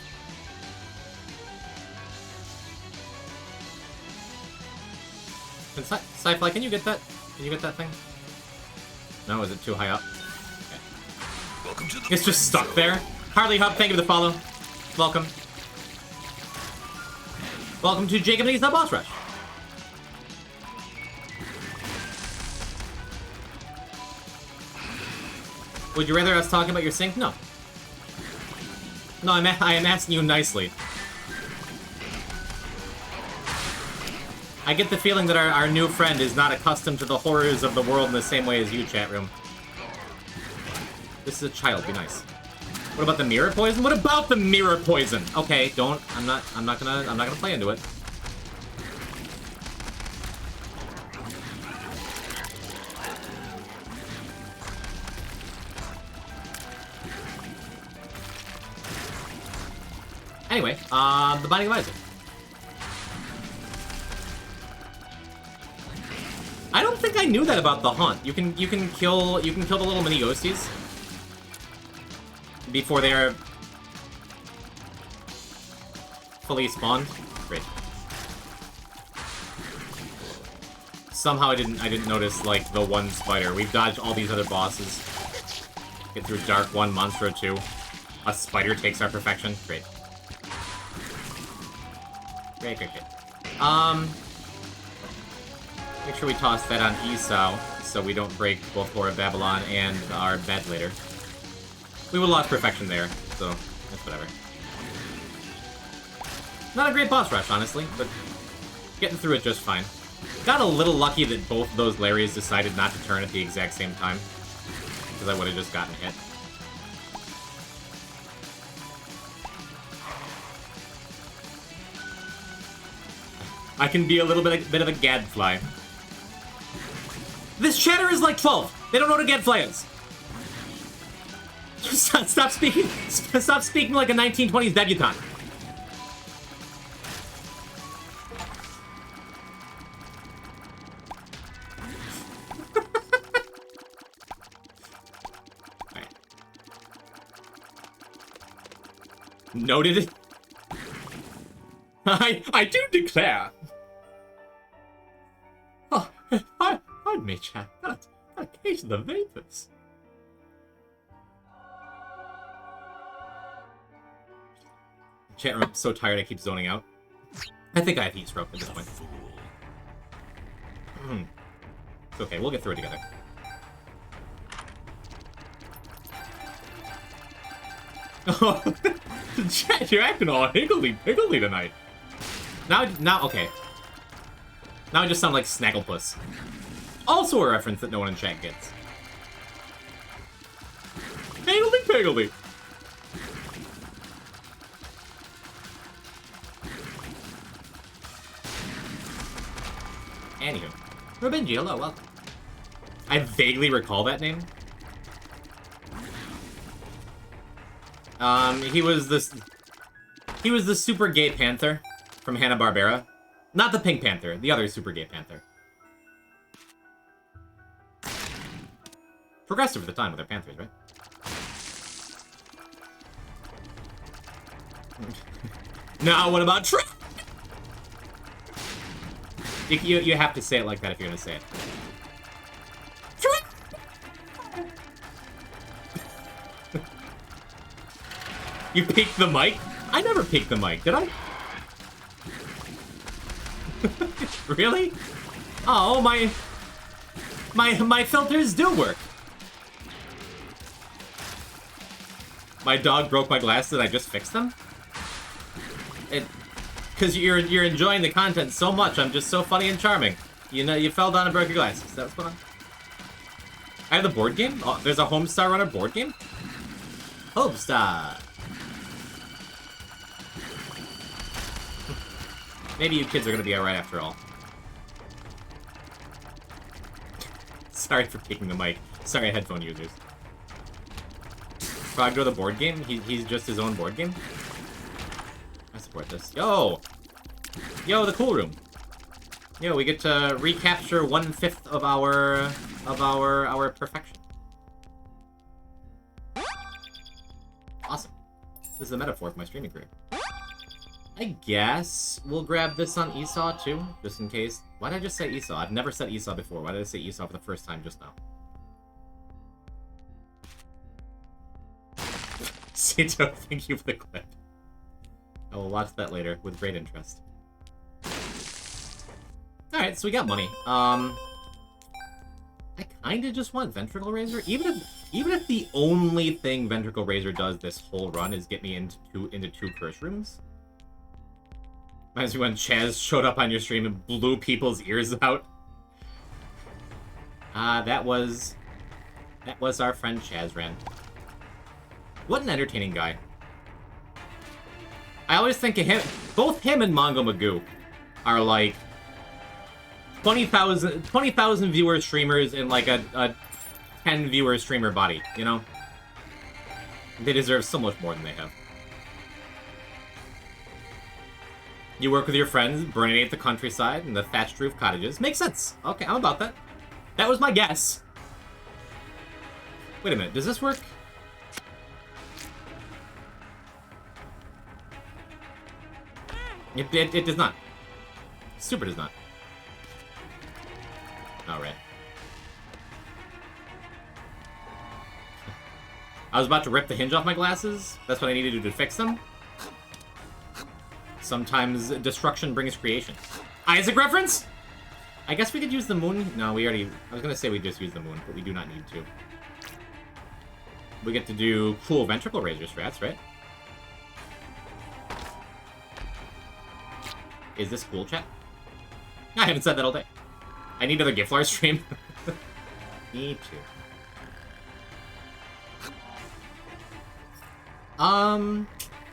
Sci-Fly, can you get that? Can you get that thing? No, is it too high up? Okay. It's just stuck there. Harley Hub, thank you for the follow. Welcome. Welcome to Jacob Needs the Boss Rush. Would you rather us talking about your sync? No. No, I am asking you nicely. I get the feeling that our new friend is not accustomed to the horrors of the world in the same way as you, chat room. This is a child, be nice. What about the mirror poison? What about the mirror poison? Okay, don't. I'm not gonna play into it. Anyway, the Binding of Isaac. I don't think I knew that about the Haunt. You can kill the little mini ghosties before they are fully spawned. Great. Somehow I didn't notice like the one spider. We've dodged all these other bosses. Get through Dark 1, Monstro 2. A spider takes our perfection. Great. Great. Make sure we toss that on Esau, so we don't break both Whore of Babylon and our bed later. We would have lost perfection there, so that's whatever. Not a great boss rush, honestly, but getting through it just fine. Got a little lucky that both of those Larrys decided not to turn at the exact same time, because I would have just gotten hit. I can be a little bit of a gadfly. This chatter is like 12. They don't know what a gadfly is. Stop speaking like a 1920s debutante. Noted. I do declare. Oh, pardon me, chat. Got a case of the vapors. Chat room, I'm so tired I keep zoning out. I think I have heat stroke at this point. It's okay, we'll get through it together. Oh, chat, you're acting all higgledy-piggledy tonight. Now, okay. Now I just sound like Snagglepuss. Also a reference that no one in chat gets. Higgledy-piggledy. Anywho. Rubenji, hello, welcome. I vaguely recall that name. He was the super gay panther from Hanna-Barbera. Not the Pink Panther, the other super gay panther. Progressive at the time with their panthers, right? Now, what about Trump? You have to say it like that if you're gonna say it. You peeked the mic? I never peeked the mic, did I? Really? Oh, my filters do work. My dog broke my glasses and I just fixed them? Because you're enjoying the content so much, I'm just so funny and charming. You know, you fell down and broke your glasses. That was fun. I have the board game? Oh, there's a Homestar Runner board game? Homestar! Maybe you kids are gonna be alright after all. Sorry for taking the mic. Sorry, headphone users. Frogdo the board game? He's just his own board game? I support this. Yo! Yo, the cool room. Yo, we get to recapture 1/5 of our perfection. Awesome. This is a metaphor for my streaming career. I guess we'll grab this on Esau too, just in case. Why did I just say Esau? I've never said Esau before. Why did I say Esau for the first time just now? Sito, thank you for the clip. I will watch that later with great interest. Alright, so we got money. I kinda just want Ventricle Razor. Even if the only thing Ventricle Razor does this whole run is get me into two curse rooms. Reminds me when Chaz showed up on your stream and blew people's ears out. That was our friend Chazran. What an entertaining guy. I always think of him, both him and Mongo Magoo are like 20,000 viewer streamers in like a 10 viewer streamer body, you know? They deserve so much more than they have. You work with your friends, burninate the countryside and the thatched roof cottages. Makes sense. Okay, I'm about that. That was my guess. Wait a minute, does this work? It does not. Super does not. Alright. I was about to rip the hinge off my glasses. That's what I needed to do to fix them. Sometimes destruction brings creation. Isaac reference? I guess we could use the moon. No, we already... I was going to say we just use the moon, but we do not need to. We get to do cool Ventricle Razor strats, right? Is this cool, chat? I haven't said that all day. I need another Giflar stream. Me too.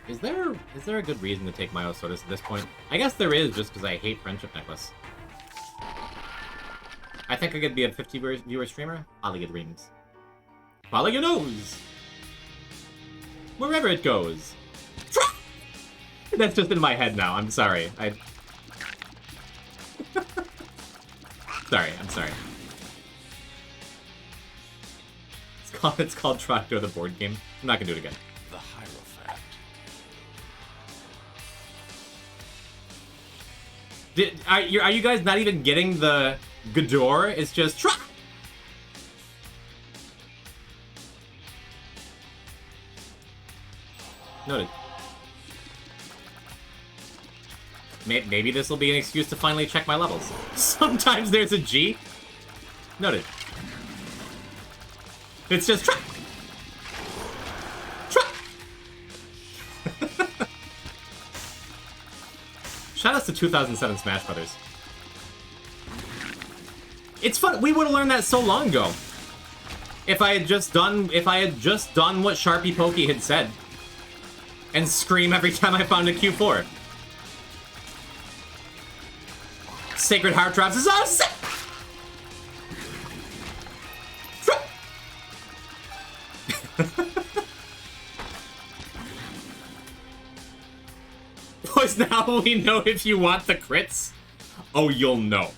Is there a good reason to take Myosotis at this point? I guess there is, just because I hate Friendship Necklace. I think I could be a 50 viewer streamer. Follow your dreams. Follow your nose! Wherever it goes. That's just in my head now, I'm sorry. Sorry, I'm sorry. It's called Trotto the board game. I'm not gonna do it again. The Hierophant. Are you guys not even getting the Ghidorah? It's just... Noted. Maybe this will be an excuse to finally check my levels. Sometimes there's a G. Noted. It's just... Shout outs to 2007 Smash Brothers. It's fun. We would have learned that so long ago. If I had just done what Sharpie Pokey had said. And scream every time I found a Q4. Sacred Heart drops is so sick! Boys, now we know if you want the crits. Oh, you'll know.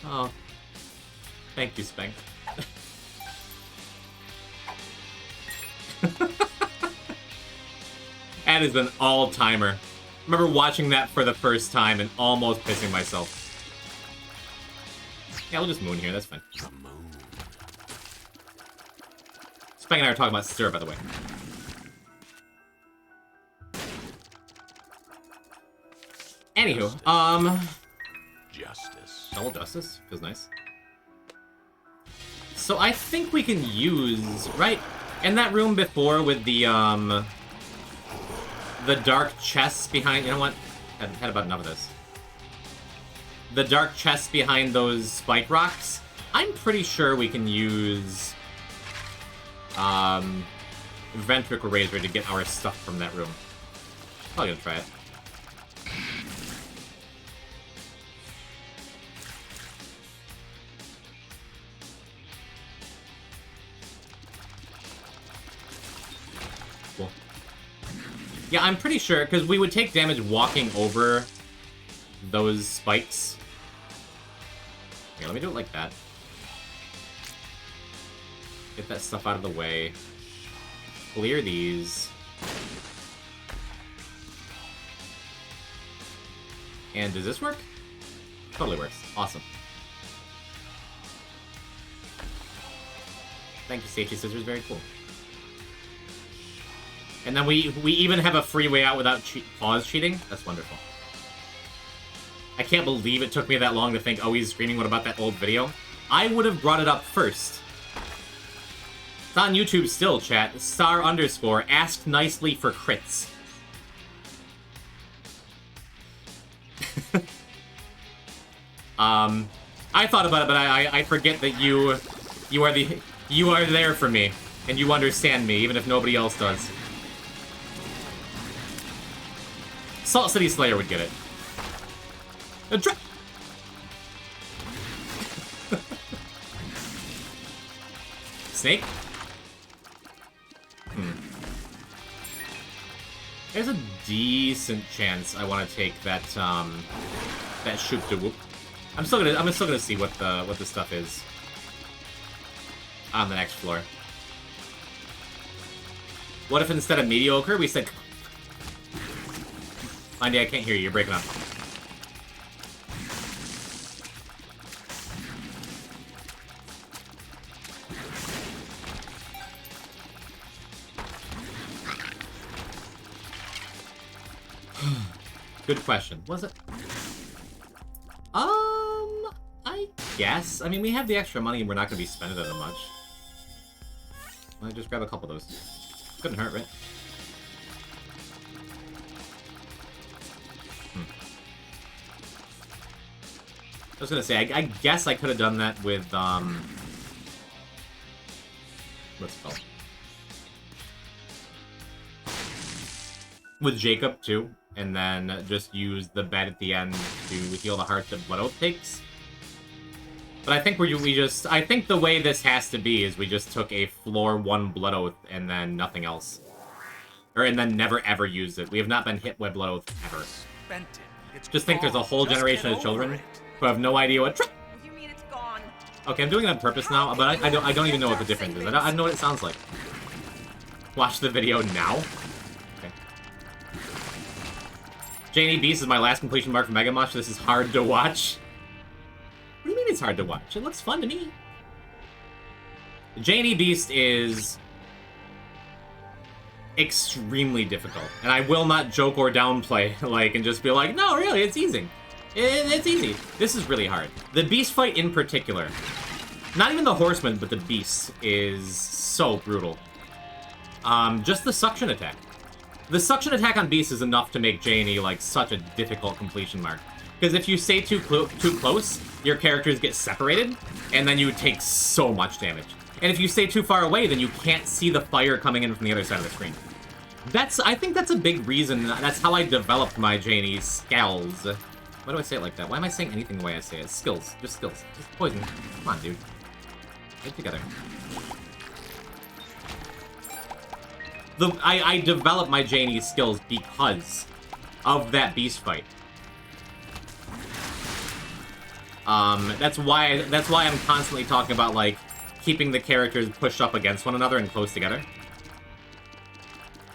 Oh. Thank you, Spank. That is an all-timer. I remember watching that for the first time and almost pissing myself. Yeah, we'll just moon here, that's fine. Spank and I are talking about syrup, by the way. Anywho, Justice. Double Justice, feels nice. So I think we can use, right, in that room before with the dark chests behind, you know what? I've had about enough of this. The dark chests behind those spike rocks, I'm pretty sure we can use Ventricle Razor to get our stuff from that room. Probably gonna try it. Cool. Yeah, I'm pretty sure, because we would take damage walking over those spikes. Here, let me do it like that. Get that stuff out of the way. Clear these. And does this work? Totally works. Awesome. Thank you, Safety Scissors. Very cool. And then we even have a free way out without pause cheating. That's wonderful. I can't believe it took me that long to think, oh, he's screaming, what about that old video? I would have brought it up first. It's on YouTube still, chat. *_ ask nicely for crits. I thought about it, but I forget that you are there for me, and you understand me, even if nobody else does. Salt City Slayer would get it. Snake? There's a decent chance I want to take that that shoop de whoop. I'm still gonna see what the stuff is on the next floor. What if instead of mediocre we said? Mindy, I can't hear you. You're breaking up. Good question. Was it? I guess. I mean, we have the extra money and we're not going to be spending it that much. I'll just grab a couple of those. Couldn't hurt, right? I was going to say, I guess I could have done that with, what's it called? With Jacob, too. And then just use the bed at the end to heal the heart that Blood Oath takes. But I think I think the way this has to be is we just took a floor 1 Blood Oath and then nothing else. And then never ever used it. We have not been hit by Blood Oath ever. Just think there's a whole generation of children who have no idea what You mean it's gone? Okay, I'm doing it on purpose now, but I don't even know what the difference is. I don't know what it sounds like. Watch the video now. Okay. J&E Beast is my last completion mark for Mega Mush. This is hard to watch. What do you mean it's hard to watch? It looks fun to me. J&E Beast is extremely difficult, and I will not joke or downplay, like, and just be like, no, really, it's easy. It's easy. This is really hard. The Beast fight in particular, not even the Horseman, but the Beast is so brutal. Just the suction attack. The suction attack on Beast is enough to make J&E, like, such a difficult completion mark. Because if you stay too close, your characters get separated, and then you take so much damage. And if you stay too far away, then you can't see the fire coming in from the other side of the screen. I think that's a big reason. That's how I developed my J&E skills. Why do I say it like that? Why am I saying anything the way I say it? Skills. Just skills. Just poison. Come on, dude. Get together. I developed my J&E skills because of that Beast fight. That's why I'm constantly talking about, like, keeping the characters pushed up against one another and close together.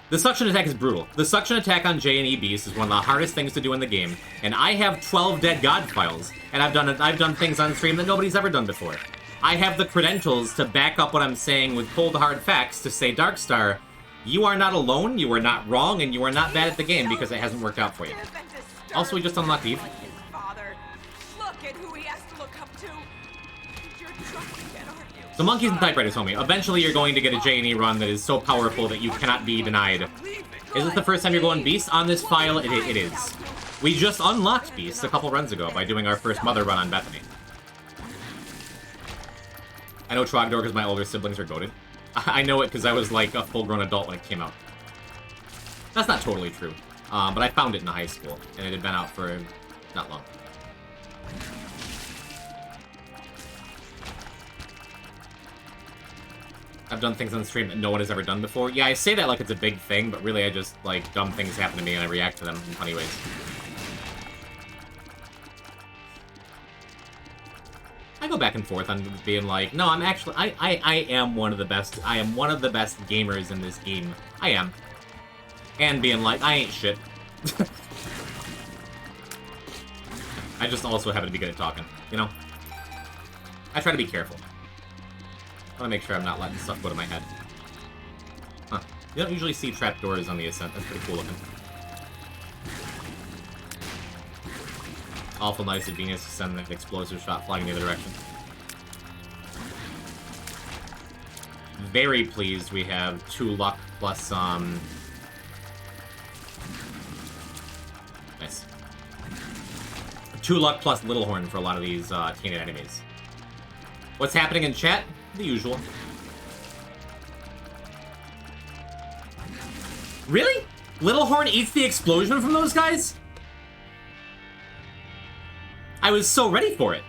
The suction attack is brutal. The suction attack on J&E Beast is one of the hardest things to do in the game, and I have 12 Dead God files, and I've done things on stream that nobody's ever done before. I have the credentials to back up what I'm saying with cold hard facts to say, Darkstar, you are not alone, you are not wrong, and you are not bad at the game because it hasn't worked out for you. Also, we just unlocked Eve. So monkeys and typewriters, homie. Eventually you're going to get a J&E run that is so powerful that you cannot be denied. Is this the first time you're going Beast? On this file, it is. We just unlocked Beast a couple runs ago by doing our first Mother run on Bethany. I know Trogdor because my older siblings are goated. I know it because I was like a full-grown adult when it came out. That's not totally true. But I found it in high school, and it had been out for not long. I've done things on stream that no one has ever done before. Yeah, I say that like it's a big thing, but really I just, like, dumb things happen to me and I react to them in funny ways. I go back and forth on being like, no, I'm actually, I am one of the best, I am one of the best gamers in this game. I am. And being like, I ain't shit. I just also happen to be good at talking, you know? I try to be careful. I want to make sure I'm not letting stuff go to my head. Huh. You don't usually see trapdoors on the Ascent. That's pretty cool looking. Awful nice of Venus to send an explosive shot flying in the other direction. Very pleased we have 2 luck plus, nice. 2 luck plus Little Horn for a lot of these, tainted enemies. What's happening in chat? The usual. Really? Little Horn eats the explosion from those guys? I was so ready for it.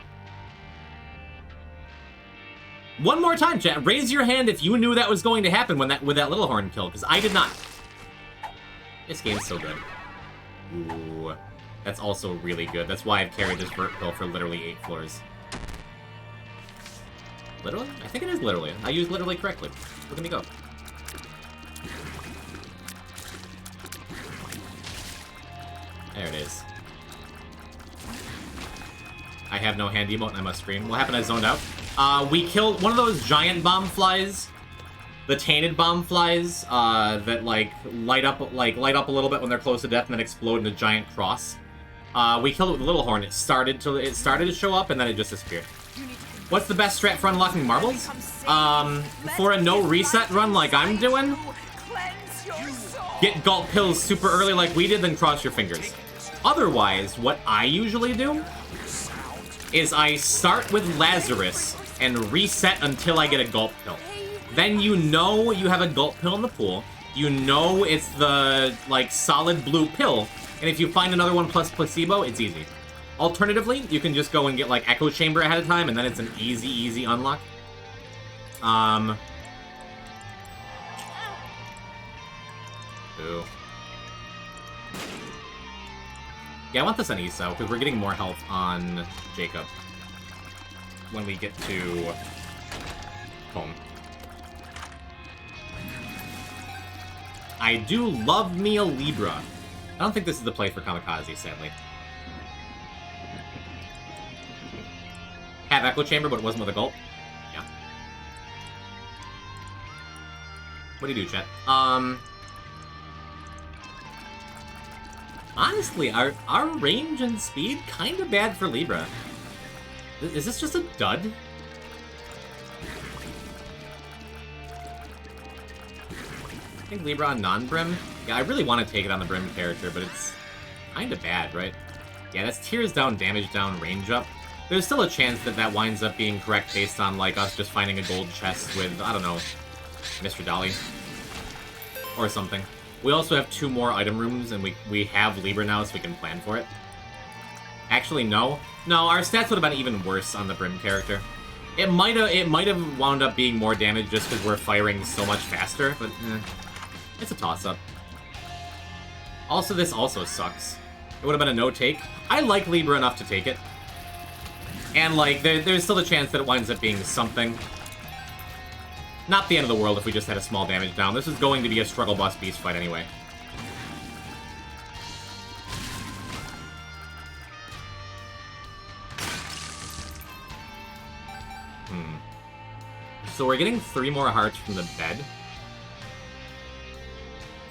One more time, chat. Raise your hand if you knew that was going to happen when with that Little Horn kill, because I did not. This game's so good. Ooh. That's also really good. That's why I've carried this vert pill for literally 8 floors. Literally? I think it is literally. I use literally correctly. Look at me go. There it is. I have no hand emote and I must scream. What happened? I zoned out. We killed one of those giant bomb flies. The tainted bomb flies that like light up a little bit when they're close to death and then explode in a giant cross. We killed it with a Little Horn. It started to show up and then it just disappeared. What's the best strat for unlocking marbles? For a no reset run like I'm doing, get gulp pills super early like we did, then cross your fingers. Otherwise, what I usually do is I start with Lazarus and reset until I get a gulp pill. Then you know you have a gulp pill in the pool. You know it's the, like, solid blue pill. And if you find another one plus placebo, it's easy. Alternatively, you can just go and get, like, Echo Chamber ahead of time, and then it's an easy unlock. Ooh. Yeah, I want this on ESO, because we're getting more health on Jacob when we get to home. I do love me a Libra. I don't think this is the play for Kamikaze, sadly. Have Echo Chamber, but it wasn't with a gulp. Yeah. What do you do, chat? Honestly, our range and speed kinda bad for Libra. Is this just a dud? I think Libra on non-Brim? Yeah, I really want to take it on the Brim character, but it's kinda bad, right? Yeah, that's tears down, damage down, range up. There's still a chance that that winds up being correct based on, like, us just finding a gold chest with, I don't know, Mr. Dolly. Or something. We also have 2 more item rooms, and we have Libra now, so we can plan for it. Actually, no. No, our stats would have been even worse on the Brim character. It might have wound up being more damage just because we're firing so much faster, but it's a toss-up. Also, this also sucks. It would have been a no-take. I like Libra enough to take it. And, like, there's still a chance that it winds up being something. Not the end of the world if we just had a small damage down. This is going to be a struggle bus beast fight anyway. So we're getting 3 more hearts from the bed.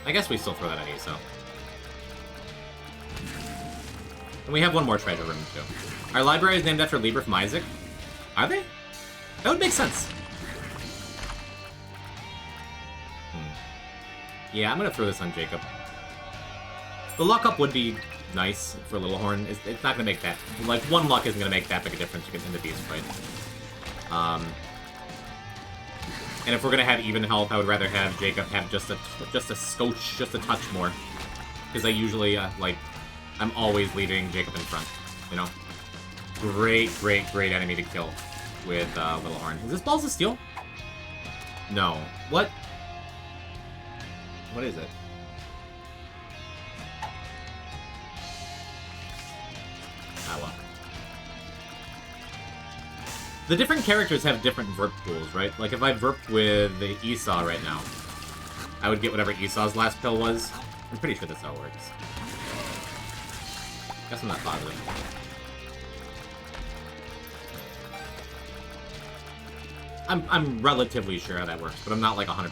I guess we still throw that at Eso. And we have 1 more treasure room, too. Our library is named after Libra from Isaac. Are they? That would make sense. Yeah, I'm gonna throw this on Jacob. The luck up would be nice for Littlehorn. It's not gonna make that... Like, 1 luck isn't gonna make that big a difference in the beast fight. And if we're gonna have even health, I would rather have Jacob have just a scotch, just a touch more. Because I usually, like, I'm always leaving Jacob in front, you know? Great enemy to kill with Littlehorn. Is this Balls of Steel? No. What? What is it? Ah, well. The different characters have different verp pools, right? Like, if I verped with the Esau right now, I would get whatever Esau's last pill was. I'm pretty sure that's how it works. Guess I'm not positive. I'm relatively sure how that works, but I'm not, like, 100%.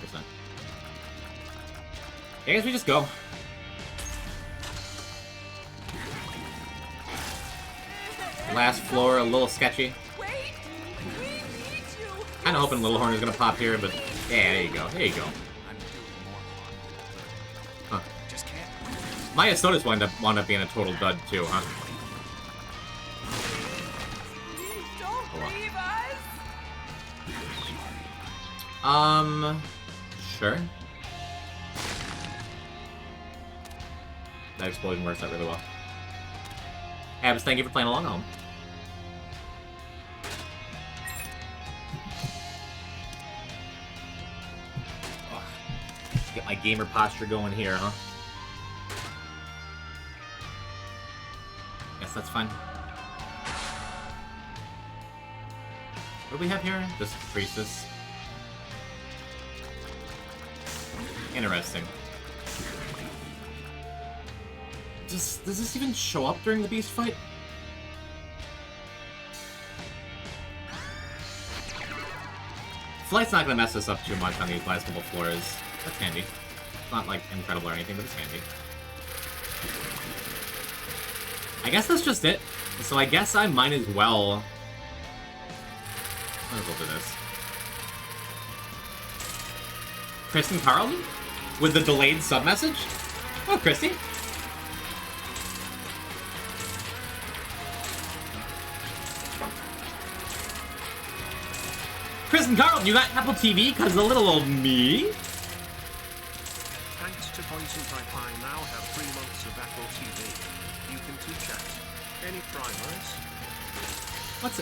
I guess we just go. Last floor, a little sketchy. Kinda hoping Littlehorn is gonna pop here, but yeah, there you go. There you go. Huh. Maya Sodas wound up being a total dud too, huh? Sure. That explosion works out really well. Abs, thank you for playing along home. Get my gamer posture going here, huh? Guess that's fine. What do we have here? This priestess. Interesting. Does this even show up during the beast fight? Flight's not gonna mess us up too much on these last couple floors. That's handy. It's not, like, incredible or anything, but it's handy. I guess that's just it. So I guess I might as well... Might as well do this. Kristen Carlton? With the delayed sub-message? Oh, Christy. Kristen Carlton, you got Apple TV because of little old me? Thanks to Poison Type, I now have 3 months of Apple TV. You can too, chat. Any primers?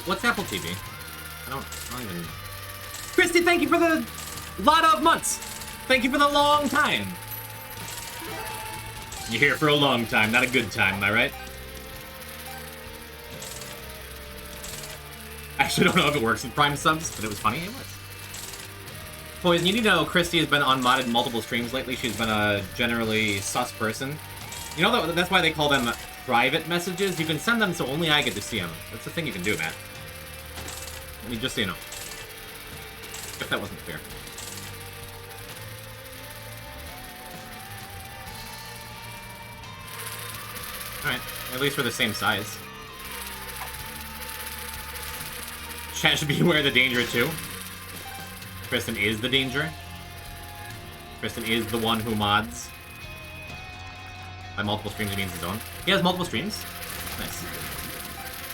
What's Apple TV? I don't even... Christy, thank you for the lot of months! Thank you for the long time! You're here for a long time, not a good time, am I right? I actually don't know if it works with Prime subs, but it was funny, it was. Poison, you need to know Christy has been on modded multiple streams lately. She's been a generally sus person. You know, that's why they call them private messages. You can send them so only I get to see them. That's the thing you can do, Matt. I mean, just so you know. If that wasn't clear. Alright, at least we're the same size. Chat should be aware of the danger, too. Kristen is the danger. Kristen is the one who mods. By multiple streams, he means his own. He has multiple streams. Nice.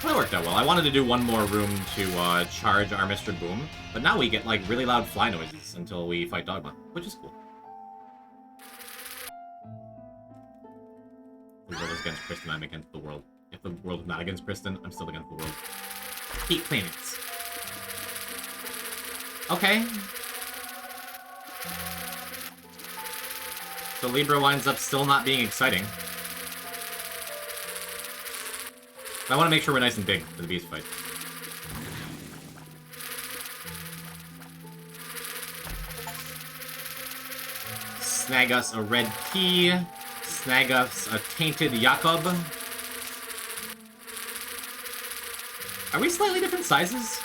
Well, that worked out well. I wanted to do one more room to charge our Mr. Boom, but now we get, like, really loud fly noises until we fight Dogma, which is cool. The world is against Kristen, I'm against the world. If the world is not against Kristen, I'm still against the world. Hate planets. Okay. So Libra winds up still not being exciting. I want to make sure we're nice and big for the beast fight. Snag us a red key. Snag us a tainted Jakob. Are we slightly different sizes?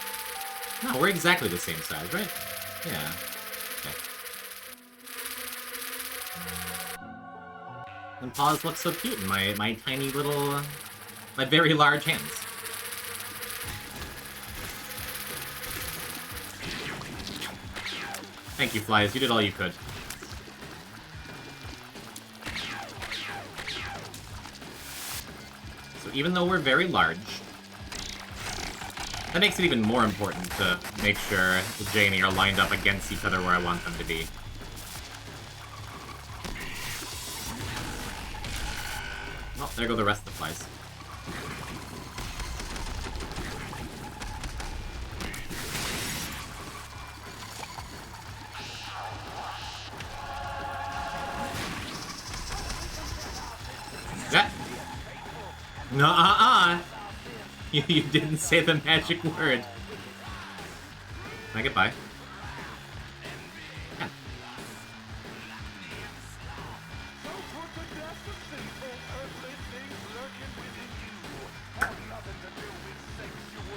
No, we're exactly the same size, right? Yeah. Okay. And paws look so cute in my tiny little... my very large hands. Thank you, Flies. You did all you could. So even though we're very large, that makes it even more important to make sure Jay and E are lined up against each other where I want them to be. Oh, there go the rest of the flies. Yeah. Nuh-uh-uh! You didn't say the magic word. Can I get by? Yeah.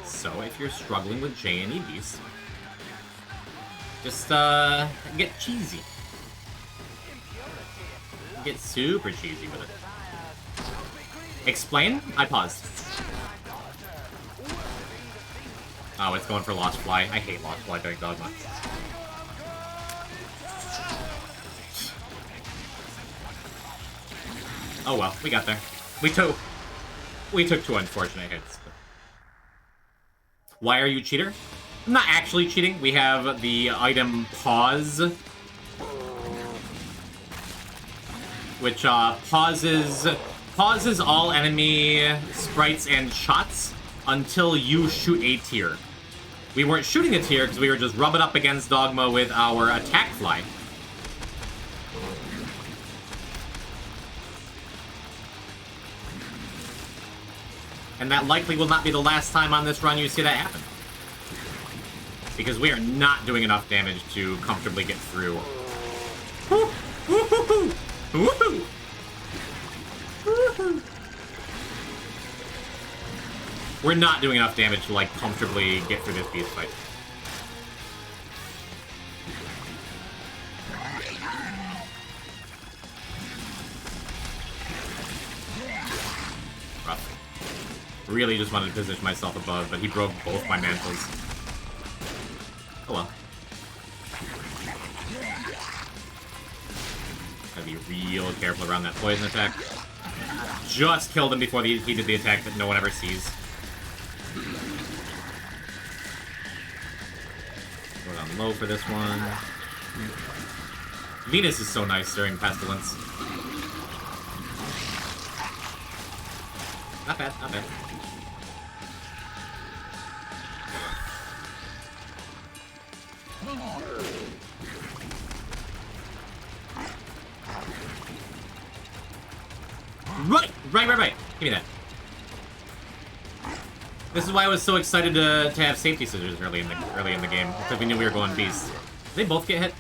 So, if you're struggling with J and E beasts, just, get cheesy. Get super cheesy with it. Explain? I paused. Oh, it's going for Lost Fly. I hate Lost Fly during Dogma. Oh well, we got there. We took 2 unfortunate hits. Why are you a cheater? I'm not actually cheating. We have the item Pause, which pauses all enemy sprites and shots until you shoot a tier. We weren't shooting a tier because we were just rubbing up against Dogma with our attack fly. And that likely will not be the last time on this run you see that happen. Because we are not doing enough damage to comfortably get through. We're not doing enough damage to, like, comfortably get through this beast fight. Rough. Really just wanted to position myself above, but he broke both my mantles. Oh well. Gotta be real careful around that poison attack. Just killed him before he did the attack that no one ever sees. Go down low for this one. Venus is so nice during Pestilence. Not bad, not bad. Right. Give me that. This is why I was so excited to have safety scissors early in the game, because we knew we were going beast. Did they both get hit?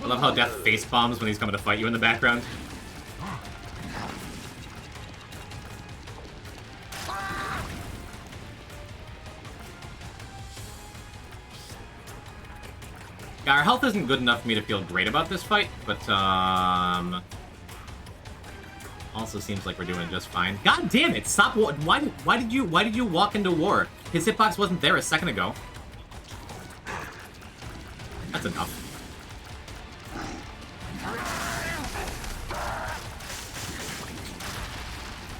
I love how Death face bombs when he's coming to fight you in the background. Yeah, our health isn't good enough for me to feel great about this fight, but, also seems like we're doing just fine. God damn it! Stop! Why did you walk into war? His hitbox wasn't there a second ago. That's enough.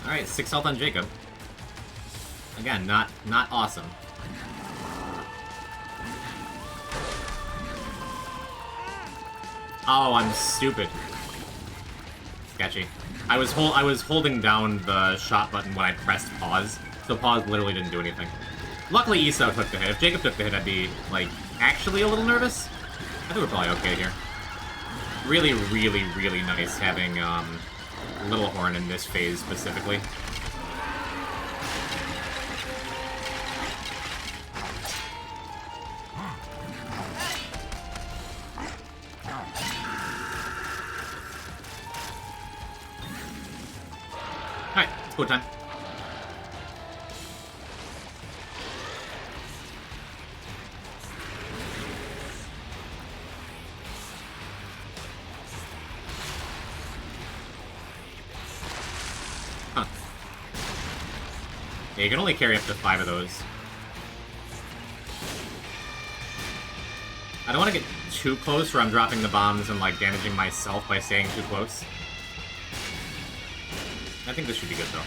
All right, 6 health on Jacob. Again, not awesome. Oh, I'm stupid. Sketchy. I was holding down the shot button when I pressed pause, so pause literally didn't do anything. Luckily, Esau took the hit. If Jacob took the hit, I'd be, like, actually a little nervous. I think we're probably okay here. Really, really, really nice having, Little Horn in this phase specifically. Alright, it's go time. Huh. Yeah, you can only carry up to 5 of those. I don't want to get too close where I'm dropping the bombs and, like, damaging myself by staying too close. I think this should be good, though.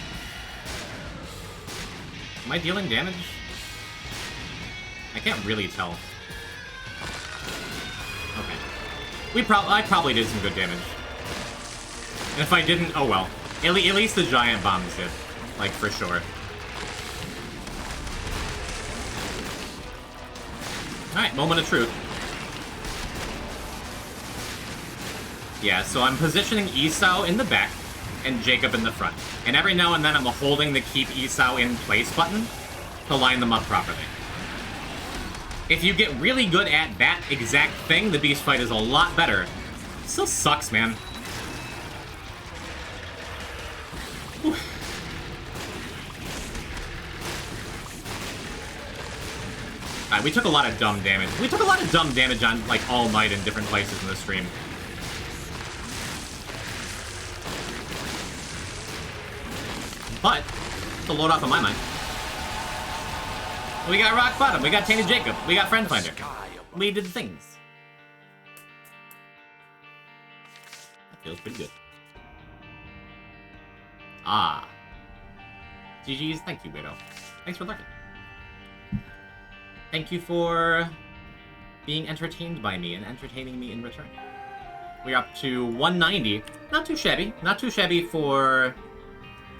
Am I dealing damage? I can't really tell. Okay. I probably did some good damage. And if I didn't, oh well. At least the giant bombs did. Like, for sure. Alright, moment of truth. Yeah, so I'm positioning Esau in the back and Jacob in the front. And every now and then I'm holding the keep Esau in place button to line them up properly. If you get really good at that exact thing, the beast fight is a lot better. It still sucks, man. Whew. Alright, we took a lot of dumb damage. We took a lot of dumb damage on, like, All Might in different places in the stream. But, it's a load off of my mind. We got Rock Bottom, we got Tainted Jacob, we got Friend Finder. We did things. That feels pretty good. Ah. GG's, thank you, Widow. Thanks for lurking. Thank you for being entertained by me and entertaining me in return. We're up to 190. Not too shabby. Not too shabby for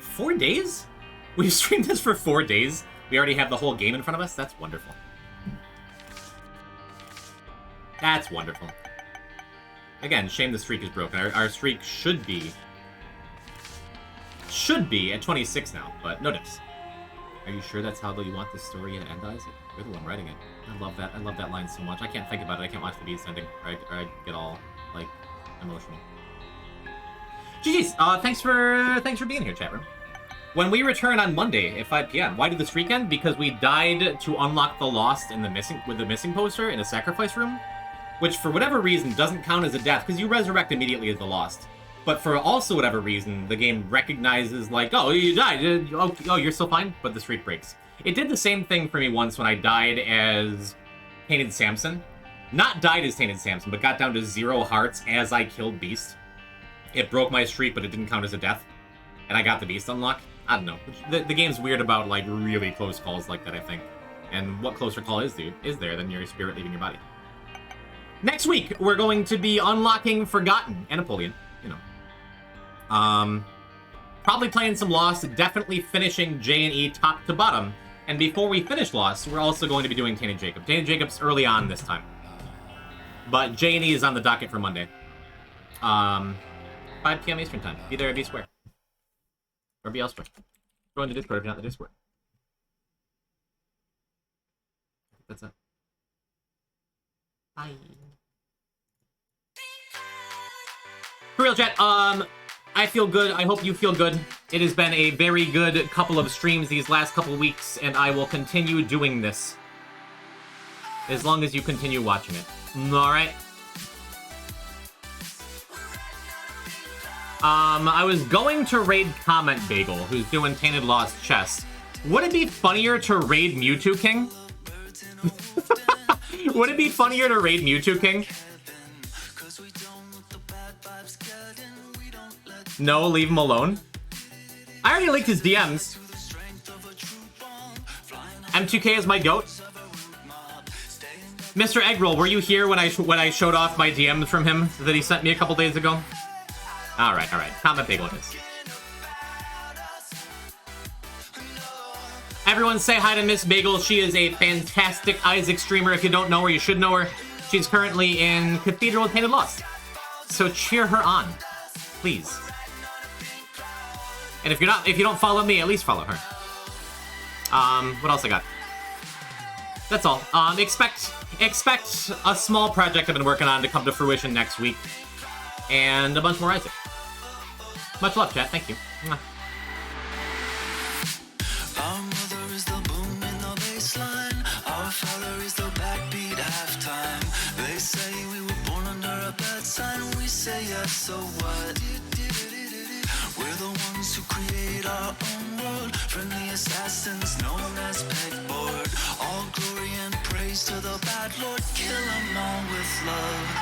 4 days? We've streamed this for 4 days. We already have the whole game in front of us? That's wonderful. That's wonderful. Again, shame the streak is broken. Our streak should be at 26 now, but no dips. Are you sure that's how you want the story to end, Isaac? You're the one writing it. I love that. I love that line so much. I can't think about it. I can't watch the beast ending, or I get all, like, emotional. GG's. Thanks for being here, chat room. When we return on Monday at 5 p.m., why did the streak end? Because we died to unlock the Lost in the missing poster in a sacrifice room, which for whatever reason doesn't count as a death because you resurrect immediately as the Lost. But for also whatever reason, the game recognizes, like, oh, you died. Oh, you're still fine, but the streak breaks. It did the same thing for me once when I died as Tainted Samson. Not died as Tainted Samson, but got down to 0 hearts as I killed Beast. It broke my streak, but it didn't count as a death. And I got the Beast unlock. I don't know. The game's weird about, like, really close calls like that, I think. And what closer call is there than your spirit leaving your body? Next week, we're going to be unlocking Forgotten and Napoleon, you know. Probably playing some Lost, definitely finishing J&E top to bottom. And before we finish Lost, we're also going to be doing Tainted Jacob. Tainted Jacob's early on this time. But J&E is on the docket for Monday. 5 p.m. Eastern time. Be there at B Square. Or be elsewhere. Join the Discord if you're not in the Discord. That's it. Bye. For real, chat, I feel good. I hope you feel good. It has been a very good couple of streams these last couple of weeks, and I will continue doing this. As long as you continue watching it. Alright. I was going to raid Comment Bagel, who's doing Tainted Lost Chess. Would it be funnier to raid Mewtwo King? Would it be funnier to raid Mewtwo King? No, leave him alone. I already leaked his DMs. M2K is my goat. Mr. Eggroll, were you here when I showed off my DMs from him that he sent me a couple days ago? Alright. Comment Bagel it is. Everyone say hi to Miss Bagel. She is a fantastic Isaac streamer. If you don't know her, you should know her. She's currently in Cathedral of Tainted Lost. So cheer her on, please. And if you don't follow me, at least follow her. What else I got? That's all. Expect a small project I've been working on to come to fruition next week. And a bunch more Isaac. Much love, chat. Thank you. Mwah. Our mother is the boom in the baseline. Our father is the backbeat halftime. They say we were born under a bad sign. We say yes, so what? We're the ones who create our own world. Friendly assassins known as pegboard. All glory and praise to the bad lord. Kill 'em all with love.